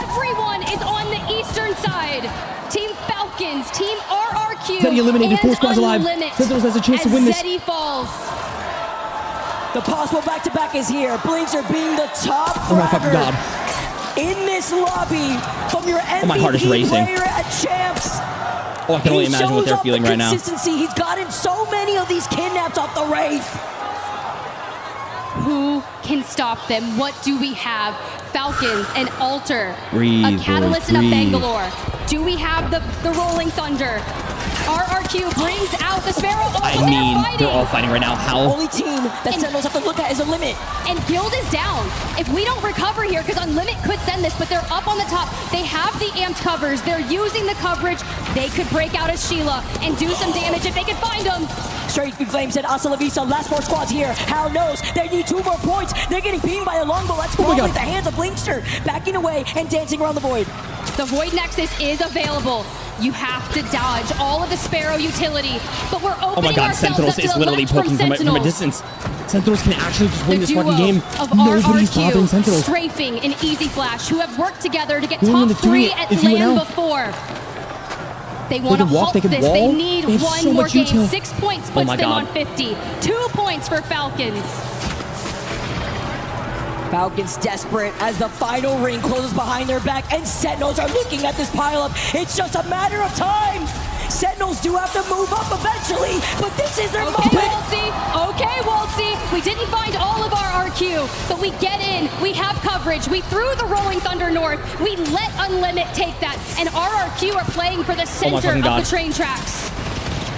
Everyone is on the eastern side. Team Falcons, Team RRQ, Zeddy eliminated. 4 squads alive. Unlimit Sentinels has a chance to as win this. Zeddy falls. The possible back-to-back is here. Blinks are being the top Oh my fucking fragger God. in this lobby from your MVP my heart is racing. player at Champs. Oh, I can only imagine what they're feeling right now. Consistency. He's gotten so many of these kidnaps off the Wraith. Who can stop them? What do we have? Falcons, an Alter, Breathe, a Catalyst, boys, and a breathe. Bangalore. Do we have the Rolling Thunder? RRQ brings out the Sparrow. Oh, I but mean, they're fighting. they're all fighting right now. How? Only team that Sentinels have to look at is a Limit. And Guild is down. If we don't recover here, because Unlimit could send this, but they're up on the top. They have the amped covers. They're using the coverage. They could break out as Sheila and do some damage if they can find them. Straight through Flames and Asa La Vista. Last 4 squads here. Hal knows they need 2 more points. They're getting beamed by a longbow. That's probably the hands of Blinkster. Backing away and dancing around the void. The Void Nexus is available. You have to dodge all of the Sparrow utility, but we're opening Oh my God, ourselves Sentinels up to is the literally left poking from a Sentinels. distance. Sentinels can actually just win The this fucking duo game. of Nobody's stopping RRQ, Sentinels. Strafing, and Easy Flash, who have worked together to get Who top is doing 3 it? at Is you LAN and L? before. They want to can walk, halt they can this. wall. They need They have one so more much game. util. 6 points Oh puts my them God. on 50. 2 points for Falcons. Falcons desperate as the final ring closes behind their back, and Sentinels are looking at this pileup. It's just a matter of time. Sentinels do have to move up eventually, but this is their Okay, moment. Waltzy. Okay, Waltzy. We didn't find all of our RQ, but we get in. We have coverage. We threw the Rolling Thunder north. We let Unlimit take that, and RRQ are playing for the center fucking Oh God. of the train tracks.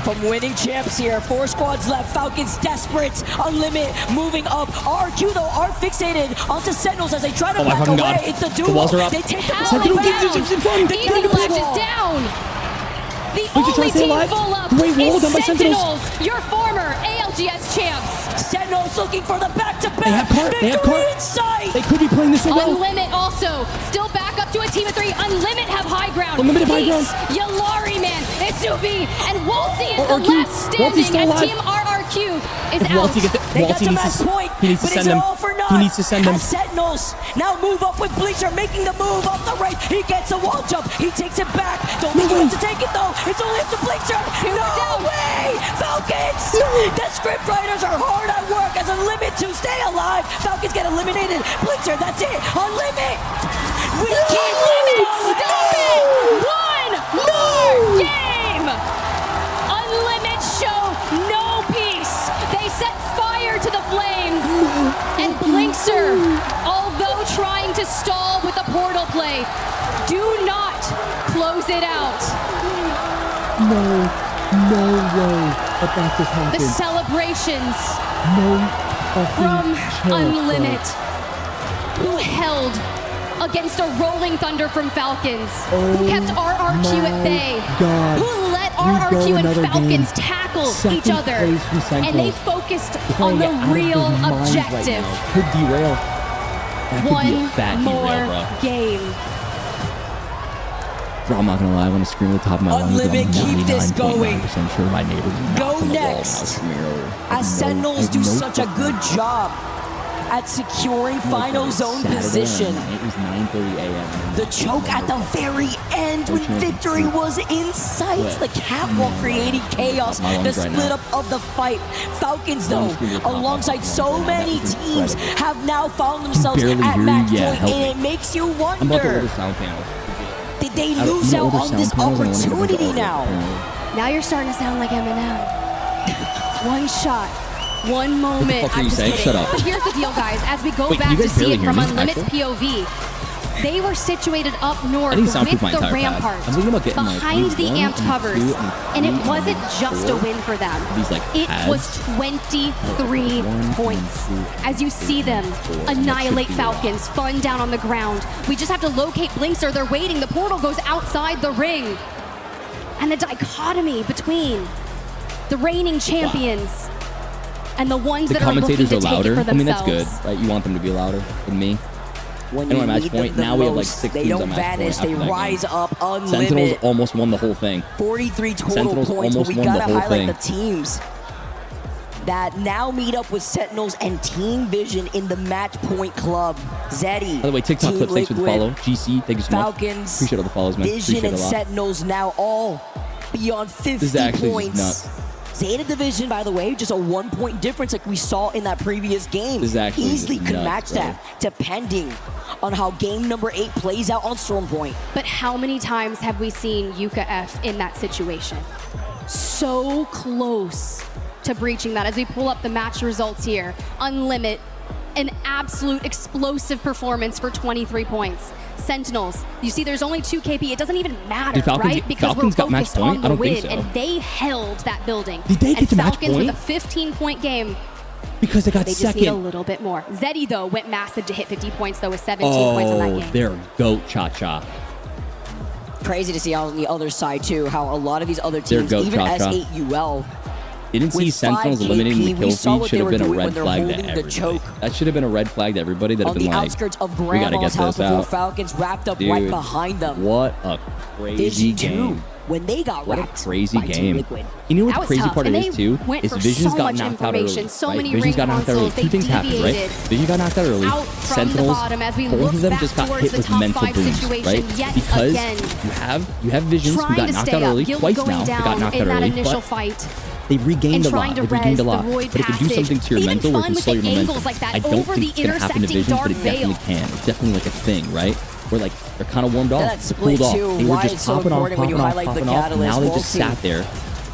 From winning champs here, 4 squads left. Falcons desperate. Unlimit moving up. RQ though are fixated onto Sentinels as they try to Oh my back fucking away. God. It's the The duo. walls are up. They take the Sentinels ball get down. this in front. Easy Sentinels Flash wall. is down. The We should try to only stay team alive. full up Great wall is done by Sentinels. Sentinels, your former ALGS champs. Sentinels looking for the back-to-back. They have cart. They have Victory cart. in sight. They could be playing this so well. Unlimit also still back up to a team of 3. Unlimit have high ground. Unlimit have high ground. Yalari, man, Isubi, and Waltzy is the RRQ. last Waltzy's standing still as alive. Team RRQ is If out. Waltzy gets it, They got Waltzy to needs match to, point, he needs to but send is it them. all for naught? He needs to send them. As Sentinels now move up with Bleacher, making the move up the right. He gets a wall jump. He takes it back. Don't think he wants to take it though. It's only up to Bleacher. No way! Falcons! The script writers are hard at work as Unlimit to stay alive. Falcons get eliminated. Bleacher, that's it. Unlimit! We keep living! Stop it! One more game! Unlimit show no peace. They set fire to the flames. And Blinkster, although trying to stall with the portal play, do not close it out. No way that just happened. The celebrations No from fucking chance, Unlimit, who held against a Rolling Thunder from Falcons, who kept RRQ at bay, God. who let We go RRQ and another Falcons game. tackle Second each other, place from Sentinels. and they focused Playing on the it out of real his mind right objective. now. Could derail. That could be a One fat more derail, bro. game. Bro, I'm not gonna lie. I want to scream at the top of my lungs. but Unlimit, I'm keep this 99.9% going. sure my neighbors are Go knocked on the wall next. now. As Sentinels do such a good job at securing final zone position. It was 9:30 a.m. The choke at the very end when victory was in sight. The catwalk creating chaos. The split up of the fight. Falcons, though, alongside so many teams, have now found themselves barely at hear you. match Yeah, point, help and me. it makes you I'm about to wonder. order sound panels. did they lose out on this opportunity now? Now you're starting to sound like Eminem. One shot, one moment. What the fuck are you saying? Shut up. But here's the deal, guys. As we go back to see it from Unlimited's POV, they were situated up north with the rampart behind the amped hovers, and it wasn't just a win for them. It was 23 points. As you see them annihilate Falcons, fun down on the ground. We just have to locate Blinkster. They're waiting. The portal goes outside the ring. And the dichotomy between the reigning champions and the ones that are looking to take it for themselves. I mean, that's good, right? You want them to be louder than me. When you need them the most, they don't vanish. They rise up unlimited. Sentinels almost won the whole thing. 43 total points, but we gotta highlight the teams that now meet up with Sentinels and Team Vision in the Match Point Club. Zeddy, by the way, TikTok clips, thanks for the follow. GC, thank you so much. Falcons, appreciate all the follows, man. Vision and Sentinels now all beyond 50 points. Zeta Division, by the way, just a 1-point difference like we saw in that previous game. Easily could match that, depending on how game number 8 plays out on Storm Point. But how many times have we seen Ewc F in that situation? So close to breaching that. As we pull up the match results here, Unlimit, an absolute explosive performance for 23 points. Sentinels, you see there's only 2 KP. It doesn't even matter, right? Because Falcons we're focused on the win, so. and they held that building. Did they get to match Falcons point? with a 15-point game. Because they got they second. Just need a little bit more. Zeddy, though, went massive to hit 50 points, though, with 17 points in that game. They're GOAT cha-cha. Crazy to see on the other side, too, how a lot of these other teams, even S8UL, didn't see Sentinels eliminating the kill feed should have been a red flag to everybody. That should have been a red flag to everybody that have been like, outskirts of we gotta get house this out. Falcons wrapped up Dude, right behind them. What a crazy game. When they got what a wrapped crazy by game. Liquid. You know what That the crazy was part tough. is too? Went Is for Visions so got much knocked out early. information, so Right? many Visions ring got knocked out early. consoles. Two things happened, right? Deviated Visions got knocked out early. out from the Sentinels, bottom as we both look of them back just got towards hit the with top mental 5 booms, situation right? yet Because again. you have Visions who Trying got to knocked stay out up, early Guild twice going now. They got down knocked in out that early, initial but fight. they've regained a lot. Trying to They've regained a res lot. the void But it can do something to your Even mental, fun which can with slow the your momentum. angles like that I don't over think the it's gonna happen to intersecting Visions, but Dark it definitely Veil. can. It's definitely like a thing, right? Where like they're kind of warmed off, That split cooled off. too, They were why just it's so popping off, important when you popping off, highlight the popping off. catalyst. Now they We'll just see. sat there.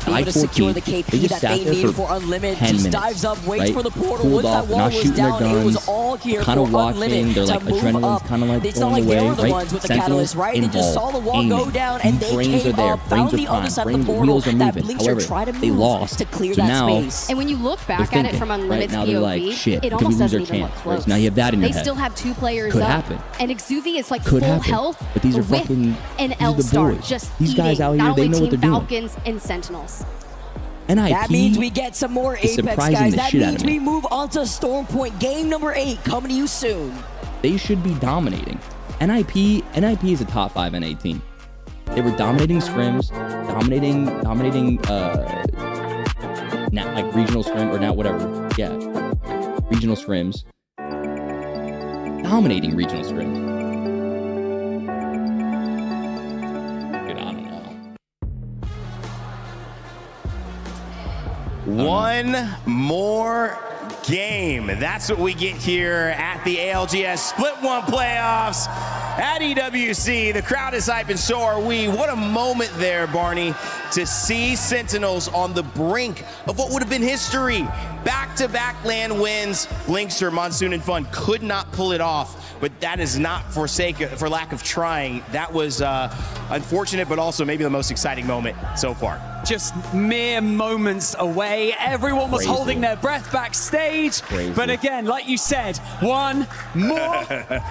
Able to secure the KP They just that sat they there needed for for Unlimited. 10 Just minutes, dives up, waits right? for the portal. Cooled Once that off, wall not was shooting their down, it was guns, all here kind for of watching. Unlimited They're to like move adrenaline's up. kind of like It's not going like away, they were the right? ones with the Sentinels catalyst, right? They just saw the wall go down and they brains came are there, up, brains found are the other primed, side of the brains, portal. wheels are That moving. Blinkster However, tried to they move lost. to clear So that now space. And when you look back they're at it thinking, from right Unlimited's now they're POV, like, shit, it could we almost lose doesn't our even look chance? close. Right? So now you have that in your They head. still have 2 players Could up, happen. and Exuvie is like Could full happen. health But these are with fucking an these are the L-Star boys. just These guys eating out here, not they only know what Team they're doing. Falcons and Sentinels. NIP That means we get some more is Apex, surprising guys. the That shit out means of me. we move on to Storm Point game number 8 coming to you soon. They should be dominating. NIP is a top 5 NA team. They were dominating scrims, dominating like regional scrim or now whatever. Yeah. Regional scrims. Dominating regional scrims. Dude, I don't know. One more game. That's what we get here at the ALGS Split 1 playoffs at EWC. The crowd is hype and so are we. What a moment there, Barney, to see Sentinels on the brink of what would have been history. Back-to-back LAN wins. Blinkster, Monsoon, and Fun could not pull it off, but that is not for lack of trying. That was unfortunate, but also maybe the most exciting moment so far. Just mere moments away. Everyone was holding their breath backstage. But again, like you said, one more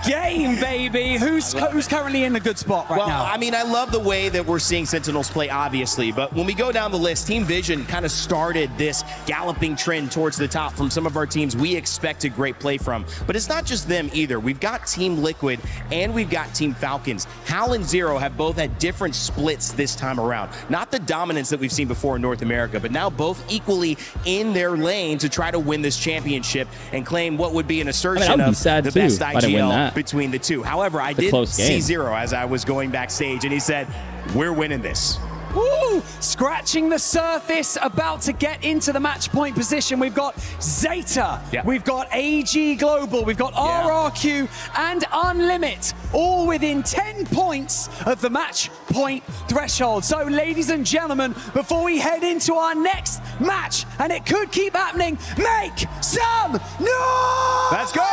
game, baby. Who's currently in a good spot right now? Well, I mean, I love the way that we're seeing Sentinels play, obviously. But when we go down the list, Team Vision kind of started this galloping trend towards the top from some of our teams we expected great play from. But it's not just them either. We've got Team Liquid and we've got Team Falcons. Hal and Zero have both had different splits this time around. Not the dominance that we've seen before in North America, but now both equally in their lane to try to win this championship and claim what would be an assertion of the best IGL between the two. However, I did see Zero as I was going backstage, and he said, "We're winning this." Woo! Ooh, scratching the surface, about to get into the match point position. We've got Zeta, we've got AG Global, we've got RRQ and Unlimit, all within 10 points of the match point threshold. So, ladies and gentlemen, before we head into our next match, and it could keep happening, make some noise! Let's go!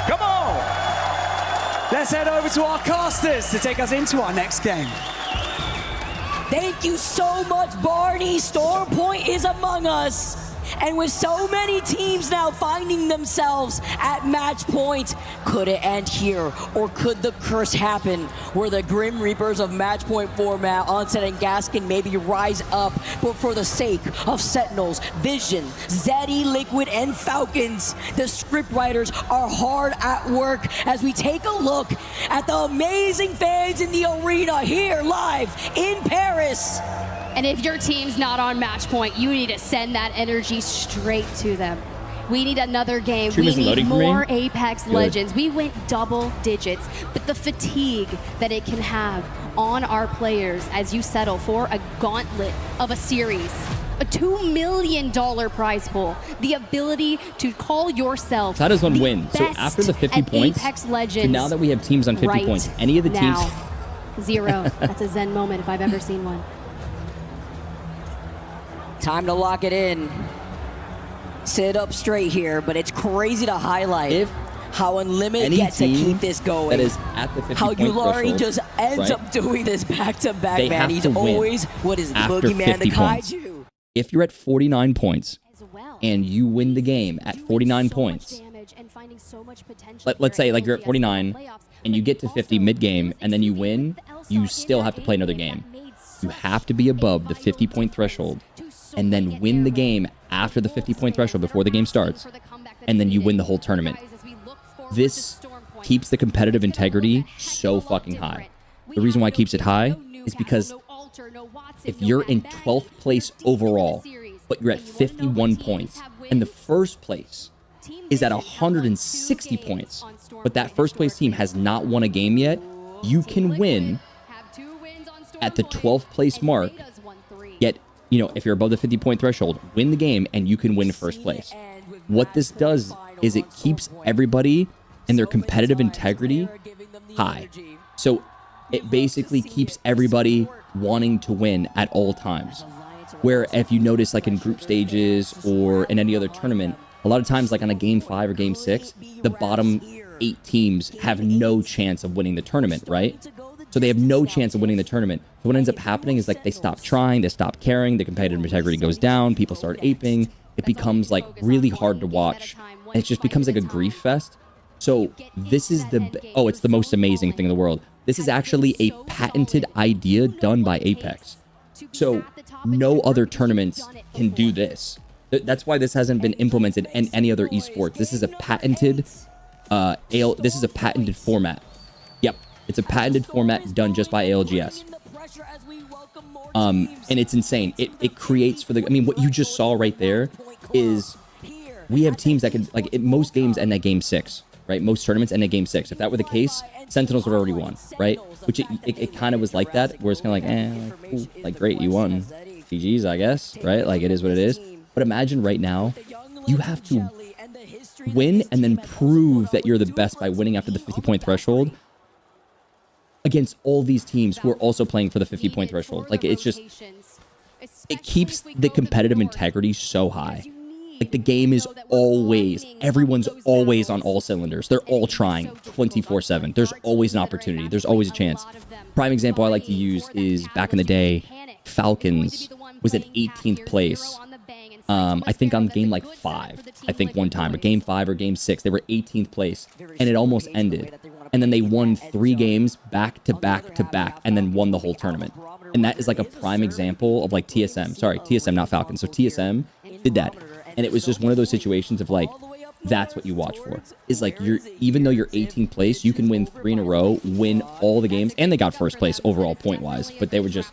Come on! Let's head over to our casters to take us into our next game. Thank you so much, Barney. Storm Point is among us. And with so many teams now finding themselves at match point, could it end here? Or could the curse happen where the Grim Reapers of match point format, Onset and Gaskin, maybe rise up, but for the sake of Sentinels, Vision, Zeddy, Liquid, and Falcons, the scriptwriters are hard at work as we take a look at the amazing fans in the arena here live in Paris. And if your team's not on match point, you need to send that energy straight to them. We need another game. We need more Apex Legends. We went double digits, but the fatigue that it can have on our players as you settle for a gauntlet of a series, a $2 million prize pool, the ability to call yourself that is one win. So after the 50 points, Apex Legends, so now that we have teams on 50 points, any of the teams... Zero. That's a Zen moment if I've ever seen one. Time to lock it in. Sit up straight here, but it's crazy to highlight how Unlimited gets to keep this going. That is at the 50 how point Yulari just ends up doing this back-to-back, man. He's always, what is the boogeyman, the kaiju? If you're at 49 points and you win the game at 49 points, let's say like you're at 49 and you get to 50 mid-game and then you win, you still have to play another game. You have to be above the 50-point threshold and then win the game after the 50-point threshold before the game starts, and then you win the whole tournament. This keeps the competitive integrity so fucking high. The reason why it keeps it high is because if you're in 12th place overall, but you're at 51 points, and the first place is at 160 points, but that first place team has not won a game yet, you can win at the 12th place mark, get, you know, if you're above the 50-point threshold, win the game, and you can win first place. What this does is it keeps everybody and their competitive integrity high. So it basically keeps everybody wanting to win at all times. Where if you notice, like in group stages or in any other tournament, a lot of times, like on a game 5 or game 6, the bottom 8 teams have no chance of winning the tournament, right? So they have no chance of winning the tournament. So what ends up happening is like they stop trying, they stop caring, the competitive integrity goes down, people start aping, it becomes like really hard to watch, and it just becomes like a grief fest. So this is it's the most amazing thing in the world. This is actually a patented idea done by Apex. So no other tournaments can do this. That's why this hasn't been implemented in any other esports. This is a patented this is a patented format. Yep. It's a patented format done just by ALGS. And it's insane. It creates for the... I mean, what you just saw right there is we have teams that can... Like, most games end at game 6, right? Most tournaments end at game 6. If that were the case, Sentinels would already won, right? Which it kind of was like that, where it's kind of like, cool. Like, great, you won. GG's, I guess, right? Like, it is what it is. But imagine right now, you have to win and then prove that you're the best by winning after the 50-point threshold against all these teams who are also playing for the 50-point threshold. Like, it's just, it keeps the competitive integrity so high. Like, the game is always, everyone's always on all cylinders. They're all trying 24/7. There's always an opportunity. There's always a chance. Prime example I like to use is back in the day, Falcons was at 18th place. I think on game like 5, I think one time, or game 5 or game 6, they were 18th place, and it almost ended. And then they won 3 games back to back to back, and then won the whole tournament. And that is like a prime example of like TSM. Sorry, TSM, not Falcons. So TSM did that. And it was just one of those situations of like, that's what you watch for. Is like, even though you're 18th place, you can win 3 in a row, win all the games, and they got first place overall point-wise. But they were just...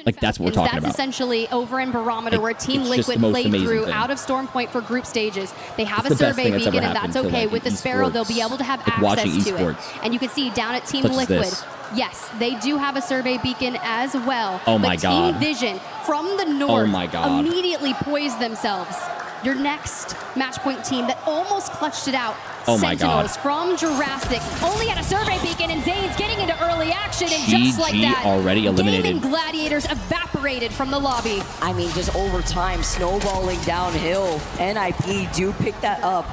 Like, that's what we're talking about. That's essentially over in Barometer, where Team Liquid played through out of Storm Point for group stages. They have a survey beacon, and that's okay. With the Sparrow, they'll be able to have access to it. And you can see down at Team Liquid, Yes, they do have a survey beacon as well. Oh my but God. Team Vision from the north my God. immediately poised themselves. Your next match point team that almost clutched it out. Oh my God. Sentinels from Jurassic only had a survey beacon, and Zane's getting into early action, and just like that, already eliminated. Gaming Gladiators evaporated from the lobby. I mean, just over time, snowballing downhill. NIP do pick that up.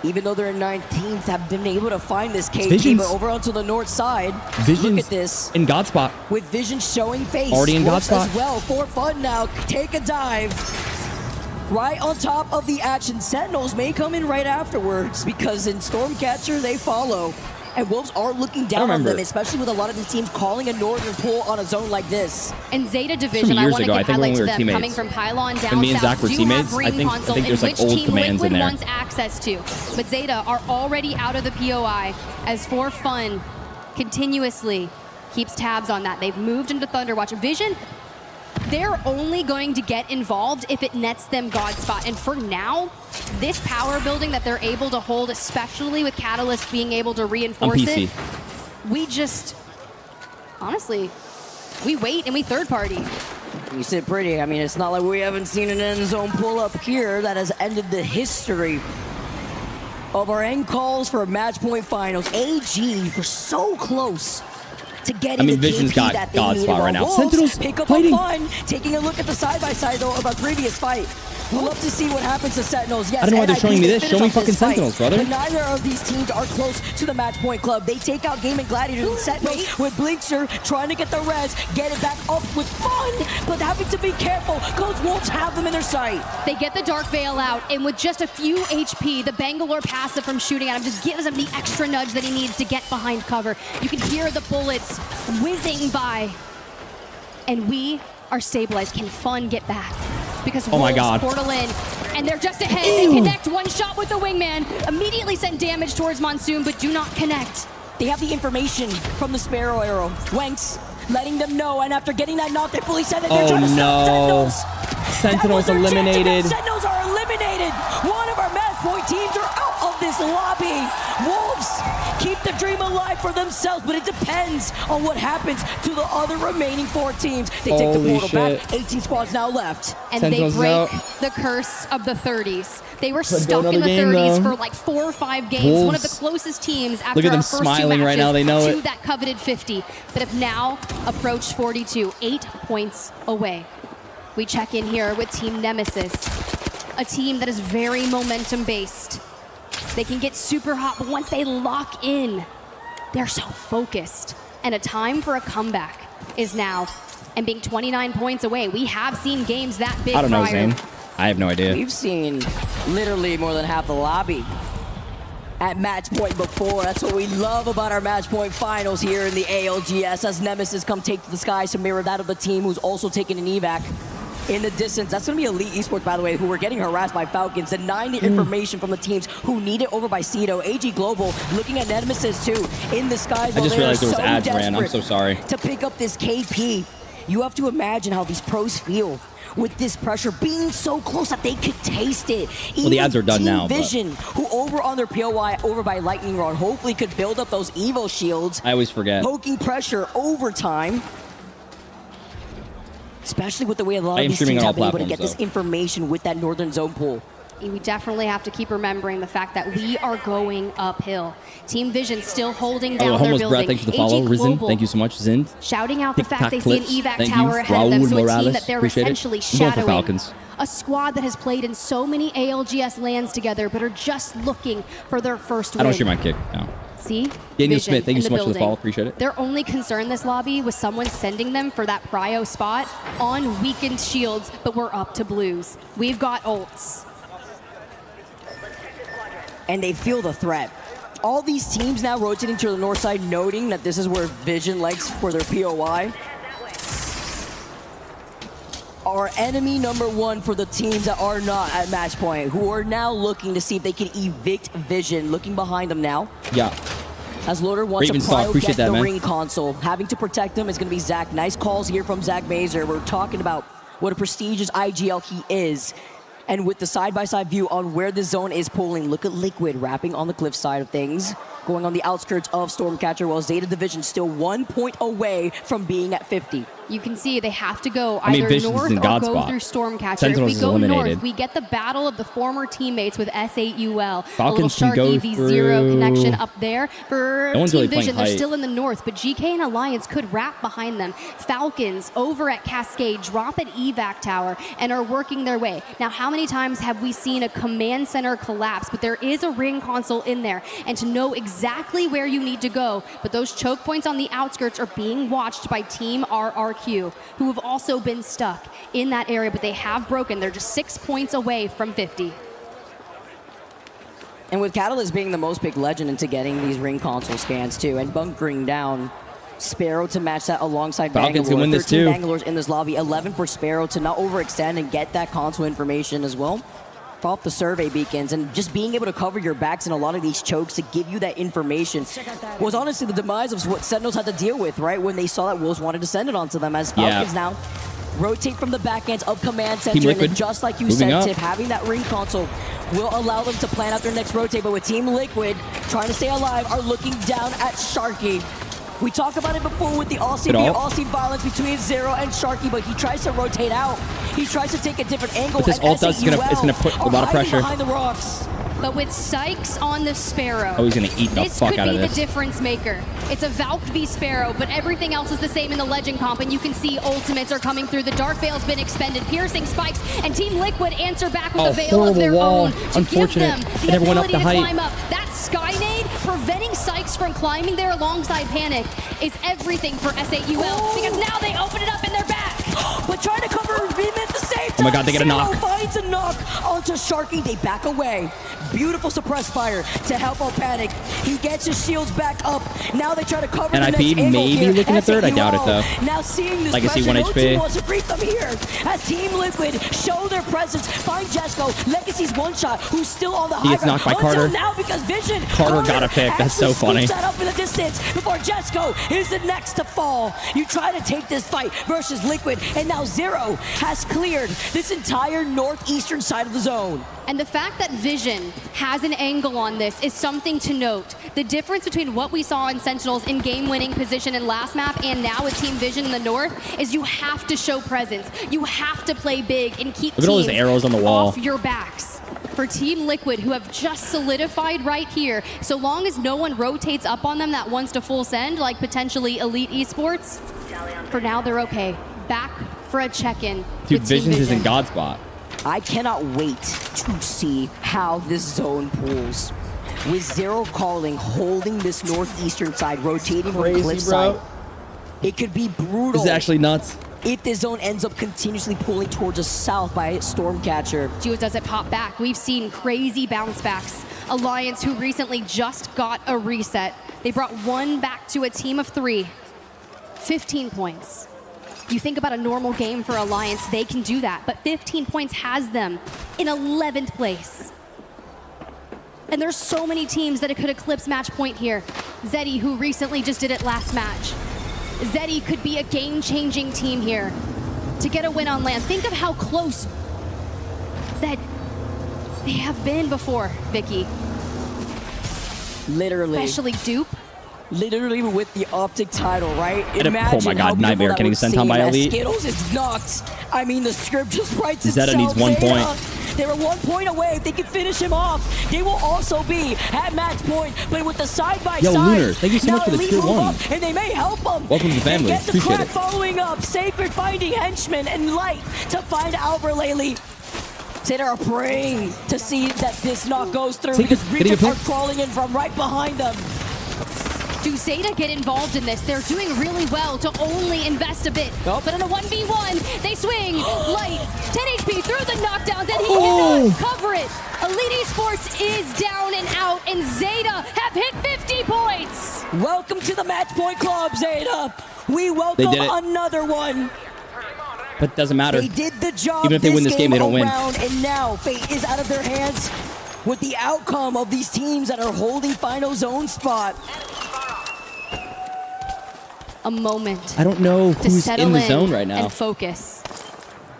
Even though they're in 19th, have been able to find this KP, but over onto the north side. Vision's look at this. in God spot. With Vision showing face. Already in God Wolves spot. as well. For fun now. Take a dive. Right on top of the action. Sentinels may come in right afterwards because in Stormcatcher they follow. And Wolves are looking down on them, especially with a lot of these teams calling a northern pull on a zone like this. And Zeta Division, I want to give highlight to them, teammates. coming from Pylon down When me and south, Zach were do teammates, have I think console there's like which old team commands in Liquid there. wants access to. But Zeta are already out of the POI as For Fun continuously keeps tabs on that. They've moved into Thunderwatch. Vision, they're only going to get involved if it nets them God spot. And for now, this power building that they're able to hold, especially with Catalyst being able to reinforce it, we just, honestly, we wait and we third party. You sit pretty. I mean, it's not like we haven't seen an end zone pull up here that has ended the history of our end calls for match point finals. AG were so close to getting the Vision's KP got that they God needed. spot right now. Wolves Sentinels pick up fighting. a fun, taking a look at the side-by-side, though, of our previous fight. We'll love to see what happens to Sentinels. Yes, I don't know why they're NIP, showing me they this. finish Show me off this fucking fight. Sentinels, brother. But neither of these teams are close to the match point club. They take out Gaming Gladiators and Sentinels with Blinkster trying to get the res, get it back up with fun, but having to be careful because Wolves have them in their sight. They get the Dark Veil out, and with just a few HP, the Bangalore passive from shooting at him just gives him the extra nudge that he needs to get behind cover. You can hear the bullets whizzing by, and we are stabilized. Can Fun get back? Because Oh my Wolves God. portal in, and they're just ahead. They connect one shot with the wingman, immediately send damage towards Monsoon, but do not connect. They have the information from the Sparrow arrow. Wanks letting them know, and after getting that knock, they fully said that they're trying to stop Sentinels. Sentinels eliminated. Sentinels are eliminated. One of our match point teams are out of this lobby. Wolves keep the dream alive for themselves, but it depends on what happens to the other remaining 4 teams. They take the portal back. 18 squads now left. And Sentinels they break out. the curse of the 30s. They were Could go stuck in another the game, 30s though. for like 4 or 5 games. Wolves. One of the closest teams after Look at our them first smiling 2 right matches now. They know to it. that coveted 50 that have now approached 42, 8 points away. We check in here with Team Nemesis, a team that is very momentum based. They can get super hot, but once they lock in, they're so focused. And a time for a comeback is now. And being 29 points away, we have seen games that big I don't know, prior. Zane. I have no idea. We've seen literally more than half the lobby at match point before. That's what we love about our match point finals here in the ALGS as Nemesis come take to the skies to mirror that of the team who's also taking an evac in the distance. That's going to be Elite Esports, by the way, who were getting harassed by Falcons, denying the information from the teams who need it over by Cedo. AG Global looking at Nemesis too in the skies. I while just they are realized there was so ads ran. I'm desperate so sorry. to pick up this KP. You have to imagine how these pros feel with this pressure being so close that they could taste it. Well, the ads are done Team now, but- Vision, who over on their POI, over by Lightning Rod, hopefully could build up those Evo shields. I always forget. Poking pressure over time. Especially with the way a lot I of am these streaming teams on have been all able to get platforms, this information with that Northern Zone pool. We definitely have to keep remembering the fact that we are going uphill. Team Vision still holding down their Homeless building. Brad, thanks for the follow. AG Risen, Global thank you so much. Zind. shouting out the fact TikTok they see an clips, evac thank tower you. ahead of them, Raul so a team Morales, that they're appreciate it. essentially I'm going for shadowing. Falcons. A squad that has played in so many ALGS lands together, but are just looking for their first win. I don't share my kick. No. See? Daniel Vision Smith, thank you in so much for the building. follow. Appreciate it. Their only concern this lobby was someone sending them for that prio spot on weakened shields, but we're up to blues. We've got ults. And they feel the threat. All these teams now rotating to the north side, noting that this is where Vision likes for their POI. Our enemy number 1 for the teams that are not at match point, who are now looking to see if they can evict Vision. Looking behind them now. Yeah. As Loader wants Raven to Star, prio appreciate get that, the man. ring console. Having to protect them is going to be Zach. Nice calls here from Zach Mazer. We're talking about what a prestigious IGL he is. And with the side-by-side view on where the zone is pulling, look at Liquid wrapping on the cliff side of things. going on the outskirts of Stormcatcher, while Zeta Division still 1 point away from being at 50. You can see they have to go either north or go through Stormcatcher. Sentinels if we go eliminated. north, we get the battle of the former teammates with S8UL. Falcons a little can go Sharky v0 through. connection up there. For No one's Team really playing Vision, they're height. still in the north, but GK and Alliance could wrap behind them. Falcons over at Cascade drop at evac tower and are working their way. Now, how many times have we seen a command center collapse? But there is a ring console in there, and to know exactly where you need to go. But those choke points on the outskirts are being watched by Team RRQ, who have also been stuck in that area, but they have broken. They're just 6 points away from 50. And with Catalyst being the most picked legend into getting these ring console scans too, and bunkering down Sparrow to match that alongside Falcons Bangalore. can win this 13 too. Bangalores in this lobby, 11 for Sparrow to not overextend and get that console information as well. Off the survey beacons, and just being able to cover your backs in a lot of these chokes to give you that information was honestly the demise of what Sentinels had to deal with, right? When they saw that Wolves wanted to send it onto them, as Falcons now rotate from the back ends of Command Center, and then just like you said, Tiff, having that ring console will allow them to plan out their next rotate. But with Team Liquid trying to stay alive, are looking down at Sharky. We talked about it before with the Aussie violence between Zero and Sharky, but he tries to rotate out. He tries to take a different angle. What this ult does is gonna put a lot of pressure. Behind the rocks. But with Sykes on the Sparrow, Oh, he's gonna eat the fuck out of this could be this. the difference maker. It's a Valk v Sparrow, but everything else is the same in the Legend comp, and you can see ultimates are coming through. The Dark Veil's been expended, piercing spikes, and Team Liquid answer back with a veil of their wall. own to Unfortunate. give them It the never went up ability the to height. climb up. That Skynade preventing Sykes from climbing there alongside Panic is everything for S8UL, because now they open it up in their back. But trying to cover him at the same time. Oh my God, they get a knock. Zero finds a knock onto Sharky. They back away. Beautiful suppress fire to help out Panic. He gets his shields back up. Now they try to cover the next NIP angle maybe here. looking at third. I doubt it though. Now seeing this Legacy pressure, 1 no HP. team wants to greet them here. As Team Liquid show their presence, find Jesco. Legacy's one shot, who's still on the high He gets knocked by ground. Carter. Until now, because Vision. Carter got a pick. That's so funny. That up in the distance before Jesco is the next to fall. You try to take this fight versus Liquid, and now Zero has cleared this entire northeastern side of the zone. And the fact that Vision has an angle on this is something to note. The difference between what we saw in Sentinels in game-winning position in last map and now with Team Vision in the north is you have to show presence. You have to play big and keep Look at all those teams arrows on the wall. off your backs. For Team Liquid, who have just solidified right here, so long as no one rotates up on them that wants to full send, like potentially Elite Esports, for now they're okay. Back for a check-in. Dude, with Team Visions is in Vision. God spot. I cannot wait to see how this zone pulls. With Zero calling, holding this northeastern side, rotating from Crazy, cliffside. bro. It could be brutal. This is actually nuts. If this zone ends up continuously pulling towards the south by Stormcatcher. Duo does it pop back. We've seen crazy bounce backs. Alliance, who recently just got a reset. They brought one back to a team of 3. 15 points. You think about a normal game for Alliance, they can do that, but 15 points has them in 11th place. And there's so many teams that it could eclipse match point here. Zeddy, who recently just did it last match. Zeddy could be a game-changing team here to get a win on land. Think of how close that they have been before, Vicky. Literally. Especially Dupe. Literally with the Optic title, right? Oh my God, Nightmare getting sent on by Elite. Skittles is knocked. I mean, the script just writes Zeta itself. needs 1 point. They were 1 point away. If they can finish him off, they will also be at match point. But with the side-by-side, Yo, Lunar, thank you so much for the Elite tier move 1. up, and they may help them. Welcome to the family. They get the Appreciate crack it. following up. Sacred finding Henchman and Light to find Albert Laley. Zeta are praying to see that this knock goes through because Regents are crawling in from right behind them. Do Zeta get involved in this? They're doing really well to only invest a bit. But in a 1v1, they swing. Light, 10 HP through the knockdowns, and he cannot cover it. Elite Esports is down and out, and Zeta have hit 50 points. Welcome to the Match Point Club, Zeta. We welcome did it. another one. But it doesn't matter. They did the job. Even if they win this game, they don't win. around, and now fate is out of their hands with the outcome of these teams that are holding final zone spot. A moment. I don't know to who's settle in the zone right now. and focus.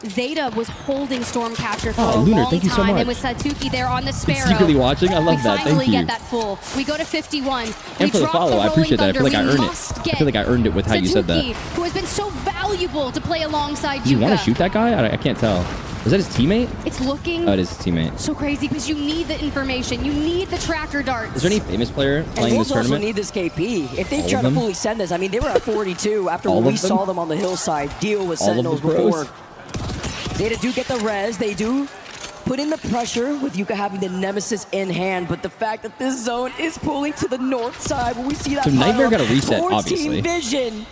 Zeta was holding Stormcatcher for a Lunar, long thank you so time, much. and with Satuki there on the Sparrow. Secretly watching? I love that. We finally Thank you. get that full. We go to 51. And for the follow, I appreciate that. I feel like I earned it. I feel like I earned it with how you said that. Who has been so valuable to play alongside Do you want to Yuka. shoot that guy? I can't tell. Is that his teammate? It's looking Oh, it is his teammate. so crazy because you need the information. You need the tracker darts. Is there any famous player playing and this Wolves also tournament? need this KP. If they All try of to them? fully send this, I mean, they were at 42 after All we of them? saw them on the hillside deal with All of the Sentinels pros? before. Zeta do get the res. They do put in the pressure with Yuka having the Nemesis in hand, but the fact that this zone is pulling to the north side, when we see that So Nightmare got a reset, towards obviously. Team Vision,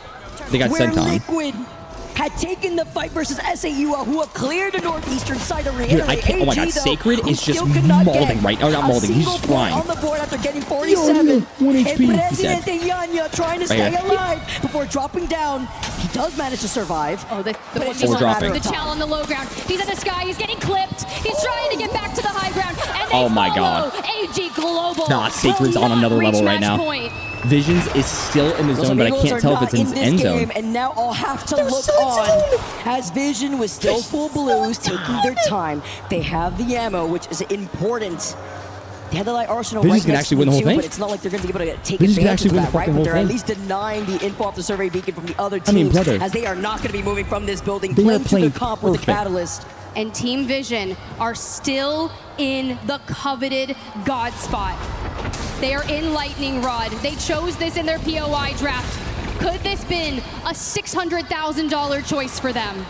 They got where sent on. Liquid had taken the fight versus SAU, who have cleared the northeastern side to Dude, reiterate. I can't. Oh my AG, god, though, Sacred who is just still could not mauling get right now. Not a mauling, he's single just point flying. on the board after getting 47. 1 And HP. He's dead. Presidente Yanya trying to Right stay here. alive before dropping down. He does manage to survive. Oh, the but it's push just is a matter on. of The time. Chal on the low ground. He's in the sky. He's getting clipped. He's trying to get back to the high ground. And they Oh my follow. God. AG Global. Nah, Sacred's will on not another reach level right match now. point. Visions is still in the Those zone, but I amigos can't are tell if not it's in this end game, zone. and now I'll have to look on as Vision with still full blues taking their time. They have the ammo, which is important. They had the light arsenal Visions right can next actually to win them the whole too, thing? but it's not like they're going to be able to take Visions can advantage actually of win that, the right? fucking But whole they're at thing. least denying the info off the survey beacon from the other teams, I mean, brother. as they are not going to be moving from this building, They are playing to playing the comp with the perfect. catalyst. And Team Vision are still in the coveted God spot. They are in Lightning Rod. They chose this in their POI draft. Could this been a $600,000 choice for them?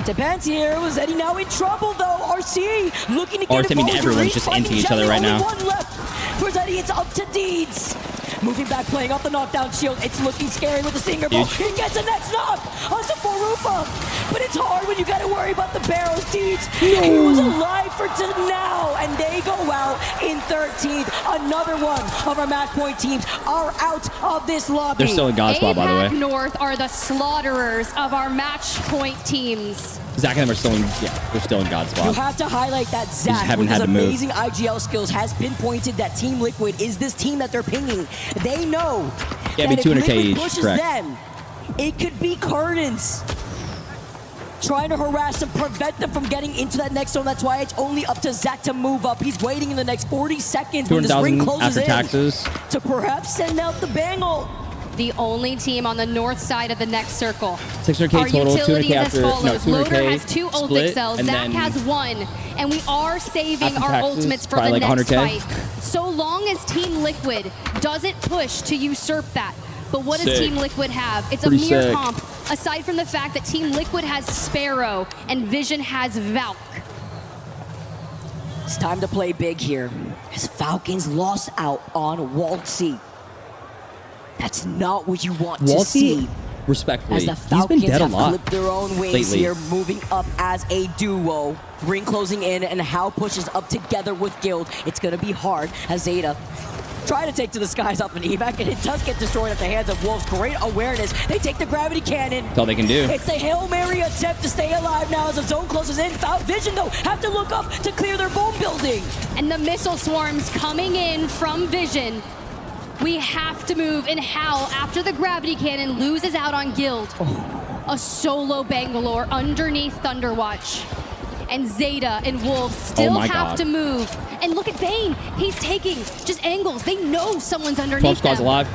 Depends here. Was Eddie now in trouble though? RC looking to get RC, I mean, involved. everyone's Reese just finding into each Jelly, other right only now. one left for Eddie. It's up to Deeds. Moving back, playing off the knockdown shield. It's looking scary with the Stinger ball. He gets the next knock onto Forupa. But it's hard when you got to worry about the barrels. Deeds, he was alive for now. And they go out in 13th. Another one of our match point teams are out of this lobby. They're still in God's spot, by the APAC way. North are the slaughterers of our match point teams. Zach and them are still in, yeah, they're still in God's You spot. have to highlight that just Zach, haven't with his had to move. amazing IGL skills, has pinpointed that Team Liquid is this team that they're pinging. They know Yeah, that be if 200K Liquid each, pushes correct. them, it could be curtains. Trying to harass them, prevent them from getting into that next zone. That's why it's only up to Zach to move up. He's waiting in the next 40 seconds when this ring 200,000 closes after in taxes. to perhaps send out the bangle. The only team on the north side of the next circle. 600K Our total, utilities 200K as after, follows. no, 200K Loader has 2 ult split, cells. and Zach then has 1. And we are saving after our taxes, ultimates for probably the like next 100K. fight. So long as Team Liquid doesn't push to usurp that. But what does Sick. Team Liquid have? It's Pretty a mere sick. comp. Aside from the fact that Team Liquid has Sparrow and Vision has Valk. It's time to play big here, as Falcons lost out on Waltzy. That's not what you want to see. Waltzy, respectfully, As the he's been Falcons dead a have lot clipped their own wings lately. here, moving up as a duo. Ring closing in, and How pushes up together with Guild. It's going to be hard as Zeta try to take to the skies off an evac, and it does get destroyed at the hands of Wolves. Great awareness. They take the gravity cannon. That's all they can do. It's the Hail Mary attempt to stay alive now as the zone closes in. Vision, though, have to look up to clear their bone building. And the missile swarms coming in from Vision. We have to move, and Hal, after the gravity cannon, loses out on Guild. A solo Bangalore underneath Thunderwatch. And Zeta and Wolves still my have God. to move. And look at Vayne. He's taking just angles. They know someone's 12 underneath squads them. alive.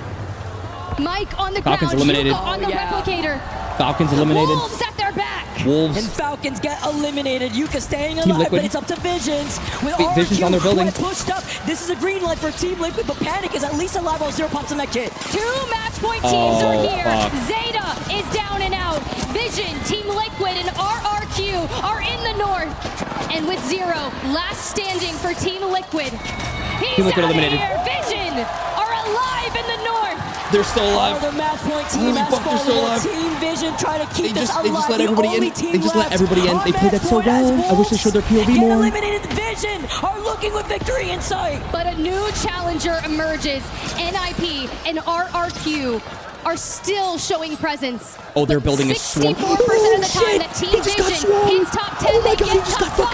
Mike on the Falcons ground. eliminated. Yuka on the replicator. Falcons eliminated. Wolves at their back. Wolves. And Falcons get eliminated. Yuka staying Team alive, Liquid. but it's up to Visions. With Wait, Visions on their building. pushed up. This is a green light for Team Liquid, but Panic is at least alive while Zero pops a med kit. 2 match point teams Oh, are here. fuck. Zeta is down and out. Vision, Team Liquid, and RRQ are in the north. And with 0, last standing for Team Liquid. He's Team Liquid out eliminated. here. Vision are alive in the north. They're still alive. The match point team Holy has fuck, they're still fallen. alive. Team Vision try to keep this alive. They just let The everybody only in. team They just let left everybody in. on They played that match so point as well. I wish they showed their POV Get more. eliminated. Vision are looking with victory in sight. But a new challenger emerges. NIP and RRQ are still showing presence. Oh, they're building a swarm. 64% of the time that Team Vision hits top 10, they get top 5.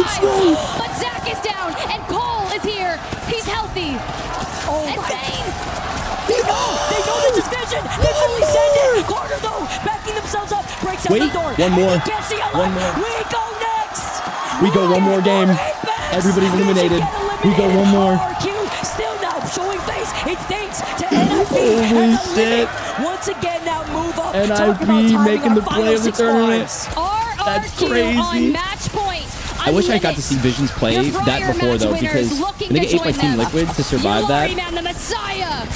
But Zach is down, and Cole is here. He's healthy. And Vayne. They know this is Vision. They fully send it. Carter, though, backing themselves up, breaks out Wait, the door. one more. And you can't see a One lot. more. We go now. We go one more game. Everybody's eliminated. We go one more. Still now showing face. It's thanks to NIP. Holy shit. Once again, now move up. NIP making the play of the tournament. That's crazy. Match point. I wish I got to see Visions play that before, though, because when they get 8 by Team Liquid to survive that,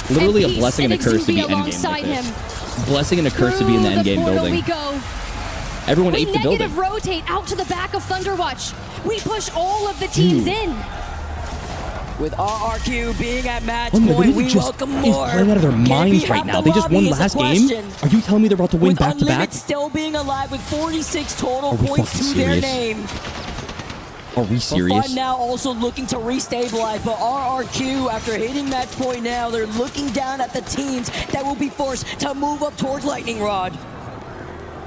literally a blessing and a curse to be endgame like this. Blessing and a curse to be in the endgame building. Everyone ate the building. We negative rotate out to the back of Thunderwatch. We push all of the teams in. With RRQ being at match point, we welcome more. Playing out of their minds right now. They just won last game. Are you telling me they're about to win back to back? Still being alive with 46 total points to their name. Are we serious? Fun now also looking to restabilize, but RRQ, after hitting match point now, they're looking down at the teams that will be forced to move up towards Lightning Rod.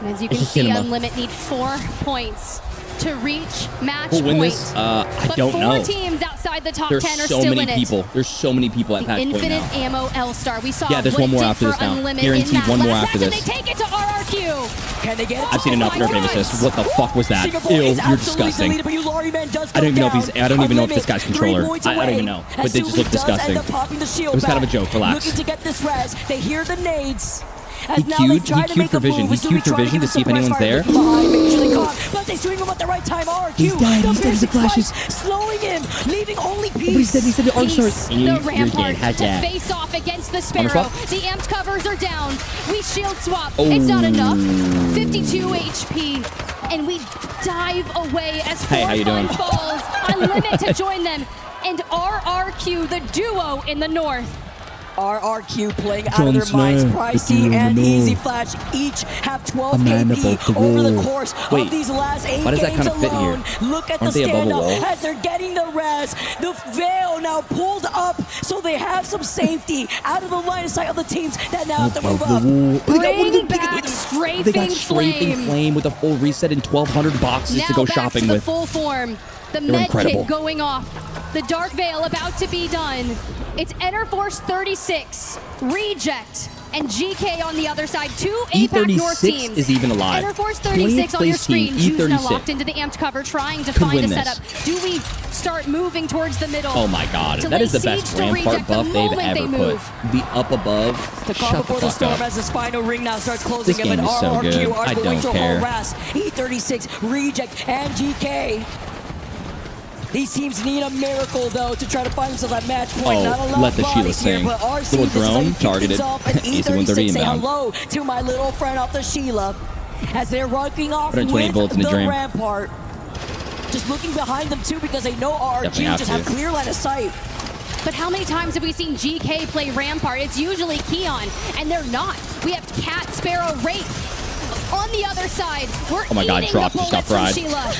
And as you can see, Unlimit need 4 points to reach match point. This? I don't know. 4 teams outside the top 10 are so still many in people. it. There's so many people at match point now. Infinite Ammo L-Star. We saw there's one more after this now. Guaranteed one more after this. They take it to RRQ. Can they get it? I've seen enough Nerf assist. What the fuck was that? Ew, you're disgusting. I don't even know if he's. I don't even know if this guy's controller. I don't even know. But they just look disgusting. It was kind of a joke. Relax. Looking to get this res. They hear the nades. He queued for vision. He queued for vision to see if anyone's there. But they swing him at the right time. RQ. He's dead. He's dead. He flashes. Slowing him, leaving only peace. Nobody's dead. He said the arc starts. The Rampart to face off against the Sparrow. The amped covers are down. We shield swap. It's not enough. 52 HP. And we dive away as 4 Fun falls. Unlimit to join them. And RRQ, the duo in the north. RRQ playing out of their minds. Pricey and Easy Flash each have 12 KP over the course of these last 8 games alone. Look at the standoff as they're getting the res. The veil now pulled up so they have some safety out of the line of sight of the teams that now have to move up. Bring back Strafing They got Strafing Flame with a full reset and 1,200 boxes to go shopping with. Full form. The med kit going off. The Dark Veil about to be done. It's Enerforce 36, Reject, and GK on the other side. 2 APAC North teams. Is even alive. Enerforce 36 on your screen. Juzna locked into the amped cover, trying to find a setup. Do we start moving towards the middle? Oh my god, that is the best Rampart buff they've ever put. The up above. The call before the storm as this final ring now starts closing. This game is so good. I don't care. E36, Reject, and GK. These teams need a miracle, though, to try to find themselves at match point. Not a lot let the Sheila here, sing. but RC, little drone targeted. E36 say hello to my little friend off the Sheila as they're running off with the Rampart. Just looking behind them, too, because they know RRQ just have clear line of sight. But how many times have we seen GK play Rampart? It's usually Keon, and they're not. We have Cat, Sparrow, Wraith. On the other side, we're Drop just got fried. Sheila.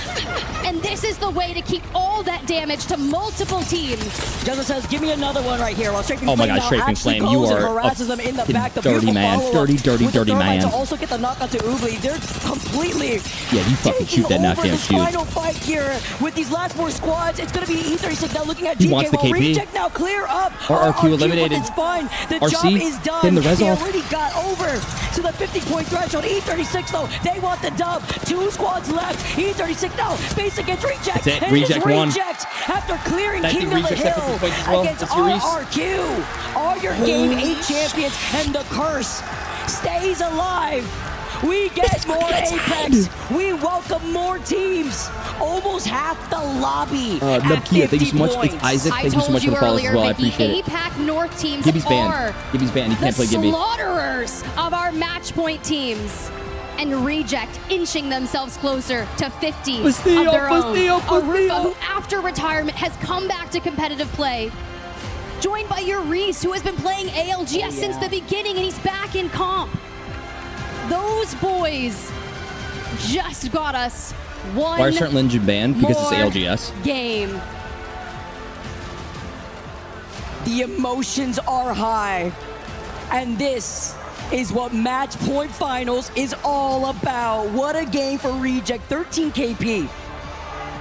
And this is the way to keep all that damage to multiple teams. Joseph says, give me another one right here. While Strafing my god, Strafing Flame, you are them in the back. The dirty man. Dirty man. To also get the knockout to Oogly. They're completely you fucking shoot that knockdown shoot. Final fight here with these last 4 squads. It's going to be E36 now looking at he GK. wants the KP. Reject now clear up. RRQ eliminated. It's fine. The RC, job is done. getting the res they off. already got over to the 50-point threshold. E36 though, they want the dub. 2 squads left. E36 now, space against Reject. That's it. Reject won. After clearing King of the Hill against RRQ. All your game 8 champions, and the curse stays alive. We get more Apex. We welcome more teams. Almost half the lobby. Nubkia, thank you so much. It's Isaac. Thank you so much for the follow as well. I appreciate it. APAC North teams Gibby's banned. are Gibby's banned. He can't play Gibby. The slaughterers of our match point teams. And Reject inching themselves closer to 50 of their own. Arufa, who after retirement has come back to competitive play. Joined by your Reese, who has been playing ALGS since the beginning, and he's back in comp. Those boys just got us one. Why are certain legend banned? Because it's ALGS. Game. The emotions are high, and this is what Match Point Finals is all about. What a game for Reject. 13 KP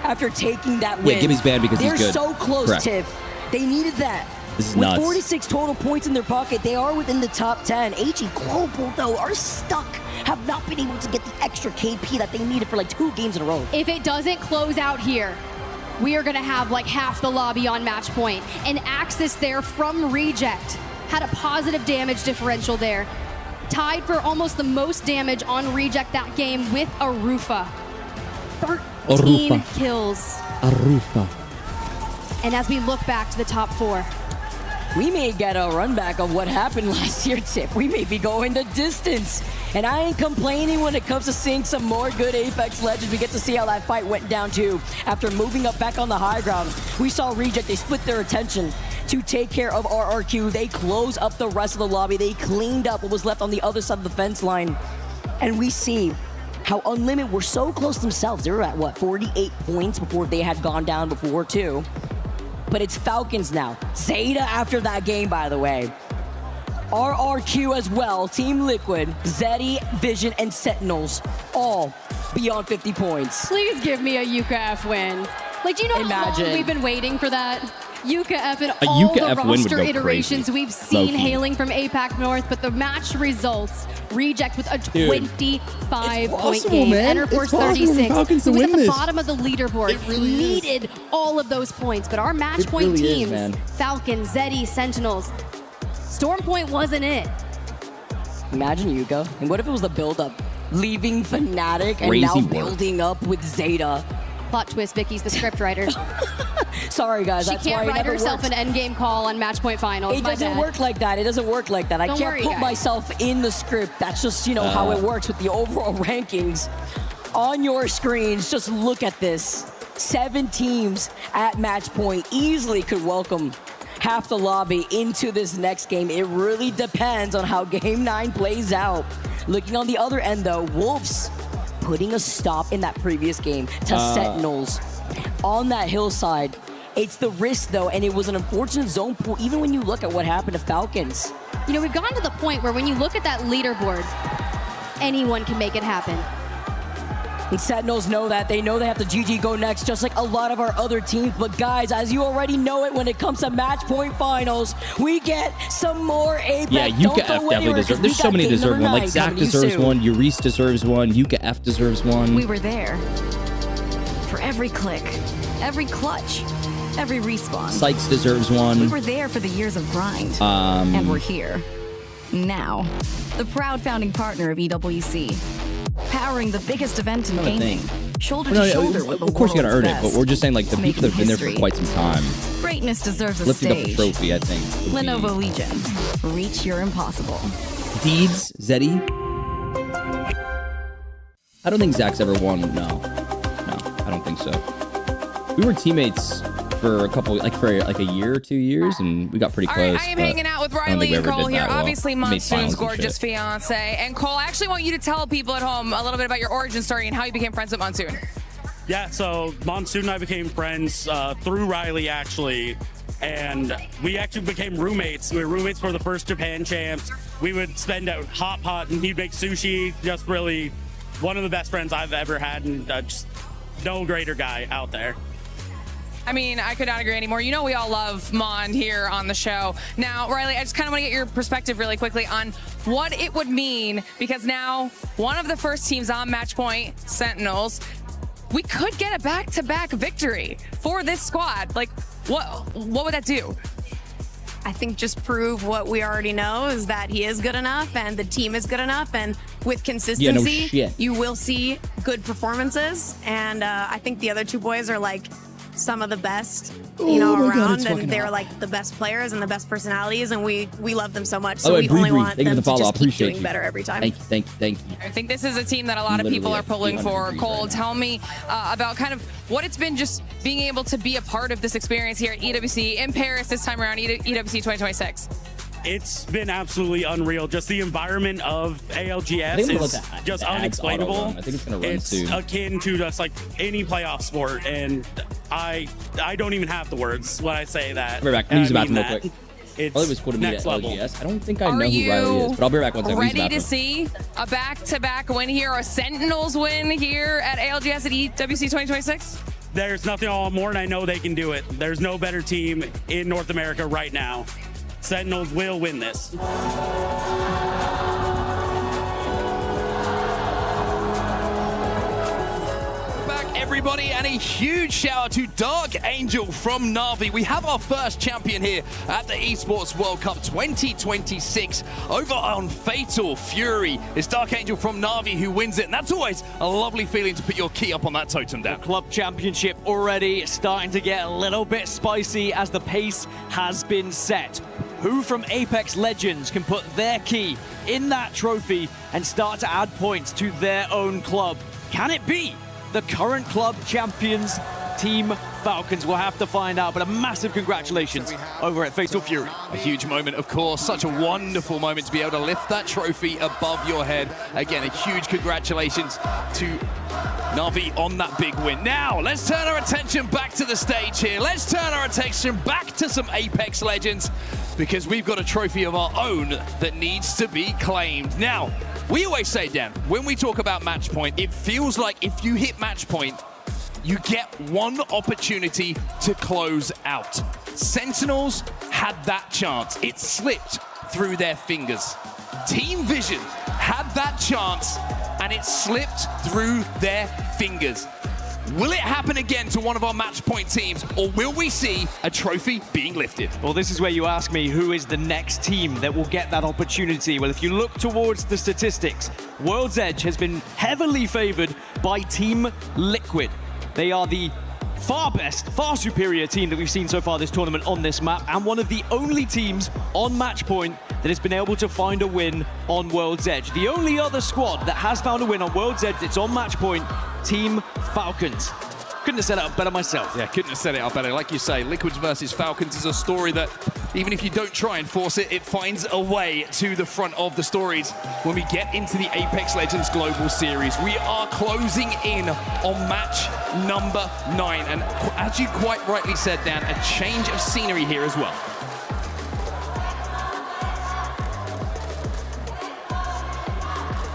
after taking that win. Yeah, Gibby's banned because he's good. They're so close, Tiff. They needed that. This is With nuts. 46 total points in their pocket, they are within the top 10. HE Global, though, are stuck have not been able to get the extra KP that they needed for like 2 games in a row. If it doesn't close out here, we are gonna have like half the lobby on match point. And Axis there from Reject had a positive damage differential there. Tied for almost the most damage on Reject that game with Arufa. 13 kills. Arufa. And as we look back to the top 4, we may get a run back of what happened last year, Tip. We may be going the distance. And I ain't complaining when it comes to seeing some more good Apex Legends. We get to see how that fight went down too. After moving up back on the high ground, we saw Reject, they split their attention to take care of RRQ. They closed up the rest of the lobby. They cleaned up what was left on the other side of the fence line. And we see how Unlimited were so close themselves. They were at, what, 48 points before they had gone down before too. But it's Falcons now. Zeta after that game, by the way. RRQ as well, Team Liquid, Zeddy, Vision, and Sentinels, all beyond 50 points. please give me a UKF win. Like, do you know how long we've been waiting for that? UKF and all the roster iterations we've seen hailing from APAC North, but the match results, Reject with a 25-point game. Enterforce 36, who was at the bottom of the leaderboard, needed all of those points, but our match point teams, Falcons, Zeddy, Sentinels, Stormpoint wasn't it. Imagine Yuka. And what if it was the build-up? Leaving Fnatic and now building up with Zeta. Plot twist, Vicky's the scriptwriter. Sorry, guys. She can't write herself an endgame call on Match Point Finals. It doesn't work like that. It doesn't work like that. I can't put myself in the script. That's just, you know, how it works with the overall rankings. On your screens, just look at this. 7 teams at Match Point easily could welcome half the lobby into this next game. It really depends on how Game 9 plays out. Looking on the other end, though, Wolves putting a stop in that previous game to Sentinels on that hillside. It's the risk, though, and it was an unfortunate zone pool, even when you look at what happened to Falcons. You know, we've gotten to the point where when you look at that leaderboard, anyone can make it happen. And Sentinels know that. They know they have to GG go next, just like a lot of our other teams. But guys, as you already know it, when it comes to Match Point Finals, we get some more Apex. Yeah, UKF definitely deserves. There's so many deserve one. Like Zach deserves one, Urice deserves one, UKF deserves one. We were there for every click, every clutch, every respawn. Sykes deserves one. We were there for the years of grind, and we're here now. The proud founding partner of EWC. Powering the biggest event in gaming, shoulder to shoulder with the of course you gotta earn best. it, but we're just saying like the people that have been there for quite some time. Greatness deserves a Lifting stage. up a trophy, I think. Lenovo Legion, reach your impossible. Deeds, Zeddy. I don't think Zach's ever won. No, I don't think so. We were teammates for a couple, like for like a year or 2 years, and we got pretty close. All right, I am hanging out with Riley and Cole here. Obviously, Monsoon's gorgeous fiance. And Cole, I actually want you to tell people at home a little bit about your origin story and how you became friends with Monsoon. Yeah, so Monsoon and I became friends through Riley, actually. And we actually became roommates. We were roommates for the first Japan champs. We would spend out hot pot, and he'd make sushi. Just really one of the best friends I've ever had, and just no greater guy out there. I mean, I could not agree anymore. You know, we all love Mon here on the show. Now, Riley, I just kind of want to get your perspective really quickly on what it would mean, because now one of the first teams on Match Point, Sentinels, we could get a back-to-back victory for this squad. Like, what would that do? I think just prove what we already know, is that he is good enough and the team is good enough, and with consistency, you will see good performances. And I think the other two boys are like some of the best, you know, around, and they're like the best players and the best personalities, and we love them so much. So we only want them to just keep doing better every time. Thank you. I think this is a team that a lot of people are pulling for. Cole, tell me about kind of what it's been just being able to be a part of this experience here at EWC in Paris this time around, EWC 2026. It's been absolutely unreal. Just the environment of ALGS is just unexplainable. I think it's gonna run It's soon. akin to just like any playoff sport, and I don't even have the words when I say that. I'll be back. I'm using the bathroom real that. quick. It's Well, it was cool to meet next at level. LGS. I don't think I know who Riley is, but I'll be right back once I use the Ready to bathroom. see a back-to-back win here, or a Sentinels win here at ALGS at EWC 2026? There's nothing I want more, and I know they can do it. There's no better team in North America right now. Sentinels will win this. everybody, and a huge shout out to Dark Angel from Na'Vi. We have our first champion here at the Esports World Cup 2026 over on Fatal Fury. It's Dark Angel from Na'Vi who wins it, and that's always a lovely feeling to put your key up on that totem down. The club championship already starting to get a little bit spicy as the pace has been set. Who from Apex Legends can put their key in that trophy and start to add points to their own club? Can it be the current club champions, Team Falcons? We'll have to find out, but a massive congratulations over at Fatal Fury. A huge moment, of course. Such a wonderful moment to be able to lift that trophy above your head. Again, a huge congratulations to Na'Vi on that big win. Now, let's turn our attention back to the stage here. Let's turn our attention back to some Apex Legends, because we've got a trophy of our own that needs to be claimed. Now, we always say, Dan, when we talk about match point, it feels like if you hit match point, you get one opportunity to close out. Sentinels had that chance. It slipped through their fingers. Team Vision had that chance, and it slipped through their fingers. Will it happen again to one of our match point teams, or will we see a trophy being lifted? Well, this is where you ask me who is the next team that will get that opportunity. Well, if you look towards the statistics, World's Edge has been heavily favored by Team Liquid. They are the far best, far superior team that we've seen so far this tournament on this map, and one of the only teams on match point that has been able to find a win on World's Edge. The only other squad that has found a win on World's Edge that's on match point, Team Falcons. Couldn't have set it up better myself. Yeah, couldn't have set it up better. Like you say, Liquids versus Falcons is a story that, even if you don't try and force it, it finds a way to the front of the stories when we get into the Apex Legends Global Series. We are closing in on match number 9. And as you quite rightly said, Dan, a change of scenery here as well.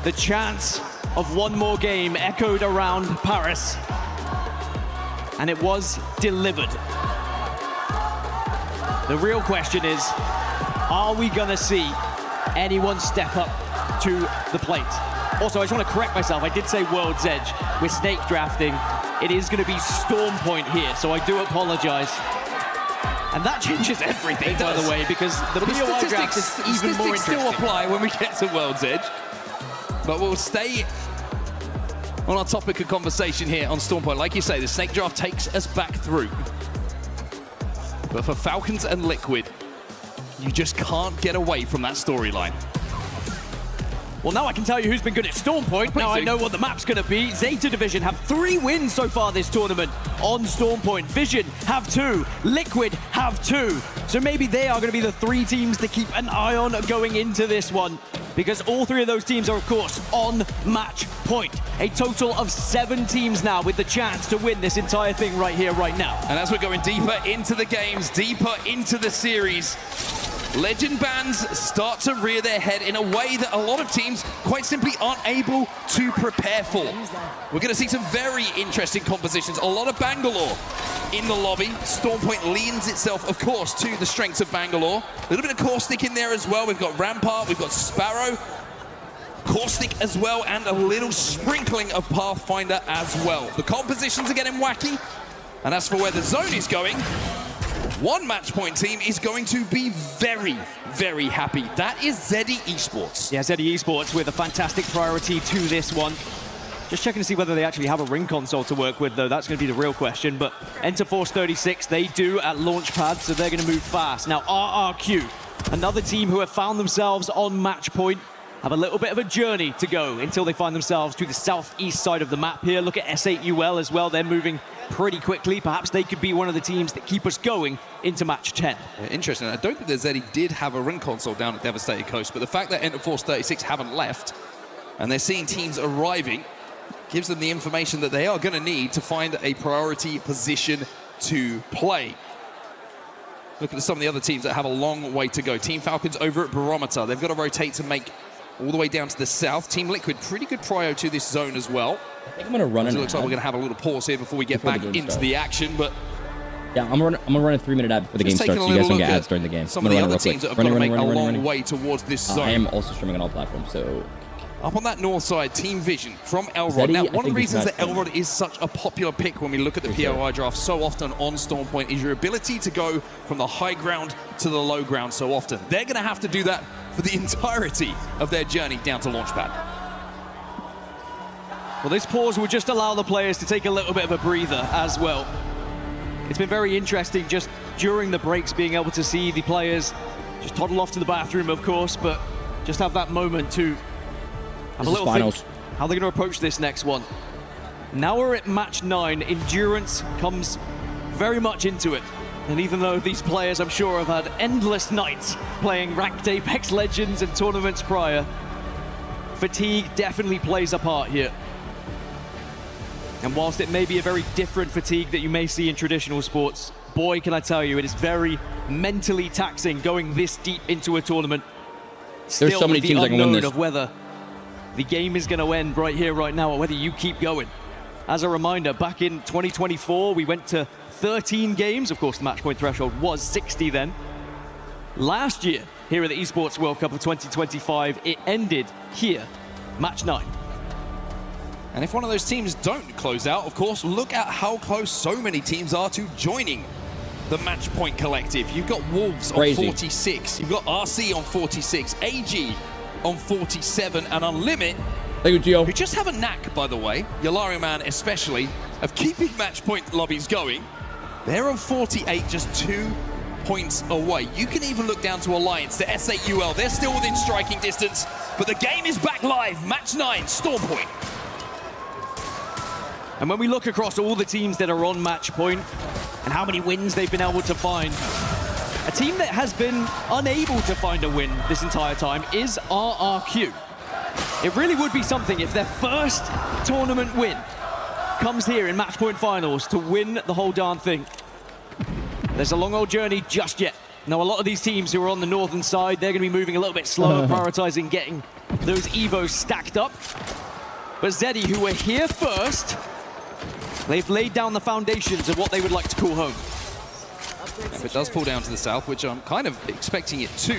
The chance of one more game echoed around Paris, and it was delivered. The real question is, are we gonna see anyone step up to the plate? Also, I just want to correct myself. I did say World's Edge. We're snake drafting. It is gonna be Storm Point here, so I do apologize. And that changes everything, by the way, because the POI draft is even more interesting. Still apply when we get to World's Edge. But we'll stay on our topic of conversation here on Storm Point. Like you say, the snake draft takes us back through. But for Falcons and Liquid, you just can't get away from that storyline. Well, now I can tell you who's been good at Storm Point. Now I know what the map's going to be. Zeta Division have 3 wins so far this tournament on Storm Point. Vision have 2. Liquid have 2. So maybe they are going to be the 3 teams to keep an eye on going into this one, because all 3 of those teams are, of course, on match point. A total of 7 teams now with the chance to win this entire thing right here, right now. And as we're going deeper into the games, deeper into the series, Legend bands start to rear their head in a way that a lot of teams quite simply aren't able to prepare for. We're going to see some very interesting compositions. A lot of Bangalore in the lobby. Storm Point leans itself, of course, to the strengths of Bangalore. A little bit of Caustic in there as well. We've got Rampart, we've got Sparrow, Caustic as well, and a little sprinkling of Pathfinder as well. The compositions are getting wacky. And as for where the zone is going, one match point team is going to be very, very happy. That is Zeddy Esports. Yeah, Zeddy Esports with a fantastic priority to this one. Just checking to see whether they actually have a ring console to work with, though. That's going to be the real question. But Enter Force 36, they do at Launchpad, so they're going to move fast. Now, RRQ, another team who have found themselves on match point, have a little bit of a journey to go until they find themselves to the southeast side of the map here. Look at S8UL as well. They're moving pretty quickly. Perhaps they could be one of the teams that keep us going into match 10. Yeah, interesting. I don't think that Zeddy did have a ring console down at Devastated Coast, but the fact that Enter Force 36 haven't left and they're seeing teams arriving gives them the information that they are going to need to find a priority position to play. Look at some of the other teams that have a long way to go. Team Falcons over at Barometer. They've got to rotate to make all the way down to the south. Team Liquid, pretty good prio to this zone as well. I think I'm going to run it. It looks like we're going to have a little pause here before we get back into the action, but yeah, I'm gonna run a 3-minute ad before the game starts, so you guys don't get ads during the game. Some of the other teams that have got to make a long way towards this zone. I am also streaming on all platforms, so Up on that north side, Team Vision from Elrod. Now, one of the reasons that Elrod is such a popular pick when we look at the POI draft so often on Storm Point is your ability to go from the high ground to the low ground so often. They're going to have to do that for the entirety of their journey down to Launchpad. Well, this pause will just allow the players to take a little bit of a breather as well. It's been very interesting just during the breaks being able to see the players just toddle off to the bathroom, of course, but just have that moment to have a little think how they're going to approach this next one. Now we're at match 9. Endurance comes very much into it. And even though these players, I'm sure, have had endless nights playing ranked Apex Legends and tournaments prior, fatigue definitely plays a part here. And whilst it may be a very different fatigue that you may see in traditional sports, boy, can I tell you, it is very mentally taxing going this deep into a tournament. There's so many teams that can win this. Of whether the game is going to end right here, right now, or whether you keep going. As a reminder, back in 2024, we went to 13 games. Of course, the match point threshold was 60 then. Last year, here at the Esports World Cup of 2025, it ended here, match 9. And if one of those teams don't close out, of course, look at how close so many teams are to joining the Match Point Collective. You've got Wolves on 46, you've got RC on 46, AG on 47, and Unlimit, who just have a knack, by the way, Yolario Man especially, of keeping Match Point lobbies going. They're on 48, just 2 points away. You can even look down to Alliance, to S8UL. They're still within striking distance, but the game is back live. Match 9, Storm Point. And when we look across all the teams that are on Match Point and how many wins they've been able to find, a team that has been unable to find a win this entire time is RRQ. It really would be something if their first tournament win comes here in Match Point Finals to win the whole darn thing. There's a long old journey just yet. Now, a lot of these teams who are on the northern side, they're going to be moving a little bit slower, prioritizing getting those Evos stacked up. But Zeddy, who were here first, they've laid down the foundations of what they would like to call home. If it does pull down to the south, which I'm kind of expecting it to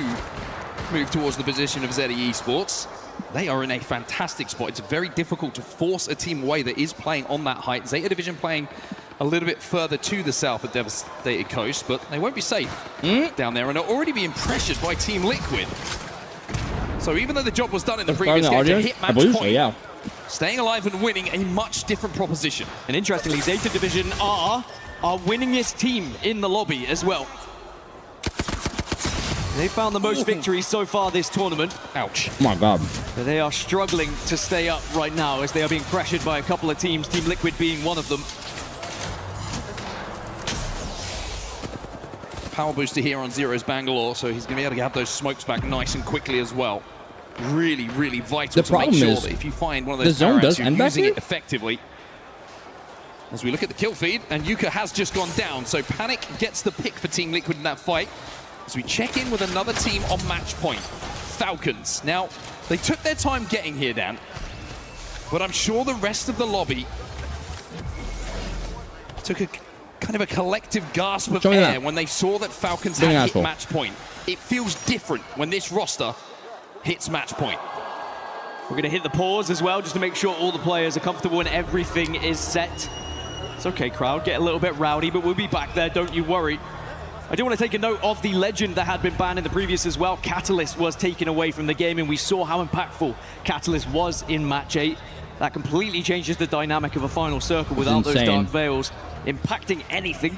move towards the position of Zeddy Esports, they are in a fantastic spot. It's very difficult to force a team away that is playing on that height. Zeta Division playing a little bit further to the south of Devastated Coast, but they won't be safe down there and are already being pressured by Team Liquid. So even though the job was done in the previous game to hit match point, staying alive and winning a much different proposition. And interestingly, Zeta Division are our winningest team in the lobby as well. They found the most victories so far this tournament. Ouch. Oh my God. But they are struggling to stay up right now as they are being pressured by a couple of teams, Team Liquid being one of them. Power booster here on Zero's Bangalore, so he's going to be able to have those smokes back nice and quickly as well. Really, really vital to make sure that if you find one of those power you're using it effectively. As we look at the kill feed, and Yuka has just gone down, so Panic gets the pick for Team Liquid in that fight. As we check in with another team on match point, Falcons. Now, they took their time getting here, Dan, but I'm sure the rest of the lobby took a kind of a collective gasp of air when they saw that Falcons had hit match point. It feels different when this roster hits match point. We're going to hit the pause as well, just to make sure all the players are comfortable and everything is set. It's okay, crowd, get a little bit rowdy, but we'll be back there, don't you worry. I do want to take a note of the legend that had been banned in the previous as well. Catalyst was taken away from the game, and we saw how impactful Catalyst was in match 8. That completely changes the dynamic of a final circle without those dark veils impacting anything.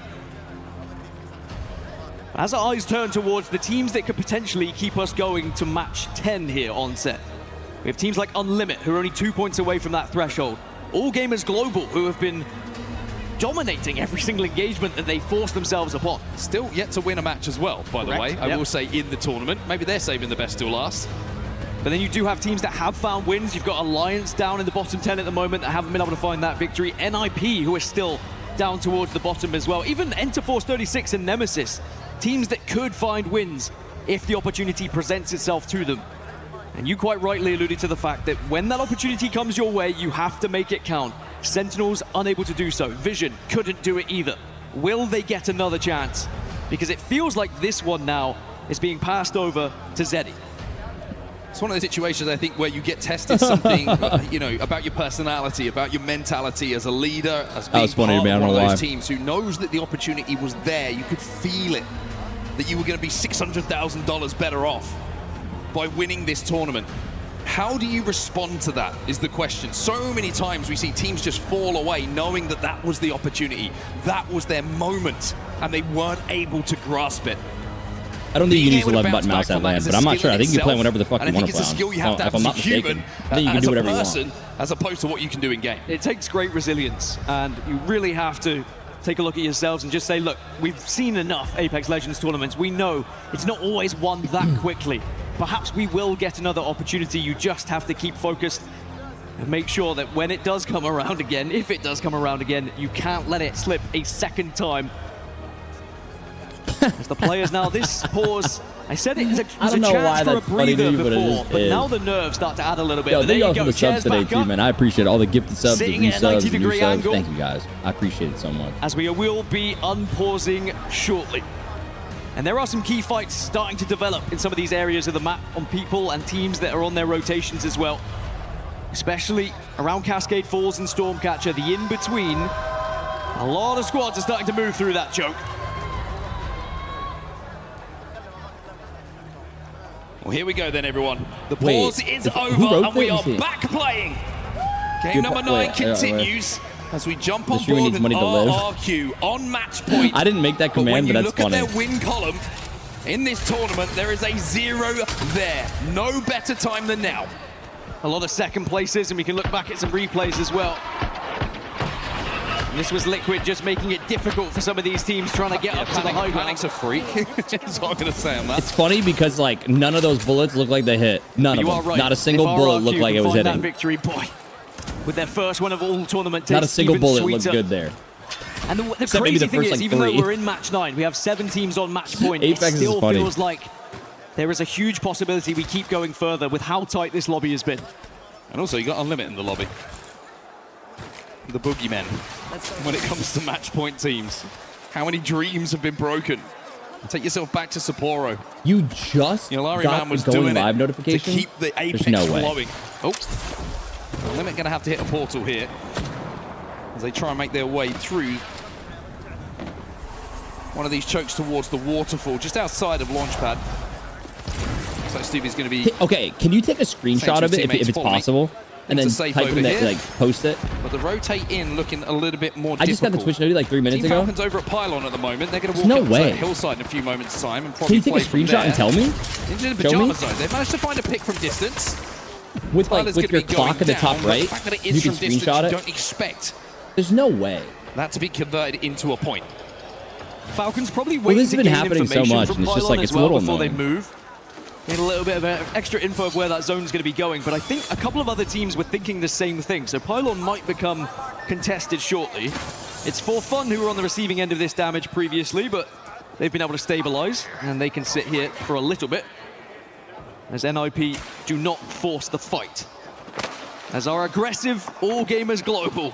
As our eyes turn towards the teams that could potentially keep us going to match 10 here on set, we have teams like Unlimit, who are only 2 points away from that threshold. All Gamers Global, who have been dominating every single engagement that they force themselves upon. Still yet to win a match as well, by the way. I will say in the tournament. Maybe they're saving the best till last. But then you do have teams that have found wins. You've got Alliance down in the bottom 10 at the moment that haven't been able to find that victory. NIP, who are still down towards the bottom as well. Even Enterforce 36 and Nemesis, teams that could find wins if the opportunity presents itself to them. And you quite rightly alluded to the fact that when that opportunity comes your way, you have to make it count. Sentinels unable to do so. Vision couldn't do it either. Will they get another chance? Because it feels like this one now is being passed over to Zeddy. It's one of the situations, I think, where you get tested something, you know, about your personality, about your mentality as a leader, as being part of one of those teams who knows that the opportunity was there. You could feel it, that you were going to be $600,000 better off by winning this tournament. How do you respond to that is the question. So many times we see teams just fall away knowing that that was the opportunity, that was their moment, and they weren't able to grasp it. I don't think you can use 11-button mouse at land, but I'm not sure. I think you can play whatever the fuck you want to play on. It's a skill you have to have if I'm as a not mistaken, human, I think you can do whatever you want. as opposed to what you can do in game. It takes great resilience, and you really have to take a look at yourselves and just say, look, we've seen enough Apex Legends tournaments. We know it's not always won that quickly. Perhaps we will get another opportunity. You just have to keep focused and make sure that when it does come around again, if it does come around again, you can't let it slip a second time. As the players now, this pause, I said it was a chance for a breather before, but now the nerves start to add a little bit. Yo, But there thank you y'all go, for the subs chairs today back too, up. man. I appreciate all the gifted subs, the Sitting at a resubs, the new 90-degree subs. angle. Thank you guys. I appreciate it so much. As we will be unpausing shortly. And there are some key fights starting to develop in some of these areas of the map on people and teams that are on their rotations as well. Especially around Cascade Falls and Stormcatcher, the in-between. A lot of squads are starting to move through that choke. Well, here we go then, everyone. The pause is over, and we are back playing. Game number 9 continues as we jump on board with RRQ on match point. I didn't make that command, but that's funny. When you look at their win column in this tournament, there is a 0 there. No better time than now. A lot of second places, and we can look back at some replays as well. And this was Liquid just making it difficult for some of these teams trying to get up to the high ground. Panic's a freak. That's what I'm going to say on that. It's funny because like none of those bullets look like they hit. None of them. Right. Not a single bullet looked like it was hitting. That victory point with their first one of all tournament. Not a single bullet looked good there. And the crazy thing is, even though we're in match 9, we have 7 teams on match point. It still feels like there is a huge possibility we keep going further with how tight this lobby has been. And also, you got Unlimited in the lobby. The boogeymen. When it comes to match point teams, how many dreams have been broken? Take yourself back to Sapporo. You just Larry got Man was the going doing live it notification? to keep the Apex flowing. Oh, Limit gonna have to hit a portal here as they try and make their way through one of these chokes towards the waterfall just outside of Launchpad. Looks like Stevie's gonna be. Okay, can you take a screenshot of it if it's possible? And then type in that, like, post it. But the rotate in looking a little bit more difficult. I just got the Twitch note like 3 minutes Team ago. Falcons over at Pylon at the moment. They're going to walk up to Hillside in a few moments' time and probably play. Can you take a screenshot and tell me? Into the pajama zone. They've managed to find a pick from distance. With your clock at the top right, the fact that it is you can from distance, screenshot it. You don't expect. There's no way that to be converted into a point. Falcons probably waiting to gain information from Pylon as well before they move. Get a little bit of extra info of where that zone's going to be going, but I think a couple of other teams were thinking the same thing, so Pylon might become contested shortly. It's For Fun who were on the receiving end of this damage previously, but they've been able to stabilize, and they can sit here for a little bit, as NIP do not force the fight. As our aggressive All Gamers Global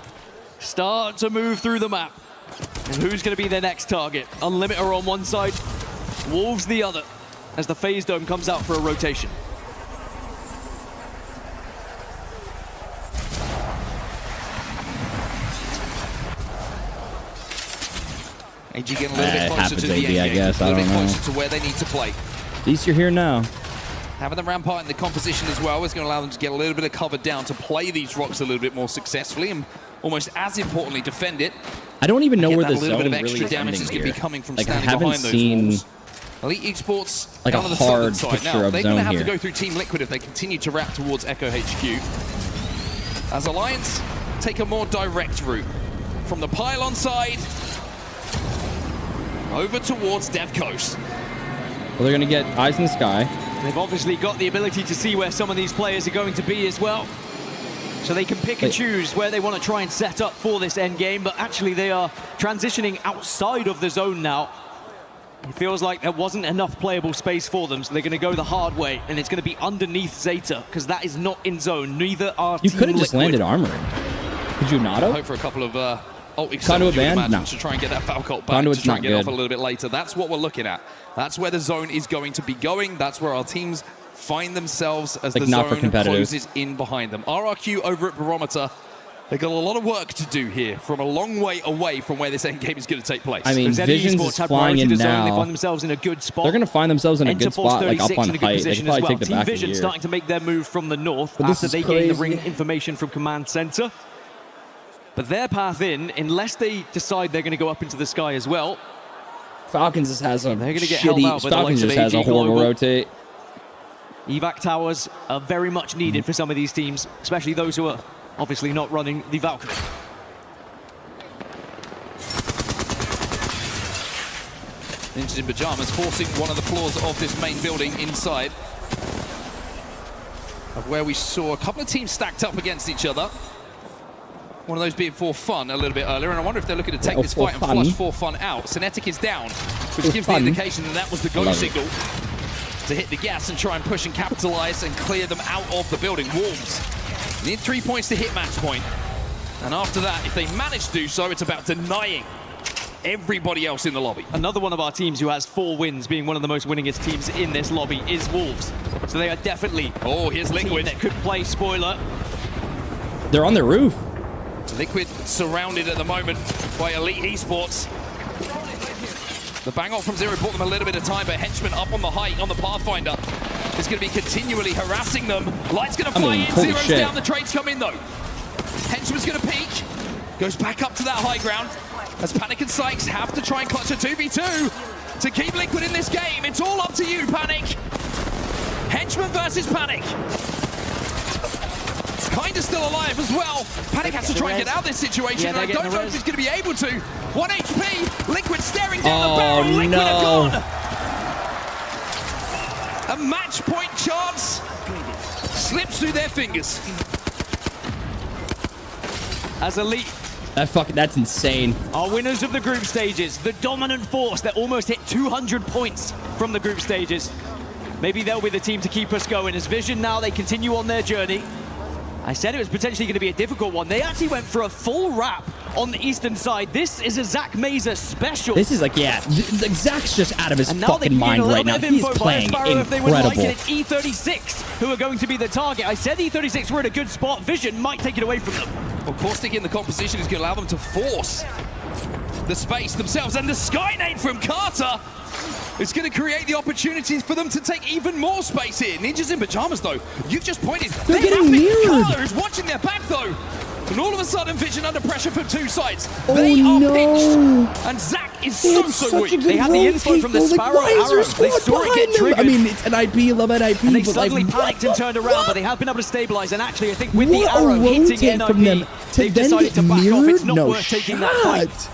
start to move through the map. And who's going to be their next target? Unlimiter on one side, Wolves the other, as the Phase Dome comes out for a rotation. AG getting a little bit closer to the end game, I guess. a little I bit don't know. closer to where they need to play. At least you're here now. Having the Rampart in the composition as well is going to allow them to get a little bit of cover down to play these rocks a little bit more successfully and almost as importantly defend it. I don't even know where the zone zone bit of really extra is damage ending is going to here. be coming from Like, I standing haven't behind those seen walls. Elite Esports like down a on the hard southern side. picture Now, of they're going to zone have to here. go through Team Liquid if they continue to wrap towards Echo HQ. As Alliance take a more direct route from the Pylon side over towards Dev Coast. Well, they're going to get eyes in the sky. They've obviously got the ability to see where some of these players are going to be as well. So they can pick and choose where they want to try and set up for this end game, but actually they are transitioning outside of the zone now. It feels like there wasn't enough playable space for them, so they're going to go the hard way, and it's going to be underneath Zeta, because that is not in zone. Neither are You Team could have just Liquid. landed armory. Could you not have? Hope for a couple of ult Conduit band? No. to try and get that Falcon back Conduit's to try not and get off good. a little bit later. That's what we're looking at. That's where the zone is going to be going. That's where our teams find themselves as like the not for zone competitive. closes in behind them. RRQ over at Barometer, they've got a lot of work to do here from a long way away from where this end game is going to take place. I mean, Visions is flying in now. They find themselves in a good spot. They're going to find themselves in a good spot, like up on in a good height. They position can as probably well. take the Team back Vision of the starting to make their move from the north But after this they is gain the crazy. ring information from Command Center. But their path in, unless they decide they're going to go up into the sky as well, Falcons just has a they're going to get held shitty. out by the Falcons likes just of has a AG horrible Global. rotate. Evac towers are very much needed for some of these teams, especially those who are obviously not running the Valkyrie. Ninjas in pajamas forcing one of the floors of this main building inside of where we saw a couple of teams stacked up against each other. One of those being for fun a little bit earlier, and I wonder if they're looking to take this fight and flush for fun out. Cinetic is down, which gives the indication that that was the go signal to hit the gas and try and push and capitalize and clear them out of the building. Wolves need 3 points to hit match point, and after that, if they manage to do so, it's about denying everybody else in the lobby. Another one of our teams who has 4 wins, being one of the most winningest teams in this lobby, is Wolves. So they are definitely here's Liquid that could play spoiler. They're on the roof. Liquid surrounded at the moment by Elite Esports. The bang off from Zero bought them a little bit of time, but Henchman up on the height on the Pathfinder is going to be continually harassing them. Light's going to fly in, Zero's down, the trades come in though. Henchman's going to peek, goes back up to that high ground as Panic and Sykes have to try and clutch a 2v2 to keep Liquid in this game. It's all up to you, Panic. Henchman versus Panic. Kind of still alive as well. Panic has to try and get out of this situation, and I don't know if he's going to be able to. 1 HP, Liquid staring down the barrel. Liquid are gone. A match point chance slips through their fingers. As Elite, that's insane. our winners of the group stages, the dominant force that almost hit 200 points from the group stages. Maybe they'll be the team to keep us going. As Vision now, they continue on their journey. I said it was potentially going to be a difficult one. They actually went for a full wrap on the eastern side. This is a Zach Mazer special. This is like, Zach's just out of his fucking mind right now. He's playing incredible. It's E36 who are going to be the target. I said E36 were in a good spot. Vision might take it away from them. Well, Caustic in the composition is going to allow them to force the space themselves, and the Skynade from Carter is going to create the opportunities for them to take even more space here. Ninjas in pajamas, though, you've just pointed. They're getting mirrored. Carter is watching their back, though. And all of a sudden, Vision under pressure from 2 sides. They are pinched, and Zach is so weak. They had the info from the Sparrow Arrow. They saw it get triggered. I mean, it's an IP, love an IP, and they but suddenly like, panicked and turned around, but they have been able to stabilize. And actually, I think with the arrow hitting NIP, they've decided to back off. It's not worth taking that fight.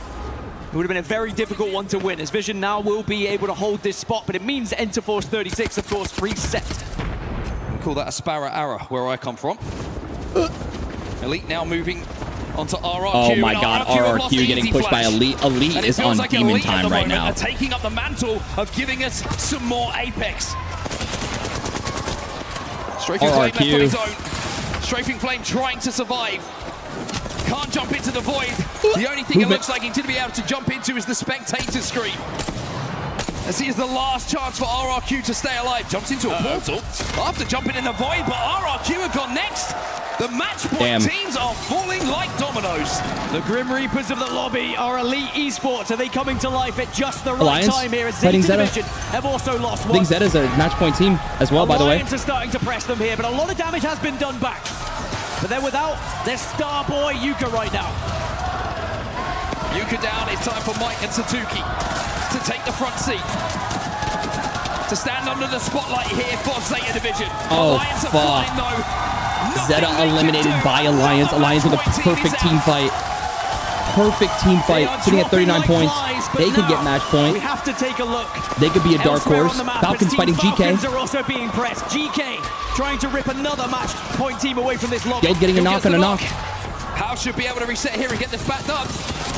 It would have been a very difficult one to win, as Vision now will be able to hold this spot, but it means Enter Force 36, of course, reset. We call that a Sparrow Arrow, where I come from. Elite now moving onto RRQ. Oh my god, RRQ getting pushed by Elite. Elite is on like demon Elite time right now. Are taking up the mantle of giving us some more Apex. Strafing Flame left on his own. Strafing Flame trying to survive. Can't jump into the void. The only thing it looks like he's going to be able to jump into is the spectator screen. As he is the last chance for RRQ to stay alive. Jumps into a portal after jumping in the void, but RRQ have gone next. The match point teams are falling like dominoes. The Grim Reapers of the lobby are Elite Esports. Are they coming to life at just the right Alliance time here? As fighting Zeta Zeta. Division have also lost I one. think Zeta's a match point team as well, by the way. Alliance are starting to press them here, but a lot of damage has been done back. But they're without their star boy, Ewc, right now. Ewc down, it's time for Mike and Satuki to take the front seat. To stand under the spotlight here for Zeta Division. Alliance are flying though. Zeta eliminated by Alliance. Alliance with a perfect team fight. Perfect team fight. Sitting at 39 points. They could get match point. We have to take a look. They could be a dark horse. Falcons fighting GK. Falcons are also being pressed. GK trying to rip another match point team away from this lobby. Guild getting a knock on a knock. House should be able to reset here and get this backed up.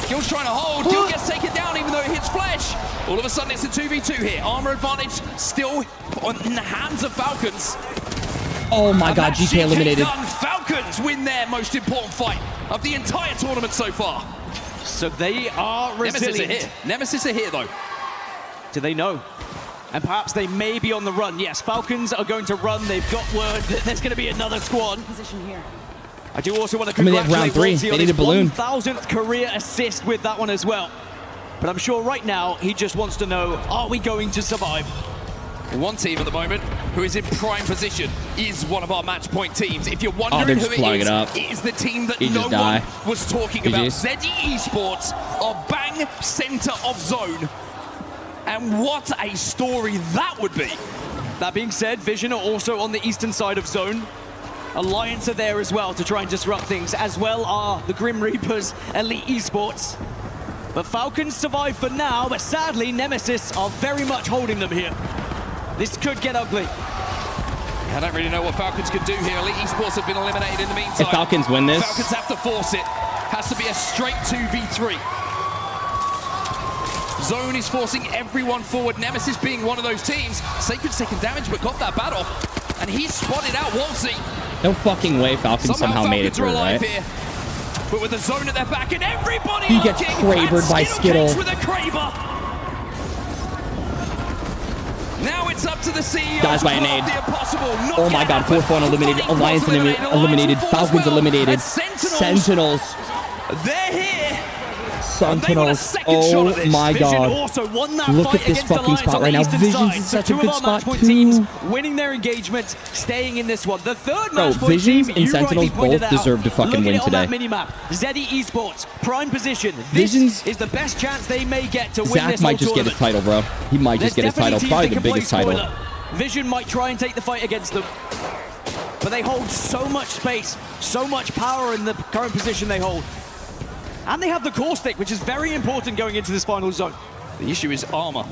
Guild's trying to hold. Guild gets taken down even though it hits Flesh. All of a sudden it's a 2v2 here. Armor advantage still in the hands of Falcons. Oh my god, GK eliminated. Falcons win their most important fight of the entire tournament so far. So they are resilient. Nemesis are here though. Do they know? And perhaps they may be on the run. Yes, Falcons are going to run. They've got word that there's going to be another squad. Position here. I do also want to I mean, they have congratulate round 3. Wolsey They need a balloon. 1,000th career assist with that one as well. But I'm sure right now he just wants to know, are we going to survive? One team at the moment who is in prime position is one of our match point teams. If you're wondering who it is the team that no one was talking about. Zeddy Esports are bang center of zone. And what a story that would be. That being said, Vision are also on the eastern side of zone. Alliance are there as well to try and disrupt things, as well are the Grim Reapers, Elite Esports. But Falcons survive for now, but sadly, Nemesis are very much holding them here. This could get ugly. I don't really know what Falcons could do here. Elite Esports have been eliminated in the meantime. If Falcons win this... Falcons have to force it. Has to be a straight 2v3. Zone is forcing everyone forward. Nemesis being one of those teams. Sacred's taken damage, but got that bat off. And he's spotted out Wolsey. No fucking way Falcons somehow made it through, right? Here. But with the zone at their back and everybody he gets Krabered by Skittle. With a Kraber. Now it's up to the CEO. Dies by a nade. Oh my god, 4-1 eliminated. Alliance eliminated. Falcons eliminated. Sentinels. They're here. Sentinels. Oh my god. Look at this fucking spot right now. Vision's in such a good spot too. Winning their engagement, staying in this one. The third match point team, Visions and Sentinels both deserve to fucking win today. Zeddy Esports, prime position. Visions is the best chance they may get to win this whole Zach might just get his title, bro. He might just get his title. Probably the biggest title. Vision might try and take the fight against them. But they hold so much space, so much power in the current position they hold. And they have the core stick, which is very important going into this final zone. The issue is armor.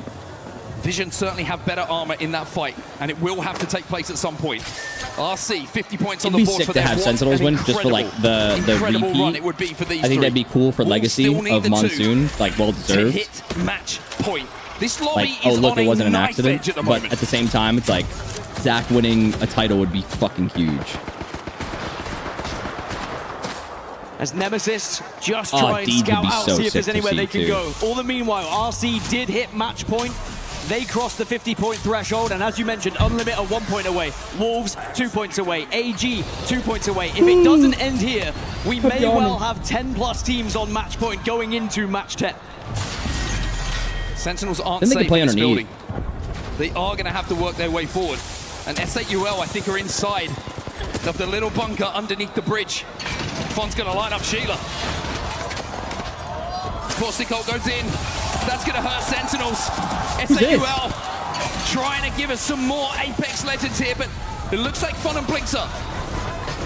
Vision certainly have better armor in that fight, and it will have to take place at some point. RC, 50 points on the board for them. It'd be sick to have Sentinels win, just for like the repeat. Run it would be for these I think that'd be cool for legacy of Monsoon, like well deserved. To hit match point. This lobby like, oh is look, on it wasn't an a accident, but at the same time, it's like Zach winning a title would be fucking huge. As Nemesis just try and scout out, see if there's anywhere they can go. All the meanwhile, RC did hit match point. They crossed the 50-point threshold, and as you mentioned, Unlimit are 1 point away. Wolves, 2 points away. AG, 2 points away. If it doesn't end here, we may well have 10+ teams on match point going into match 10. Sentinels aren't safe in this building. They are going to have to work their way forward. And S8UL, I think, are inside of the little bunker underneath the bridge. Fon's going to line up Sheila. Caustic Ult goes in. That's going to hurt Sentinels. S8UL trying to give us some more Apex Legends here, but it looks like Fon and Blixer,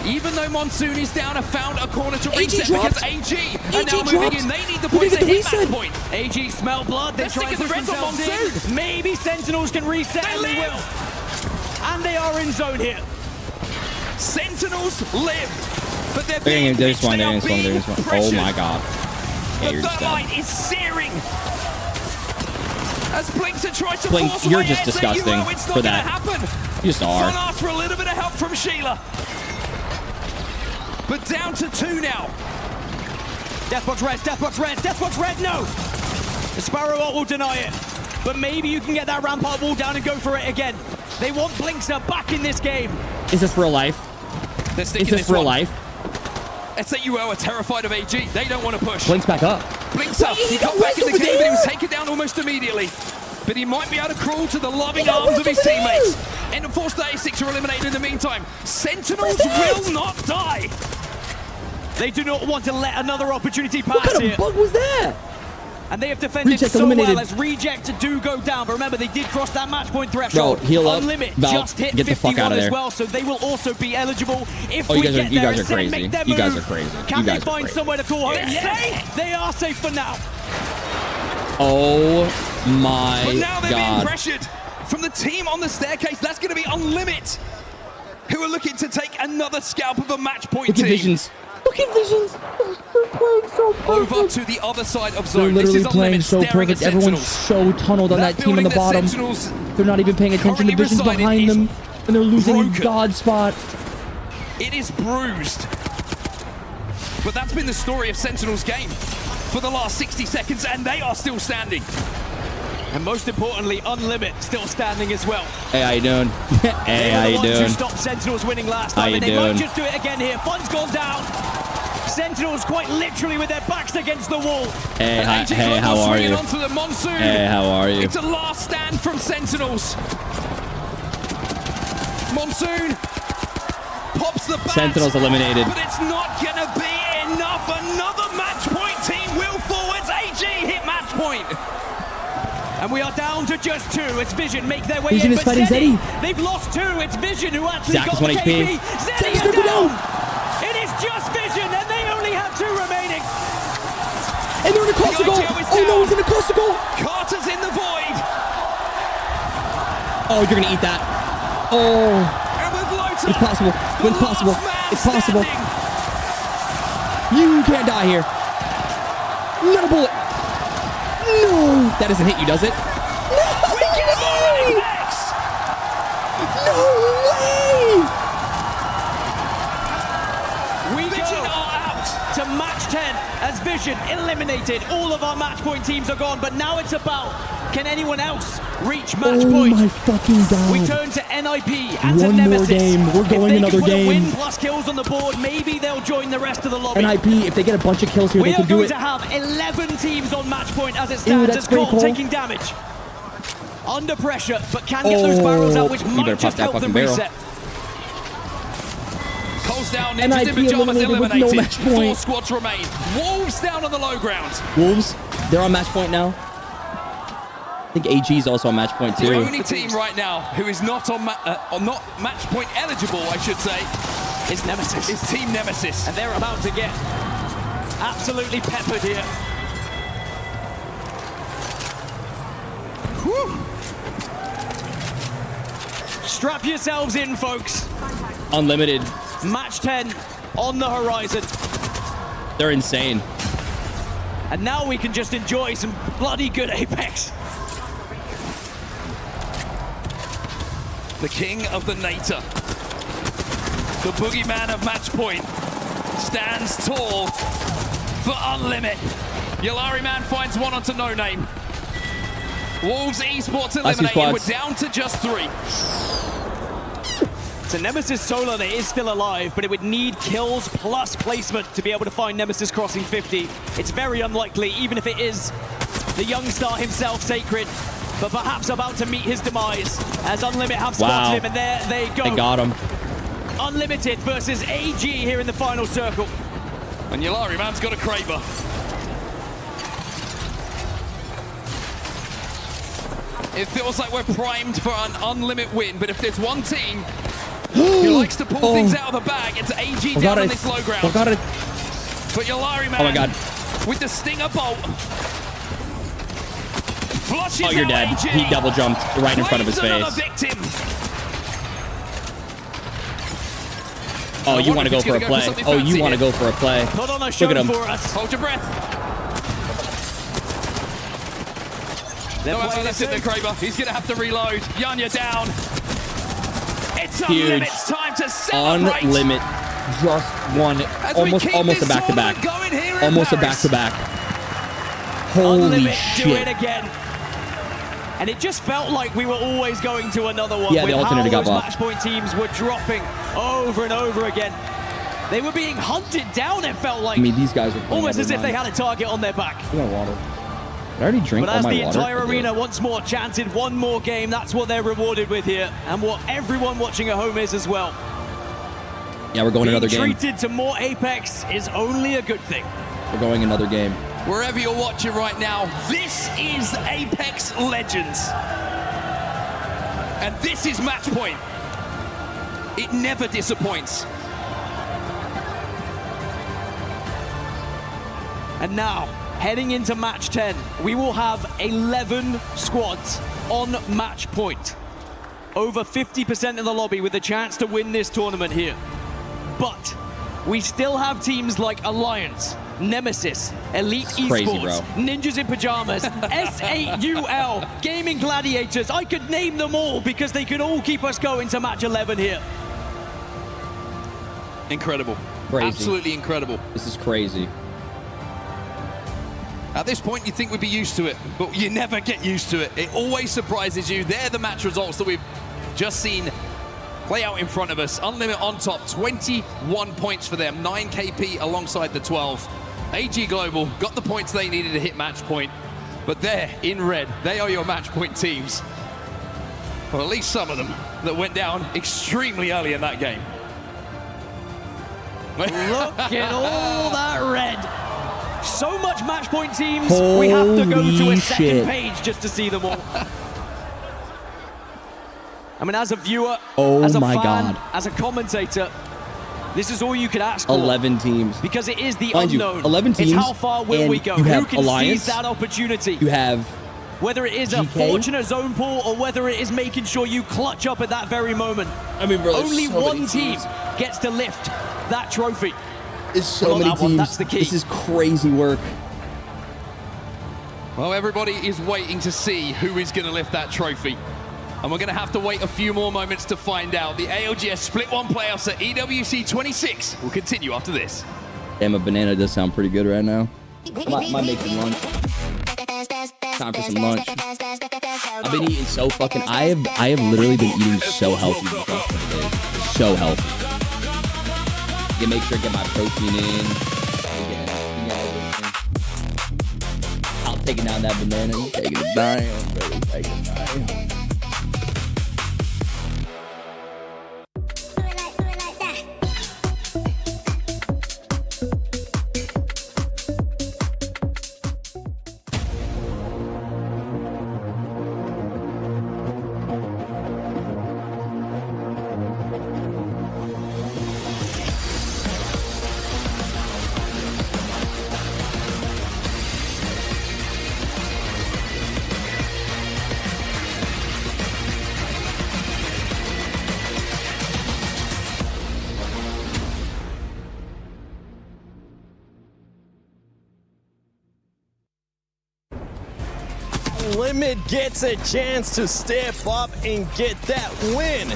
even though Monsoon is down, have found a corner to reset because AG are now moving in. They need the points to hit that point. AG smell blood. They're trying to push themselves in. Maybe Sentinels can reset, and they will. And they are in zone here. Sentinels live, but they're being pressured. Oh my god. Yeah, the thermite is searing. As Blixer tries to force you're away just disgusting it's not for that. Happen. You just are. Fon asked for a little bit of help from Sheila. But down to 2 now. Deathbox red, Deathbox red, Deathbox red, no! The Sparrow Ult will deny it. But maybe you can get that rampart wall down and go for it again. They want Blixer back in this game. Is this real life? Is this real life? S8UL are terrified of AG. They don't want to push. Blink's back up. Blink's up. He got back in the game, but he was taken down almost immediately. But he might be able to crawl to the loving arms of his teammates. And of course, the A6 are eliminated in the meantime. Sentinels will not die. They do not want to let another opportunity pass here. What kind of bug was that? And they have defended so well as Reject do go down. But remember, they did cross that match point threshold. Bro, heal up. Unlimit Val, just hit get the fuck out of there. as well, so they will also be eligible if you guys we get are crazy. You guys are crazy. Can they find somewhere to call home? Yes. They are safe for now. Oh my god. But now they're being pressured from the team on the staircase. That's going to be Unlimit, who are looking to take another scalp of a match point team. Visions. Look at Visions. They're playing so perfect. Over to the other side of zone. They're literally this is playing so perfect. Everyone's so tunneled on that team on the bottom. They're not even paying attention to Visions behind them. And they're losing God spot. It is bruised. But that's been the story of Sentinel's game for the last 60 seconds, and they are still standing. And most importantly, Unlimit still standing as well. Hey, how you doing? Hey, how you They were the ones doing? who stopped Sentinels winning last How time, you and they might doing? just do it again here. Fun's gone down. Sentinels quite literally with their backs against the wall. Hey, And AG hey, how Global are swinging you? onto the Monsoon. Hey, how are you? It's a last stand from Sentinels. Monsoon pops the bat. Sentinels eliminated. But it's not going to be enough. Another match point team will forwards. AG hit match point. And we are down to just 2. It's Vision make their way Vision in, is but fighting Zeddy, Zeddy. they've lost 2. It's Vision who actually Zach got is the 1 KP. HP. Zeddy Zach's is gonna go down. down. It is just Vision, and they only have 2 remaining. And they're in a cluster goal. Oh no, he's in a cluster goal. Carter's in the void. Oh, you're gonna eat that. Oh. And with Lota, It's possible. It's possible. It's possible. You can't die here. Not a bullet. No. That doesn't hit you, does it? No way! We go out to match 10 as Vision eliminated. All of our match point teams are gone, but now it's about, can anyone else reach match point? Oh my fucking god. We turn to NIP and to One more Nemesis. game. We're going if they another can put game. A win plus kills on the board, maybe they'll join the rest of the lobby. NIP, if they get a bunch of kills here, We they are can do going it. to have 11 teams on match point as it Ew, stands. that's As pretty Colt cool. taking damage. Under pressure, but can get those barrels out, which You might better pop just that help them fucking barrel. reset. Cole's down. NIP Ninjas in pajamas eliminated with no eliminated. match 4 point. squads remain. Wolves down on the low ground. Wolves, they're on match point now. I think AG is also on match point The too. only team right now who is not on not match point eligible, I should say, is Nemesis. Is Team Nemesis. And they're about to get absolutely peppered here. Whew. Strap yourselves in, folks. Unlimited. Match 10 on the horizon. They're insane. And now we can just enjoy some bloody good Apex. The king of the Nater. The boogeyman of match point stands tall for Unlimit. Yalari Man finds one onto No Name. Wolves Esports eliminated. We're down to just 3. So Nemesis Solar is still alive, but it would need kills plus placement to be able to find Nemesis crossing 50. It's very unlikely, even if it is the young star himself, Sacred, but perhaps about to meet his demise, as Unlimit have spotted him, and there they go. They got him. Unlimited versus AG here in the final circle. And Yalari Man's got a Kraber. It feels like we're primed for an Unlimit win, but if there's one team who likes to pull things out of the bag, it's AG down on this low ground. But Yalari Man, oh my god, with the Stinger Bolt, flushes oh, you're dead. AG. He double jumped right in front of his Claims another face. victim. Oh, you want to go for a play. Oh, you want to go for a play. Put on a show Look at him. for us. Hold your breath. No, that's in the Kraber. He's going to have to reload. Yanya down. It's Unlimit's time to celebrate. Unlimit just won. Almost a back-to-back. Almost a back-to-back. Holy Unlimit shit. do it again. And it just felt like we were always going to another one. Yeah, with the alternator how got those buffed. match point teams were dropping over and over again. They were being hunted down, it felt like. I mean, these guys are playing almost as if they every had a target on their back. I got water. Did I already drink But all as my the water? entire arena once more chanted one more game, that's what they're rewarded with here, and what everyone watching at home is as well. Yeah, we're going another game. Being treated to more Apex is only a good thing. We're going another game. Wherever you're watching right now, this is Apex Legends. And this is match point. It never disappoints. And now, heading into match 10, we will have 11 squads on match point. Over 50% in the lobby with a chance to win this tournament here. But we still have teams like Alliance, Nemesis, Elite Crazy, Esports, bro. Ninjas in Pajamas, SAUL, Gaming Gladiators. I could name them all because they could all keep us going to match 11 here. Incredible. Crazy. Absolutely incredible. This is crazy. At this point, you think we'd be used to it, but you never get used to it. It always surprises you. They're the match results that we've just seen play out in front of us. Unlimit on top, 21 points for them, 9 KP alongside the 12. AG Global got the points they needed to hit match point, but they're in red. They are your match point teams. Well, at least some of them that went down extremely early in that game. Look at all that red. So much match point teams. We have to go to a second page just to see them all. I mean, as a viewer, as a fan, as a commentator, this is all you could ask for. 11 teams. Because it is the Mind unknown. You, 11 teams. It's how far will we go? You have Who can Alliance, seize that opportunity? You have whether it is GK. a fortunate zone pull or whether it is making sure you clutch up at that very moment. I mean, bro, only so one team gets to lift that trophy. It's so many teams. That's the key. This is crazy work. Well, everybody is waiting to see who is going to lift that trophy. And we're going to have to wait a few more moments to find out. The ALGS Split 1 playoffs at EWC 26 will continue after this. Damn, a banana does sound pretty good right now. I might make some lunch. Time for some lunch. I've been eating so fucking... I have literally been eating so healthy. So healthy. You make sure I get my protein in. I'll take it down that banana. You taking it down, baby. Take it down. Limit gets a chance to step up and get that win.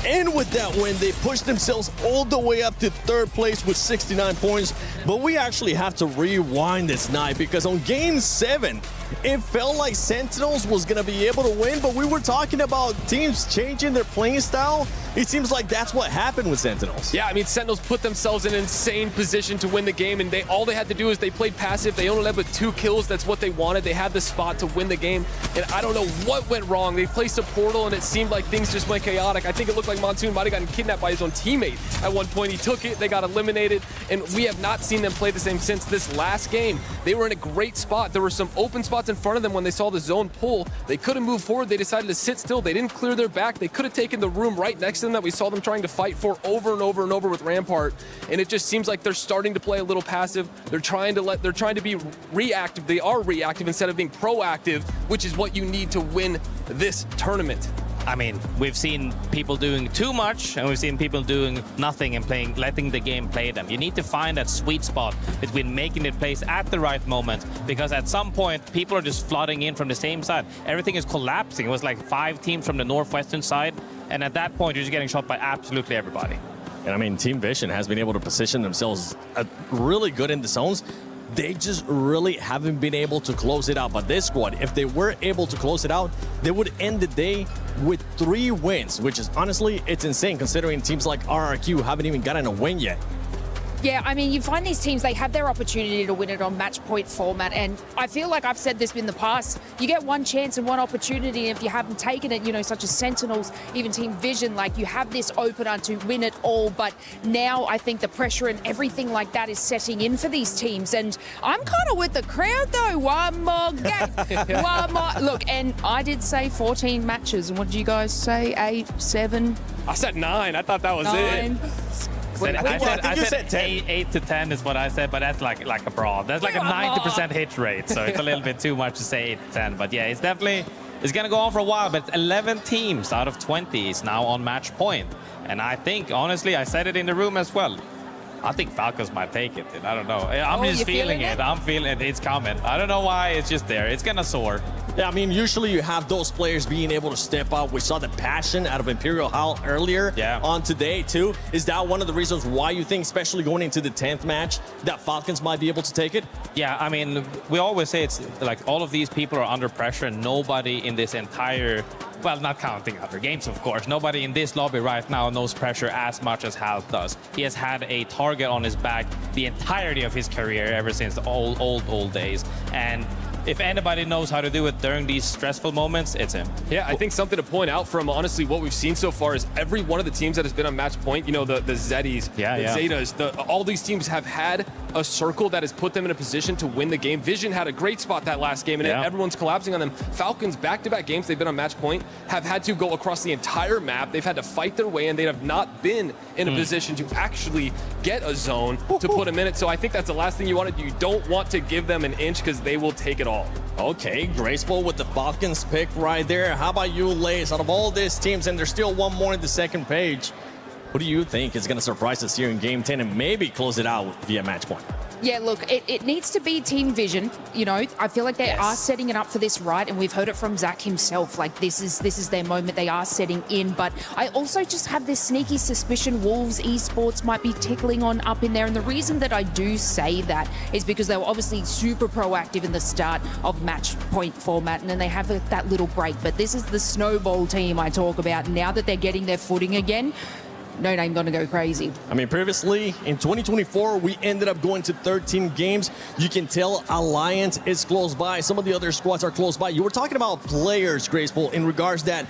And with that win, they pushed themselves all the way up to third place with 69 points. But we actually have to rewind this night because on game 7, it felt like Sentinels was going to be able to win, but we were talking about teams changing their playing style. It seems like that's what happened with Sentinels. Yeah, I mean, Sentinels put themselves in an insane position to win the game, and all they had to do is they played passive. They only led with 2 kills. That's what they wanted. They had the spot to win the game, and I don't know what went wrong. They placed a portal, and it seemed like things just went chaotic. I think it looked like Monsoon might have gotten kidnapped by his own teammate. At one point, he took it. They got eliminated, and we have not seen them play the same since this last game. They were in a great spot. There were some open spots in front of them when they saw the zone pull. They couldn't move forward. They decided to sit still. They didn't clear their back. They could have taken the room right next to them that we saw them trying to fight for over and over and over with Rampart, and it just seems like they're starting to play a little passive. They're trying to be reactive. They are reactive instead of being proactive, which is what you need to win this tournament. I mean, we've seen people doing too much, and we've seen people doing nothing and letting the game play them. You need to find that sweet spot between making it plays at the right moment, because at some point, people are just flooding in from the same side. Everything is collapsing. It was like 5 teams from the northwestern side, and at that point, you're just getting shot by absolutely everybody. And I mean, Team Vision has been able to position themselves really good in the zones. They just really haven't been able to close it out. But this squad, if they were able to close it out, they would end the day with 3 wins, which is honestly, it's insane considering teams like RRQ haven't even gotten a win yet. Yeah, I mean, you find these teams, they have their opportunity to win it on match point format, and I feel like I've said this in the past, you get one chance and one opportunity, and if you haven't taken it, you know, such as Sentinels, even Team Vision, like you have this opener to win it all, but now I think the pressure and everything like that is setting in for these teams, and I'm kind of with the crowd though. One more game, one more. Look, and I did say 14 matches, and what did you guys say? 8, 7? I said 9. I thought that was 9. it. I said 8 to 10 is what I said, but that's like a brawl. That's like a 90% hit rate, so it's a little bit too much to say 8 to 10. But yeah, it's definitely, it's going to go on for a while, but 11 teams out of 20 is now on match point. And I think, honestly, I said it in the room as well. I think Falcons might take it. I don't know. I'm just feeling it. I'm feeling it. It's coming. I don't know why. It's just there. It's going to soar. Yeah, I mean, usually you have those players being able to step up. We saw the passion out of Imperial Hall earlier on today, too. Is that one of the reasons why you think, especially going into the 10th match, that Falcons might be able to take it? Yeah, I mean, we always say it's like all of these people are under pressure and nobody in this entire, well, not counting other games, of course, nobody in this lobby right now knows pressure as much as Hal does. He has had a target on his back the entirety of his career ever since the old days. And if anybody knows how to do it during these stressful moments, it's him. Yeah, I think something to point out from honestly what we've seen so far is every one of the teams that has been on match point, you know, the Zeddies, the Zetas, all these teams have had a circle that has put them in a position to win the game. Vision had a great spot that last game, and everyone's collapsing on them. Falcons, back-to-back games they've been on match point, have had to go across the entire map. They've had to fight their way, and they have not been in a position to actually get a zone to put them in it. So I think that's the last thing you want to do. You don't want to give them an inch because they will take it all. Okay, graceful with the Falcons pick right there. How about you, Lace? Out of all these teams, and there's still one more in the second page, who do you think is going to surprise us here in Game 10 and maybe close it out via match point? Yeah, look, it needs to be team vision. You know, I feel like they are setting it up for this right, and we've heard it from Zach himself. Like this is their moment. They are setting in, but I also just have this sneaky suspicion Wolves Esports might be tickling on up in there. And the reason that I do say that is because they were obviously super proactive in the start of match point format, and then they have that little break. But this is the snowball team I talk about. Now that they're getting their footing again, No Name gonna go crazy. I mean, previously in 2024, we ended up going to 13 games. You can tell Alliance is close by. Some of the other squads are close by. You were talking about players, Graceful, in regards that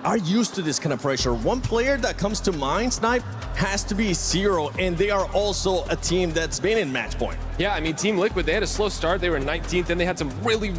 are used to this kind of pressure. One player that comes to mind, Snipe, has to be Zero, and they are also a team that's been in match point. Yeah, I mean, Team Liquid, they had a slow start. They were 19th, then they had some really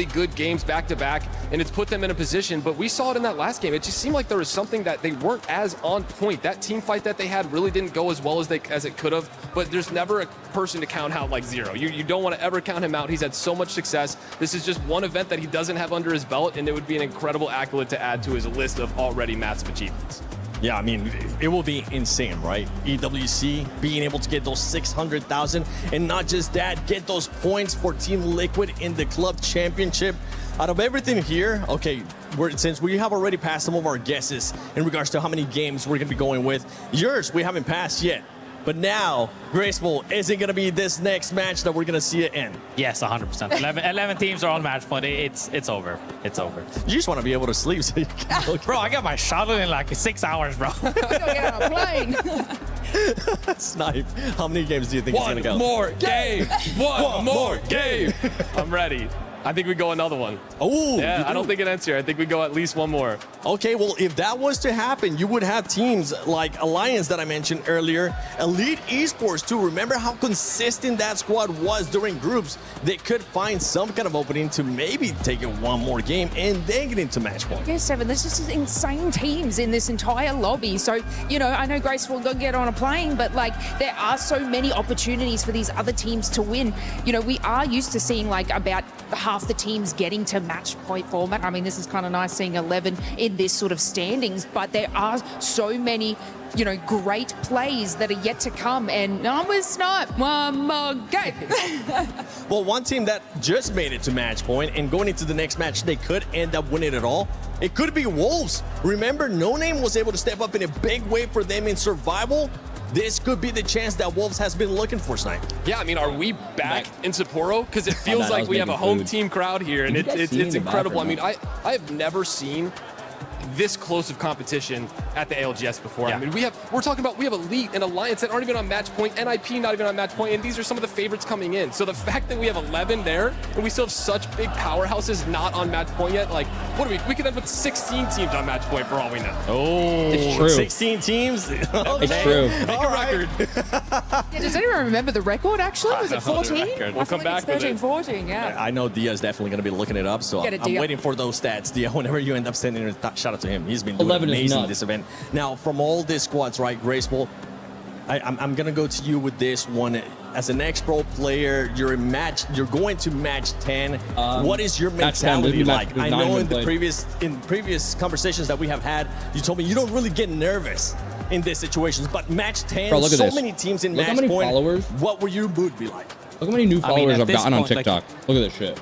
good games back-to-back, and it's put them in a position. But we saw it in that last game. It just seemed like there was something that they weren't as on point. That team fight that they had really didn't go as well as it could have, but there's never a person to count out like Zero. You don't want to ever count him out. He's had so much success. This is just one event that he doesn't have under his belt, and it would be an incredible accolade to add to his list of already massive achievements. Yeah, I mean, it will be insane, right? EWC being able to get those 600,000, and not just that, get those points for Team Liquid in the club championship. Out of everything here, okay, since we have already passed some of our guesses in regards to how many games we're going to be going with, yours we haven't passed yet. But now, Graceful, is it going to be this next match that we're going to see it end? Yes, 100%. 11 teams are on match point. It's over. It's over. You just want to be able to sleep so you can Bro, I got my shuttle in like 6 hours, bro. I gotta get on a plane. Snipe, how many games do you think it's going to go? One more game. One more game. I'm ready. I think we go another one. Oh, yeah. I don't think it ends here. I think we go at least one more. Okay, well, if that was to happen, you would have teams like Alliance that I mentioned earlier, Elite Esports too. Remember how consistent that squad was during groups? They could find some kind of opening to maybe take it one more game and then get into match point. Yeah, Seven, there's just insane teams in this entire lobby. So, you know, I know Graceful will get on a plane, but like there are so many opportunities for these other teams to win. You know, we are used to seeing like about half the teams getting to match point format. I mean, this is kind of nice seeing 11 in this sort of standings, but there are so many, you know, great plays that are yet to come, and numbers not one more game. Well, one team that just made it to match point and going into the next match, they could end up winning it all. It could be Wolves. Remember, No Name was able to step up in a big way for them in survival. This could be the chance that Wolves has been looking for, Snipe. Yeah, I mean, are we back in Sapporo? Because it feels like we have a home team crowd here, and it's incredible. I mean, I have never seen this close of competition at the ALGS before. I mean, we're talking about we have Elite and Alliance that aren't even on match point, NIP not even on match point, and these are some of the favorites coming in. So the fact that we have 11 there and we still have such big powerhouses not on match point yet, like, what are we could end with 16 teams on match point for all we know. Oh, it's true. 16 teams? It's true. Make a record. Yeah, does anyone remember the record, actually? Was it 14? We'll come back with 13, 14, yeah. I know Dia's definitely going to be looking it up, so I'm waiting for those stats. Dia, whenever you end up sending it, shout out to him. He's been doing amazing this event. Now, from all these squads, right, Graceful, I'm going to go to you with this one. As an ex-pro player, you're going to match 10. What is your mentality like? I know in the previous conversations that we have had, you told me you don't really get nervous in these situations, but match 10, Bro, so many teams in match point. Followers. What would your mood be like? Look how many new followers I've gotten on TikTok. Look at this shit.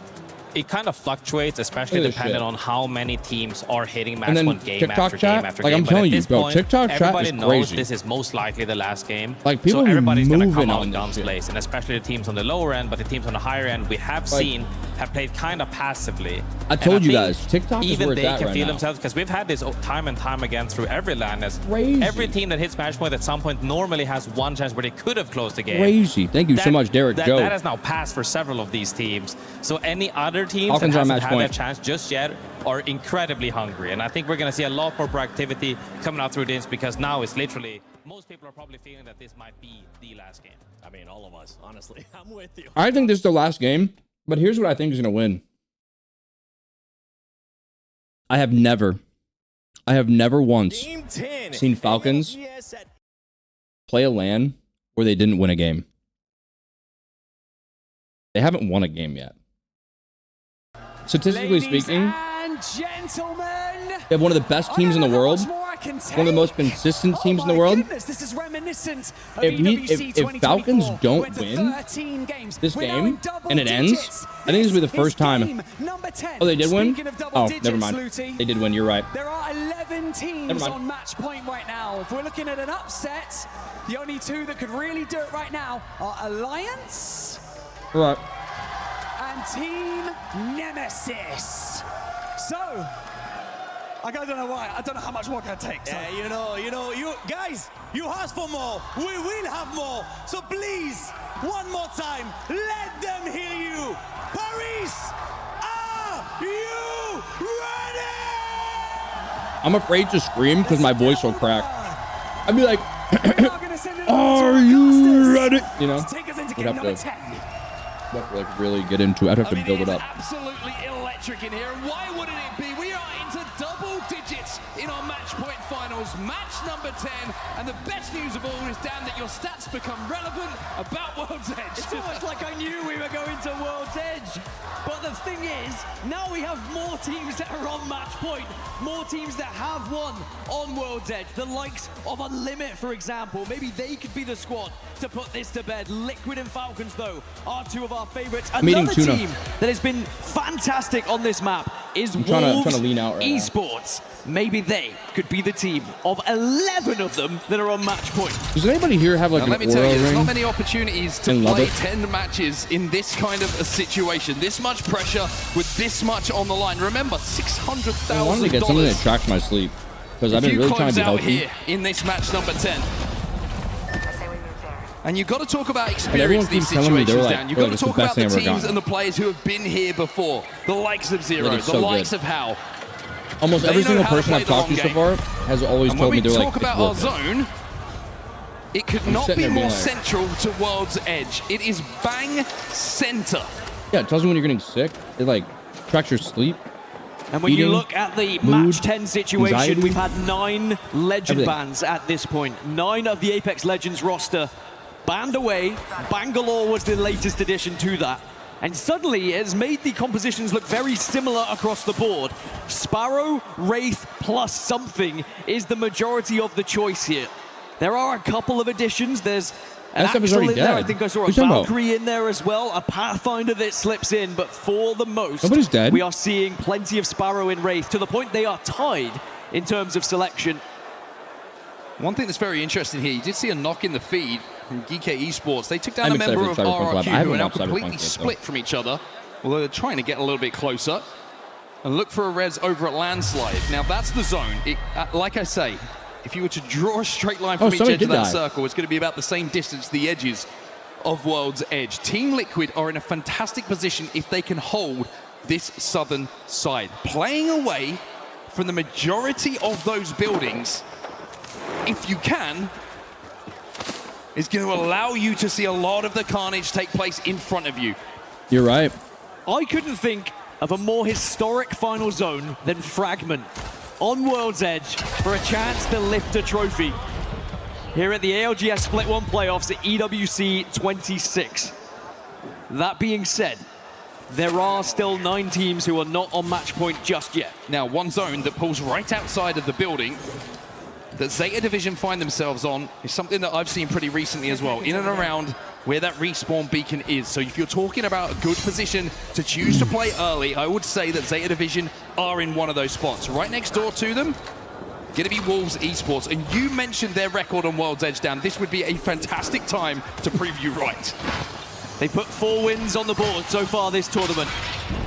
it kind of fluctuates, especially depending on how many teams are hitting match And then point game TikTok after chat, game after like game. I'm But telling at you, this bro, point, TikTok chat everybody is knows crazy. this is most likely the last game. Like, people so everybody's gonna moving come out on guns this shit. blazing, and especially the teams on the lower end, but the teams on the higher end we have seen have played kind of passively. I told And you think guys, TikTok is even where it's they at can right feel now. themselves, because we've had this time and time again through every LAN. As Crazy. every team that hits match point at some point normally has one chance where they could have closed the game. Crazy. Thank you so much, Derek Joe. That has now passed for several of these teams. So any other teams Falcons that are on hasn't match had point. that chance just yet are incredibly hungry. And I think we're going to see a lot more proactivity coming out through this, because now it's literally, most people are probably feeling that this might be the last game. I mean, all of us, honestly. I'm with you. I think this is the last game, but here's what I think is going to win. I have never once seen Falcons play a LAN where they didn't win a game. They haven't won a game yet. Statistically speaking, and gentlemen, they have one of the best teams in the world. One of the most consistent teams in the world. This is reminiscent of If Falcons don't win this game and it ends, I think this will be the first time. Oh, they did win? Oh, never mind. They did win. You're right. There are 11 teams on match point right now. If we're looking at an upset, the only two that could really do it right now are Alliance Right. and Team Nemesis. So, I don't know why. I don't know how much more can I take. So. Yeah, you guys, you asked for more. We will have more. So please, one more time, let them hear you. Paris, are you ready? I'm afraid to scream because my voice will crack. I'd be like, are you ready? You know? We'd have to like really get into it. I'd have to build it up. Absolutely electric in here. And why wouldn't it be? We are into double digits in our match point finals. Match number 10. And the best news of all is, Dan, that your stats become relevant about World's Edge. It's almost like I knew we were going to World's Edge. But the thing is, now we have more teams that are on match point. More teams that have won on World's Edge. The likes of Unlimit, for example. Maybe they could be the squad to put this to bed. Liquid and Falcons, though, are two of our favorites. Another team that has been fantastic on this map is Wolves trying to lean out right Esports. Maybe they could be the team of 11 of them that are on match point. Does anybody here have like now, an let me tell you, aura there's ring? not many opportunities to And love play it. 10 matches in this kind of a situation. This much pressure with this much on the line. Remember, $600,000. I wanted to get something that tracks my sleep because I've been really trying to be out healthy. here in this match number 10. And you've got to talk about everyone experience these keeps telling me they're situations, like, Dan. You've "Oh, got to this is the talk about best the thing I've ever teams gotten." and the players who have been here before. The likes of Zero, Like, the so likes good. of Hal. Almost They every know single how to person play I've the talked to long so game. far has always And told when me we they're talk like, about our it's worth it. zone, it could I'm not sitting be there being more like- central to World's Edge. It is bang center. Yeah, it tells you when you're getting sick. It like tracks your sleep. And when you eating, look at the mood, match 10 situation, anxiety, we've had 9 legend everything. bans at this point. 9 of the Apex Legends roster banned away. Bangalore was the latest addition to that. And suddenly it has made the compositions look very similar across the board. Sparrow, Wraith, plus something is the majority of the choice here. There are a couple of additions. There's an SF is Axel already in there. I dead. think I saw a Who's talking about? Valkyrie in there as well. A Pathfinder that slips in, but for the most, Nobody's dead. we are seeing plenty of Sparrow in Wraith, to the point they are tied in terms of selection. One thing that's very interesting here, you did see a knock in the feed from Ewc Esports. They took down I'm a member of excited for Cyberpunk Live. I RRQ haven't who are now watched Cyberpunk completely yet, though. split from each other, although they're trying to get a little bit closer. And look for a res over at Landslide. Now that's the zone. Like I say, if you were to draw a straight line from each somebody edge of did that die. circle, it's going to be about the same distance to the edges of World's Edge. Team Liquid are in a fantastic position if they can hold this southern side. Playing away from the majority of those buildings, if you can, is going to allow you to see a lot of the carnage take place in front of you. You're right. I couldn't think of a more historic final zone than Fragment on World's Edge for a chance to lift a trophy here at the ALGS Split 1 playoffs at EWC 26. That being said, there are still 9 teams who are not on match point just yet. Now, one zone that pulls right outside of the building that Zeta Division find themselves on is something that I've seen pretty recently as well. In and around where that respawn beacon is. So if you're talking about a good position to choose to play early, I would say that Zeta Division are in one of those spots. Right next door to them, going to be Wolves Esports. And you mentioned their record on World's Edge, Dan. This would be a fantastic time to prove you right. They put 4 wins on the board so far this tournament.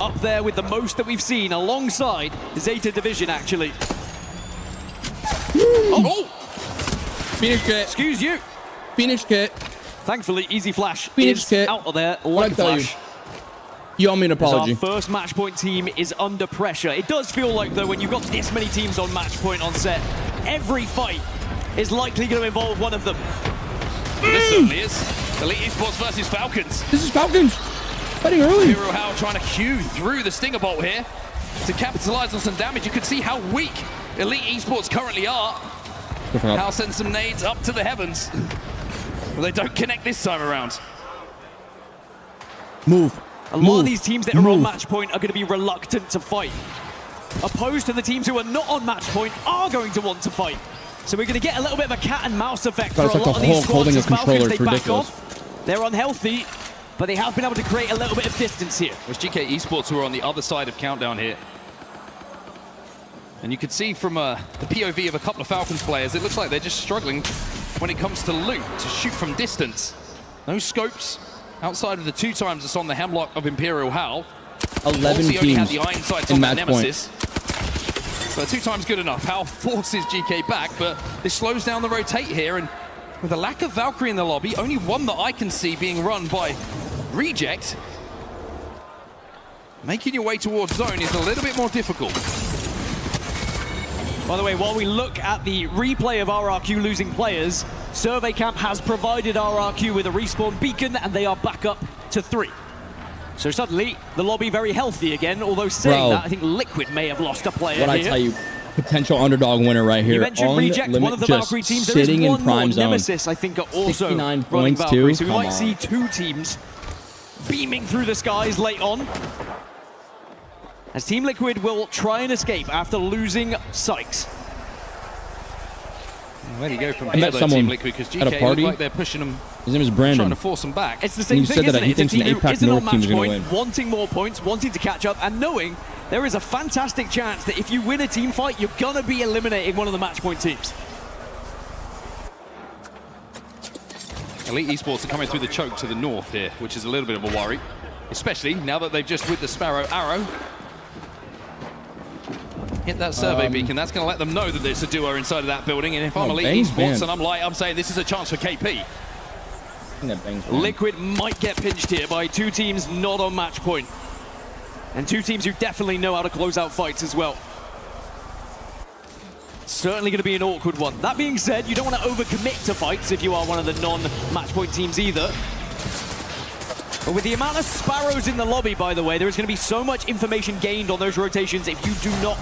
Up there with the most that we've seen, alongside Zeta Division, actually. Oh! Phoenix kit. Excuse you. Phoenix kit. Thankfully, Easy Flash Phoenix is kit. out of there like Flash. You owe me an apology. Our first match point team is under pressure. It does feel like, though, when you've got this many teams on match point on set, every fight is likely going to involve one of them. This certainly is. Elite Esports versus Falcons. This is Falcons. Fighting early. Hero Hao trying to queue through the Stinger Bolt here to capitalize on some damage. You can see how weak Elite Esports currently are. Hao sends some nades up to the heavens. Well, they don't connect this time around. Move. A lot of these teams that are on match point are going to be reluctant to fight. Opposed to the teams who are not on match point are going to want to fight. So we're going to get a little bit of a cat and mouse effect for a lot of these squads as Falcons, they back off. They're unhealthy, but they have been able to create a little bit of distance here. It's GK Esports who are on the other side of Countdown here. And you can see from the POV of a couple of Falcons players, it looks like they're just struggling when it comes to loot, to shoot from distance. No scopes outside of the 2 times that's on the Hemlock of Imperial Hal. 11 teams only had teams the iron sights in on that match Nemesis. So 2 times good enough. Hal forces GK back, but this slows down the rotate here. And with a lack of Valkyrie in the lobby, only one that I can see being run by Reject, making your way towards zone is a little bit more difficult. By the way, while we look at the replay of RRQ losing players, Survey Camp has provided RRQ with a respawn beacon, and they are back up to 3. So suddenly, the lobby very healthy again, although saying that, I think Liquid may have lost a player What here. I tell you, potential underdog winner right here. You mentioned Reject, one of the Valkyrie teams. There is one more. Nemesis, I think, are also running Valkyrie. So we might see 2 teams beaming through the skies late on, as Team Liquid will try and escape after losing Sykes. Where do you go from I met someone Team Liquid? Because GK at a party. look like they're pushing them. His name is Brandon. Trying to force them back. It's the same thing, isn't it? He thinks an APAC North team is going to win. Wanting more points, wanting to catch up, and knowing there is a fantastic chance that if you win a team fight, you're going to be eliminating one of the match point teams. Elite Esports are coming through the choke to the north here, which is a little bit of a worry, especially now that they've just with the Sparrow Arrow hit that survey beacon. That's going to let them know that there's a duo inside of that building. And if I'm Elite Esports and I'm saying this is a chance for KP. Liquid might get pinched here by 2 teams not on match point, and 2 teams who definitely know how to close out fights as well. Certainly going to be an awkward one. That being said, you don't want to overcommit to fights if you are one of the non-match point teams either. But with the amount of Sparrows in the lobby, by the way, there is going to be so much information gained on those rotations if you do not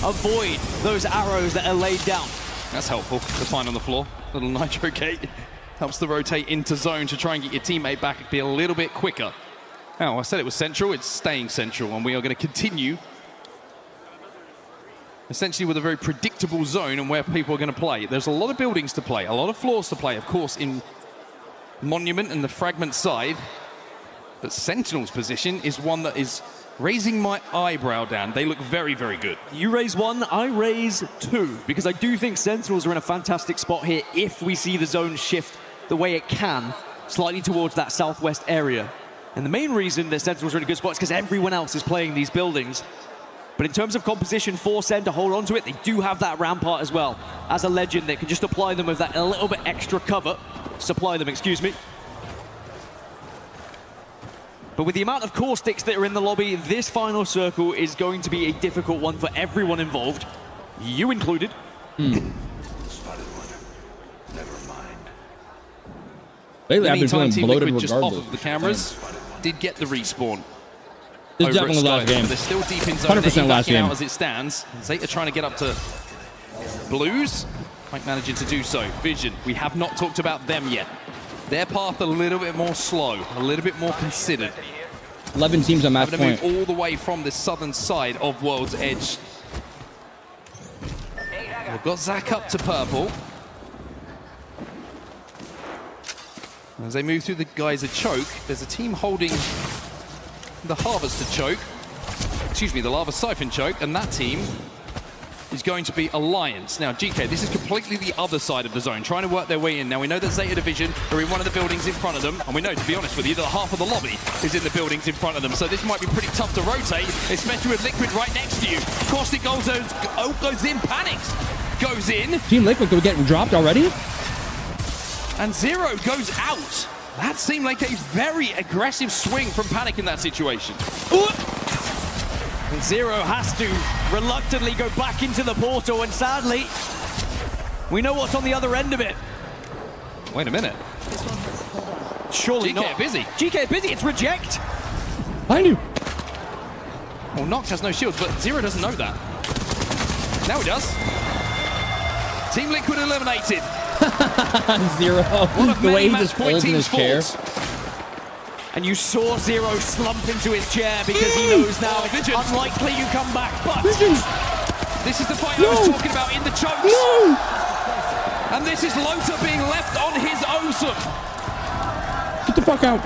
avoid those arrows that are laid down. That's helpful to find on the floor. Little Nitro Gate helps to rotate into zone to try and get your teammate back, be a little bit quicker. Now, I said it was central, it's staying central, and we are going to continue essentially with a very predictable zone and where people are going to play. There's a lot of buildings to play, a lot of floors to play, of course, in Monument and the Fragment side. But Sentinel's position is one that is raising my eyebrow down. They look very, very good. You raise 1, I raise 2, because I do think Sentinels are in a fantastic spot here if we see the zone shift the way it can, slightly towards that southwest area. And the main reason that Sentinels are in a good spot is because everyone else is playing these buildings. But in terms of composition for Sen to hold on to it, they do have that Rampart as well. As a legend, they can just apply them with that a little bit extra cover. Supply them, excuse me. But with the amount of caustics that are in the lobby, this final circle is going to be a difficult one for everyone involved, you included. Lately, I've been feeling bloated regardless. Just off of the cameras, did get the respawn. This is definitely the last game. They're still deep in zone. 100% last game. Out as it stands. Zeta trying to get up to Blues. Mike managing to do so. Vision, we have not talked about them yet. Their path a little bit more slow, a little bit more considered. 11 teams on match point. Having to move all the way from the southern side of World's Edge. They've got Zach up to purple. As they move through the geyser choke, there's a team holding the harvester choke. Excuse me, the lava siphon choke, and that team is going to be Alliance. Now, GK, this is completely the other side of the zone, trying to work their way in. Now, we know that Zeta Division are in one of the buildings in front of them, and we know, to be honest with you, that half of the lobby is in the buildings in front of them, so this might be pretty tough to rotate, especially with Liquid right next to you. Caustic goes in, panics, goes in. Team Liquid could get dropped already? And Zero goes out. That seemed like a very aggressive swing from Panic in that situation. And Zero has to reluctantly go back into the portal, and sadly, we know what's on the other end of it. Wait a minute. Surely GK not. are busy. GK are busy, it's reject. I knew. Well, Nox has no shields, but Zero doesn't know that. Now he does. Team Liquid eliminated. Zero. The way he just folds in his chair. And you saw Zero slump into his chair because he knows now it's unlikely you come back. But this is the fight I was talking about in the chokes. And this is Lota being left on his own. Get the fuck out.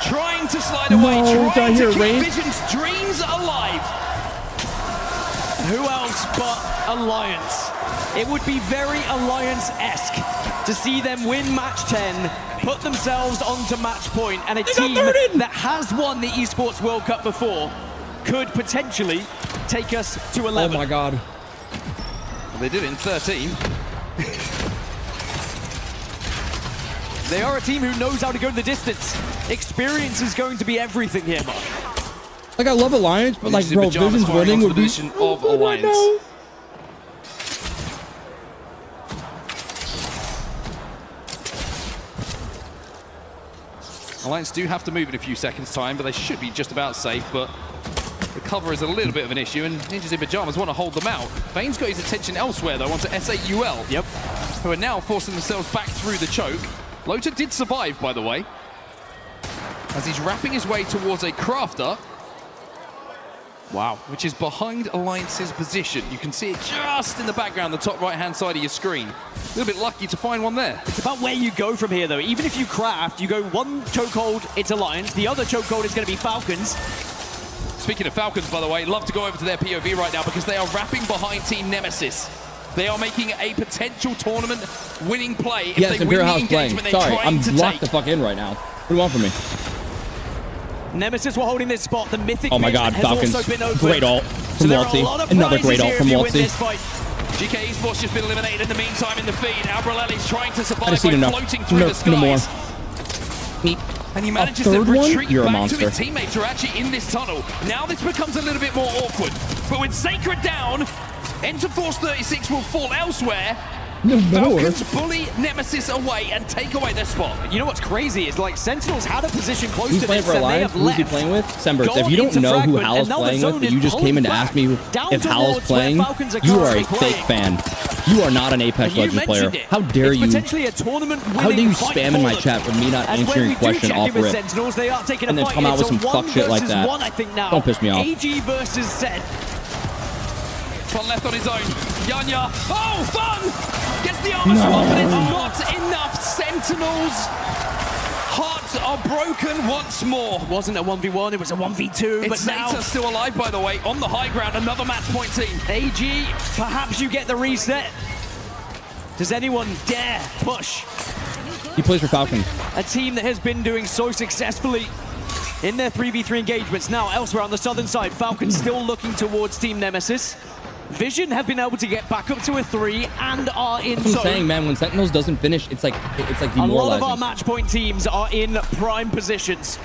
Trying to slide away, trying to keep Rain? Vision's dreams alive. Who else but Alliance? It would be very Alliance-esque to see them win match 10, put themselves onto match point, and a team that has won the Esports World Cup before could potentially take us to 11. Oh my god. Well, they did it in 13. They are a team who knows how to go the distance. Experience is going to be everything here, Mark. Like, I love Alliance, but like, bro, Vision's winning would be... of Alliance. Alliance do have to move in a few seconds' time, but they should be just about safe, but the cover is a little bit of an issue, and Ninjas in Pajamas want to hold them out. Vane's got his attention elsewhere, though, onto SAUL. Yep. Who are now forcing themselves back through the choke. Lota did survive, by the way, as he's wrapping his way towards a crafter. Wow. Which is behind Alliance's position. You can see it just in the background, the top right-hand side of your screen. A little bit lucky to find one there. It's about where you go from here, though. Even if you craft, you go one chokehold, it's Alliance. The other chokehold is going to be Falcons. Speaking of Falcons, by the way, love to go over to their POV right now because they are wrapping behind Team Nemesis. They are making a potential tournament winning play if they win the engagement they're trying to take. I'm locked the fuck in right now. What do you want from me? Nemesis were holding this spot. The Mythic Oh my god, has Falcons. Also been open. Great ult from Waltzy. Another great ult from Waltzy. GK Esports just been eliminated in the meantime in the feed. Albreleli's trying to survive by floating through the skies. And he manages to retreat back to his teammates who are actually in this tunnel. Now this becomes a little bit more awkward. But with Sacred down, Enter Force 36 will fall elsewhere. Falcons bully Nemesis away and take away their spot. You know what's crazy is like Sentinels had a position close Who's to playing this for and they Alliance? have Who's he left. playing with? Semberts. If you don't know who Hal's playing with, but you just came in to ask me if Hal's playing, you are a fake fan. You are not an Apex Legends player. How dare you? How dare you spam in my chat for me not answering your question off rip? And then come out with some fuck shit like that. Don't piss me off. AG versus Zed. Fun left on his own. Yanya. Oh, Fun! Gets the armor swap, but it's not enough. Sentinels' hearts are broken once more. It wasn't a 1v1, it was a 1v2. It's Zeta still alive, by the way, on the high ground. Another match point team. AG, perhaps you get the reset. Does anyone dare push? He plays for Falcon. A team that has been doing so successfully in their 3v3 engagements. Now, elsewhere on the southern side, Falcon still looking towards Team Nemesis. Vision have been able to get back up to a 3 and are in That's what I'm saying, man. When Sentinels doesn't finish, it's like demoralizing. A lot of our match point teams are in prime positions.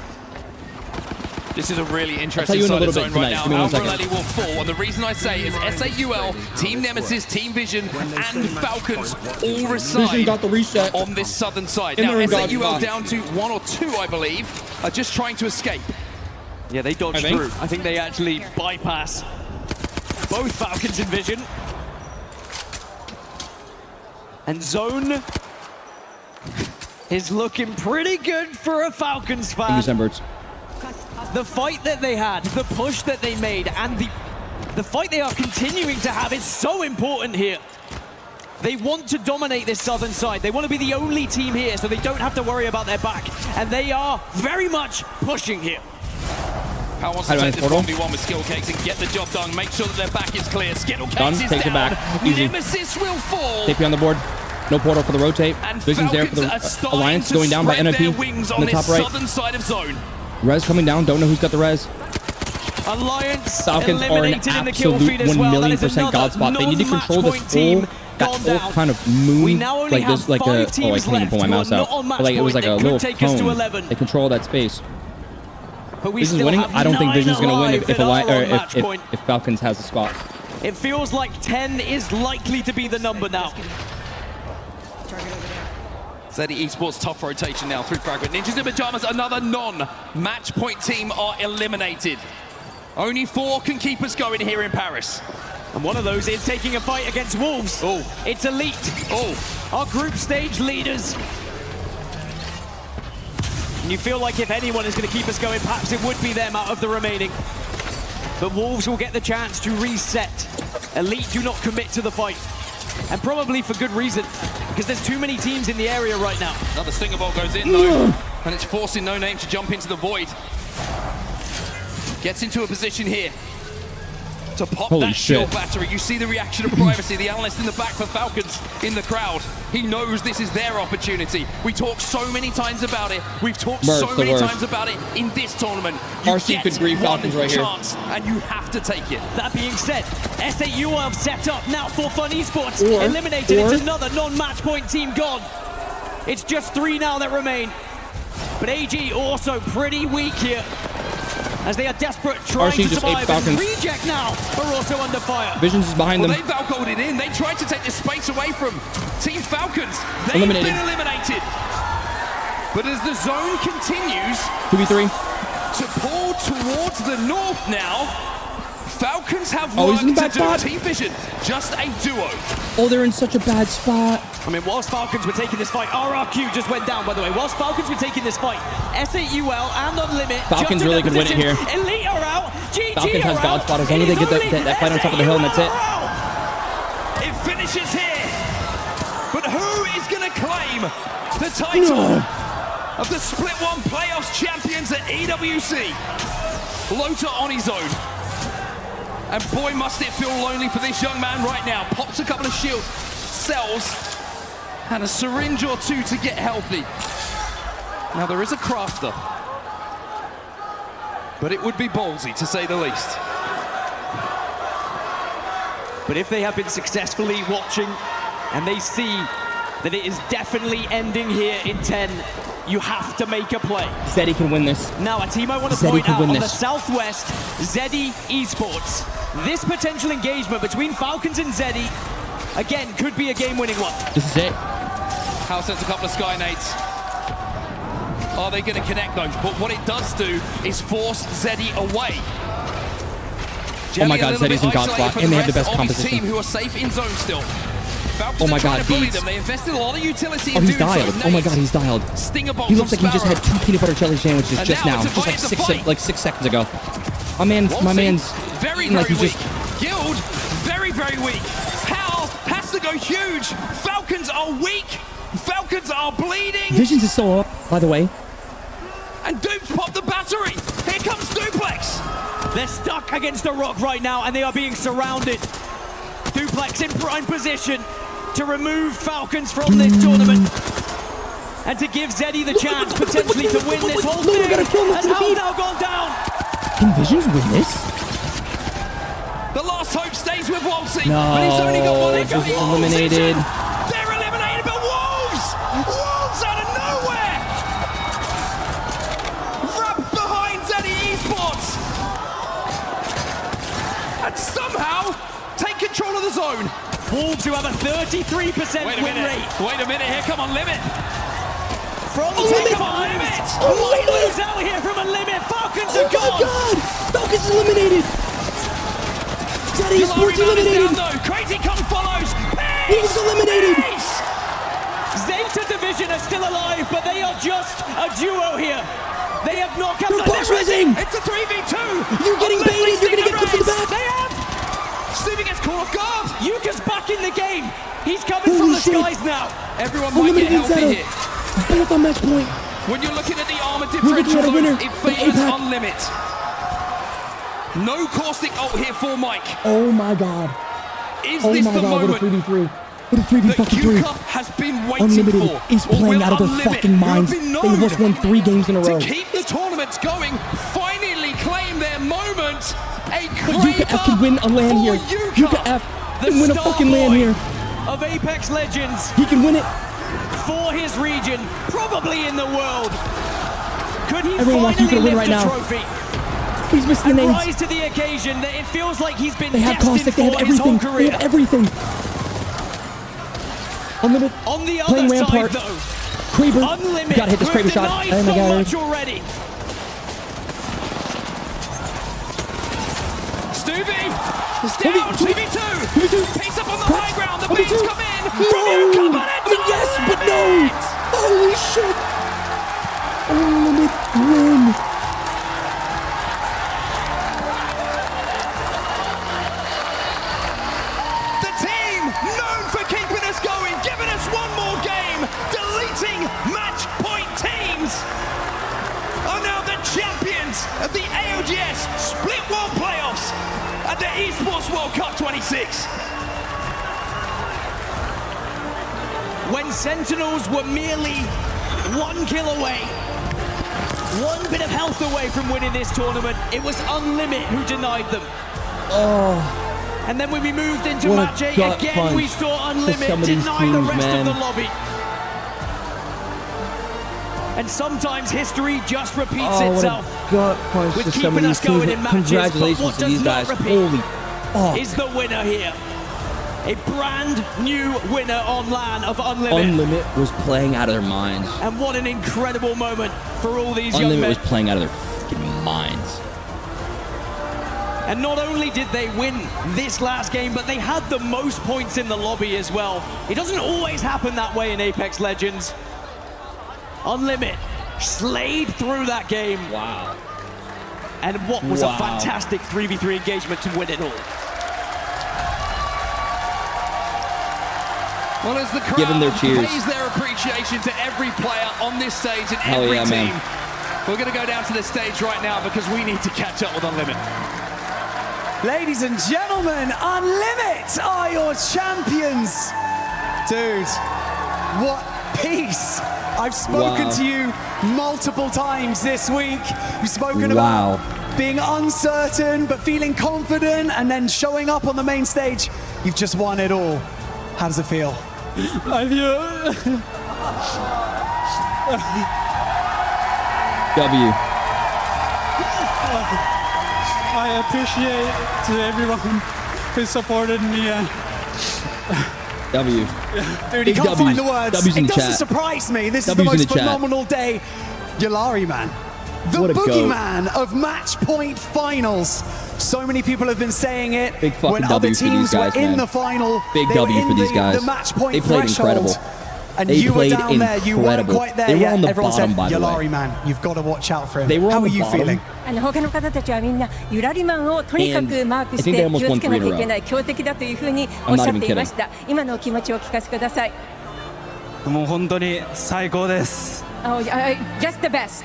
This is a really interesting side of the zone right now. Albreleli will fall, and the reason I say is SAUL, Team Nemesis, Team Vision, and Falcons all reside got the reset on this southern side. Now, SAUL down to 1 or 2, I believe, are just trying to escape. Yeah, they dodged through. I think they actually bypass both Falcons and Vision. And Zone is looking pretty good for a Falcons fan. Thank you, Semberts. The fight that they had, the push that they made, and the fight they are continuing to have is so important here. They want to dominate this southern side. They want to be the only team here so they don't have to worry about their back. And they are very much pushing here. How wants to take this 1v1 with Skill Cakes and get the job done. Make sure that their back is clear. Skill Cakes is takes down. it back. Easy. Nemesis will fall. TP on the board. No portal for the rotate. And Vision's there for the Alliance going down by NIP in the top right. Southern side of zone. Res coming down. Don't know who's got the res. Alliance Falcons are an absolute 1,000,000% god spot. They need to control this whole kind of moon, like this, like a. Oh, I can't even pull my mouse out. But like it was like a little cone. They control that space. Vision's winning. I don't think Vision's gonna win if Falcons has a spot. It feels like 10 is likely to be the number now. Zeddy Esports tough rotation now through Fragment. Ninjas in Pajamas, another non-match point team are eliminated. Only 4 can keep us going here in Paris. And one of those is taking a fight against Wolves. Oh. It's Elite. Oh. Our group stage leaders. And you feel like if anyone is going to keep us going, perhaps it would be them out of the remaining. But Wolves will get the chance to reset. Elite do not commit to the fight. And probably for good reason, because there's too many teams in the area right now. Another Stinger Bolt goes in though, and it's forcing No Name to jump into the void. Gets into a position here to pop that shield battery. You see the reaction of Privacy, the analyst in the back for Falcons in the crowd. He knows this is their opportunity. We talk so many times about it. We've talked so many times about it in this tournament. You RC could grieve Falcons right here. And you have to take it. That being said, SAU have set up now for Fun Esports. Eliminated. It's another non-match point team gone. It's just 3 now that remain. But AG also pretty weak here, as they are desperate trying to survive. And Reject now are also under fire. Visions is behind them. They Valcoed it in. They tried to take this space away from Team Falcons. They've been eliminated. But as the zone continues 2v3 to pull towards the north now, Falcons have work to do. Team Vision, just a duo. Oh, they're in such a bad spot. I mean, whilst Falcons were taking this fight, RRQ just went down, by the way. Whilst Falcons were taking this fight, SAUL and Unlimit. Falcons really could win it here. Elite are out. GG Falcons has god spot. As long as they get that fight on top of the hill, and that's it. It finishes here. But who is going to claim the title of the Split 1 Playoffs champions at EWC? Lota on his own. And boy, must it feel lonely for this young man right now. Pops a couple of shield cells and a syringe or 2 to get healthy. Now there is a crafter, but it would be ballsy to say the least. But if they have been successfully watching and they see that it is definitely ending here in 10, you have to make a play. Zeddy can win this. Now, a team I want to point out on the Southwest, Zeddy Esports. This potential engagement between Falcons and Zeddy, again, could be a game-winning one. This is it. House sends a couple of Sky Nades. Are they going to connect though? But what it does do is force Zeddy away. Oh my god, Zeddy's in god spot, and they have the best composition. Team who are safe in zone still. Falcons oh my god, they invested a lot of utility in he's dialed. Oh my god, he's dialed. He looks like he just had 2 peanut butter jelly sandwiches just now, just like 6 seconds ago. My man's very like weak. Guild, very weak. Hal has to go huge. Falcons are weak. Falcons are bleeding. Visions is still up, by the way. And Dupes popped the battery. Here comes Duplex. They're stuck against a rock right now, and they are being surrounded. Duplex in prime position to remove Falcons from this tournament. And to give Zeddy the chance potentially to win this whole thing. Has Hal now gone down? Can Visions win this? The last hope stays with Wolsey. No, but he's only got one just eliminated. They're eliminated, but Wolves out of nowhere. Wrapped behind Zeddy Esports. And somehow take control of the zone. Wolves who have a 33% win rate. Wait a minute, here come Unlimit. From Limit. Might lose out here from Unlimit. Falcons are gone. Oh my god! Falcons is eliminated. Zeddy Esports eliminated. Crazy Kong follows. Wolves eliminated. Zeta Division are still alive, but they are just a duo here. They have not kept box rising. It's a 3v2. You're getting baited. You're going to get clipped in the back. They have. Stevie gets caught off guard. Yuka's back in the game. He's coming from the skies now. Everyone might get healthy here. Both on match point. When you're looking at the armor differential, though, it favors Unlimit. No caustic ult here for Mike. Oh my god. Is this the moment? What a 3v3. What a 3v3. Has been waiting Unlimited for. is playing out of their fucking minds. They just won 3 games in a row. To keep the tournaments going, finally claim their moment. UKF can win a LAN here. UKF can win a fucking LAN here. Of Apex Legends. He can win it. For his region, probably in the world. Could he Everyone wants finally to win lift right the now. trophy? He's missing the And nades. rise to the occasion that it feels like he's been They have destined caustic. They have for his whole everything. They career. have everything. Unlimited. On the Playing other Rampart. side, though, Kraber. Unlimited Gotta hit this Kraber shot. denied Oh my so god. much already. Stuvie, down, 2v2. Pace up on the high ground, the beats come in. Yes, but no. Holy shit. Unlimited win. The team known for keeping us going, giving us one more game, deleting match point teams, are now the champions of the ALGS Split World Playoffs at the Esports World Cup 26. When Sentinels were merely 1 kill away, 1 bit of health away from winning this tournament, it was Unlimit who denied them. Oh. And then when we moved into What a match 8, gut again we punch saw for Unlimit some of these deny the teams, rest man. of the lobby. And sometimes history just repeats Oh, itself. what a gut punch with to some keeping of us these going teams. in matches, Congratulations but what to does these not guys. repeat Holy fuck. is the winner here. A brand new winner on LAN of Unlimit. Unlimit was playing out of their minds. And what an incredible moment for all these young Unlimit men. was playing out of their fucking minds. And not only did they win this last game, but they had the most points in the lobby as well. It doesn't always happen that way in Apex Legends. Unlimit slayed through that game. Wow. And what was a fantastic 3v3 engagement to win it all. Well, as the Give them their crowd cheers. pays their appreciation to every player on this stage and Hell every yeah, team, man. we're going to go down to the stage right now because we need to catch up with Unlimit. Ladies and gentlemen, Unlimit are your champions. Dude, what peace. I've spoken to you multiple times this week. You've spoken about being uncertain but feeling confident and then showing up on the main stage. You've just won it all. How does it feel? I feel... W. I appreciate to everyone who supported me. W. Dude, you can't find the words. W's in It the doesn't chat. surprise me. This is W's the in most the chat. phenomenal day. Yulari, man. The What a goat. boogeyman of match point finals. So many people have been saying it. Big fucking when W other for these teams guys, were in man. the final, Big they W were in for these guys. the match point They played threshold. incredible. And They you were played down there. You weren't incredible. quite there They were yet. on the Everyone bottom, said, by the way. Yulari, man, you've got to watch out for him. They were How on are the you bottom. feeling? 他の方たちはみんなゆらりマンをとにかくマークして気をつけなきゃいけない強敵だというふうにおっしゃっていました今のお気持ちをお聞かせくださいもう本当に最高です Oh, just the best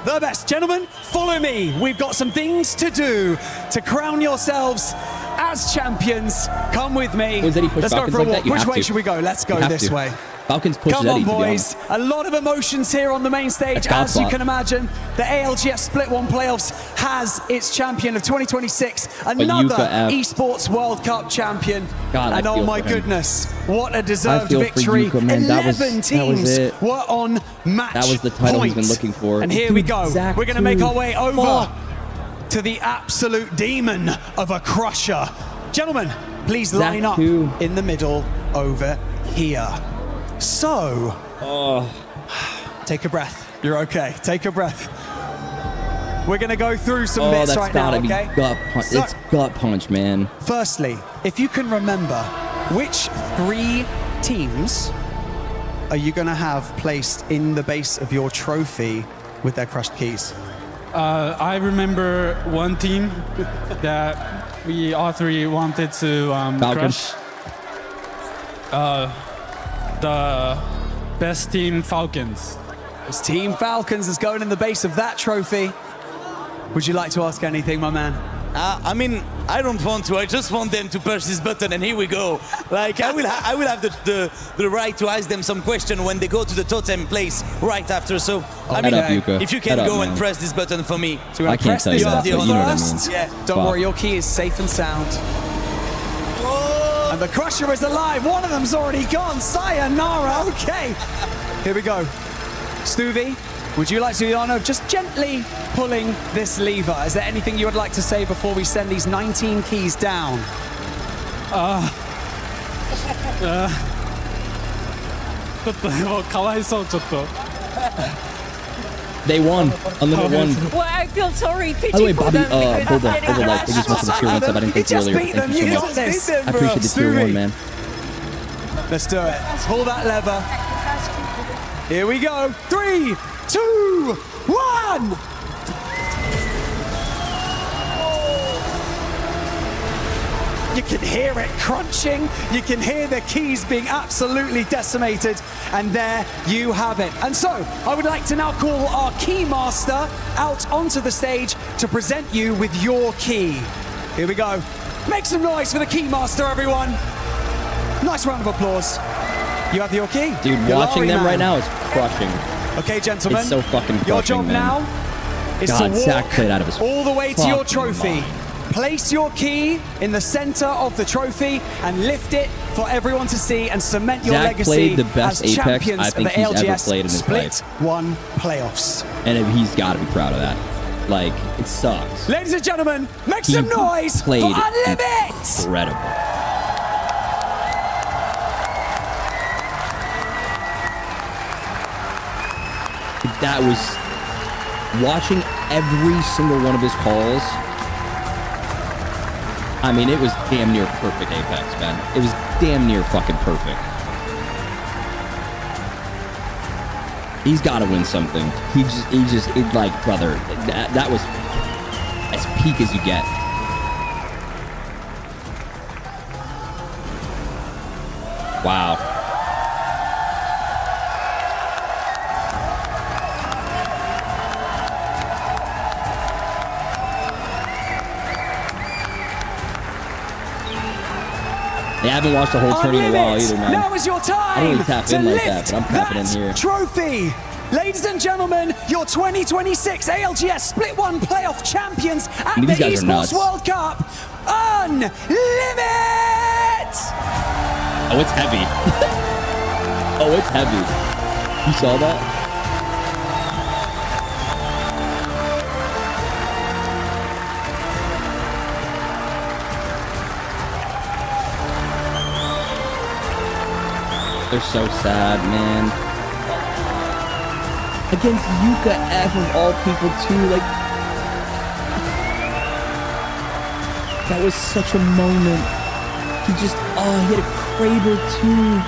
The best. Gentlemen, follow me. We've got some things to do to crown yourselves as champions. Come with me. Was Eddie push Let's go Falcons for a like that? walk. You Which have way to. should we go? Let's go You have this to. way. Falcons pushed Come Eddie, on, to be boys. honest. A lot of emotions here on the main stage. That's As you Godspot. can imagine, the ALGS Split One Playoffs has its champion of 2026, another UKF. Esports World Cup champion. God, I and oh feel my for him. goodness, what a deserved feel for victory. Yuka, man. 11 That teams was it. were on match That was the title point. he's been looking for. And here we go. Zach We're going to make too. our way over Fuck. to the absolute demon of a crusher. Gentlemen, please Zach line up too. in the middle over here. So, take a breath. You're okay. Take a breath. We're going to go through some bits that's right now, gotta be okay? gut punch. So- It's gut punch, man. Firstly, if you can remember, which 3 teams are you going to have placed in the base of your trophy with their crushed keys? I remember one team that we all three wanted to crush. The best team, Falcons. It's Team Falcons is going in the base of that trophy. Would you like to ask anything, my man? I mean, I don't want to. I just want them to push this button, and here we go. Like I will have the right to ask them some question when they go to the totem place right after. So I mean, if you can go and press this button for me, so I can't tell you that, but you know what I mean. Yeah. Don't worry, your key is safe and sound. And the Crusher is alive. One of them's already gone. Sayonara. Okay. Here we go. Stuvie, would you like to do the honor of just gently pulling this lever? Is there anything you would like to say before we send these 19 keys down? They won. Unlimited won. Well, I feel sorry. By the way, Bobby, Boba Light, thank you so much for the tier 1 sub. I didn't thank you earlier. Thank you so much. I appreciate the tier 1, man. Let's do it. Pull that lever. Here we go. 3, 2, 1. You can hear it crunching. You can hear the keys being absolutely decimated. And there you have it. And so I would like to now call our key master out onto the stage to present you with your key. Here we go. Make some noise for the key master, everyone. Nice round of applause. You have your key. Dude, watching them right now is crushing. Okay, gentlemen. It's so fucking crushing, your job man. Now is God, to Zach walk played out of his all the way to your fucking trophy. mind. Place your key in the center of the trophy and lift it for everyone to see and cement your Zach legacy played the best as Apex champions I think of the he's ever ALGS played in his Split life. 1 playoffs. And he's got to be proud of that. Like, it sucks. Ladies and gentlemen, make some noise for played Unlimit! incredible. That was watching every single one of his calls. I mean, it was damn near perfect Apex, man. It was damn near fucking perfect. He's got to win something. He just, like, brother, that was as peak as you get. Wow. They haven't watched the whole tourney in a while either, man. Now is your time I don't really tap to in like lift that, but I'm tapping in here. Trophy. Ladies and gentlemen, your 2026 ALGS Split 1 playoff champions at the Esports World Cup, Unlimit! Oh, it's heavy. Oh, it's heavy. You saw that? They're so sad, man. Against Yuka F of all people too, like that was such a moment. He just, he had a Kraber too.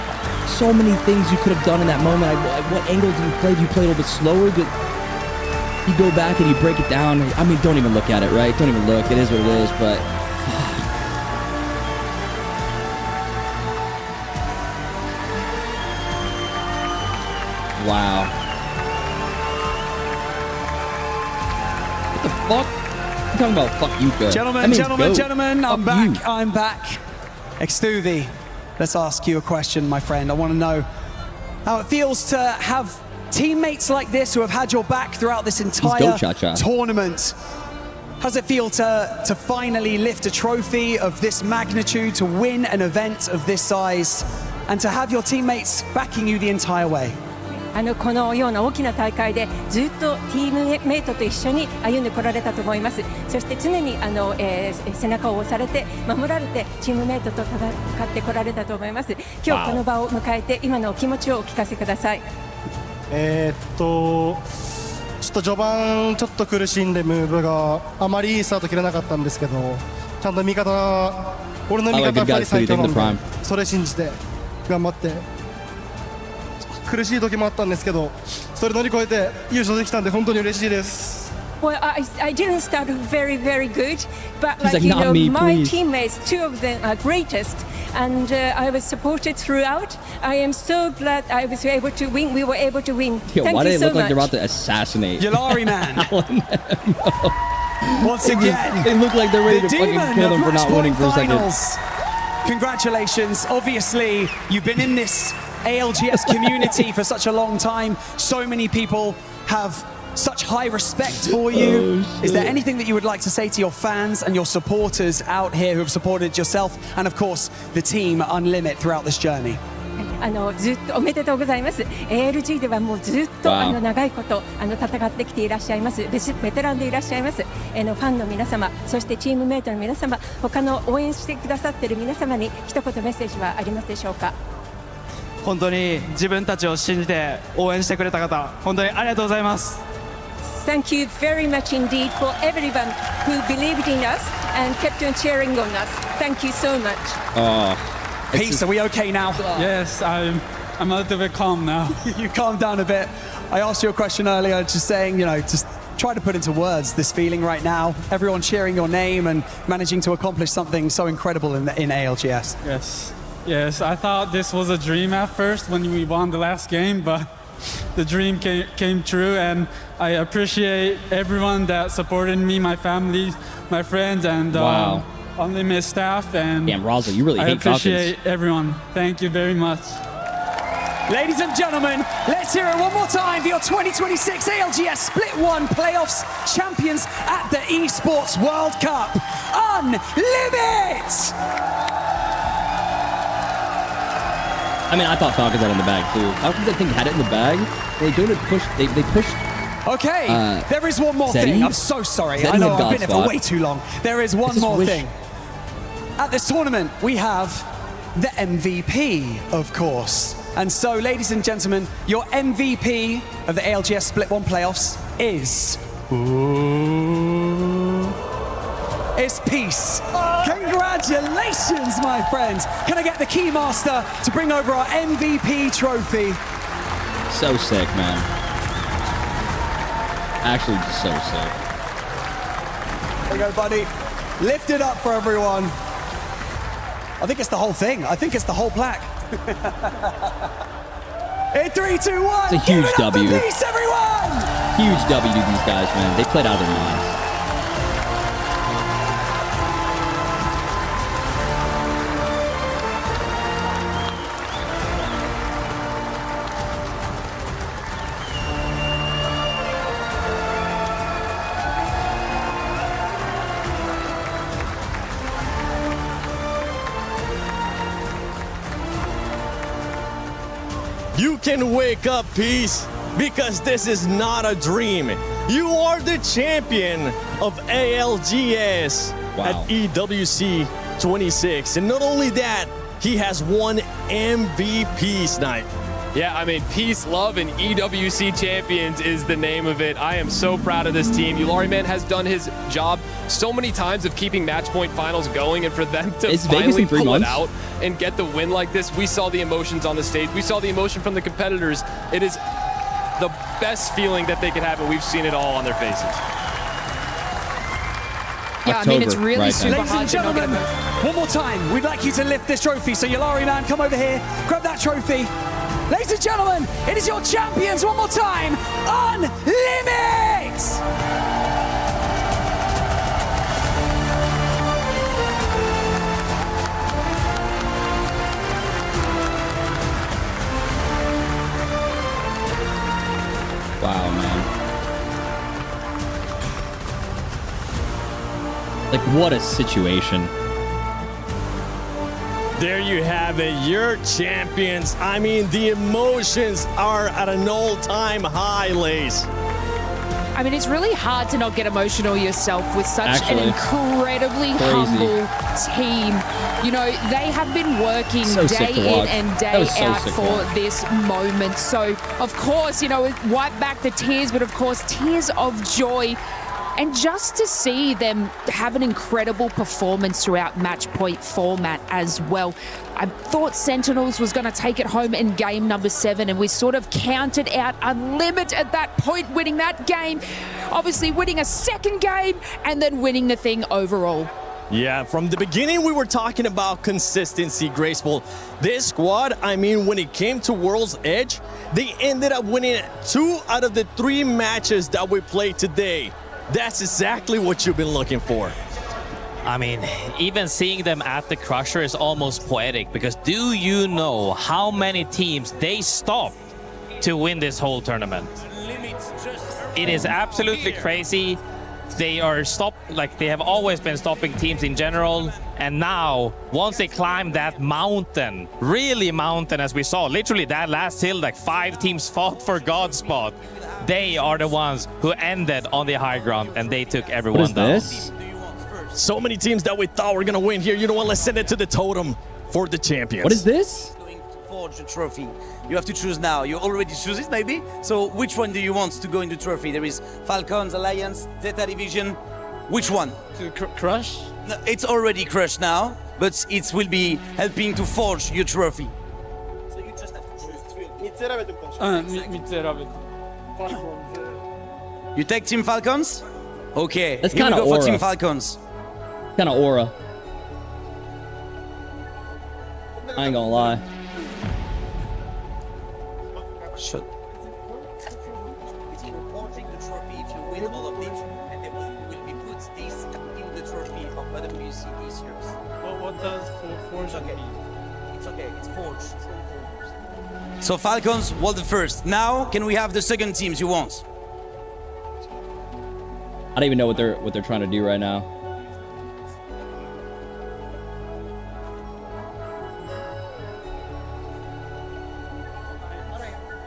So many things you could have done in that moment. What angle did you play? Did you play a little bit slower? You go back and you break it down. I mean, don't even look at it, right? Don't even look. It is what it is, but wow. What the fuck? I'm talking about fuck Yuka. Gentlemen, I'm back. Extuvi, let's ask you a question, my friend. I want to know how it feels to have teammates like this who have had your back throughout this entire tournament. How does it feel to finally lift a trophy of this magnitude, to win an event of this size, and to have your teammates backing you the entire way? このような大きな大会でずっとチームメイトと一緒に歩んでこられたと思います。そして常に背中を押されて守られてチームメイトと戦ってこられたと思います。今日この場を迎えて今のお気持ちをお聞かせください。ちょっと序盤ちょっと苦しんでムーブがあまりいいスタート切れなかったんですけど、ちゃんと俺の味方2人最強なのでそれ信じて頑張って。苦しい時もあったんですけど、それ乗り越えて優勝できたんで本当に嬉しいです。Well, I didn't start very good, but like you know, my teammates, two of them are greatest, and I was supported throughout. I am so glad I was able to win. We were able to win. Yo, Thank why you do they so look like much. they're about to assassinate? Yulari, man. Once again, they look like they're ready to the fucking kill them for not winning for a second. Finals. Congratulations. Obviously, you've been in this ALGS community for such a long time. So many people have such high respect for you. Is there anything that you would like to say to your fans and your supporters out here who have supported yourself and, of course, the team Unlimit throughout this journey? ずっとおめでとうございます。ALG ではもうずっと長いこと戦ってきていらっしゃいます。ベテランでいらっしゃいます。ファンの皆様、そしてチームメイトの皆様、他の応援してくださっている皆様に一言メッセージはありますでしょうか。本当に自分たちを信じて応援してくれた方、本当にありがとうございます。Thank you very much indeed for everyone who believed in us and kept on cheering on us. Thank you so much. Peace, are we okay now? Yes, I'm a little bit calm now. You calmed down a bit. I asked you a question earlier, just saying, just try to put into words this feeling right now. Everyone cheering your name and managing to accomplish something so incredible in ALGS. Yes, I thought this was a dream at first when we won the last game, but the dream came true, and I appreciate everyone that supported me, my family, my friends, and Unlimited staff. And damn, Rosal, you really hate Falcons. I appreciate everyone. Thank you very much. Ladies and gentlemen, let's hear it one more time for your 2026 ALGS Split 1 Playoffs champions at the Esports World Cup, Unlimit! I mean, I thought Falcons had it in the bag too. Falcons, I think, had it in the bag. They pushed. They pushed. Okay, there is one more thing. I'm so sorry. I know I've been here for way too long. There is one more thing. At this tournament, we have the MVP, of course. And so, ladies and gentlemen, your MVP of the ALGS Split 1 Playoffs is... It's Peace. Congratulations, my friends. Can I get the Keymaster to bring over our MVP trophy? So sick, man. Actually, just so sick. There you go, buddy. Lift it up for everyone. I think it's the whole thing. I think it's the whole plaque. In 3, 2, 1. It's a huge W. Peace, everyone. Huge W to these guys, man. They played out of their minds. You can wake up, Peace, because this is not a dream. You are the champion of ALGS at EWC 26. And not only that, he has won MVP, Snipe. Yeah, I mean, Peace, Love, and EWC Champions is the name of it. I am so proud of this team. Yulari Man has done his job so many times of keeping match point finals going, and for them to finally pull it out and get the win like this, we saw the emotions on the stage. We saw the emotion from the competitors. It is the best feeling that they could have, and we've seen it all on their faces. Yeah, I mean, it's really super Ladies and gentlemen, one more time, we'd like you to lift this trophy. So Yulari Man, come over here, grab that trophy. Ladies and gentlemen, it is your champions one more time, Unlimit! Wow, man. Like, what a situation. There you have it, your champions. I mean, the emotions are at an all-time high, Lace. I mean, it's really hard to not get emotional yourself with such an incredibly humble team. You know, they have been working day in and day out for this moment. So, of course, you know, wipe back the tears, but of course, tears of joy. And just to see them have an incredible performance throughout match point format as well. I thought Sentinels was going to take it home in game number 7, and we sort of counted out Unlimit at that point, winning that game, obviously winning a second game, and then winning the thing overall. Yeah, from the beginning we were talking about consistency, Graceful. This squad, I mean, when it came to World's Edge, they ended up winning 2 out of the 3 matches that we played today. That's exactly what you've been looking for. I mean, even seeing them at the Crusher is almost poetic, because do you know how many teams they stopped to win this whole tournament? It is absolutely crazy. They are they have always been stopping teams in general, and now once they climb that mountain, really mountain, as we saw, literally that last hill, like 5 teams fought for God's spot. They are the ones who ended on the high ground, and they took everyone what is down. This? So many teams that we thought were gonna win here. You know what? Let's send it to the totem for the champions. What is this? Going to forge the trophy. You have to choose now. You already choose it, maybe? So which one do you want to go in the trophy? There is Falcons, Alliance, Zeta Division. Which one? To crush? No, it's already crushed now, but it will be helping to forge your trophy. So you just have to choose 3. You take Team Falcons? Okay. That's here we kind of go for aura. Team Falcons. Kind of aura. I ain't gonna lie. Shut. It's for forging the trophy. If you win all of these, and they will be put this in the trophy of WC this year. What does forge mean? It's okay. It's forged. So Falcons were the first. Now, can we have the second teams you want? I don't even know what they're trying to do right now.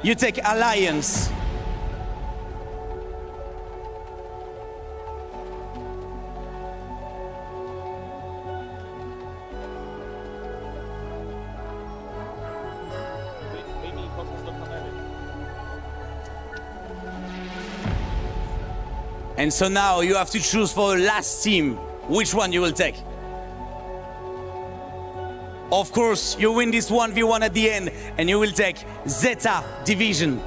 You take Alliance. And so now you have to choose for the last team which one you will take. Of course, you win this 1v1 at the end, and you will take Zeta Division.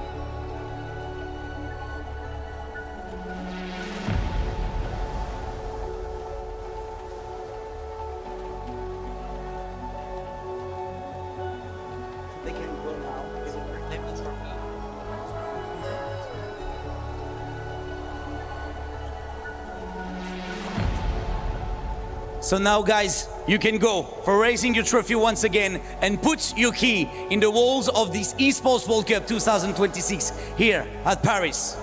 So now, guys, you can go for raising your trophy once again and put your key in the walls of this Esports World Cup 2026 here at Paris.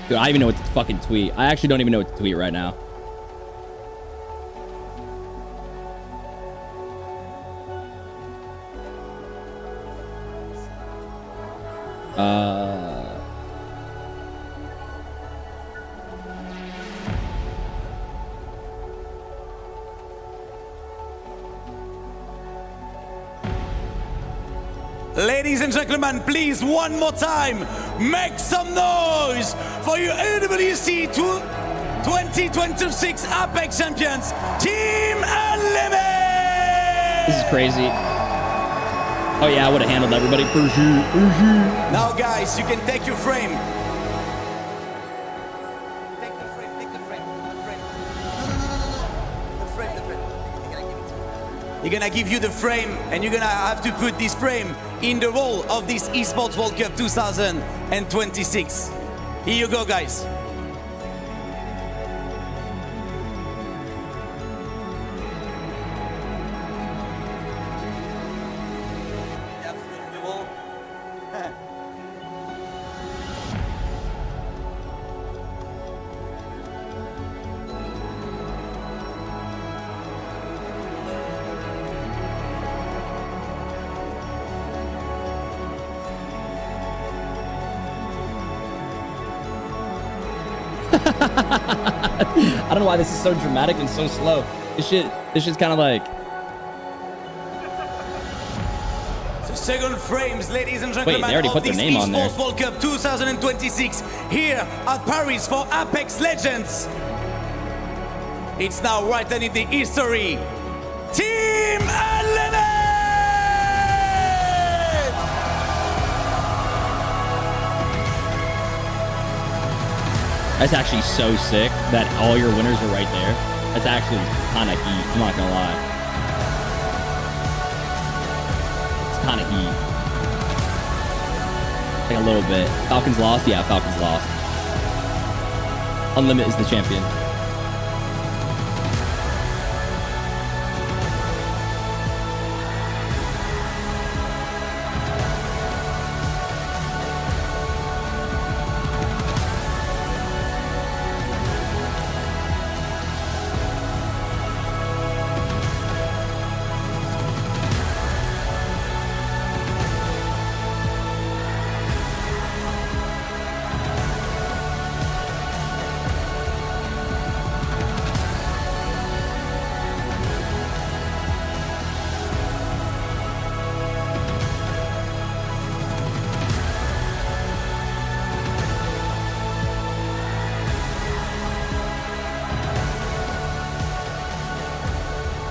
Dude, I don't even know what to fucking tweet. I actually don't even know what to tweet right now. Ladies and gentlemen, please, one more time, make some noise for your Ewc 2026 Apex Champions, Team Unlimited! This is crazy. Oh yeah, I would have handled everybody for sure. Now, guys, you can take your frame. You're gonna give you the frame, and you're gonna have to put this frame in the role of this Esports World Cup 2026. Here you go, guys. I don't know why this is so dramatic and so slow. This shit's kind of like. The second frames, ladies and gentlemen, wait, they already of put their this name on there. Esports World Cup 2026 here at Paris for Apex Legends. It's now written in the history. Team Unlimited! That's actually so sick that all your winners are right there. That's actually kind of heat. I'm not gonna lie. It's kind of heat. Like a little bit. Falcons lost? Yeah, Falcons lost. Unlimited is the champion.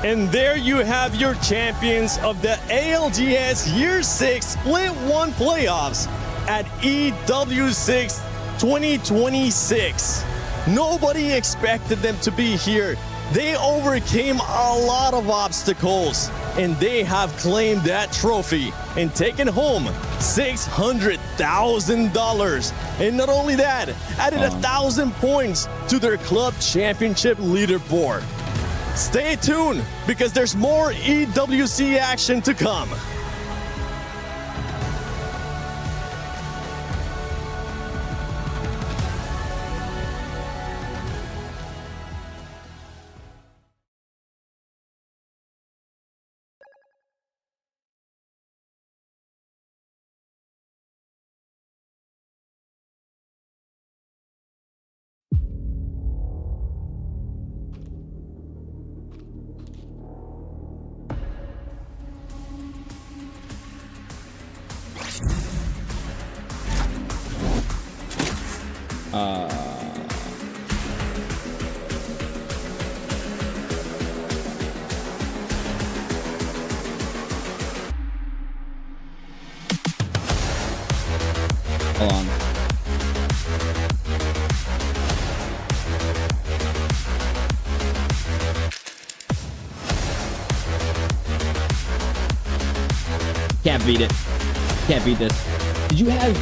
And there you have your champions of the ALGS Year 6 Split 1 playoffs at EW6 2026. Nobody expected them to be here. They overcame a lot of obstacles, and they have claimed that trophy and taken home $600,000. And not only that, added 1,000 points to their club championship leaderboard. Stay tuned, because there's more EWC action to come. Hold on. Can't beat it. Can't beat this. Did you have...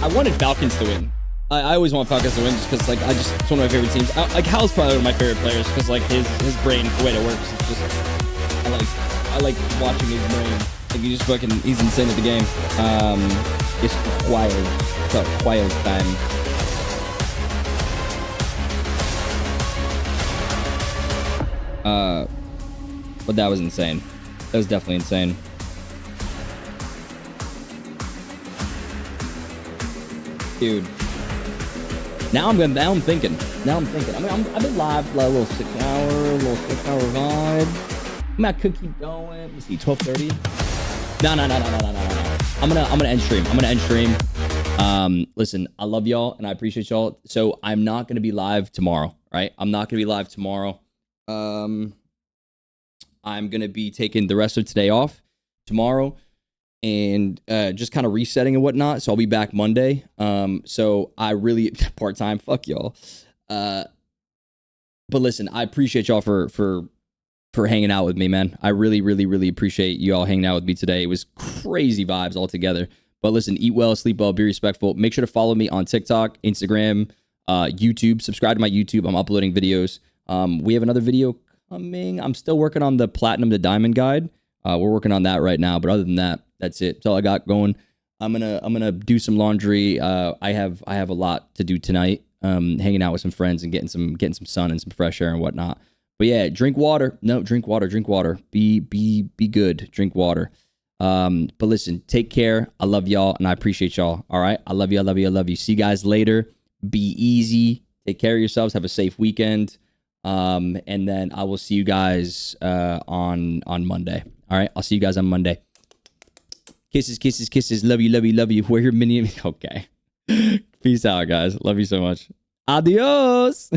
I wanted Falcons to win. I always want Falcons to win just because, like, it's one of my favorite teams. Like, Hal's probably one of my favorite players because, like, his brain, the way it works, it's just... I like watching his brain. Like, he's insane at the game. It's wild. It's wild time. But that was insane. That was definitely insane. Dude. Now I'm thinking. I mean, I've been live like a little 6 hour vibe. I could keep going. Let's see, 12:30. No. I'm gonna end stream. Listen, I love y'all and I appreciate y'all. So I'm not gonna be live tomorrow, right? I'm gonna be taking the rest of today off tomorrow and just kind of resetting and whatnot. So I'll be back Monday. So I really part-time, fuck y'all. But listen, I appreciate y'all for hanging out with me, man. I really appreciate you all hanging out with me today. It was crazy vibes altogether. But listen, eat well, sleep well, be respectful. Make sure to follow me on TikTok, Instagram, YouTube. Subscribe to my YouTube. I'm uploading videos. We have another video coming. I'm still working on the Platinum to Diamond guide. We're working on that right now. But other than that, that's it. That's all I got going. I'm gonna do some laundry. I have a lot to do tonight. Hanging out with some friends and getting some sun and some fresh air and whatnot. But yeah, drink water. No, drink water. Be good. Drink water. But listen, take care. I love y'all and I appreciate y'all. All right. I love you. See you guys later. Be easy. Take care of yourselves. Have a safe weekend. And then I will see you guys on Monday. All right. I'll see you guys on Monday. Kisses. Love you. Wear your mini. Okay. Peace out, guys. Love you so much. Adios.